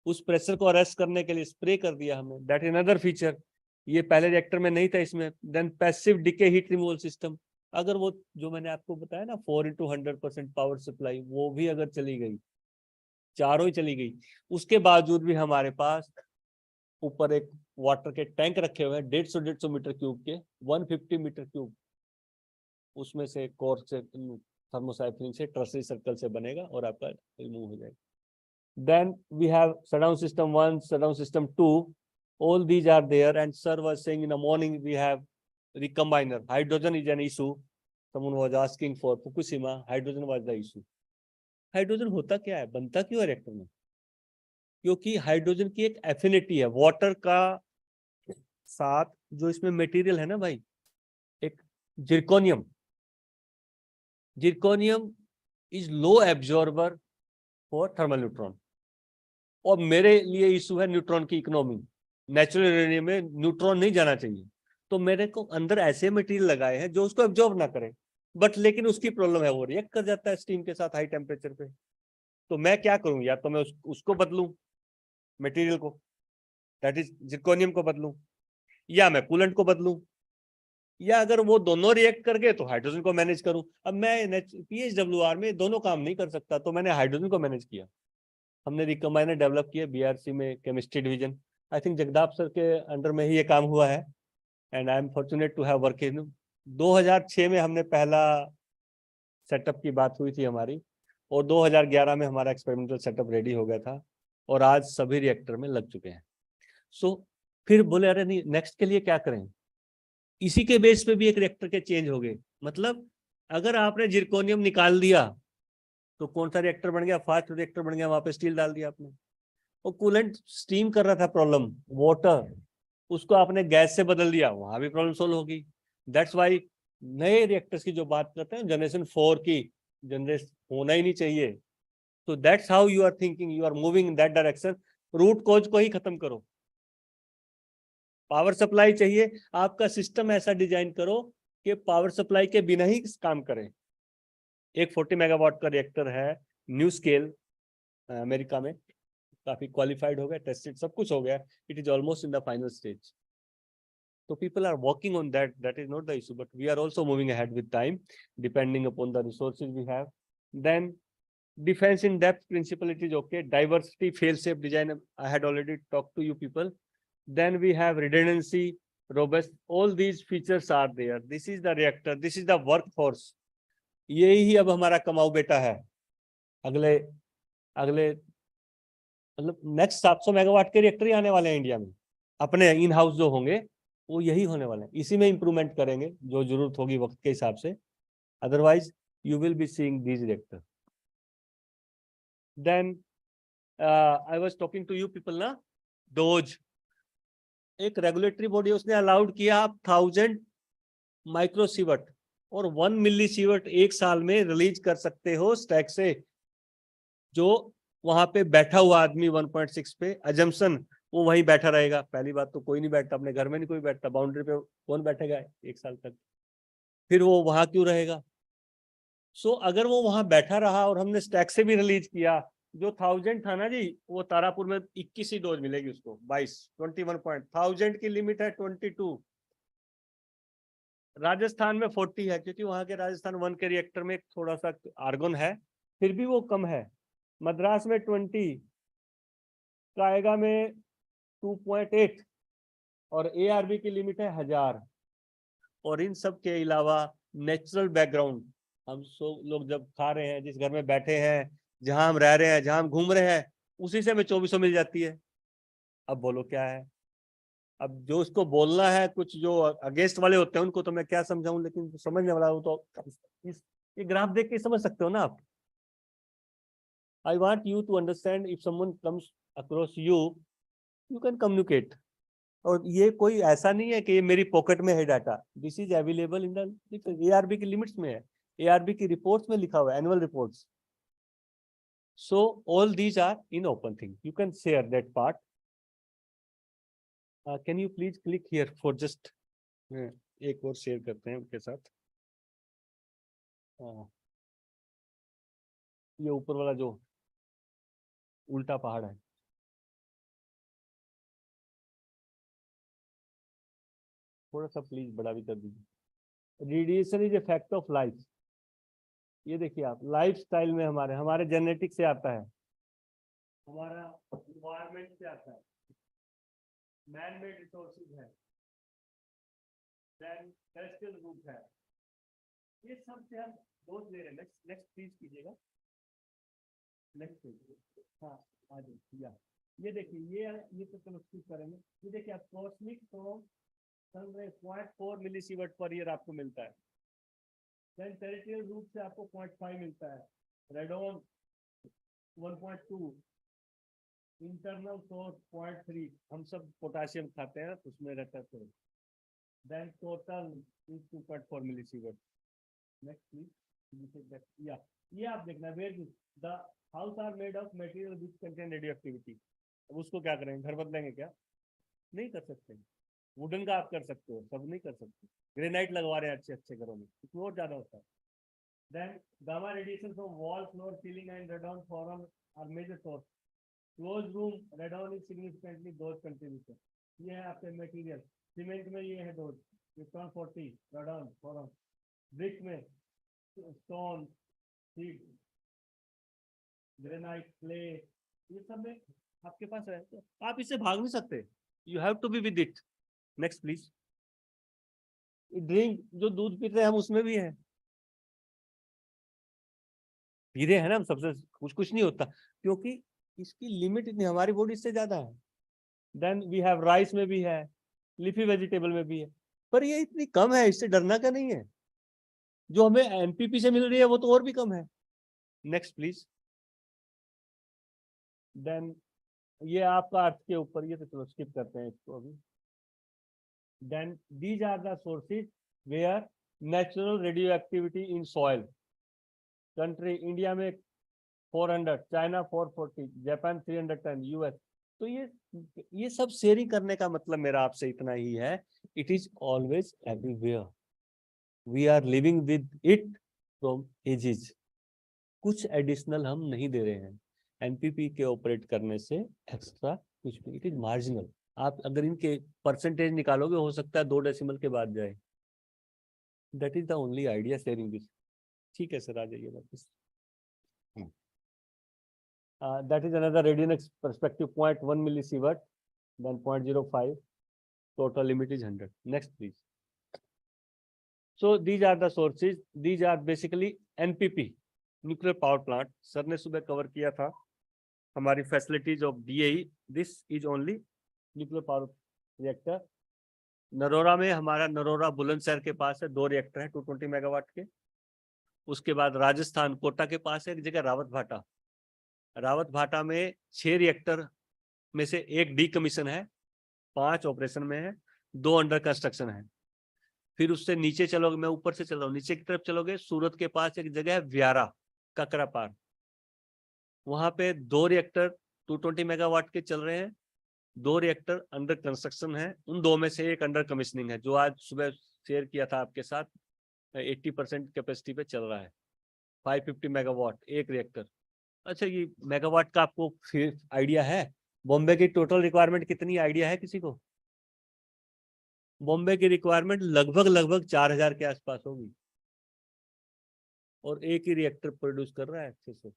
उस प्रेशर को अरेस्ट करने के लिए स्प्रे कर दिया हमने, दैट इज अनदर फीचर। ये पहले रिएक्टर में नहीं था इसमें। Then passive decay heat removal system, अगर वो जो मैंने आपको बताया ना 4x100% पावर सप्लाई, वो भी अगर चली गई, चारों ही चली गई, उसके बावजूद भी हमारे पास ऊपर एक वाटर के टैंक रखे हुए हैं 150 मीटर क्यूब के, 150 मीटर क्यूब, उसमें से कोर से थर्मोसाइक्लिंग से टर्सरी सर्कल से बनेगा और आपका रिमूव हो जाएगा। Then we have shutdown system 1, shutdown system 2. All these are there. And sir was saying in the morning we have recombiner. Hydrogen is an issue. Someone was asking for Fukushima. Hydrogen was the issue. Hydrogen होता क्या है, बनता क्यों है reactor में? क्योंकि hydrogen की एक एफिनिटी है वाटर का साथ, जो इसमें मटेरियल है ना भाई, एक zirconium. Zirconium is low absorber for thermal neutron. और मेरे लिए इशू है न्यूट्रॉन की इकोनॉमी। नेचुरल यूरेनियम में न्यूट्रॉन नहीं जाना चाहिए, तो मेरे को अंदर ऐसे मटेरियल लगाए हैं जो उसको एब्जॉर्ब ना करें, बट लेकिन उसकी प्रॉब्लम है, वो रिएक्ट कर जाता है स्टीम के साथ हाई टेम्परेचर पे। तो मैं क्या करूं, या तो मैं उसको बदलूं मटेरियल को, दैट इज जिरकोनियम को बदलूं, या मैं कूलेंट को बदलूं, या अगर वो दोनों रिएक्ट कर गए तो हाइड्रोजन को मैनेज करूं। अब मैं PHWR में दोनों काम नहीं कर सकता, तो मैंने हाइड्रोजन को मैनेज किया। हमने रिकम्बाइनर डेवलप किया BRC में, chemistry division. I think Jagdap sir के अंडर में ही ये काम हुआ है and I am fortunate to have work in 2006 में हमने पहला सेटअप की बात हुई थी हमारी और 2011 में हमारा एक्सपेरिमेंटल सेटअप रेडी हो गया था और आज सभी रिएक्टर में लग चुके हैं। सो फिर बोले अरे नहीं नेक्स्ट के लिए क्या करें, इसी के बेस पे भी एक रिएक्टर के चेंज हो गए। मतलब अगर आपने जिरकोनियम निकाल दिया तो कौन सा रिएक्टर बन गया, फास्ट रिएक्टर बन गया, वहां पे स्टील डाल दिया आपने। और कूलेंट स्टीम कर रहा था प्रॉब्लम, वाटर, उसको आपने गैस से बदल दिया, वहां भी प्रॉब्लम सोल्व होगी। दैट्स वाई नए रिएक्टर्स की जो बात करते हैं जनरेशन 4 की, जनरेशन होना ही नहीं चाहिए। तो that's how you are thinking, you are moving in that direction. Root cause को ही खत्म करो, पावर सप्लाई चाहिए, आपका सिस्टम ऐसा डिजाइन करो कि पावर सप्लाई के बिना ही काम करे। एक 40 मेगावाट का रिएक्टर है, न्यू स्केल, अमेरिका में काफी क्वालिफाइड हो गया, टेस्टेड, सब कुछ हो गया, it is almost in the final stage. So people are working on that. That is not the issue, but we are also moving ahead with time, depending upon the resources we have. Then defense in depth principle, it is okay. Diversity, fail-safe design, I had already talked to you people. Then we have redundancy, robust. All these features are there. This is the reactor. This is the workforce. यही अब हमारा कमाऊ बेटा है। अगले मतलब next 700 megawatt के reactor ही आने वाले हैं इंडिया में, अपने इन हाउस जो होंगे वो यही होने वाले हैं। इसी में इंप्रूवमेंट करेंगे जो जरूरत होगी वक्त के हिसाब से, otherwise you will be seeing these reactor. Then I was talking to you people ना, डोज एक रेगुलेटरी बॉडी, उसने अलाउड किया आप 1000 माइक्रोसीवर्ट और 1 मिलीसीवर्ट एक साल में रिलीज कर सकते हो स्टैक से। जो वहां पे बैठा हुआ आदमी 1.6 पे अजम्पशन वो वहीं बैठा रहेगा। पहली बात तो कोई नहीं बैठता, अपने घर में नहीं कोई बैठता, बाउंड्री पे कौन बैठेगा एक साल तक, फिर वो वहां क्यों रहेगा। सो अगर वो वहां बैठा रहा और हमने स्टैक से भी रिलीज किया, जो 1000 था ना जी, वो तारापुर में 21 ही डोज मिलेगी उसको, 21 की लिमिट है 22। राजस्थान में 40 है क्योंकि वहां के राजस्थान 1 के रिएक्टर में थोड़ा सा आर्गन है, फिर भी वो कम है। मद्रास में 20, कायगा में 2.8 और ARB की लिमिट है 1000। और इन सब के अलावा नेचुरल बैकग्राउंड, हम सब लोग जब खा रहे हैं, जिस घर में बैठे हैं, जहां हम रह रहे हैं, जहां हम घूम रहे हैं, उसी से हमें 2400 मिल जाती है। अब बोलो क्या है, अब जो उसको बोलना है, कुछ जो अगेंस्ट वाले होते हैं उनको तो मैं क्या समझाऊं, लेकिन समझने वाला हो तो ये ग्राफ देख के समझ सकते हो ना आप। I want you to understand, if someone comes across you, you can communicate. और ये कोई ऐसा नहीं है कि ये मेरी पॉकेट में है data, this is available in the ARB की लिमिट्स में है, ARB की रिपोर्ट्स में लिखा हुआ है, annual reports. So all these are in open thing, you can share that part. Can you please click here for just, एक और शेयर करते हैं उनके साथ। ये ऊपर वाला जो उल्टा पहाड़ है, थोड़ा सा प्लीज बड़ा भी कर दीजिए। Radiation is a fact of life. ये देखिए आप, लाइफ स्टाइल में हमारे जेनेटिक से आता है, हमारा इन्वायरमेंट से आता है, मैन मेड रिसोर्सेज है, देन टेरेस्ट्रियल रूट है, ये सब से हम डोज ले रहे हैं। नेक्स्ट प्लीज कीजिएगा, नेक्स्ट। हाँ आ जाइए। ये देखिए, ये तो चलो स्किप करेंगे। ये देखिए आप, कॉस्मिक तो 0.4 मिलीसीवर्ट पर ईयर आपको मिलता है, देन टेरेस्ट्रियल रूट से आपको 0.5 मिलता है, रेडोन 1.2, इंटरनल सोर्स 0.3, हम सब पोटाशियम खाते हैं उसमें रहता है, देन total is 2.4 millisievert. Next please. या ये आप देखना, where the house are made of material which contain radio activity. अब उसको क्या करेंगे, घर बदलेंगे क्या? नहीं कर सकते। वुडन का आप कर सकते हो, सब नहीं कर सकते। ग्रेनाइट लगवा रहे हैं अच्छे अच्छे घरों में, और ज्यादा होता है। Then gamma radiation from wall, floor, ceiling and radon from are major source. Close room, radon is significantly dose contribution. ये है आपके मटेरियल, सीमेंट में ये है डोज 40 रेडॉन फॉरम, ब्रिक में स्टोन, सीड, ग्रेनाइट, क्ले, ये सब में आपके पास है, तो आप इससे भाग नहीं सकते। You have to be with it. Next, please. Drink जो दूध पीते हैं हम उसमें भी है, पी रहे हैं ना हम, सबसे कुछ नहीं होता क्योंकि इसकी लिमिट इतनी हमारी बॉडी से ज्यादा है। देन वी हैव राइस में भी है, लीफी वेजिटेबल में भी है, पर ये इतनी कम है, इससे डरना का नहीं है। जो हमें एमपीपी से मिल रही है वो तो और भी कम है। Next please. देन ये आपका अर्थ के ऊपर, ये तो चलो स्किप करते हैं इसको अभी। Then these are the sources where natural radioactivity in soil. Country India में 400, चाइना 440, जापान 310, यूएस। तो ये सब शेयरिंग करने का मतलब मेरा आपसे इतना ही है, it is always everywhere, we are living with it from ages. कुछ एडिशनल हम नहीं दे रहे हैं एनपीपी के ऑपरेट करने से, एक्स्ट्रा कुछ भी, इट इज मार्जिनल। आप अगर इनके परसेंटेज निकालोगे हो सकता है 2 डेसिमल के बाद जाए। That is the only idea sharing this. ठीक है सर, आ जाइए वापस। That is another radionex perspective 0.1 millisievert, देन 0.05, total limit is 100। Next please. So these are the sources, these are basically NPP nuclear power plant. Sir ने सुबह cover किया था हमारी facilities of DAE. This is only nuclear power reactor. Narora में हमारा नरोरा बुलंदशहर के पास है, 2 रिएक्टर हैं 220 मेगावाट के। उसके बाद राजस्थान कोटा के पास है एक जगह रावत भाटा। रावत भाटा में 6 रिएक्टर में से 1 डीकमीशन है, 5 ऑपरेशन में है, 2 अंडर कंस्ट्रक्शन है। फिर उससे नीचे चलोगे, मैं ऊपर से चल रहा हूँ, नीचे की तरफ चलोगे, सूरत के पास एक जगह है व्यारा ककरापार, वहां पे 2 रिएक्टर 220 मेगावाट के चल रहे हैं, 2 रिएक्टर अंडर कंस्ट्रक्शन है। उन 2 में से एक अंडर कमिश्निंग है, जो आज सुबह शेयर किया था आपके साथ, 80% कैपेसिटी पे चल रहा है। 550 मेगावाट एक रिएक्टर। अच्छा, ये मेगावाट का आपको फिर आइडिया है बॉम्बे की टोटल रिक्वायरमेंट कितनी, आइडिया है किसी को? बॉम्बे की रिक्वायरमेंट लगभग 4000 के आसपास होगी, और एक ही रिएक्टर प्रोड्यूस कर रहा है अच्छे से।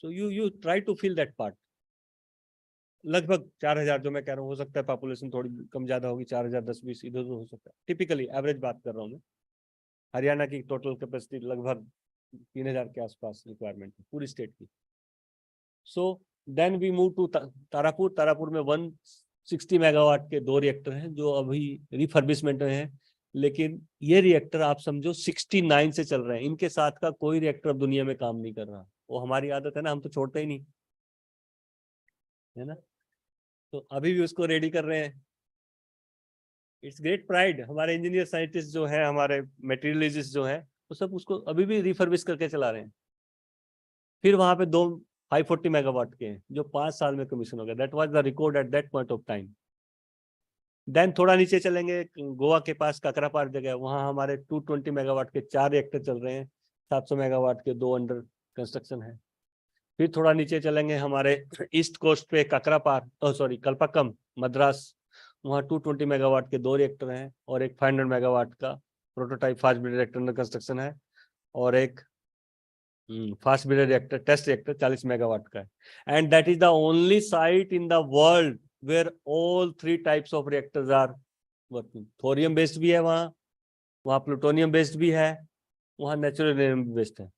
So you try to feel that part. लगभग 4000 जो मैं कह रहा हूँ, हो सकता है पॉपुलेशन थोड़ी कम ज्यादा होगी, 4000 10-20 इधर उधर हो सकता है, टिपिकली एवरेज बात कर रहा हूँ मैं। हरियाणा की टोटल कैपेसिटी लगभग 3000 के आसपास रिक्वायरमेंट है पूरी स्टेट की। So then we move to Tarapur. Tarapur में 160 मेगावाट के 2 रिएक्टर हैं जो अभी रिफर्बिशमेंट में हैं, लेकिन ये रिएक्टर आप समझो 69 से चल रहे हैं। इनके साथ का कोई रिएक्टर अब दुनिया में काम नहीं कर रहा। वो हमारी आदत है ना, हम तो छोड़ते ही नहीं, है ना। तो अभी भी उसको रेडी कर रहे हैं। It's great pride. हमारे इंजीनियर साइंटिस्ट जो है, हमारे मटेरियलिस्ट जो है, वो सब उसको अभी भी रिफर्बिश करके चला रहे हैं। फिर वहां पे 2 540 मेगावाट के हैं जो 5 साल में कमीशन हो गया। That was the record at that point of time. Then थोड़ा नीचे चलेंगे, गोवा के पास काकरापार जगह, वहां हमारे 220 मेगावाट के 4 रिएक्टर चल रहे हैं, 700 मेगावाट के 2 अंडर कंस्ट्रक्शन है। फिर थोड़ा नीचे चलेंगे, हमारे ईस्ट कोस्ट पे काकरापार, कल्पाकम मद्रास, वहाँ 220 मेगावाट के 2 रिएक्टर हैं, और एक 500 मेगावाट का prototype fast breeder reactor under construction है, और एक fast breeder reactor test reactor 40 megawatt का है। And that is the only site in the world where all 3 types of reactors are working. Thorium based भी है वहाँ plutonium based भी है, वहाँ नेचुरल यूरेनियम बेस्ड है।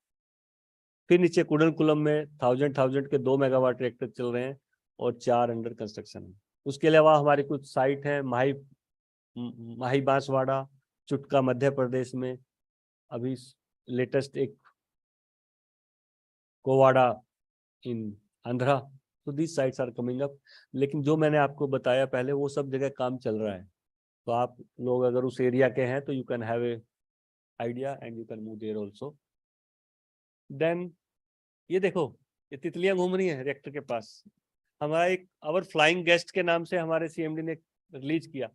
फिर नीचे कुडनकुलम में 1000 के 2 मेगावाट रिएक्टर चल रहे हैं, और 4 अंडर कंस्ट्रक्शन है। उसके अलावा हमारी कुछ साइट है, माही बांसवाड़ा, चुटका मध्य प्रदेश में, अभी लेटेस्ट एक कोवाड़ा इन आंध्रा। तो these sites are coming up. लेकिन जो मैंने आपको बताया पहले, वो सब जगह काम चल रहा है। तो आप लोग अगर उस एरिया के हैं तो you can have a idea and you can move there also. Then ये देखो, ये तितलियां घूम रही हैं रिएक्टर के पास। हमारा एक आवर फ्लाइंग गेस्ट के नाम से हमारे सीएमडी ने रिलीज किया।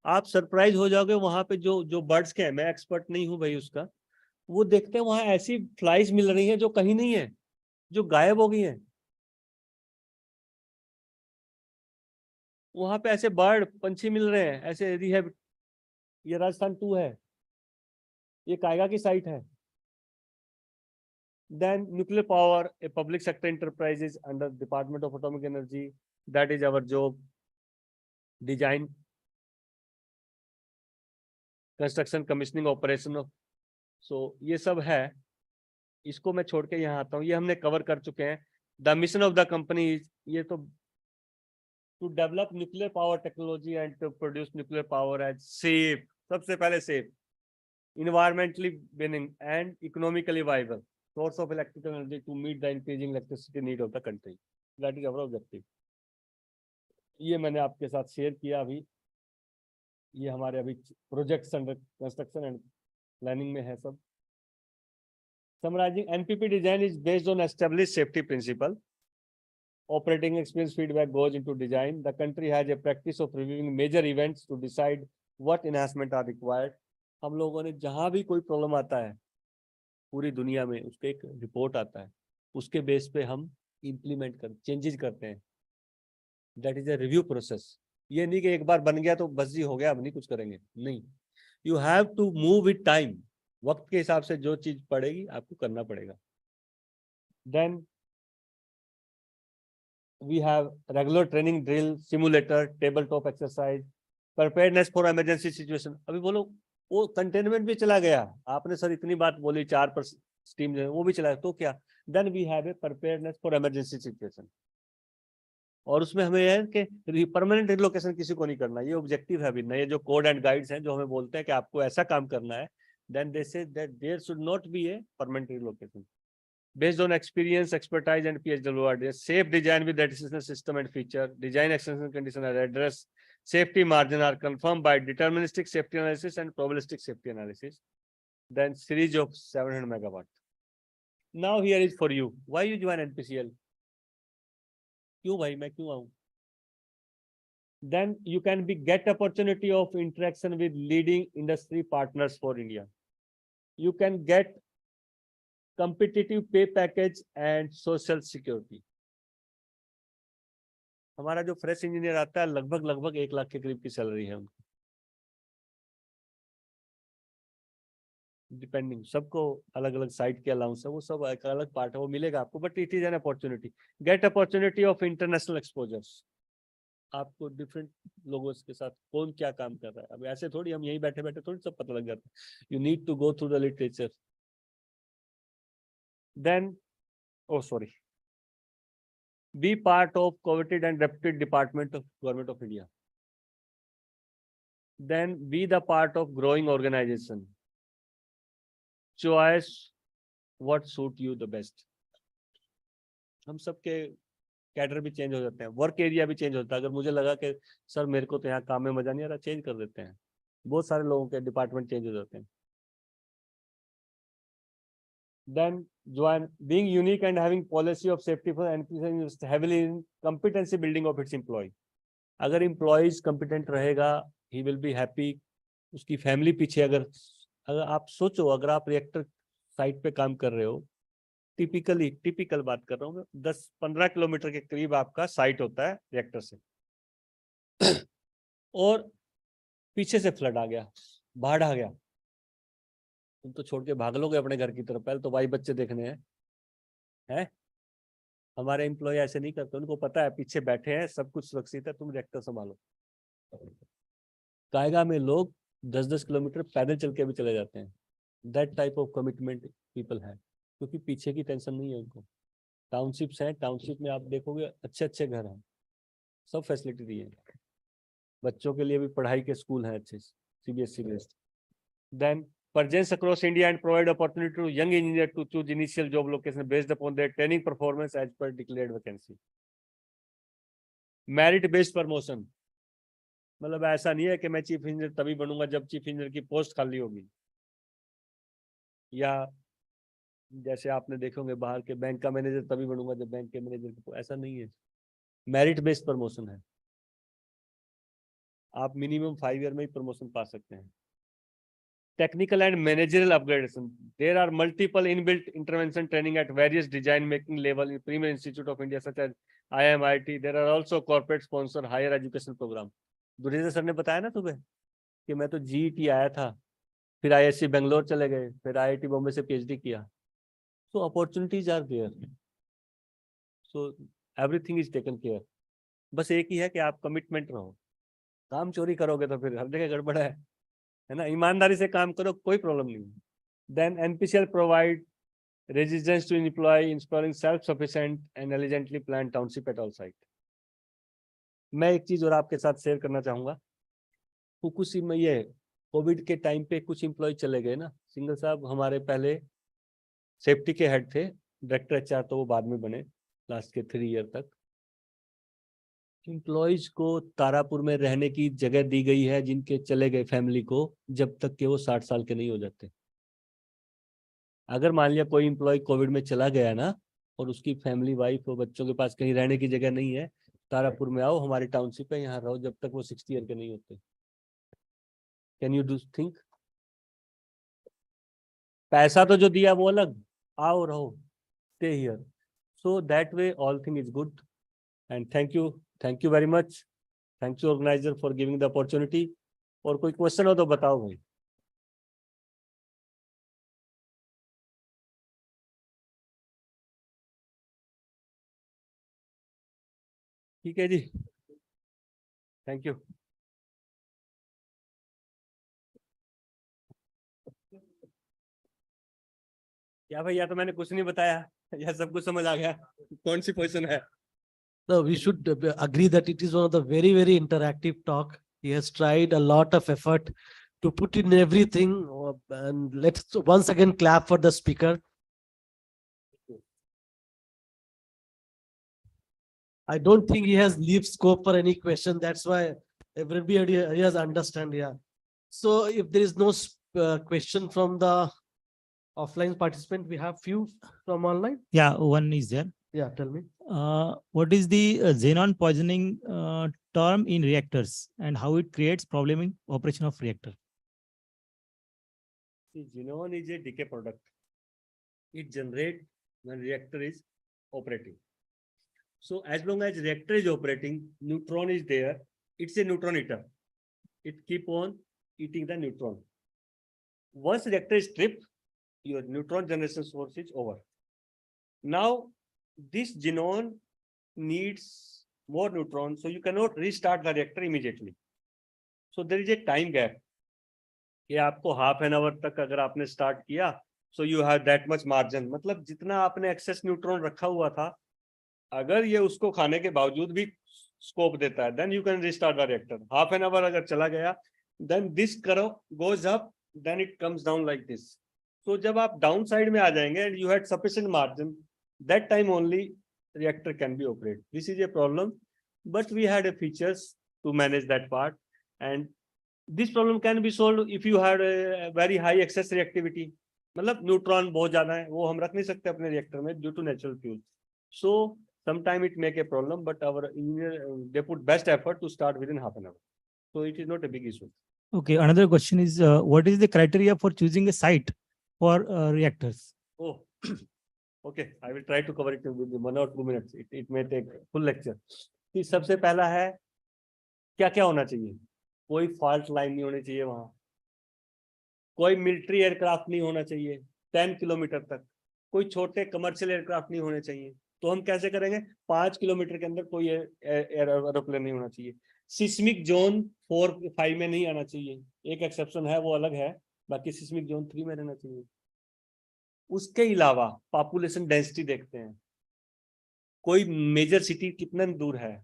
आप सरप्राइज हो जाओगे, वहां पे जो बर्ड्स के हैं, मैं एक्सपर्ट नहीं हूं भाई उसका, वो देखते हैं वहां ऐसी फ्लाइज मिल रही हैं जो कहीं नहीं है, जो गायब हो गई हैं। वहां पे ऐसे बर्ड पंछी मिल रहे हैं, ऐसे रिहैब। ये राजस्थान 2 है, ये कायगा की साइट है। Then nuclear power, a public sector enterprise is under Department of Atomic Energy. That is our job. Design, construction, commissioning, operation. So ये सब है, इसको मैं छोड़ के यहाँ आता हूँ. ये हमने कवर कर चुके हैं. The mission of the company, ये तो to develop nuclear power technology and to produce nuclear power as safe. सबसे पहले safe, environmentally winning and economically viable source of electrical energy to meet the increasing electricity need of the country. That is our objective. ये मैंने आपके साथ share किया. अभी ये हमारे अभी projects under construction and planning में है सब. Summarizing, NPP design is based on established safety principle. Operating experience feedback goes into design. The country has a practice of reviewing major events to decide what enhancement are required. हम लोगों ने जहां भी कोई problem आता है पूरी दुनिया में, उसके एक रिपोर्ट आता है, उसके बेस पे हम इम्प्लीमेंट कर चेंजेस करते हैं. That is a review process. ये नहीं कि एक बार बन गया तो बस जी हो गया, अब नहीं कुछ करेंगे, नहीं. You have to move with time. वक्त के हिसाब से जो चीज पड़ेगी आपको करना पड़ेगा. Then we have regular training drill, simulator, table top exercise, preparedness for emergency situation. अभी बोलो वो कंटेनमेंट भी चला गया. आपने सर इतनी बात बोली 4% स्टीम जो है वो भी चला, तो क्या. Then we have a preparedness for emergency situation. और उसमें हमें है कि परमानेंट रिलोकेशन किसी को नहीं करना. ये ऑब्जेक्टिव है अभी नए जो कोड एंड गाइड्स हैं जो हमें बोलते हैं कि आपको ऐसा काम करना है. Then they say that there should not be a permanent relocation. Based on experience, expertise, and PhD award, safe design with additional system and feature, design extension condition are addressed, safety margin are confirmed by deterministic safety analysis and probabilistic safety analysis. Then series of 700 megawatt. Now here is for you. Why you join NPCL? क्यों भाई मैं क्यों आऊं? Then you can be get opportunity of interaction with leading industry partners for India. You can get competitive pay package and social security. हमारा जो fresh engineer आता है लगभग 1 लाख के करीब की सैलरी है उनकी. डिपेंडिंग, सबको अलग अलग साइट के अलाउंस है, वो सब एक अलग पार्ट है, वो मिलेगा आपको. But it is an opportunity. Get opportunity of international exposures. आपको डिफरेंट लोगों के साथ कौन क्या काम कर रहा है. अब ऐसे थोड़ी हम यहीं बैठे बैठे थोड़ी सब पता लग जाता है. You need to go through the literature. Then, oh sorry, be part of coveted and reputed department of Government of India. Then be the part of growing organization. Choice what suit you the best. हम सबके cadre भी change हो जाते हैं, work area भी change होता है. अगर मुझे लगा कि सर मेरे को तो यहाँ काम में मजा नहीं आ रहा, चेंज कर देते हैं. बहुत सारे लोगों के डिपार्टमेंट चेंज हो जाते हैं. Then join, being unique and having policy of safety for NPCL heavily in competency building of its employee. अगर employees competent रहेगा, he will be happy. उसकी फैमिली पीछे, अगर आप सोचो, अगर आप रिएक्टर साइट पे काम कर रहे हो, टिपिकल बात कर रहा हूँ, 10-15 किलोमीटर के करीब आपका साइट होता है रिएक्टर से, और पीछे से फ्लड आ गया, बाढ़ आ गया, तुम तो छोड़ के भाग लोगे अपने घर की तरफ. पहले तो भाई बच्चे देखने हैं. हमारे एम्प्लॉय ऐसे नहीं करते, उनको पता है पीछे बैठे हैं, सब कुछ सुरक्षित है, तुम रिएक्टर संभालो. कायगा में लोग 10-10 किलोमीटर पैदल चल के भी चले जाते हैं. That type of commitment people है, क्योंकि पीछे की टेंशन नहीं है उनको. टाउनशिप्स हैं, टाउनशिप में आप देखोगे अच्छे घर हैं, सब फैसिलिटी दी है. बच्चों के लिए भी पढ़ाई के स्कूल हैं अच्छे, CBSE based. Then presence across India and provide opportunity to young engineer to choose initial job location based upon their training performance as per declared vacancy. Merit based promotion, मतलब ऐसा नहीं है कि मैं चीफ इंजीनियर तभी बनूंगा जब chief engineer की पोस्ट खाली होगी, या जैसे आपने देखोगे बाहर के बैंक का मैनेजर तभी बनूंगा जब बैंक के मैनेजर की, ऐसा नहीं है. मेरिट बेस्ड प्रमोशन है. आप मिनिमम 5 ईयर में ही प्रमोशन पा सकते हैं. Technical and managerial upgradation. There are multiple inbuilt intervention training at various design making level in premier institute of India such as IMIT. There are also corporate sponsor higher education program. Durjesh sir ने बताया ना सुबह कि मैं तो GET आया था, फिर ISC बेंगलोर चले गए, फिर IIT बॉम्बे से PhD किया. So opportunities are there. So everything is taken care. बस एक ही है कि आप कमिटमेंट रहो. काम चोरी करोगे तो फिर हर जगह गड़बड़ है ना. ईमानदारी से काम करो, कोई प्रॉब्लम नहीं. Then NPCL provide resistance to employ installing self-sufficient and elegantly planned township at all site. मैं एक चीज और आपके साथ शेयर करना चाहूंगा. फुकुशिमा ये कोविड के टाइम पे कुछ एम्प्लॉय चले गए ना. सिंगल साहब हमारे पहले सेफ्टी के हेड थे, डायरेक्टर एचआर तो वो बाद में बने लास्ट के 3 ईयर तक. एम्प्लॉयज को तारापुर में रहने की जगह दी गई है जिनके चले गए फैमिली को, जब तक कि वो 60 साल के नहीं हो जाते. अगर मान लिया कोई एम्प्लॉय कोविड में चला गया ना और उसकी फैमिली वाइफ और बच्चों के पास कहीं रहने की जगह नहीं है, तारापुर में आओ, हमारी टाउनशिप है, यहाँ रहो जब तक वो 60 ईयर के नहीं होते. Can you do think? पैसा तो जो दिया वो अलग, आओ रहो, stay here. So that way all thing is good. And thank you very much. Thank you organizer for giving the opportunity. और कोई क्वेश्चन हो तो बताओ भाई. ठीक है जी, थैंक यू. क्या भैया, तो मैंने कुछ नहीं बताया या सब कुछ समझ आ गया? कौन सी पोजीशन है? No, we should agree that it is one of the very, very interactive talk. He has tried a lot of effort to put in everything. And let's once again clap for the speaker. I don't think he has leave scope for any question. That's why everybody has understand. Yeah. So if there is no question from the offline participant, we have few from online. Yeah, one is there. Yeah, tell me. What is the xenon poisoning term in reactors and how it creates problem in operation of reactor? See, xenon is a decay product. It generates when reactor is operating. So as long as reactor is operating, neutron is there. It's a neutron eater. It keep on eating the neutron. Once reactor is stripped, your neutron generation source is over. Now, this xenon needs more neutrons, so you cannot restart the reactor immediately. So there is a time gap. कि आपको half an hour तक अगर आपने start किया, so you have that much margin. मतलब जितना आपने excess neutron रखा हुआ था, अगर ये उसको खाने के बावजूद भी scope देता है, then you can restart the reactor. Half an hour अगर चला गया, then this curve goes up, then it comes down like this. So जब आप downside में आ जाएंगे and you had sufficient margin, that time only reactor can be operated. This is a problem, but we had a features to manage that part, and this problem can be solved if you had a very high excess reactivity. मतलब neutron बहुत ज्यादा है, वो हम रख नहीं सकते अपने रिएक्टर में due to natural fuel. So sometime it make a problem, but our engineer they put best effort to start within half an hour. So it is not a big issue. Okay, another question is what is the criteria for choosing a site for reactors? Oh, okay. I will try to cover it within 1 or 2 minutes. It may take full lecture. कि सबसे पहला है क्या क्या होना चाहिए. कोई fault line नहीं होनी चाहिए वहां. कोई मिलिट्री एयरक्राफ्ट नहीं होना चाहिए 10 किलोमीटर तक. कोई छोटे कमर्शियल एयरक्राफ्ट नहीं होने चाहिए. तो हम कैसे करेंगे? 5 किलोमीटर के अंदर कोई एरोप्लेन नहीं होना चाहिए. सिस्मिक जोन 4-5 में नहीं आना चाहिए. एक एक्सेप्शन है, वो अलग है, बाकी सिस्मिक जोन 3 में रहना चाहिए. उसके अलावा पॉपुलेशन डेंसिटी देखते हैं. कोई मेजर सिटी कितना दूर है.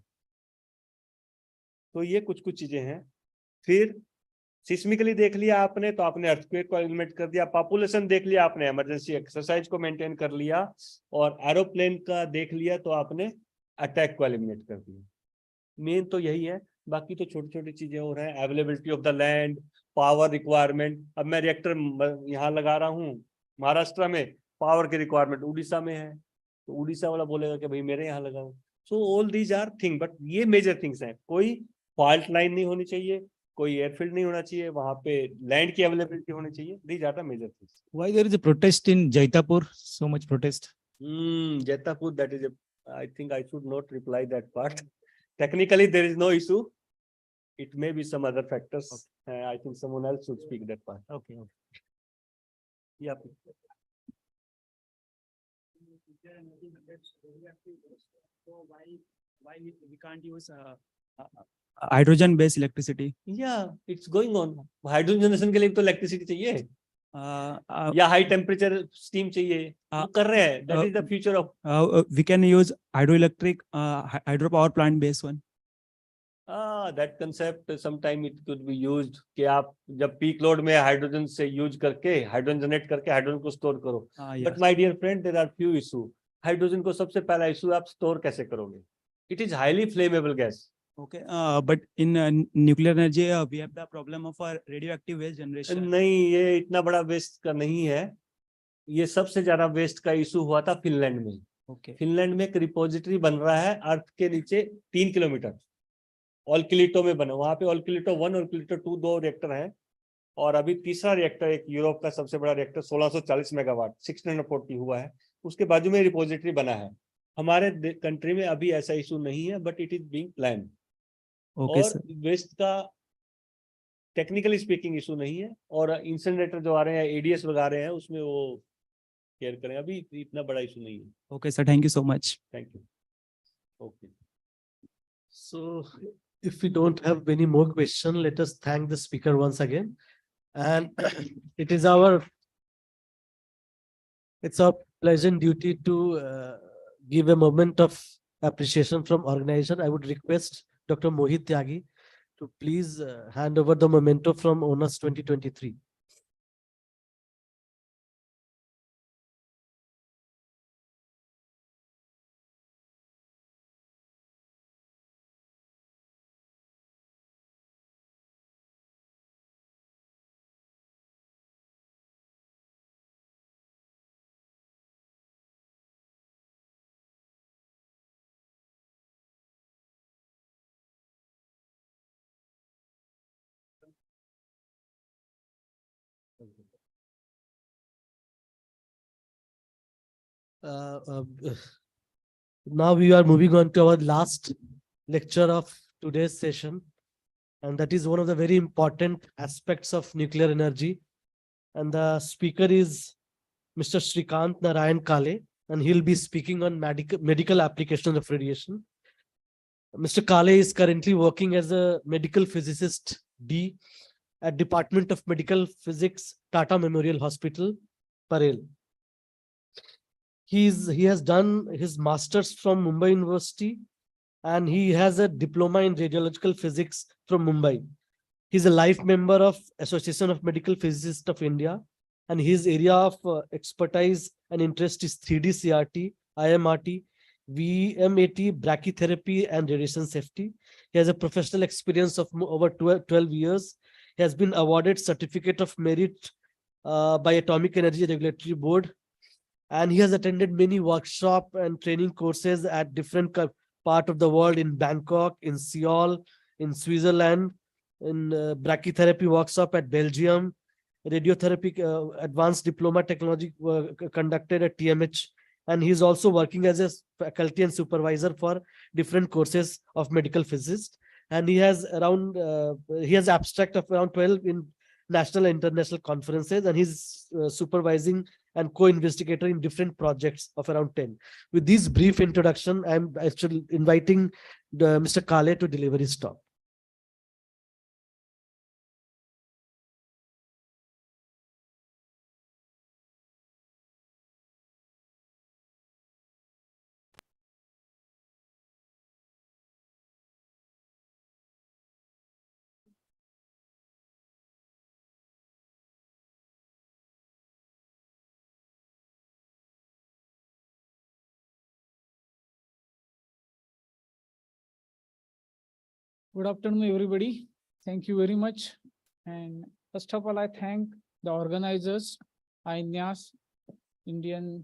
तो ये कुछ कुछ चीजें हैं. फिर सिस्मिकली देख लिया आपने तो आपने अर्थक्वेक को एलिमिनेट कर दिया. पॉपुलेशन देख लिया आपने, इमरजेंसी एक्सरसाइज को मेंटेन कर लिया, और एरोप्लेन का देख लिया तो आपने अटैक को एलिमिनेट कर दिया. मेन तो यही है. बाकी तो छोटी छोटी चीजें और हैं. Availability of the land, power requirement. अब मैं रिएक्टर यहाँ लगा रहा हूँ महाराष्ट्र में, पावर की रिक्वायरमेंट उड़ीसा में है, तो उड़ीसा वाला बोलेगा कि भाई मेरे यहाँ लगाओ. So all these are thing, but ये मेजर थिंग्स हैं. कोई फॉल्ट लाइन नहीं होनी चाहिए, कोई एयरफील्ड नहीं होना चाहिए, वहां पे लैंड की अवेलेबिलिटी होनी चाहिए. These are the major things. Why there is a protest in Jaitapur? So much protest. Jaitapur, that is I think I should not reply that part. Technically there is no issue. It may be some other factors. Okay. I think someone else should speak that part. Okay. Yeah. So why we can't use hydrogen based electricity? Yeah, it's going on. Hydrogen generation के लिए तो electricity चाहिए या high temperature steam चाहिए, वो कर रहे हैं. That is the future of. We can use hydroelectric hydropower plant based one. That concept sometime it could be used कि आप जब पीक लोड में हाइड्रोजन से यूज करके हाइड्रोजन जनरेट करके हाइड्रोजन को स्टोर करो. But my dear friend, there are few issue. Hydrogen को सबसे पहला इशू आप स्टोर कैसे करोगे? It is highly flammable gas. Okay, but in nuclear energy, we have the problem of radioactive waste generation. नहीं, ये इतना बड़ा वेस्ट का नहीं है. ये सबसे ज्यादा वेस्ट का इशू हुआ था फिनलैंड में. Okay. फिनलैंड में एक रिपोजिटरी बन रहा है अर्थ के नीचे 3 किलोमीटर ऑल्किलिटो में बना. वहां पे ऑल्किलिटो 1 और ऑल्किलिटो 2 2 रिएक्टर हैं. और अभी तीसरा रिएक्टर, एक यूरोप का सबसे बड़ा रिएक्टर 1640 मेगावाट 640 हुआ है, उसके बाजू में रिपोजिटरी बना है. हमारे कंट्री में अभी ऐसा इशू नहीं है, but it is being plan. Okay, और वेस्ट का टेक्निकली स्पीकिंग इशू नहीं है. और इंसिनरेटर जो आ रहे हैं, एडीएस लगा रहे हैं, उसमें वो केयर करें. अभी इतना बड़ा इशू नहीं है. Okay, sir. Thank you so much. Thank you. Okay. So if we don't have any more question, let us thank the speaker once again. And it's our pleasant duty to give a moment of appreciation from organizer. I would request Dr. Mohit Tyagi to please hand over the memento from ONUS 2023. Now we are moving on to our last lecture of today's session, and that is one of the very important aspects of nuclear energy. And the speaker is Mr. Shrikant Narayan Kale, and he'll be speaking on medical applications of radiation. Mr. Kale is currently working as a medical physicist D at Department of Medical Physics, Tata Memorial Hospital, Parel. He has done his master's from Mumbai University, and he has a diploma in radiological physics from Mumbai. He's a life member of Association of Medical Physicists of India, and his area of expertise and interest is 3D CRT, IMRT, VMAT, brachytherapy, and radiation safety. He has a professional experience of over 12 years. He has been awarded Certificate of Merit by Atomic Energy Regulatory Board, and he has attended many workshop and training courses at different parts of the world, in Bangkok, in Seoul, in Switzerland, in brachytherapy workshop at Belgium, radiotherapy advanced diploma technology conducted at TMH, and he is also working as a faculty and supervisor for different courses of medical physics. And he has abstract of around 12 in national and international conferences, and he's supervising and co-investigator in different projects of around 10. With this brief introduction, I'm actually inviting Mr. Kale to deliver his talk. Good afternoon, everybody. Thank you very much. And first of all, I thank the organizers, INYAS, Indian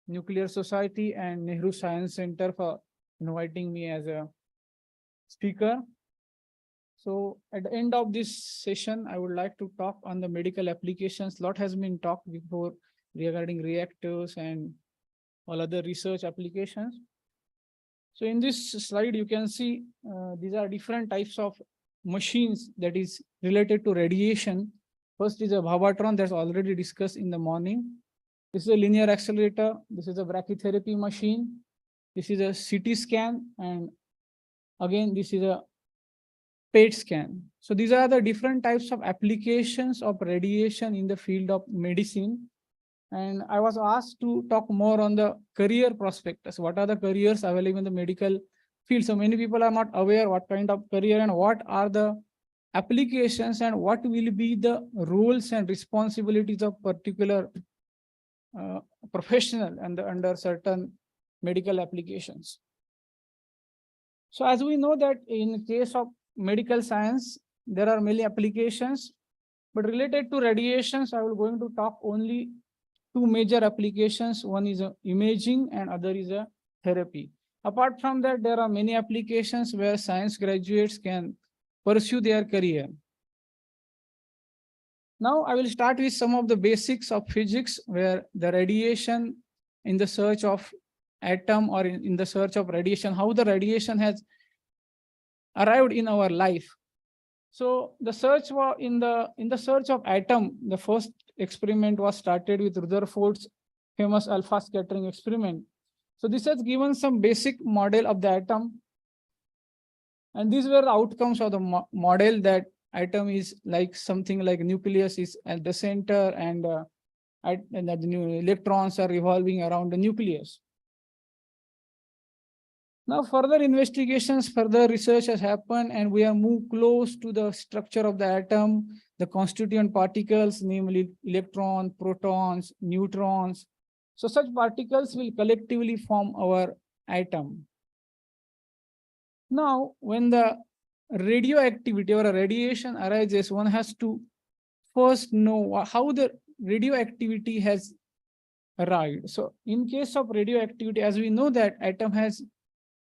Nuclear Society, and Nehru Science Center for inviting me as a speaker. So at the end of this session, I would like to talk on the medical applications. A lot has been talked before regarding reactors and all other research applications. So in this slide, you can see these are different types of machines that is related to radiation. First is a Bhavatron that's already discussed in the morning. This is a linear accelerator. This is a brachytherapy machine. This is a CT scan. And again, this is a PET scan. So these are the different types of applications of radiation in the field of medicine. And I was asked to talk more on the career prospectus. What are the careers available in the medical field? So many people are not aware what kind of career and what are the applications and what will be the roles and responsibilities of particular professional and under certain medical applications. So as we know that in case of medical science, there are many applications, but related to radiations, I will going to talk only two major applications. One is imaging and other is a therapy. Apart from that, there are many applications where science graduates can pursue their career. Now I will start with some of the basics of physics, where the radiation in the search of atom or in the search of radiation, how the radiation has arrived in our life. So the search was in the search of atom, the first experiment was started with Rutherford's famous alpha scattering experiment. So this has given some basic model of the atom. And these were the outcomes of the model, that atom is like something like nucleus is at the center, and the new electrons are revolving around the nucleus. Now further investigations, further research has happened, and we are moved close to the structure of the atom, the constituent particles, namely electrons, protons, neutrons. So such particles will collectively form our atom. Now, when the radioactivity or a radiation arises, one has to first know how the radioactivity has arrived. So in case of radioactivity, as we know that atom has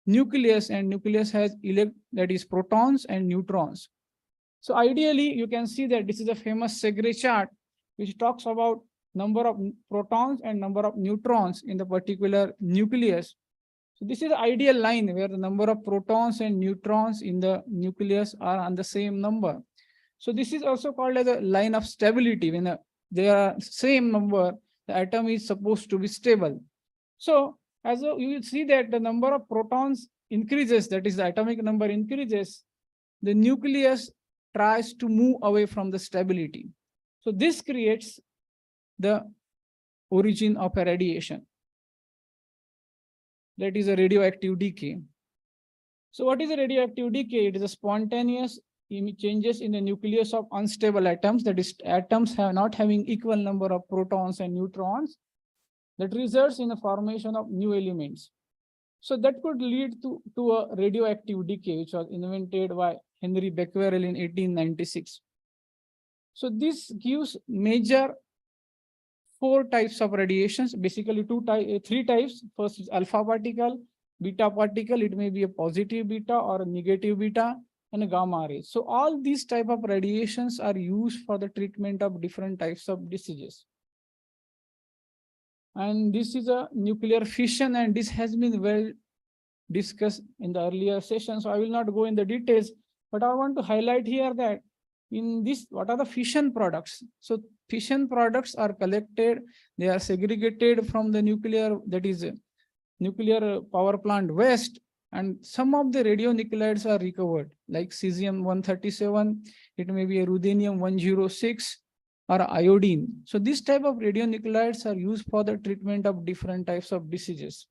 nucleus, and nucleus has that is protons and neutrons. So ideally, you can see that this is a famous Segre chart, which talks about number of protons and number of neutrons in the particular nucleus. So this is the ideal line where the number of protons and neutrons in the nucleus are on the same number. So this is also called as a line of stability. When they are same number, the atom is supposed to be stable. So as you will see that the number of protons increases, that is the atomic number increases, the nucleus tries to move away from the stability. So this creates the origin of a radiation. That is a radioactive decay. So what is a radioactive decay? It is a spontaneous changes in the nucleus of unstable atoms, that is atoms not having equal number of protons and neutrons, that results in the formation of new elements. So that could lead to a radioactive decay, which was invented by Henry Becquerel in 1896. So this gives major 4 types of radiations, basically 3 types. First is alpha particle, beta particle, it may be a positive beta or a negative beta, and a gamma ray. So all these type of radiations are used for the treatment of different types of diseases. And this is a nuclear fission, and this has been well discussed in the earlier session, so I will not go in the details, but I want to highlight here that in this, what are the fission products? So fission products are collected, they are segregated from the nuclear, that is nuclear power plant waste, and some of the radionuclides are recovered, like cesium-137, it may be a ruthenium-106, or iodine. So this type of radionuclides are used for the treatment of different types of diseases.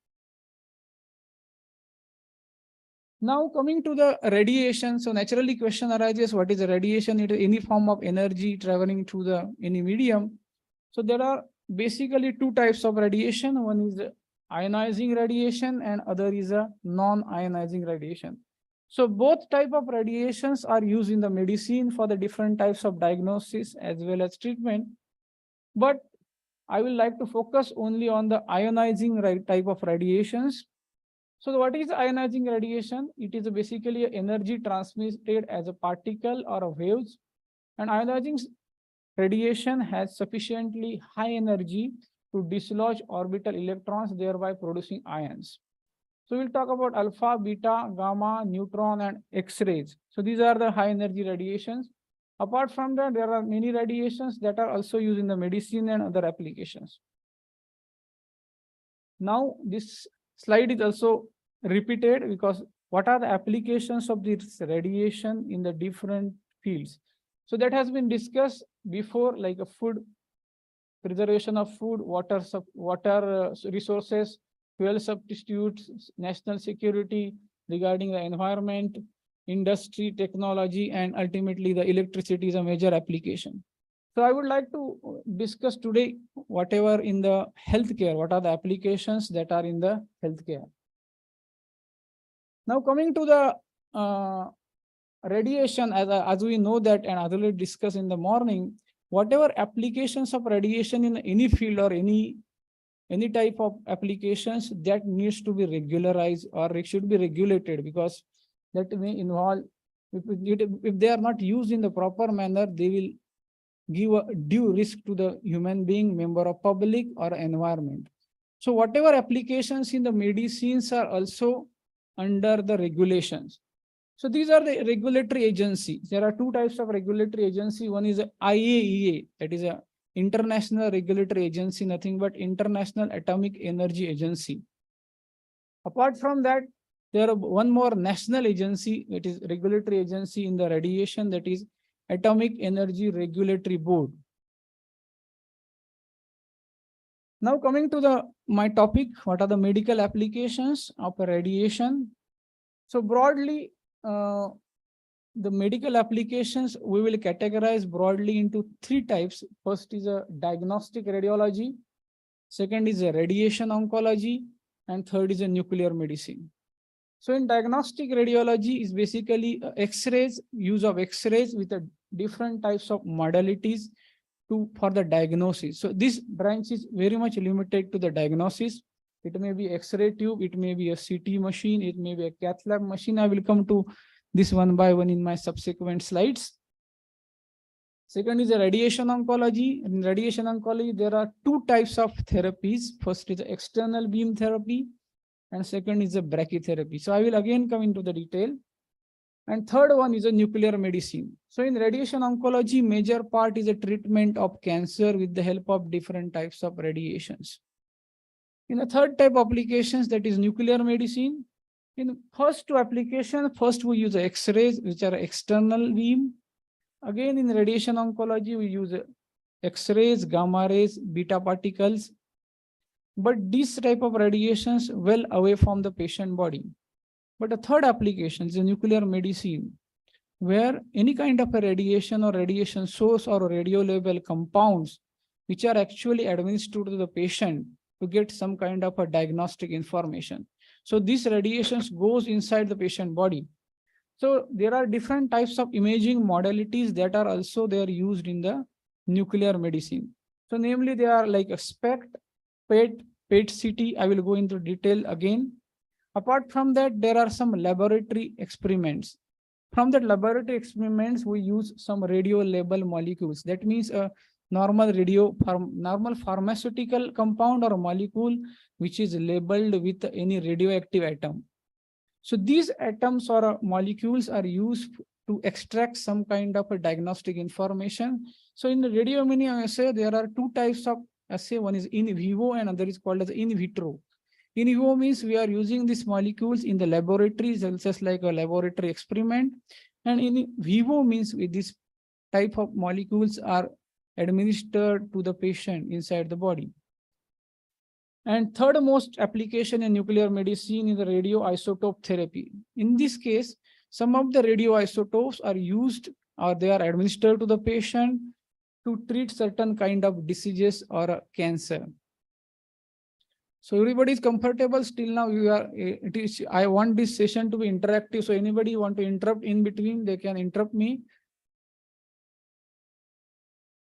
Now coming to the radiation, so naturally question arises, what is the radiation? It is any form of energy traveling through any medium. So there are basically 2 types of radiation. One is ionizing radiation and other is a non-ionizing radiation. So both type of radiations are used in the medicine for the different types of diagnosis as well as treatment. But I will like to focus only on the ionizing type of radiations. So what is ionizing radiation? It is basically energy transmitted as a particle or a waves. And ionizing radiation has sufficiently high energy to dislodge orbital electrons, thereby producing ions. So we'll talk about alpha, beta, gamma, neutron, and X-rays. So these are the high energy radiations. Apart from that, there are many radiations that are also used in the medicine and other applications. Now this slide is also repeated because what are the applications of this radiation in the different fields? So that has been discussed before, like a food, preservation of food, water resources, fuel substitutes, national security, regarding the environment, industry, technology, and ultimately the electricity is a major application. So I would like to discuss today whatever in the healthcare, what are the applications that are in the healthcare. Now coming to the radiation, as we know that and as we discussed in the morning, whatever applications of radiation in any field or any type of applications that needs to be regularized or it should be regulated, because that may involve, if they are not used in the proper manner, they will give a due risk to the human being, member of public or environment. So whatever applications in the medicines are also under the regulations. So these are the regulatory agencies. There are two types of regulatory agency. One is IAEA, that is a international regulatory agency, nothing but International Atomic Energy Agency. Apart from that, there are one more national agency, that is regulatory agency in the radiation, that is Atomic Energy Regulatory Board. Now coming to my topic, what are the medical applications of radiation? So broadly, the medical applications we will categorize broadly into three types. First is a diagnostic radiology, second is a radiation oncology, and third is a nuclear medicine. So in diagnostic radiology is basically X-rays, use of X-rays with a different types of modalities for the diagnosis. So this branch is very much limited to the diagnosis. It may be X-ray tube, it may be a CT machine, it may be a cath lab machine. I will come to this one by one in my subsequent slides. Second is a radiation oncology. In radiation oncology, there are two types of therapies. First is external beam therapy, and second is a brachytherapy. So I will again come into the detail. And third one is a nuclear medicine. So in radiation oncology, major part is a treatment of cancer with the help of different types of radiations. In the third type of applications, that is nuclear medicine. In first two applications, first we use X-rays, which are external beam. Again, in radiation oncology, we use X-rays, gamma rays, beta particles. But these type of radiations well away from the patient body. But the third application is a nuclear medicine, where any kind of a radiation or radiation source or radio label compounds, which are actually administered to the patient to get some kind of a diagnostic information. So these radiations goes inside the patient body. So there are different types of imaging modalities that are also there used in the nuclear medicine. So namely, they are like a SPECT, PET, PET-CT. I will go into detail again. Apart from that, there are some laboratory experiments. From that laboratory experiments, we use some radio label molecules. That means a normal pharmaceutical compound or molecule which is labeled with any radioactive atom. So these atoms or molecules are used to extract some kind of a diagnostic information. So in the radioimmunoassay, there are two types of assay. One is in vivo and other is called as in vitro. In vivo means we are using these molecules in the laboratory, just like a laboratory experiment. And in vivo means with this type of molecules are administered to the patient inside the body. And third most application in nuclear medicine is the radioisotope therapy. In this case, some of the radioisotopes are used or they are administered to the patient to treat certain kind of diseases or cancer. So everybody is comfortable still now. I want this session to be interactive. So anybody want to interrupt in between, they can interrupt me.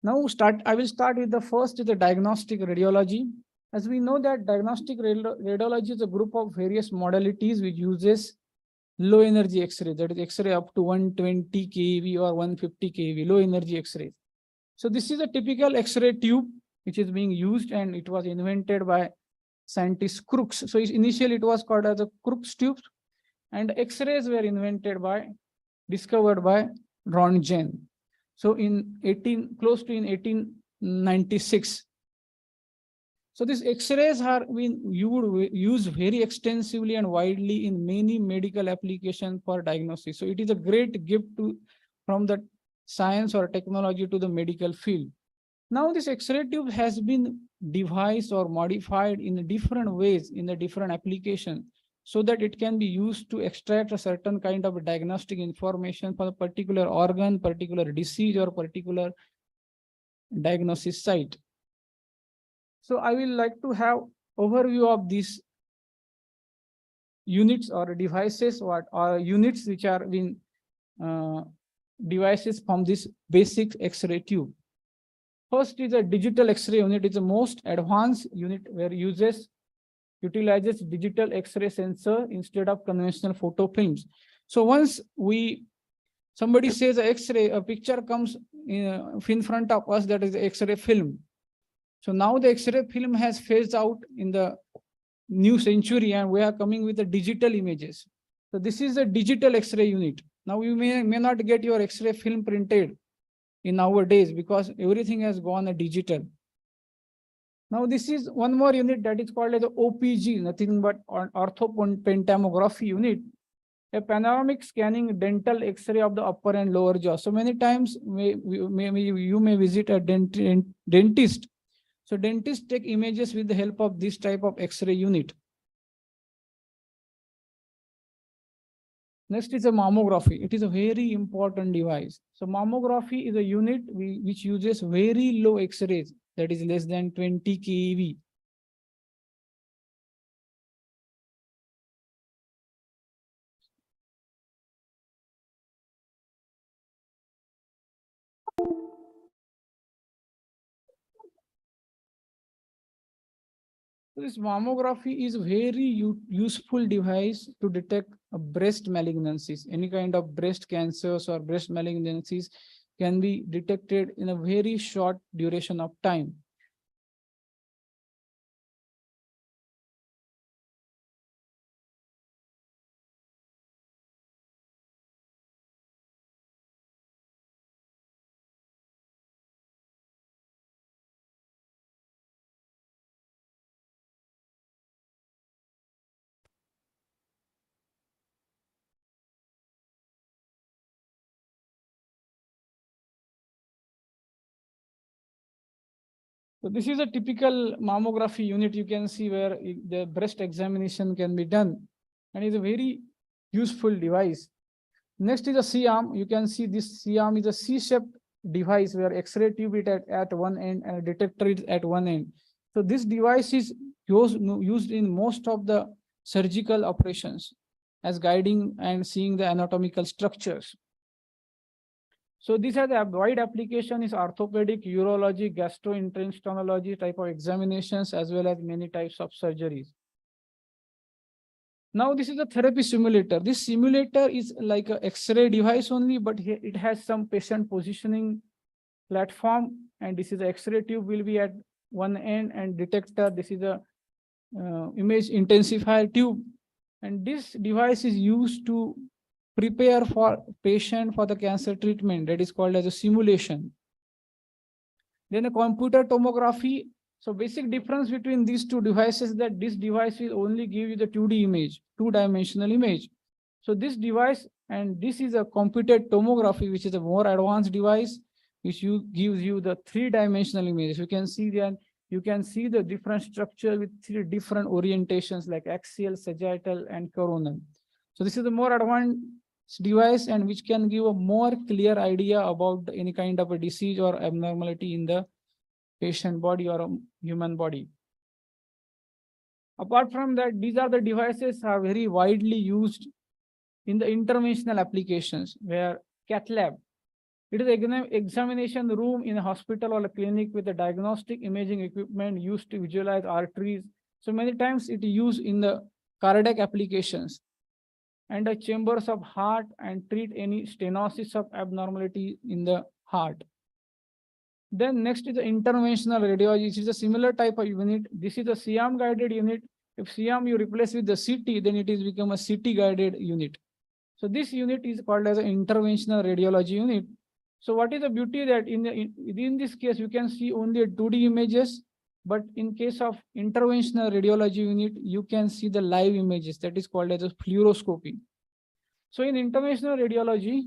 Now I will start with the first is the diagnostic radiology. As we know that diagnostic radiology is a group of various modalities which uses low energy X-ray, that is X-ray up to 120 keV or 150 keV, low energy X-ray. So this is a typical X-ray tube which is being used, and it was invented by scientist Crookes. So initially it was called as a Crookes tube, and X-rays were discovered by Röntgen. So in 1896. So these X-rays are used very extensively and widely in many medical applications for diagnosis. So it is a great gift from the science or technology to the medical field. Now this X-ray tube has been devised or modified in different ways in the different applications so that it can be used to extract a certain kind of diagnostic information for a particular organ, particular disease, or particular diagnosis site. So I will like to have overview of these units or devices or units which are being devices from this basic X-ray tube. First is a digital X-ray unit. It's the most advanced unit where utilizes digital X-ray sensor instead of conventional photo films. So once somebody says X-ray, a picture comes in front of us, that is the X-ray film. So now the X-ray film has phased out in the new century and we are coming with the digital images. So this is a digital X-ray unit. Now you may not get your X-ray film printed in nowadays because everything has gone digital. Now this is one more unit that is called as the OPG, nothing but orthopentamography unit, a panoramic scanning dental X-ray of the upper and lower jaw. So many times you may visit a dentist. So dentists take images with the help of this type of X-ray unit. Next is a mammography. It is a very important device. So mammography is a unit which uses very low X-rays, that is less than 20 keV. So this mammography is a very useful device to detect breast malignancies. Any kind of breast cancers or breast malignancies can be detected in a very short duration of time. So this is a typical mammography unit. You can see where the breast examination can be done, and it's a very useful device. Next is a C-arm. You can see this C-arm is a C-shaped device where X-ray tube is at one end and a detector is at one end. So this device is used in most of the surgical operations as guiding and seeing the anatomical structures. So these are the wide application is orthopedic, urology, gastrointestinology type of examinations, as well as many types of surgeries. Now this is a therapy simulator. This simulator is like an X-ray device only, but here it has some patient positioning platform, and this is the X-ray tube will be at one end and detector. This is a image intensifier tube, and this device is used to prepare for patient for the cancer treatment. That is called as a simulation. Then a computer tomography. So basic difference between these two devices is that this device will only give you the 2D image, two-dimensional image. So this device and this is a computed tomography, which is a more advanced device, which gives you the three-dimensional images. You can see that you can see the different structure with three different orientations like axial, sagittal, and coronal. So this is a more advanced device and which can give a more clear idea about any kind of a disease or abnormality in the patient body or a human body. Apart from that, these are the devices are very widely used in the interventional applications where cath lab. It is an examination room in a hospital or a clinic with a diagnostic imaging equipment used to visualize arteries. So many times it is used in the cardiac applications and the chambers of heart and treat any stenosis of abnormality in the heart. Then next is the interventional radiology. This is a similar type of unit. This is a CM guided unit. If CM you replace with the CT, then it is become a CT guided unit. So this unit is called as an interventional radiology unit. So what is the beauty that in this case, you can see only 2D images But in case of interventional radiology unit, you can see the live images, that is called as a fluoroscopy. So in interventional radiology,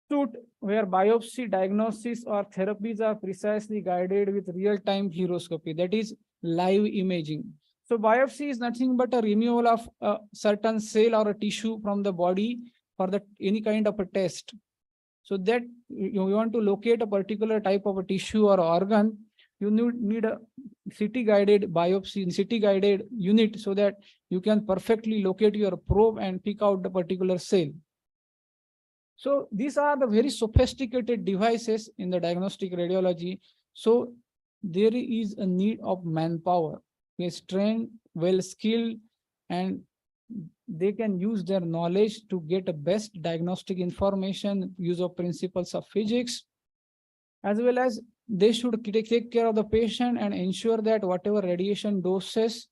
suit where biopsy, diagnosis, or therapies are precisely guided with real-time fluoroscopy, that is live imaging. So biopsy is nothing but a removal of a certain cell or a tissue from the body for any kind of a test. So that you want to locate a particular type of a tissue or organ, you need a CT-guided biopsy, CT-guided unit, so that you can perfectly locate your probe and pick out the particular cell. So these are the very sophisticated devices in the diagnostic radiology. So there is a need of manpower, who is trained, well skilled, and they can use their knowledge to get a best diagnostic information, use of principles of physics, as well as they should take care of the patient and ensure that whatever radiation doses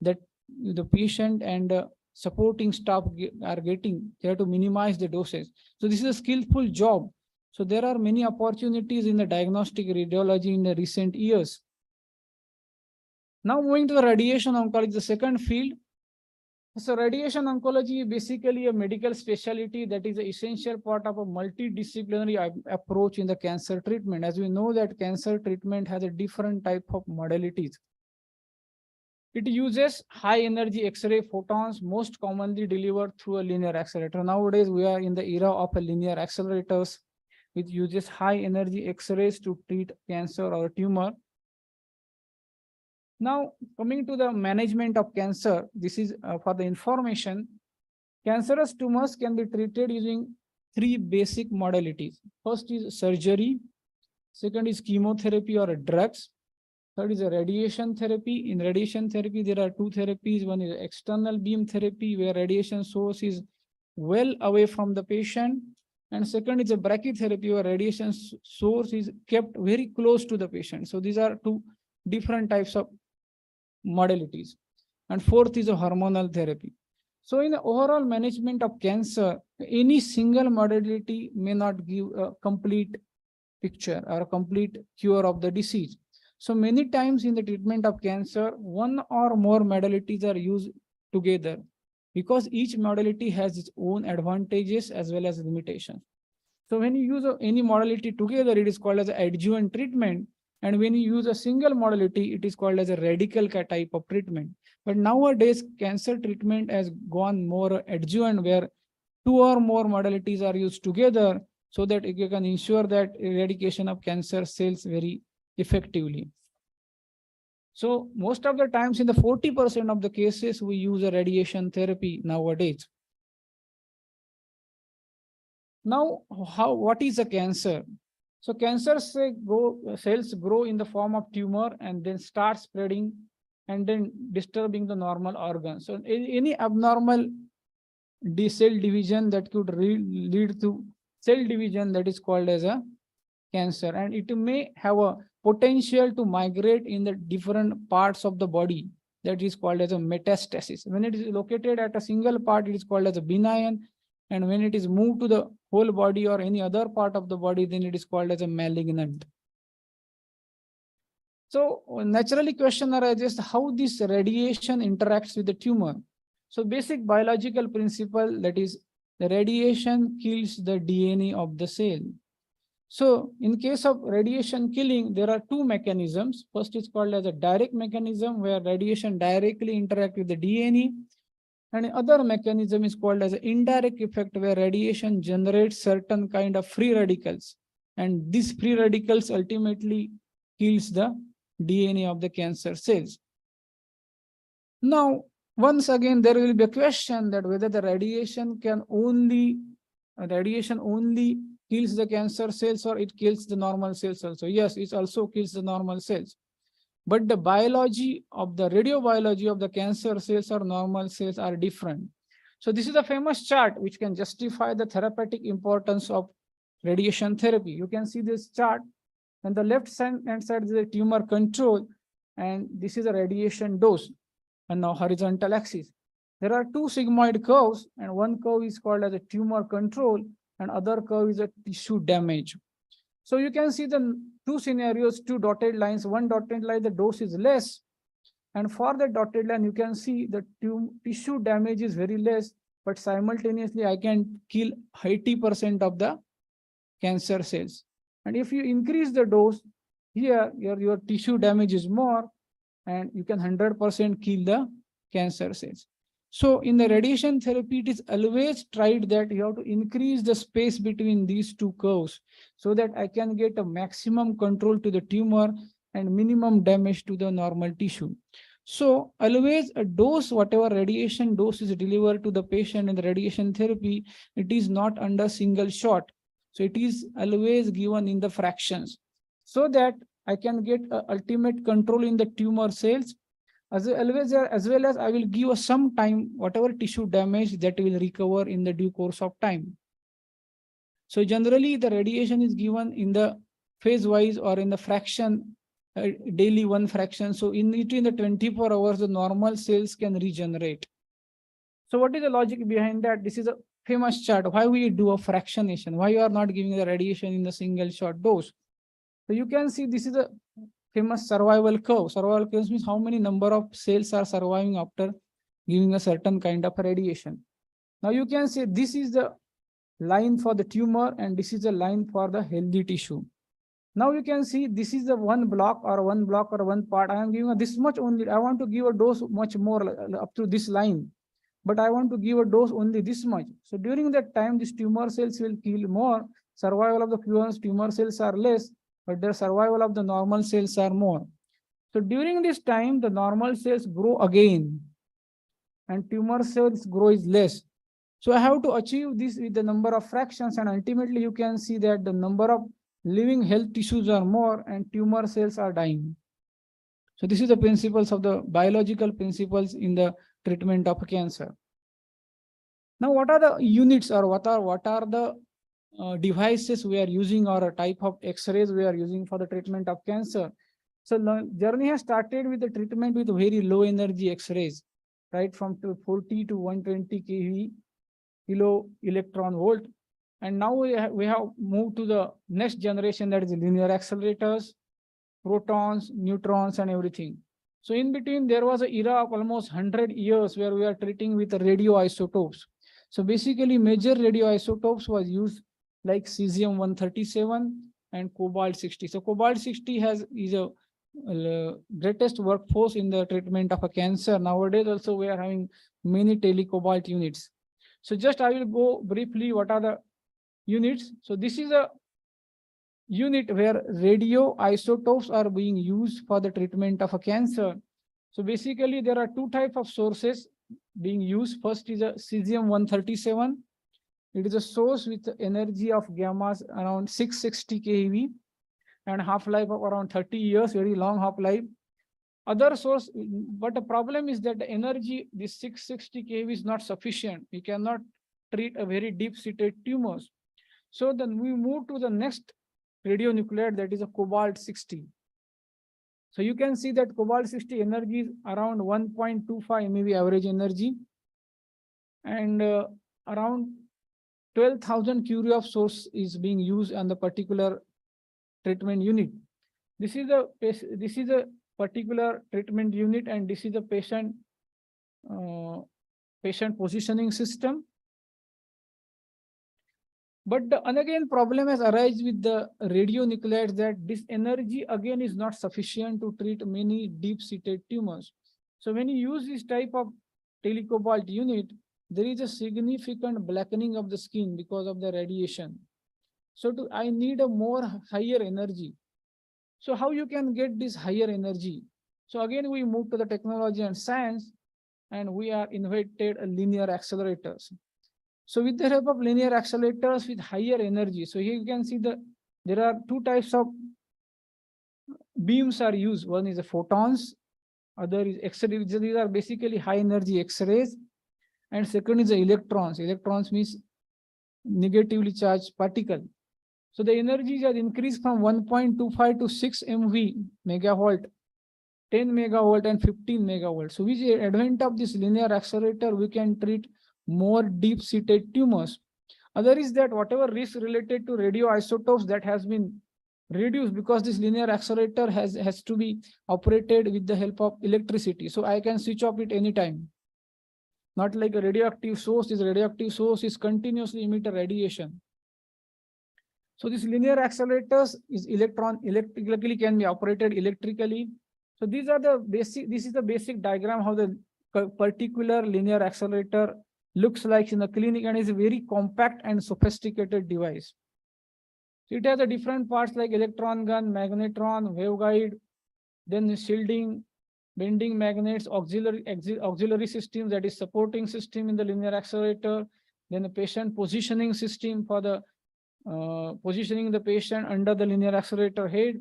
that the patient and supporting staff are getting, they have to minimize the doses. So this is a skillful job. So there are many opportunities in the diagnostic radiology in the recent years. Now moving to the radiation oncology, the second field. So radiation oncology is basically a medical specialty that is an essential part of a multidisciplinary approach in the cancer treatment. As we know that cancer treatment has a different type of modalities. It uses high energy X-ray photons, most commonly delivered through a linear accelerator. Nowadays, we are in the era of a linear accelerators, which uses high energy X-rays to treat cancer or tumor. Now, coming to the management of cancer, this is for the information. Cancerous tumors can be treated using three basic modalities. First is surgery. Second is chemotherapy or drugs. Third is a radiation therapy. In radiation therapy, there are two therapies. One is external beam therapy, where radiation source is well away from the patient. And second is a brachytherapy, where radiation source is kept very close to the patient. So these are two different types of modalities. And fourth is a hormonal therapy. So in the overall management of cancer, any single modality may not give a complete picture or a complete cure of the disease. So many times in the treatment of cancer, one or more modalities are used together because each modality has its own advantages as well as limitations. So when you use any modality together, it is called as adjuvant treatment. And when you use a single modality, it is called as a radical type of treatment. But nowadays, cancer treatment has gone more adjuvant, where two or more modalities are used together so that you can ensure that eradication of cancer cells very effectively. So most of the times in the 40% of the cases, we use a radiation therapy nowadays. Now, what is a cancer? So cancer cells grow in the form of tumor and then start spreading and then disturbing the normal organs. So any abnormal cell division that could lead to cell division, that is called as a cancer, and it may have a potential to migrate in the different parts of the body, that is called as a metastasis. When it is located at a single part, it is called as a benign, and when it is moved to the whole body or any other part of the body, then it is called as a malignant. So naturally question arises how this radiation interacts with the tumor. So basic biological principle, that is the radiation kills the DNA of the cell. So in case of radiation killing, there are two mechanisms. First is called as a direct mechanism, where radiation directly interacts with the DNA. And other mechanism is called as an indirect effect, where radiation generates certain kind of free radicals. And these free radicals ultimately kills the DNA of the cancer cells. Now, once again, there will be a question that whether the radiation only kills the cancer cells or it kills the normal cells also. Yes, it also kills the normal cells. But the biology of the radiobiology of the cancer cells or normal cells are different. So this is a famous chart which can justify the therapeutic importance of radiation therapy. You can see this chart. On the left hand side is the tumor control, and this is a radiation dose on the horizontal axis. There are two sigmoid curves, and one curve is called as a tumor control, and other curve is a tissue damage. So you can see the two scenarios, two dotted lines. One dotted line, the dose is less. And for the dotted line, you can see the tissue damage is very less, but simultaneously I can kill 80% of the cancer cells. And if you increase the dose, here your tissue damage is more, and you can 100% kill the cancer cells. So in the radiation therapy, it is always tried that you have to increase the space between these two curves so that I can get a maximum control to the tumor and minimum damage to the normal tissue. So always a dose, whatever radiation dose is delivered to the patient in the radiation therapy, it is not under single shot. So it is always given in the fractions so that I can get ultimate control in the tumor cells, as well as I will give some time, whatever tissue damage that will recover in the due course of time. So generally the radiation is given in the phase wise or in the fraction, daily one fraction. So in between the 24 hours, the normal cells can regenerate. So what is the logic behind that? This is a famous chart. Why we do a fractionation? Why you are not giving the radiation in the single shot dose? So you can see this is a famous survival curve. Survival curve means how many number of cells are surviving after giving a certain kind of radiation. Now you can see this is the line for the tumor and this is the line for the healthy tissue. Now you can see this is the one block or one part. I am giving this much only. I want to give a dose much more up to this line, but I want to give a dose only this much. So during that time, these tumor cells will kill more. Survival of the tumor cells are less, but the survival of the normal cells are more. So during this time, the normal cells grow again and tumor cells grow is less. So I have to achieve this with the number of fractions, and ultimately you can see that the number of living health tissues are more and tumor cells are dying. So this is the principles of the biological principles in the treatment of cancer. Now, what are the units or what are the devices we are using or a type of X-rays we are using for the treatment of cancer? So the journey has started with the treatment with very low energy X-rays, right, from 40 to 120 kV kilo electron volt. And now we have moved to the next generation, that is linear accelerators, protons, neutrons, and everything. So in between, there was an era of almost 100 years where we are treating with radioisotopes. So basically, major radioisotopes was used like cesium-137 and cobalt-60. So cobalt-60 is a greatest workforce in the treatment of a cancer. Nowadays, also we are having many telecobalt units. So just I will go briefly what are the units. So this is a unit where radioisotopes are being used for the treatment of a cancer. So basically there are two types of sources being used. First is a cesium-137. It is a source with energy of gammas around 660 keV and half-life of around 30 years, very long half-life. Other source, but the problem is that the energy, this 660 keV is not sufficient. We cannot treat a very deep-seated tumors. So then we move to the next radionuclide, that is a cobalt-60. So you can see that cobalt-60 energy is around 1.25 MeV average energy, and around 12,000 curie of source is being used on the particular treatment unit. This is a particular treatment unit, and this is the patient positioning system. But the again problem has arisen with the radionuclides that this energy again is not sufficient to treat many deep-seated tumors. So when you use this type of telecobalt unit, there is a significant blackening of the skin because of the radiation. So I need a more higher energy. So how you can get this higher energy? So again, we move to the technology and science, and we are invented a linear accelerators. So with the help of linear accelerators with higher energy, so here you can see there are two types of beams are used. One is the photons, other is X-rays. These are basically high energy X-rays. And second is the electrons. Electrons means negatively charged particle. So the energies are increased from 1.25 to 6 MV, megavolt, 10 megavolt and 15 megavolt. So with the advent of this linear accelerator, we can treat more deep-seated tumors. Other is that whatever risk related to radioisotopes that has been reduced because this linear accelerator has to be operated with the help of electricity. So I can switch off it anytime. Not like a radioactive source. This radioactive source is continuously emit a radiation. So this linear accelerators is electrically can be operated electrically. So these are the basic, this is the basic diagram how the particular linear accelerator looks like in the clinic, and is a very compact and sophisticated device. So it has the different parts like electron gun, magnetron, waveguide, then shielding, bending magnets, auxiliary system, that is supporting system in the linear accelerator, then the patient positioning system for the positioning the patient under the linear accelerator head.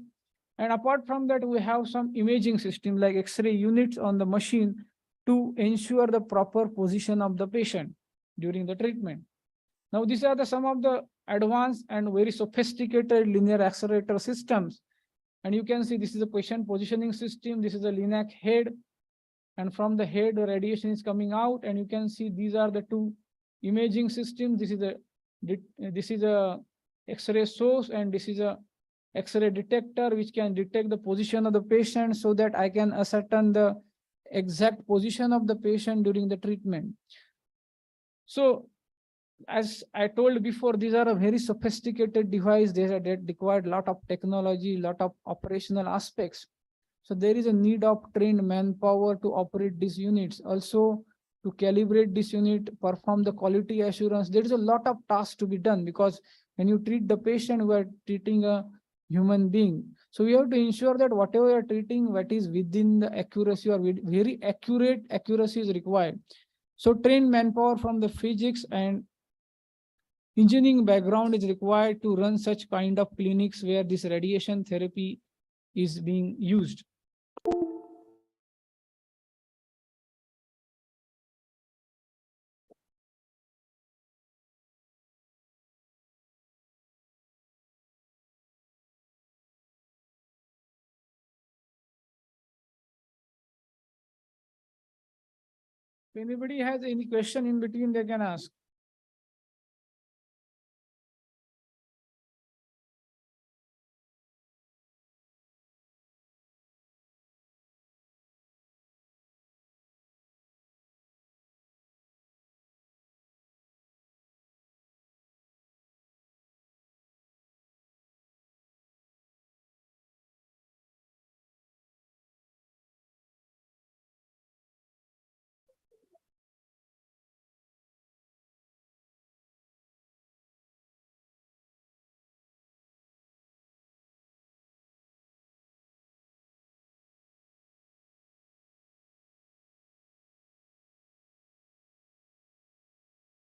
And apart from that, we have some imaging system like X-ray units on the machine to ensure the proper position of the patient during the treatment. Now, these are some of the advanced and very sophisticated linear accelerator systems. And you can see this is a patient positioning system. This is a LINAC head. And from the head, the radiation is coming out. And you can see these are the two imaging systems. This is a X-ray source, and this is a X-ray detector which can detect the position of the patient so that I can ascertain the exact position of the patient during the treatment. So as I told before, these are a very sophisticated device. They require a lot of technology, lot of operational aspects. So there is a need of trained manpower to operate these units. Also, to calibrate this unit, perform the quality assurance. There is a lot of tasks to be done, because when you treat the patient, we are treating a human being. So we have to ensure that whatever we are treating, what is within the accuracy, or very accurate accuracy is required. So trained manpower from the physics and engineering background is required to run such kind of clinics where this radiation therapy is being used. If anybody has any question in between, they can ask.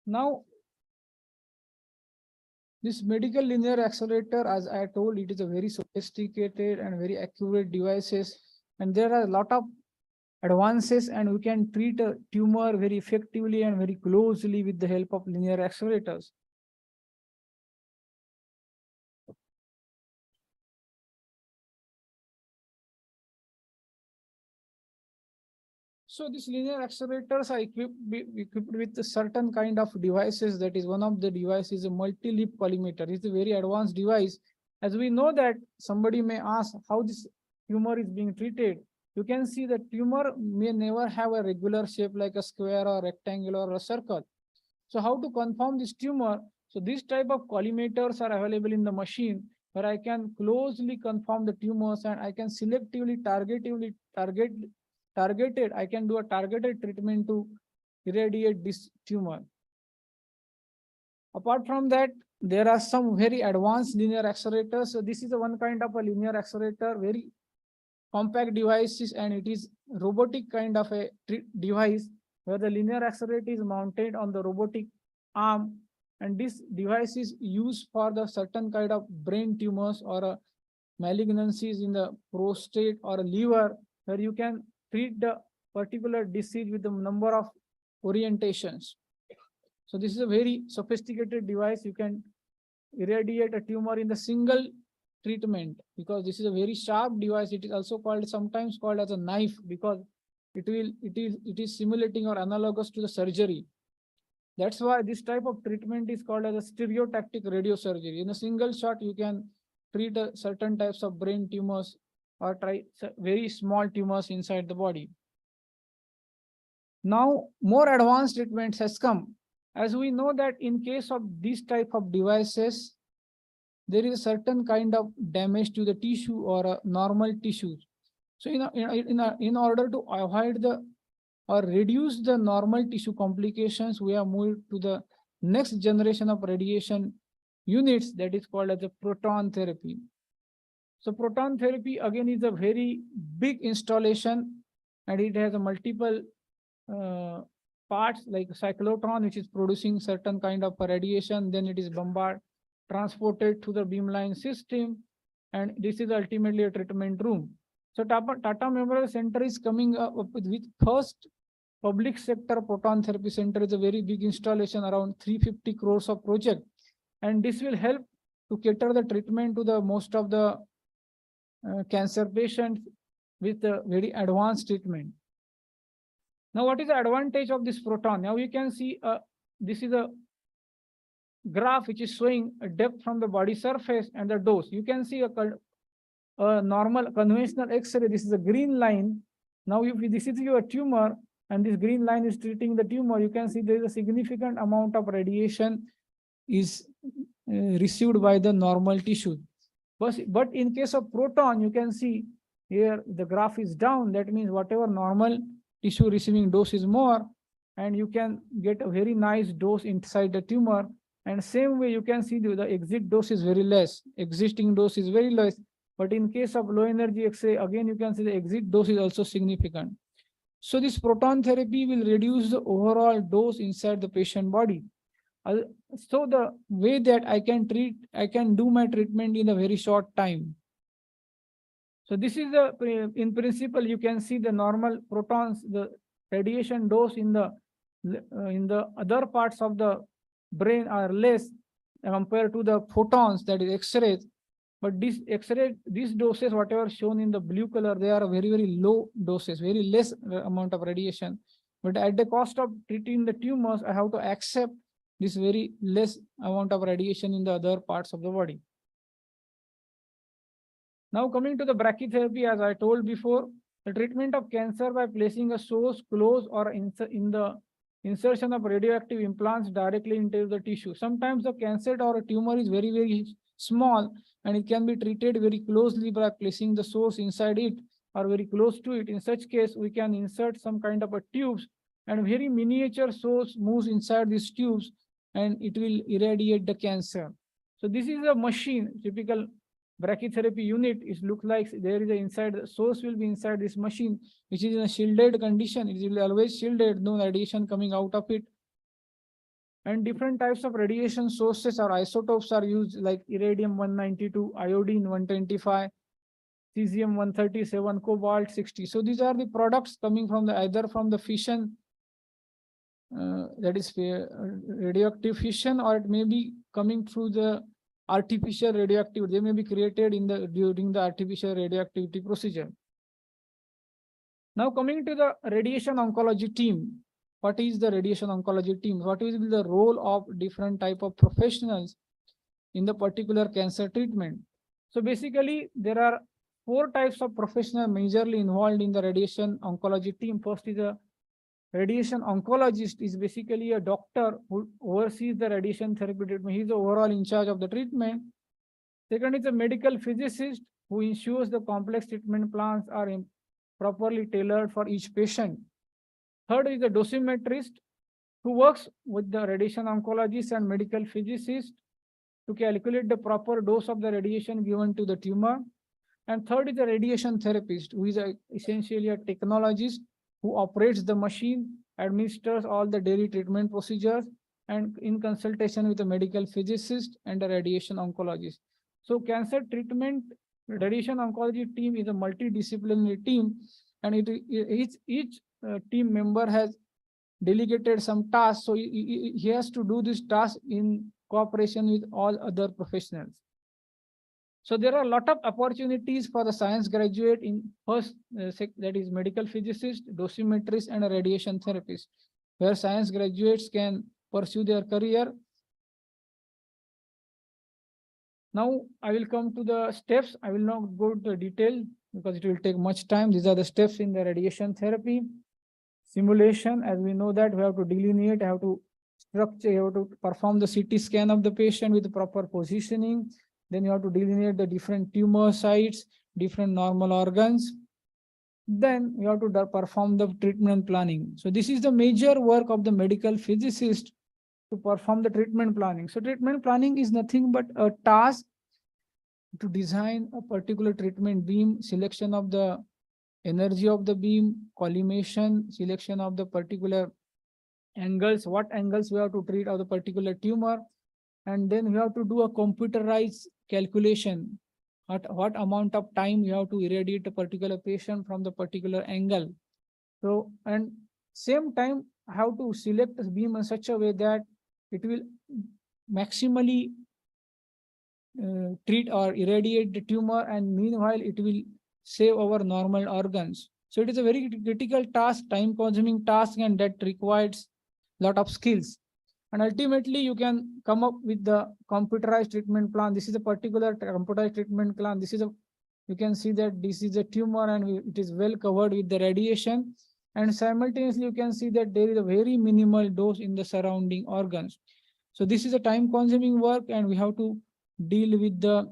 Now, this medical linear accelerator, as I told, it is a very sophisticated and very accurate devices. And there are a lot of advances, and we can treat a tumor very effectively and very closely with the help of linear accelerators. So these linear accelerators are equipped with a certain kind of devices. That is, one of the devices is a multi-leap collimator. It's a very advanced device. As we know that somebody may ask how this tumor is being treated. You can see the tumor may never have a regular shape like a square or rectangle or a circle. So how to confirm this tumor? So this type of collimators are available in the machine, where I can closely confirm the tumors, and I can selectively targeted, I can do a targeted treatment to irradiate this tumor. Apart from that, there are some very advanced linear accelerators. So this is the one kind of a linear accelerator, very compact devices, and it is robotic kind of a device where the linear accelerator is mounted on the robotic arm, and this device is used for the certain kind of brain tumors or malignancies in the prostate or liver, where you can treat the particular disease with the number of orientations. So this is a very sophisticated device. You can irradiate a tumor in the single treatment, because this is a very sharp device. It is also called, sometimes called as a knife, because it is simulating or analogous to the surgery. That's why this type of treatment is called as a stereotactic radiosurgery. In a single shot, you can treat certain types of brain tumors or try very small tumors inside the body. Now, more advanced treatments has come. As we know that in case of this type of devices, there is a certain kind of damage to the tissue or a normal tissues. So in order to avoid the or reduce the normal tissue complications, we have moved to the next generation of radiation units that is called as a proton therapy. So proton therapy again is a very big installation, and it has a multiple parts like cyclotron, which is producing certain kind of radiation. Then it is transported to the beamline system, and this is ultimately a treatment room. So Tata Memorial Center is coming up with first public sector proton therapy center. Is a very big installation, around 350 crores of project, and this will help to cater the treatment to the most of the cancer patients with a very advanced treatment. Now, what is the advantage of this proton? Now you can see this is a graph which is showing a depth from the body surface and the dose. You can see a normal conventional X-ray. This is a green line. Now, if this is your tumor and this green line is treating the tumor, you can see there is a significant amount of radiation is received by the normal tissue. But in case of proton, you can see here the graph is down. That means whatever normal tissue receiving dose is more, and you can get a very nice dose inside the tumor. And same way, you can see the exit dose is very less, existing dose is very less. But in case of low energy X-ray, again, you can see the exit dose is also significant. So this proton therapy will reduce the overall dose inside the patient body. So the way that I can do my treatment in a very short time. So this is in principle, you can see the normal protons, the radiation dose in the other parts of the brain are less compared to the photons, that is X-rays. But this X-ray, these doses, whatever shown in the blue color, they are very, very low doses, very less amount of radiation. But at the cost of treating the tumors, I have to accept this very less amount of radiation in the other parts of the body. Now coming to the brachytherapy, as I told before, the treatment of cancer by placing a source close or in the insertion of radioactive implants directly into the tissue. Sometimes the cancer or a tumor is very, very small, and it can be treated very closely by placing the source inside it or very close to it. In such case, we can insert some kind of a tubes, and very miniature source moves inside these tubes, and it will irradiate the cancer. So this is a machine, typical brachytherapy unit. It looks like there is a inside, the source will be inside this machine, which is in a shielded condition. It will always shielded, no radiation coming out of it. And different types of radiation sources or isotopes are used, like iridium-192, iodine-125, cesium-137, cobalt-60. So these are the products coming from either from the fission, that is radioactive fission, or it may be coming through the artificial radioactivity. They may be created during the artificial radioactivity procedure. Now coming to the radiation oncology team. What is the radiation oncology team? What is the role of different type of professionals in the particular cancer treatment? So basically, there are 4 types of professionals majorly involved in the radiation oncology team. First is a radiation oncologist, is basically a doctor who oversees the radiation therapy treatment. He is overall in charge of the treatment. Second is a medical physicist who ensures the complex treatment plans are properly tailored for each patient. Third is the dosimetrist who works with the radiation oncologist and medical physicist to calculate the proper dose of the radiation given to the tumor. And third is the radiation therapist, who is essentially a technologist who operates the machine, administers all the daily treatment procedures, and in consultation with the medical physicist and the radiation oncologist. So cancer treatment, radiation oncology team is a multidisciplinary team, and each team member has delegated some tasks. So he has to do this task in cooperation with all other professionals. So there are a lot of opportunities for the science graduate in first, that is medical physicist, dosimetrist, and a radiation therapist, where science graduates can pursue their career. Now I will come to the steps. I will not go to detail because it will take much time. These are the steps in the radiation therapy. Simulation, as we know that we have to delineate, have to structure, you have to perform the CT scan of the patient with the proper positioning. Then you have to delineate the different tumor sites, different normal organs. Then you have to perform the treatment planning. So this is the major work of the medical physicist to perform the treatment planning. So treatment planning is nothing but a task to design a particular treatment beam, selection of the energy of the beam, collimation, selection of the particular angles, what angles we have to treat of the particular tumor, and then we have to do a computerized calculation at what amount of time you have to irradiate a particular patient from the particular angle. So, and same time, how to select a beam in such a way that it will maximally treat or irradiate the tumor, and meanwhile it will save our normal organs. So it is a very critical task, time consuming task, and that requires a lot of skills. And ultimately you can come up with the computerized treatment plan. This is a particular computerized treatment plan. This is a, you can see that this is a tumor and it is well covered with the radiation. And simultaneously you can see that there is a very minimal dose in the surrounding organs. So this is a time consuming work, and we have to deal with the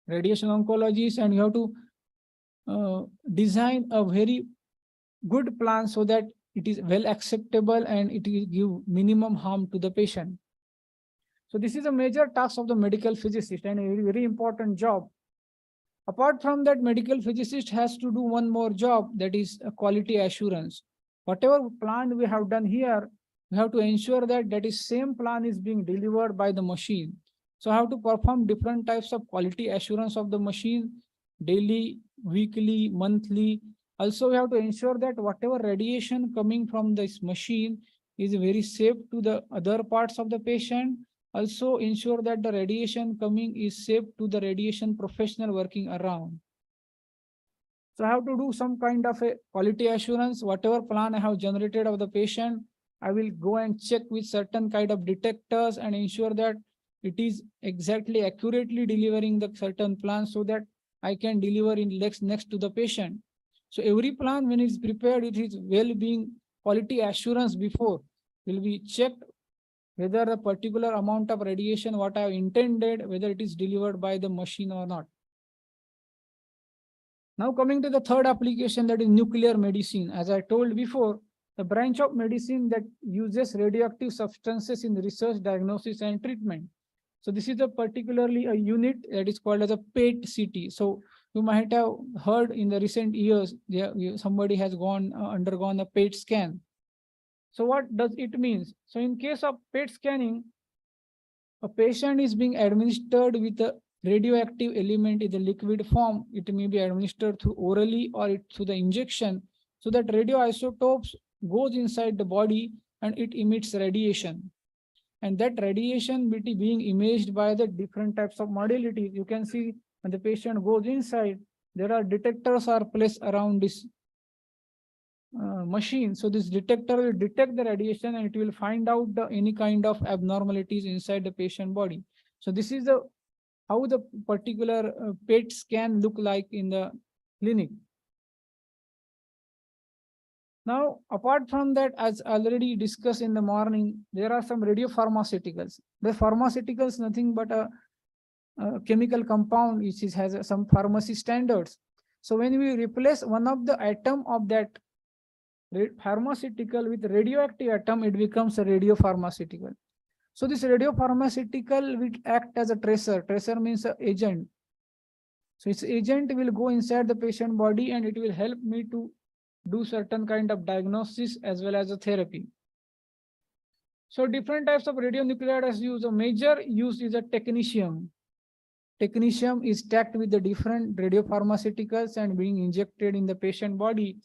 radiation oncologists, and you have to design a very good plan so that it is well acceptable and it will give minimum harm to the patient. So this is a major task of the medical physicist and a very, very important job. Apart from that, medical physicist has to do one more job, that is a quality assurance. Whatever plan we have done here, we have to ensure that that is same plan is being delivered by the machine. So I have to perform different types of quality assurance of the machine, daily, weekly, monthly. Also, we have to ensure that whatever radiation coming from this machine is very safe to the other parts of the patient. Also ensure that the radiation coming is safe to the radiation professional working around. So I have to do some kind of a quality assurance. Whatever plan I have generated of the patient, I will go and check with certain kind of detectors and ensure that it is exactly accurately delivering the certain plan so that I can deliver in next to the patient. So every plan when it's prepared, it is well being quality assurance before will be checked whether a particular amount of radiation, what I have intended, whether it is delivered by the machine or not. Now coming to the third application, that is nuclear medicine. As I told before, the branch of medicine that uses radioactive substances in research, diagnosis, and treatment. So this is a particularly a unit that is called as a PET-CT. So you might have heard in the recent years, somebody has undergone a PET scan. So what does it mean? So in case of PET scanning, a patient is being administered with a radioactive element in the liquid form. It may be administered through orally or through the injection, so that radioisotopes goes inside the body and it emits radiation. And that radiation being imaged by the different types of modalities. You can see when the patient goes inside, there are detectors are placed around this machine. So this detector will detect the radiation and it will find out any kind of abnormalities inside the patient body. So this is the how the particular PET scan look like in the clinic. Now, apart from that, as already discussed in the morning, there are some radiopharmaceuticals. The pharmaceuticals nothing but a chemical compound which has some pharmacy standards. So when we replace one of the atom of that pharmaceutical with radioactive atom, it becomes a radiopharmaceutical. So this radiopharmaceutical will act as a tracer. Tracer means an agent. So its agent will go inside the patient body and it will help me to do certain kind of diagnosis as well as a therapy. So different types of radionuclides use. A major use is a technetium. Technetium is stacked with the different radiopharmaceuticals and being injected in the patient body.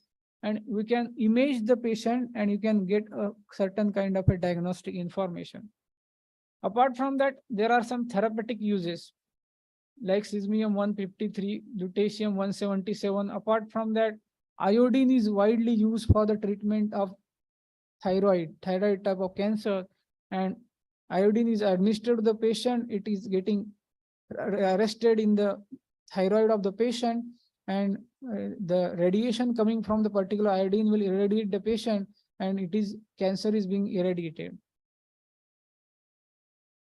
And we can image the patient and you can get a certain kind of a diagnostic information. Apart from that, there are some therapeutic uses like cesium-153, lutetium-177. Apart from that, iodine is widely used for the treatment of thyroid type of cancer. and iodine is administered to the patient. It is getting arrested in the thyroid of the patient, and the radiation coming from the particular iodine will irradiate the patient, and cancer is being irradiated.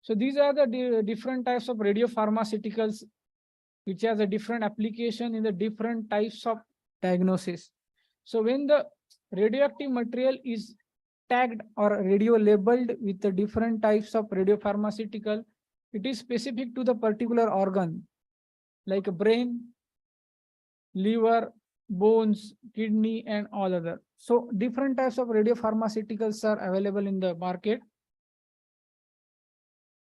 So these are the different types of radiopharmaceuticals which has a different application in the different types of diagnosis. So when the radioactive material is tagged or radio labeled with the different types of radiopharmaceutical, it is specific to the particular organ like brain, liver, bones, kidney, and all other. So different types of radiopharmaceuticals are available in the market.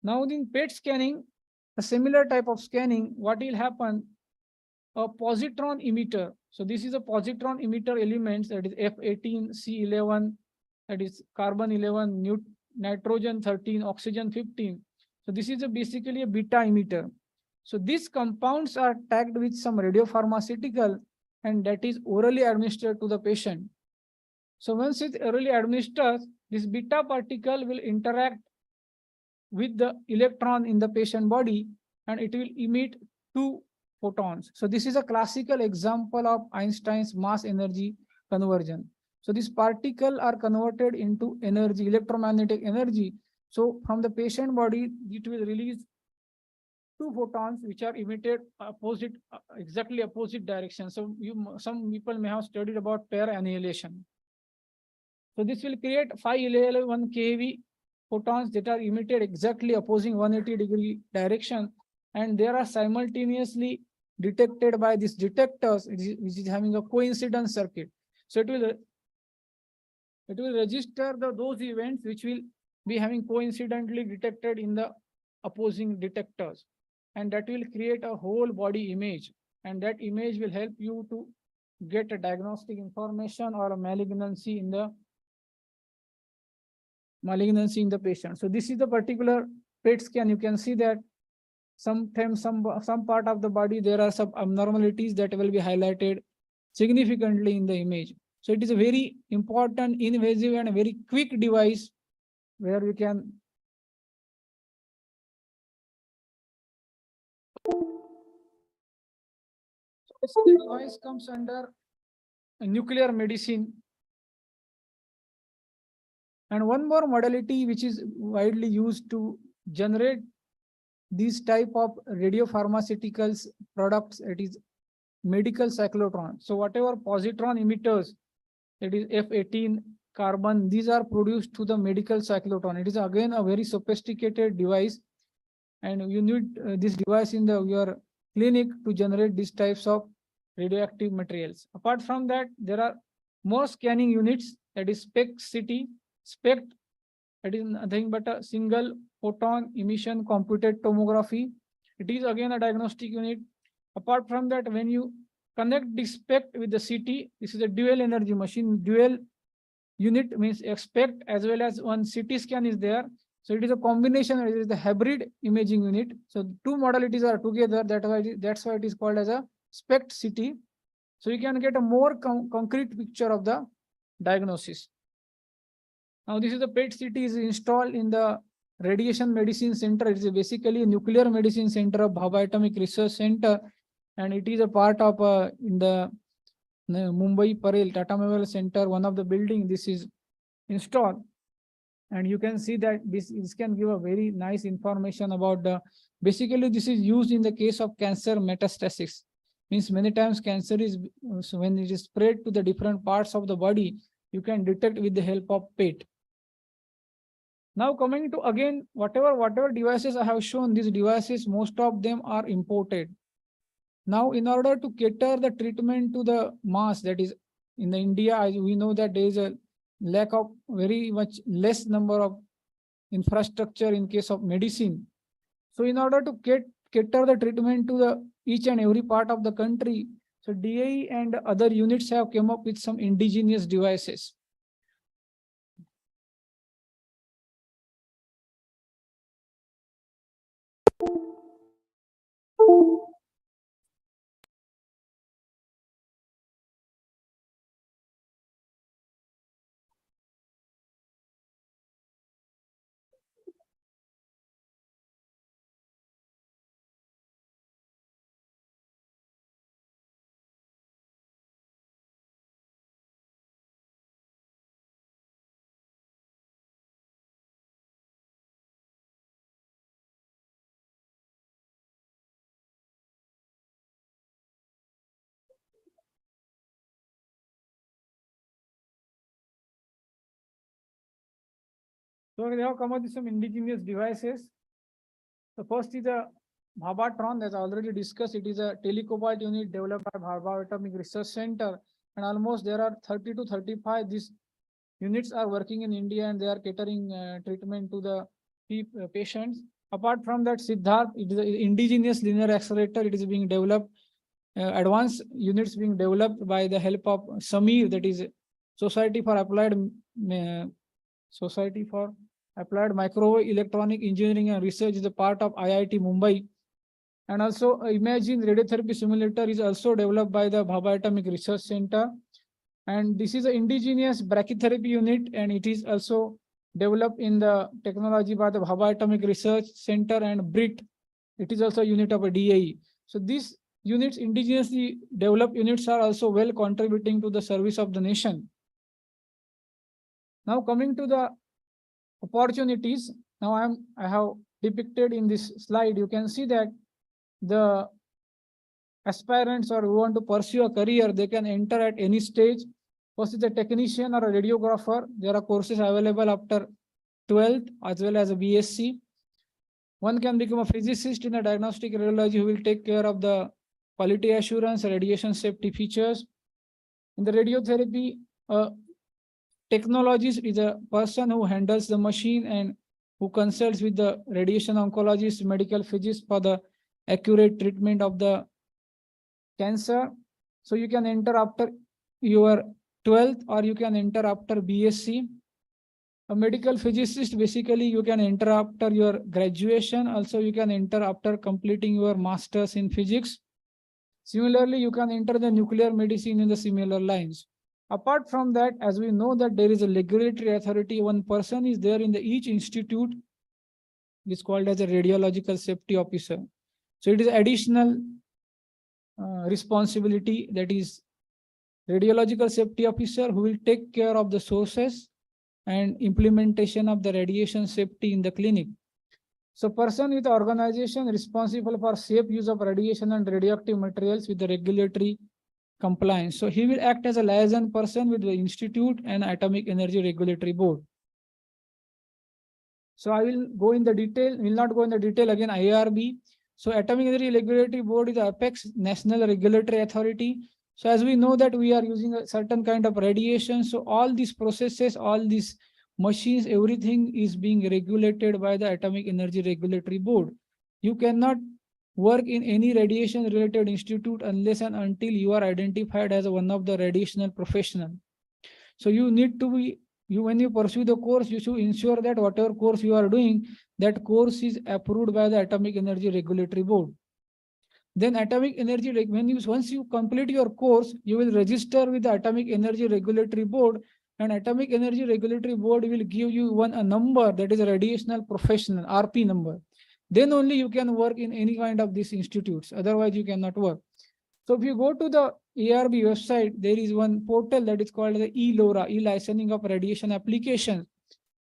Now in PET scanning, a similar type of scanning, what will happen? A positron emitter. So this is a positron emitter elements, that is F18, C11, that is carbon 11, nitrogen 13, oxygen 15. So this is basically a beta emitter. So these compounds are tagged with some radiopharmaceutical, and that is orally administered to the patient. So once it's orally administered, this beta particle will interact with the electron in the patient body, and it will emit 2 photons. So this is a classical example of Einstein's mass energy conversion. So these particles are converted into energy, electromagnetic energy. So from the patient body, it will release 2 photons which are emitted exactly opposite direction. So some people may have studied about pair annihilation. So this will create 511 keV photons that are emitted exactly opposing 180-degree direction, and they are simultaneously detected by these detectors, which is having a coincidence circuit. So it will register those events which will be having coincidentally detected in the opposing detectors, and that will create a whole body image, and that image will help you to get a diagnostic information or a malignancy in the patient. So this is the particular PET scan. You can see that sometimes some part of the body there are some abnormalities that will be highlighted significantly in the image. So it is a very important, invasive, and a very quick device where we can this device comes under nuclear medicine. And one more modality which is widely used to generate these type of radiopharmaceuticals products, it is medical cyclotron. So whatever positron emitters, it is F18, carbon, these are produced to the medical cyclotron. It is again a very sophisticated device, and you need this device in your clinic to generate these types of radioactive materials. Apart from that, there are more scanning units, that is SPECT-CT. SPECT, it is nothing but a single photon emission computed tomography. It is again a diagnostic unit. Apart from that, when you connect the SPECT with the CT, this is a dual energy machine. Dual unit means SPECT as well as one CT scan is there. So it is a combination, it is the hybrid imaging unit. So 2 modalities are together. That's why it is called as a SPECT-CT. So you can get a more concrete picture of the diagnosis. Now this is the PET-CT is installed in the Radiation Medicine Center. It is basically a nuclear medicine center of Bhabha Atomic Research Center, and it is a part of in the Mumbai Parel Tata Memorial Center, one of the building. This is installed, and you can see that this can give a very nice information about the. Basically, this is used in the case of cancer metastasis. Means many times cancer is so when it is spread to the different parts of the body, you can detect with the help of PET. Now coming to again, whatever devices I have shown, these devices, most of them are imported. Now, in order to cater the treatment to the mass, that is in the India, as we know that there is a lack of very much less number of infrastructure in case of medicine. So in order to cater the treatment to the each and every part of the country, so DAE and other units have come up with some indigenous devices. So they have come up with some indigenous devices. The first is a Bhabatron, as I already discussed. It is a telecobalt unit developed by Bhabha Atomic Research Center, and almost there are 30 to 35 these units are working in India, and they are catering treatment to the patients. Apart from that, Siddharth, it is an indigenous linear accelerator. It is being developed, advanced units being developed by the help of SAMIR, that is Society for Applied Microwave Electronic Engineering and Research, is a part of IIT Mumbai. And also Imagine Radiotherapy Simulator is also developed by the Bhabha Atomic Research Center. And this is an indigenous brachytherapy unit, and it is also developed in the technology by the Bhabha Atomic Research Center and BRIT. It is also a unit of a DAE. So these units, indigenously developed units, are also well contributing to the service of the nation. Now coming to the opportunities, now I have depicted in this slide, you can see that the aspirants or who want to pursue a career, they can enter at any stage. First is a technician or a radiographer. There are courses available after 12th as well as a BSc. One can become a physicist in a diagnostic radiology who will take care of the quality assurance, radiation safety features. In the radiotherapy, technologist is a person who handles the machine and who consults with the radiation oncologist, medical physicist for the accurate treatment of the cancer. So you can enter after your 12th or you can enter after BSc. A medical physicist, basically you can enter after your graduation. Also you can enter after completing your master's in physics. Similarly, you can enter the nuclear medicine in the similar lines. Apart from that, as we know that there is a regulatory authority, one person is there in the each institute. It is called as a radiological safety officer. So it is additional responsibility, that is radiological safety officer, who will take care of the sources and implementation of the radiation safety in the clinic. So person with organization responsible for safe use of radiation and radioactive materials with the regulatory compliance. So he will act as a liaison person with the institute and Atomic Energy Regulatory Board. So I will go in the detail, will not go in the detail again. IRB. So Atomic Energy Regulatory Board is the apex national regulatory authority. So as we know that we are using a certain kind of radiation, so all these processes, all these machines, everything is being regulated by the Atomic Energy Regulatory Board. You cannot work in any radiation related institute unless and until you are identified as one of the radiational professional. So you need to be, when you pursue the course, you should ensure that whatever course you are doing, that course is approved by the Atomic Energy Regulatory Board. Then Atomic Energy, once you complete your course, you will register with the Atomic Energy Regulatory Board, and Atomic Energy Regulatory Board will give you a number, that is a radiational professional, RP number. Then only you can work in any kind of these institutes. Otherwise, you cannot work. So if you go to the ARB website, there is one portal that is called the e-LORA, e-licensing of radiation applications.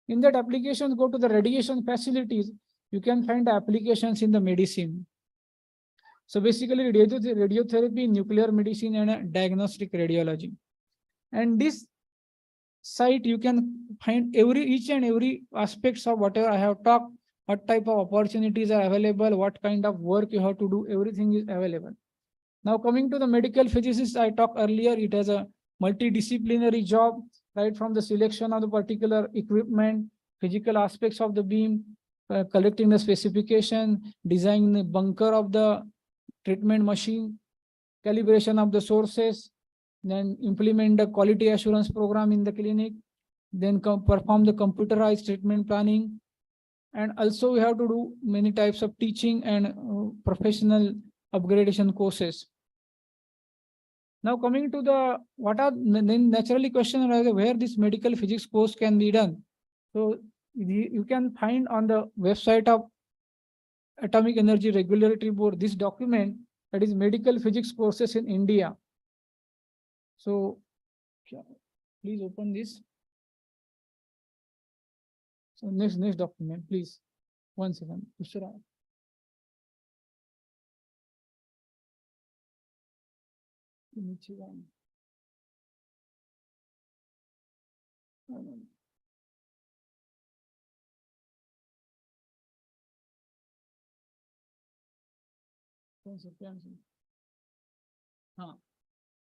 In that application, go to the radiation facilities. You can find the applications in the medicine. So basically radiotherapy, nuclear medicine, and diagnostic radiology. And this site, you can find each and every aspects of whatever I have talked, what type of opportunities are available, what kind of work you have to do, everything is available. Now coming to the medical physicist, I talked earlier, it has a multidisciplinary job, right from the selection of the particular equipment, physical aspects of the beam, collecting the specification, designing the bunker of the treatment machine, calibration of the sources, then implement the quality assurance program in the clinic, then perform the computerized treatment planning. And also we have to do many types of teaching and professional upgradation courses. Now coming to the, what are then naturally question where this medical physics course can be done. So you can find on the website of Atomic Energy Regulatory Board this document, that is medical physics courses in India. So please open this. So next document, please. 1 second.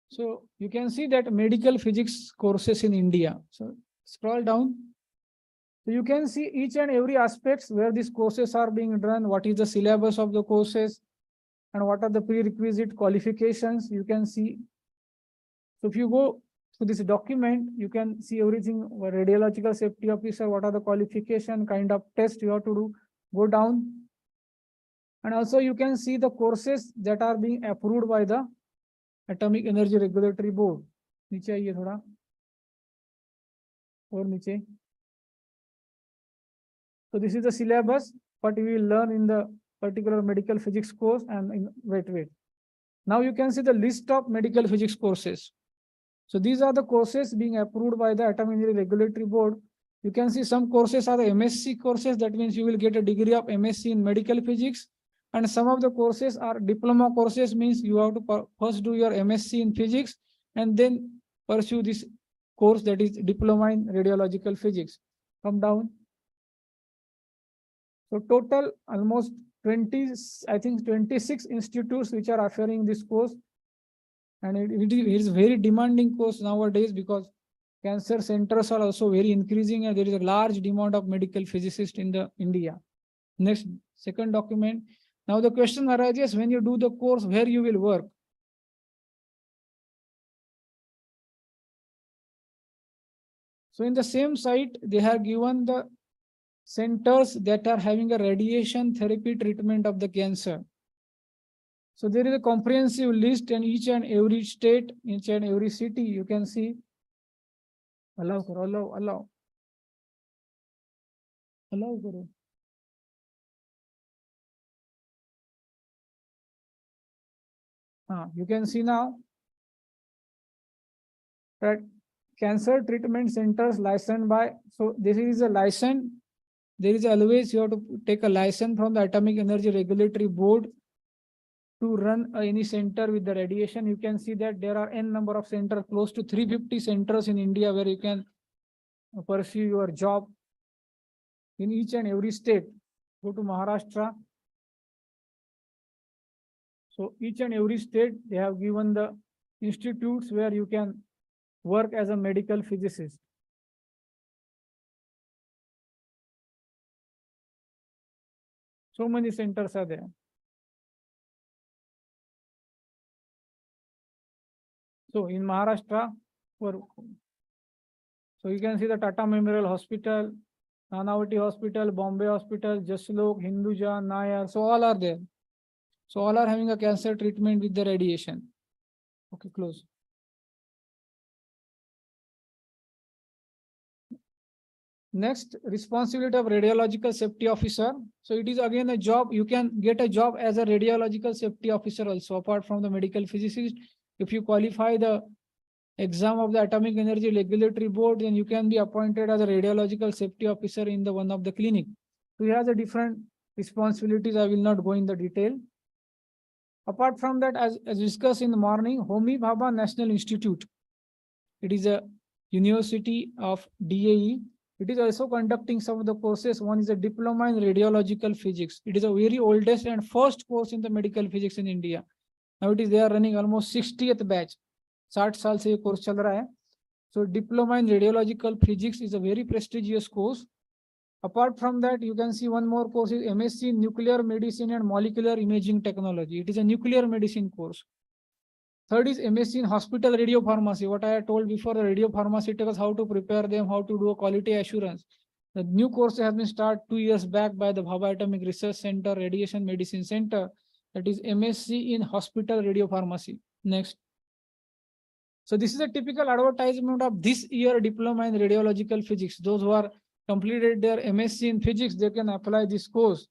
So you can see that medical physics courses in India. So scroll down. So you can see each and every aspects where these courses are being run, what is the syllabus of the courses, and what are the prerequisite qualifications you can see. So if you go to this document, you can see everything, radiological safety officer, what are the qualification, kind of test you have to do, go down. And also you can see the courses that are being approved by the Atomic Energy Regulatory Board. नीचे आइए थोड़ा और नीचे. So this is the syllabus, what we will learn in the particular medical physics course. And in wait. Now you can see the list of medical physics courses. So these are the courses being approved by the Atomic Energy Regulatory Board. You can see some courses are the MSc courses. That means you will get a degree of MSc in medical physics. And some of the courses are diploma courses, means you have to first do your MSc in physics and then pursue this course, that is diploma in radiological physics. Come down. So total almost 20, I think 26 institutes which are offering this course. And it is very demanding course nowadays because cancer centers are also very increasing and there is a large demand of medical physicists in the India. Next, second document. Now the question arises, when you do the course, where you will work. So in the same site, they have given the centers that are having a radiation therapy treatment of the cancer. So there is a comprehensive list in each and every state, each and every city. You can see. Allow. Guru. You can see now that cancer treatment centers licensed by, so this is a license. There is always you have to take a license from the Atomic Energy Regulatory Board to run any center with the radiation. You can see that there are n number of centers, close to 350 centers in India where you can pursue your job in each and every state. Go to Maharashtra. So each and every state, they have given the institutes where you can work as a medical physicist. So many centers are there. So in Maharashtra, so you can see the Tata Memorial Hospital, Nanavati Hospital, Bombay Hospital, Jaslok, Hinduja, Nayar, so all are there. So all are having a cancer treatment with the radiation. Okay, close. Next, responsibility of radiological safety officer. So it is again a job. You can get a job as a radiological safety officer also, apart from the medical physicist. If you qualify the exam of the Atomic Energy Regulatory Board, then you can be appointed as a radiological safety officer in the one of the clinic. So he has a different responsibilities. I will not go in the detail. Apart from that, as discussed in the morning, Homi Bhabha National Institute. It is a university of DAE. It is also conducting some of the courses. One is a diploma in radiological physics. It is a very oldest and first course in the medical physics in India. Now it is they are running almost 60th batch. 60 साल से ये course चल रहा है. So diploma in radiological physics is a very prestigious course. Apart from that, you can see one more course is MSc in nuclear medicine and molecular imaging technology. It is a nuclear medicine course. Third is MSc in hospital radiopharmacy. What I had told before, the radiopharmaceuticals, how to prepare them, how to do a quality assurance. The new course has been started 2 years back by the Bhabha Atomic Research Center, Radiation Medicine Center. That is MSc in hospital radiopharmacy. Next. So this is a typical advertisement of this year diploma in radiological physics. Those who are completed their MSc in physics, they can apply this course.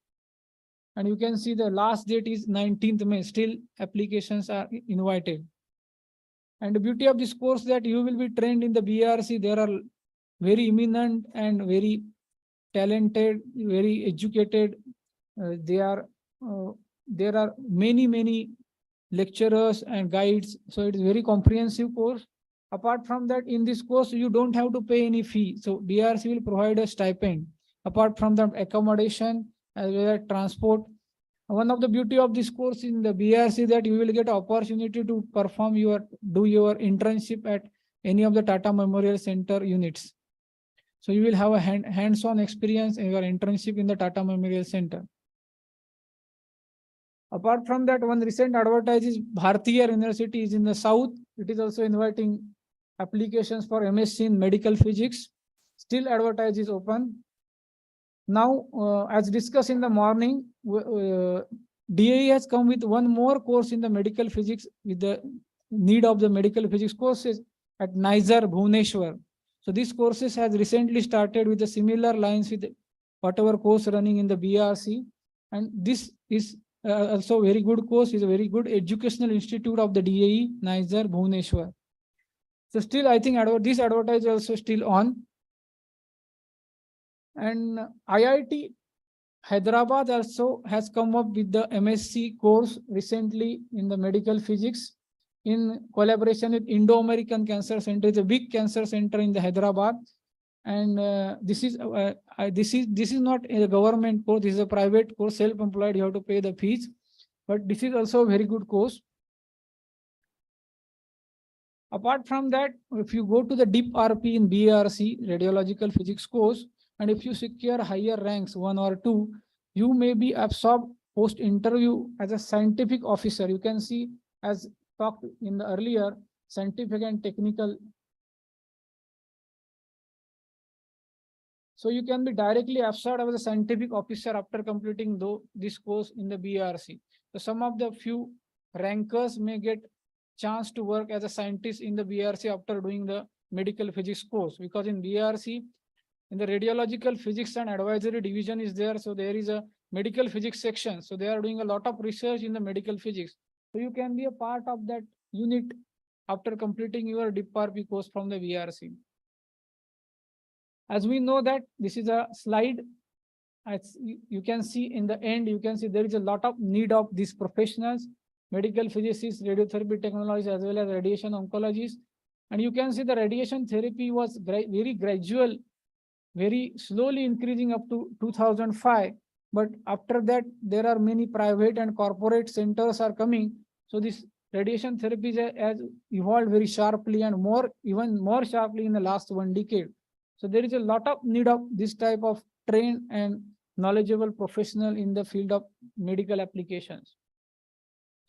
And you can see the last date is 19th May. Still applications are invited. And the beauty of this course that you will be trained in the BRC. There are very eminent and very talented, very educated. There are many lecturers and guides. So it is very comprehensive course. Apart from that, in this course, you don't have to pay any fee. So BRC will provide a stipend. Apart from that, accommodation as well as transport. One of the beauty of this course in the BRC that you will get opportunity to do your internship at any of the Tata Memorial Center units. So you will have a hands-on experience in your internship in the Tata Memorial Center. Apart from that, one recent advertise is Bharatiya University is in the south. It is also inviting applications for MSc in medical physics. Still advertise is open. Now, as discussed in the morning, DAE has come with one more course in the medical physics with the need of the medical physics courses at NISER, Bhubaneswar. So these courses has recently started with the similar lines with whatever course running in the BRC. And this is also very good course, is a very good educational institute of the DAE, NISER, Bhubaneswar. So still, I think this advertise also still on. And IIT Hyderabad also has come up with the MSc course recently in the medical physics in collaboration with Indo-American Cancer Center. It's a big cancer center in the Hyderabad. And this is not a government course, this is a private course, self-employed, you have to pay the fees. But this is also a very good course. Apart from that, if you go to the DIP RP in BRC, radiological physics course, and if you secure higher ranks, 1 or 2, you may be absorbed post-interview as a scientific officer. You can see, as talked in the earlier, scientific and technical. So you can be directly absorbed as a scientific officer after completing this course in the BRC. So some of the few rankers may get chance to work as a scientist in the BRC after doing the medical physics course, because in BRC, in the radiological physics and advisory division is there. So there is a medical physics section. So they are doing a lot of research in the medical physics. So you can be a part of that unit after completing your DIP RP course from the BRC. As we know that this is a slide, as you can see in the end, you can see there is a lot of need of these professionals, medical physicists, radiotherapy technologists, as well as radiation oncologists. And you can see the radiation therapy was very gradual, very slowly increasing up to 2005. But after that, there are many private and corporate centers are coming. So this radiation therapy has evolved very sharply and even more sharply in the last 1 decade. So there is a lot of need of this type of trained and knowledgeable professional in the field of medical applications.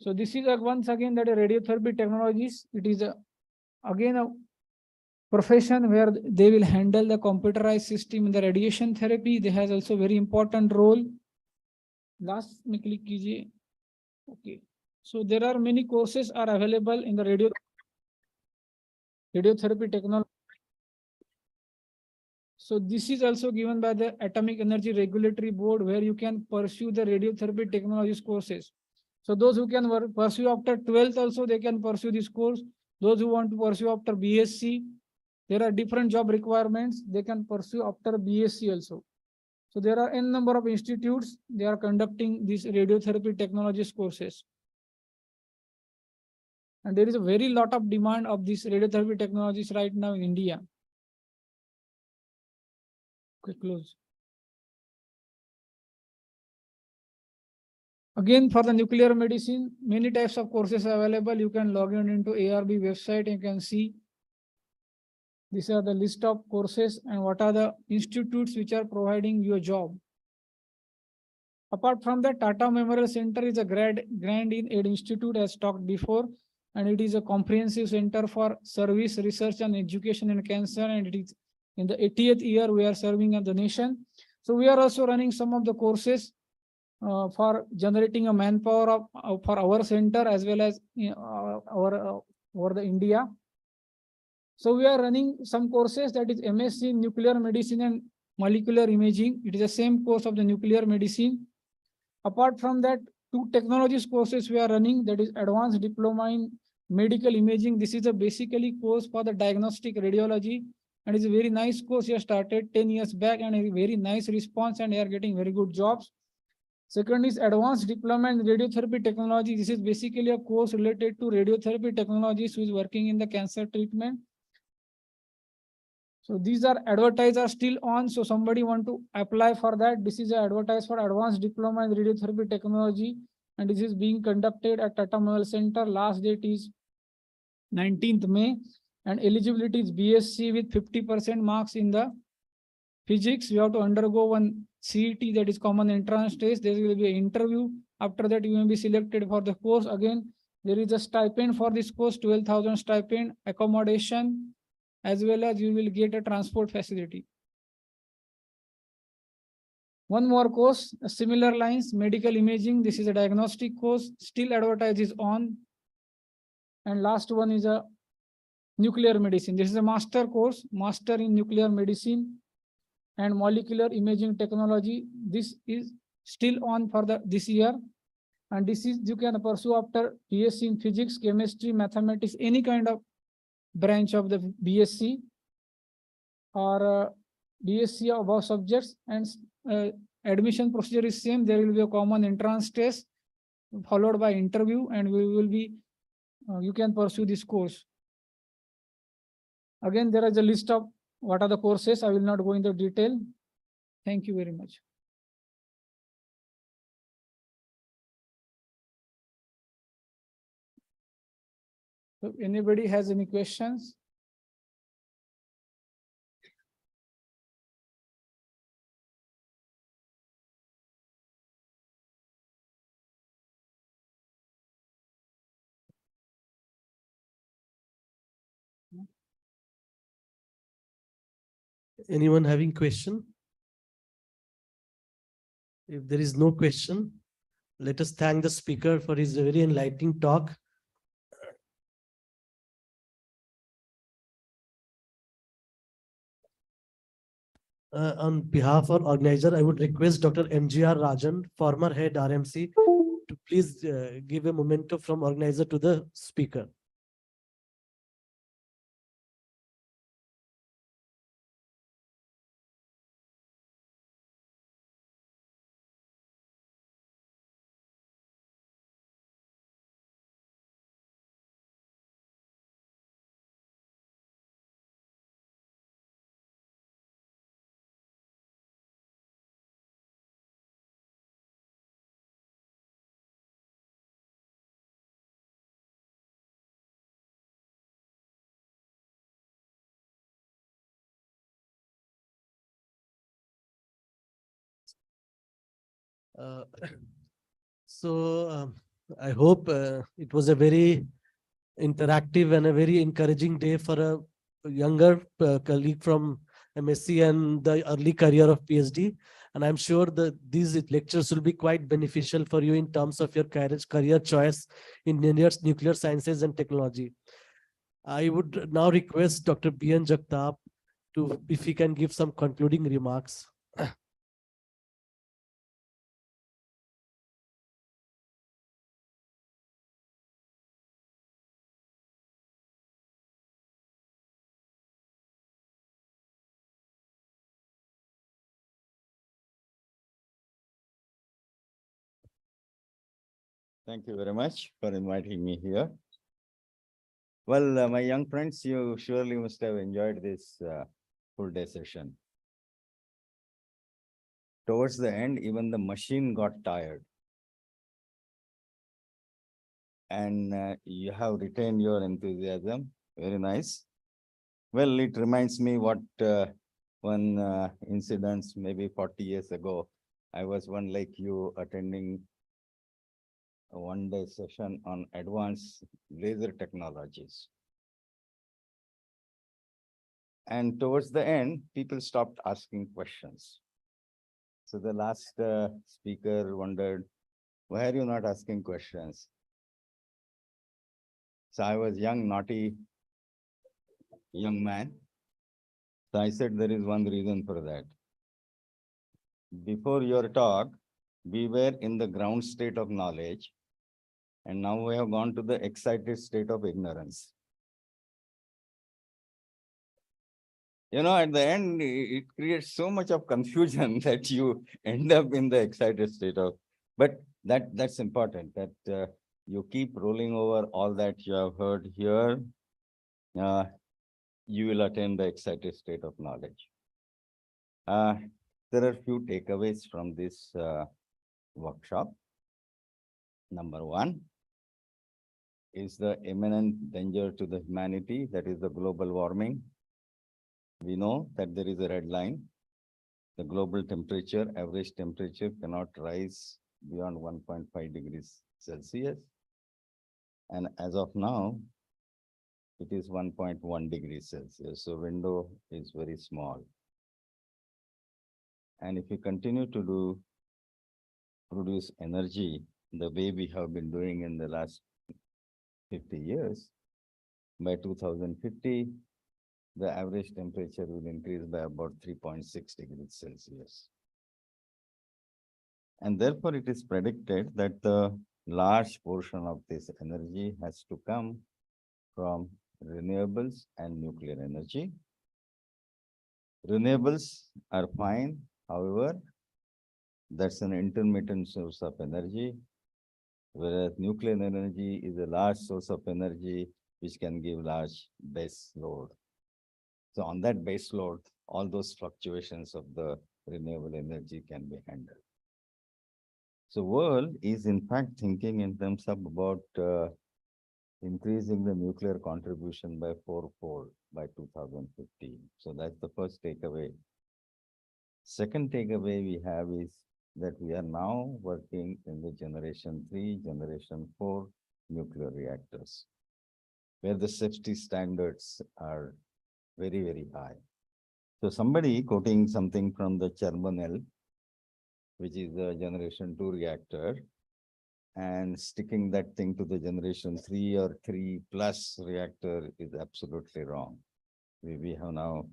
So this is once again that a radiotherapy technologies, it is again a profession where they will handle the computerized system in the radiation therapy. They has also very important role. Last me click kijiye. Okay. So there are many courses are available in the radiotherapy technology. So this is also given by the Atomic Energy Regulatory Board, where you can pursue the radiotherapy technologies courses. So those who can pursue after 12th also, they can pursue this course. Those who want to pursue after BSc, there are different job requirements. They can pursue after BSc also. So there are n number of institutes. They are conducting these radiotherapy technologies courses. And there is a very lot of demand of these radiotherapy technologies right now in India. Quick close. Again, for the nuclear medicine, many types of courses are available. You can log in into ARB website and you can see these are the list of courses and what are the institutes which are providing you a job. Apart from that, Tata Memorial Center is a Grand in Aid Institute, as talked before, and it is a comprehensive center for service, research and education in cancer, and it is in the 80th year we are serving as the nation. So we are also running some of the courses for generating a manpower for our center as well as over the India. So we are running some courses, that is MSc in nuclear medicine and molecular imaging. It is the same course of the nuclear medicine. Apart from that, 2 technologies courses we are running, that is advanced diploma in medical imaging. This is a basically course for the diagnostic radiology, and it's a very nice course you started 10 years back, and a very nice response, and they are getting very good jobs. Second is advanced diploma in radiotherapy technology. This is basically a course related to radiotherapy technologies who is working in the cancer treatment. So these are advertised are still on. So somebody want to apply for that. This is a advertised for advanced diploma in radiotherapy technology. And this is being conducted at Tata Memorial Center. Last date is 19th May. And eligibility is BSc with 50% marks in the physics. You have to undergo one CET, that is common entrance test. There will be an interview. After that, you may be selected for the course. Again, there is a stipend for this course, 12,000 stipend, accommodation, as well as you will get a transport facility. One more course, similar lines, medical imaging. This is a diagnostic course, still advertised is on. And last one is a nuclear medicine. This is a master course, master in nuclear medicine and molecular imaging technology. This is still on for this year. And this is, you can pursue after BSc in physics, chemistry, mathematics, any kind of branch of the BSc or BSc above subjects. And admission procedure is same. There will be a common entrance test followed by interview, and we will be, you can pursue this course. Again, there is a list of what are the courses. I will not go into detail. Thank you very much. So anybody has any questions? Anyone having question? If there is no question, let us thank the speaker for his very enlightening talk. On behalf of organizer, I would request Dr. MGR Rajan, former head RMC, to please give a memento from organizer to the speaker. I hope it was a very interactive and a very encouraging day for a younger colleague from MSc and the early career of PhD. And I'm sure that these lectures will be quite beneficial for you in terms of your career choice in nuclear sciences and technology. I would now request Dr. B.N. Jagtap to, if he can give some concluding remarks. Thank you very much for inviting me here. Well, my young friends, you surely must have enjoyed this full day session. Towards the end, even the machine got tired. And you have retained your enthusiasm. Very nice. Well, it reminds me what one incident maybe 40 years ago, I was one like you attending a one-day session on advanced laser technologies. And towards the end, people stopped asking questions. So the last speaker wondered, why are you not asking questions? So I was young, naughty young man. So I said, there is one reason for that. Before your talk, we were in the ground state of knowledge, and now we have gone to the excited state of ignorance. You know, at the end, it creates so much of confusion that you end up in the excited state of, but that's important, that you keep rolling over all that you have heard here. you will attain the excited state of knowledge. There are few takeaways from this workshop. Number one is the imminent danger to the humanity, that is the global warming. We know that there is a red line. The global temperature, average temperature cannot rise beyond 1.5 degrees Celsius. And as of now, it is 1.1 degrees Celsius. So window is very small. And if we continue to produce energy the way we have been doing in the last 50 years, by 2050, the average temperature will increase by about 3.6 degrees Celsius. And therefore, it is predicted that the large portion of this energy has to come from renewables and nuclear energy. Renewables are fine, however, that's an intermittent source of energy, whereas nuclear energy is a large source of energy which can give large base load. So on that base load, all those fluctuations of the renewable energy can be handled. So world is in fact thinking in terms of about increasing the nuclear contribution by 4-fold by 2015. So that's the first takeaway. Second takeaway we have is that we are now working in the generation 3, generation 4 nuclear reactors, where the safety standards are very, very high. So somebody quoting something from the Chernobyl, which is the generation 2 reactor, and sticking that thing to the generation 3 or 3 plus reactor is absolutely wrong. We have now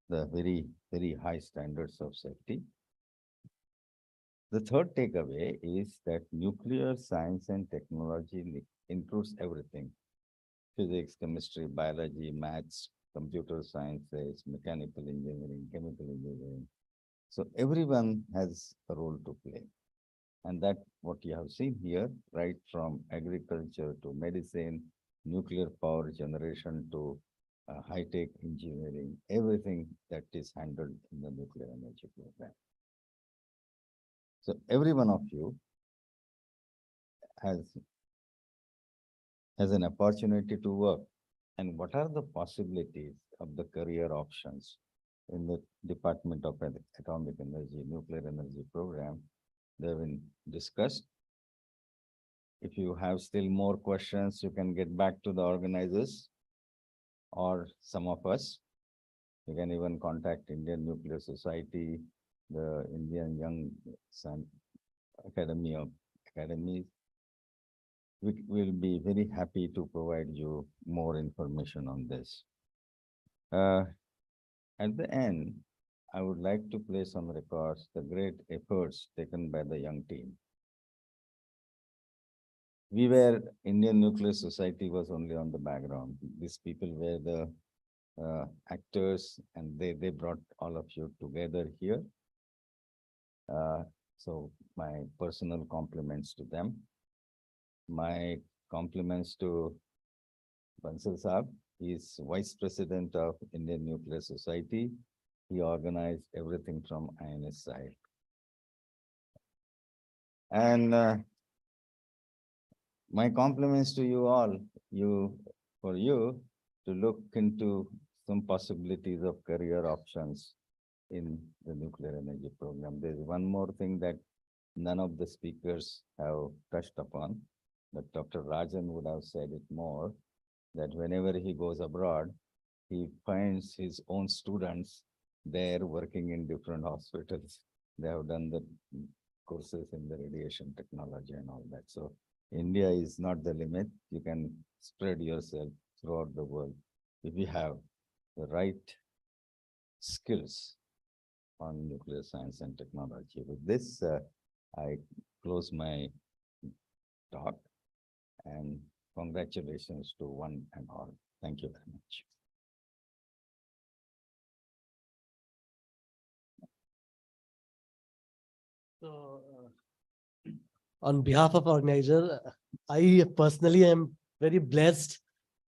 the very, very high standards of safety. The third takeaway is that nuclear science and technology includes everything: physics, chemistry, biology, maths, computer sciences, mechanical engineering, chemical engineering. So everyone has a role to play. And that what you have seen here, right from agriculture to medicine, nuclear power generation to high-tech engineering, everything that is handled in the nuclear energy program. So every one of you has an opportunity to work. And what are the possibilities of the career options in the Department of Atomic Energy, Nuclear Energy Program? They've been discussed. If you have still more questions, you can get back to the organizers or some of us. You can even contact Indian Nuclear Society, the Indian Young Academy of Academies. We will be very happy to provide you more information on this. At the end, I would like to place on record the great efforts taken by the young team. Indian Nuclear Society was only on the background. These people were the actors, and they brought all of you together here. So my personal compliments to them. My compliments to Bansal Saab. He is Vice President of Indian Nuclear Society. He organized everything from INS side. And my compliments to you all, for you to look into some possibilities of career options in the nuclear energy program. There's one more thing that none of the speakers have touched upon, but Dr. Rajan would have said it more, that whenever he goes abroad, he finds his own students there working in different hospitals. They have done the courses in the radiation technology and all that. So India is not the limit. You can spread yourself throughout the world if you have the right skills on nuclear science and technology. With this, I close my talk, and congratulations to one and all. Thank you very much. So, on behalf of organizer, I personally am very blessed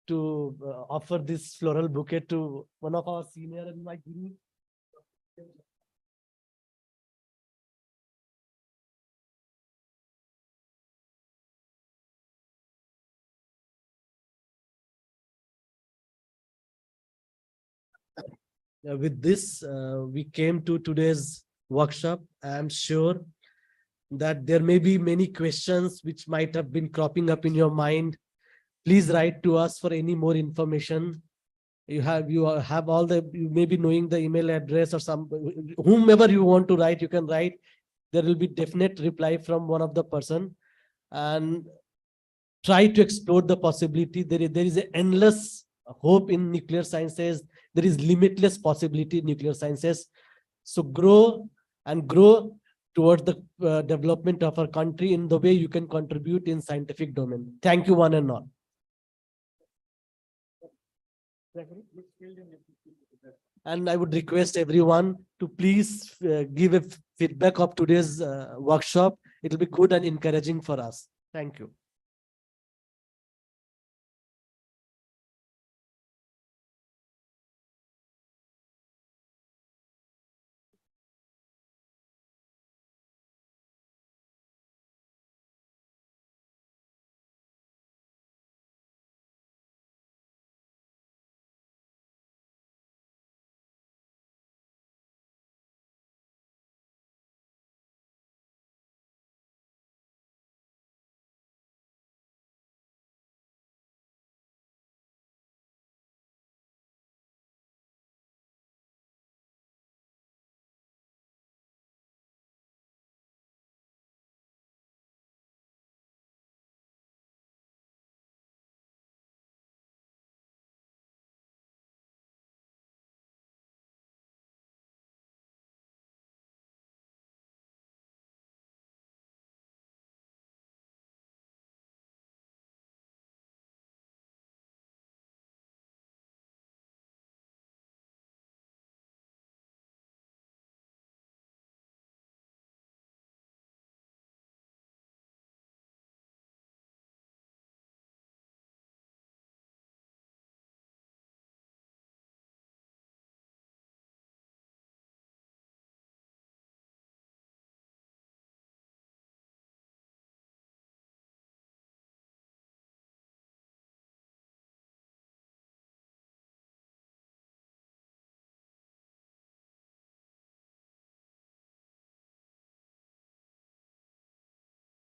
to offer this floral bouquet to one of our senior and my guru. With this, we came to today's workshop. I am sure that there may be many questions which might have been cropping up in your mind. Please write to us for any more information. You have all the, you may be knowing the email address or some, whomever you want to write, you can write. There will be definite reply from one of the person, and try to explore the possibility. There is an endless hope in nuclear sciences. There is limitless possibility in nuclear sciences. So grow and grow towards the development of our country in the way you can contribute in scientific domain. Thank you one and all. And I would request everyone to please give a feedback of today's workshop. It will be good and encouraging for us. Thank you.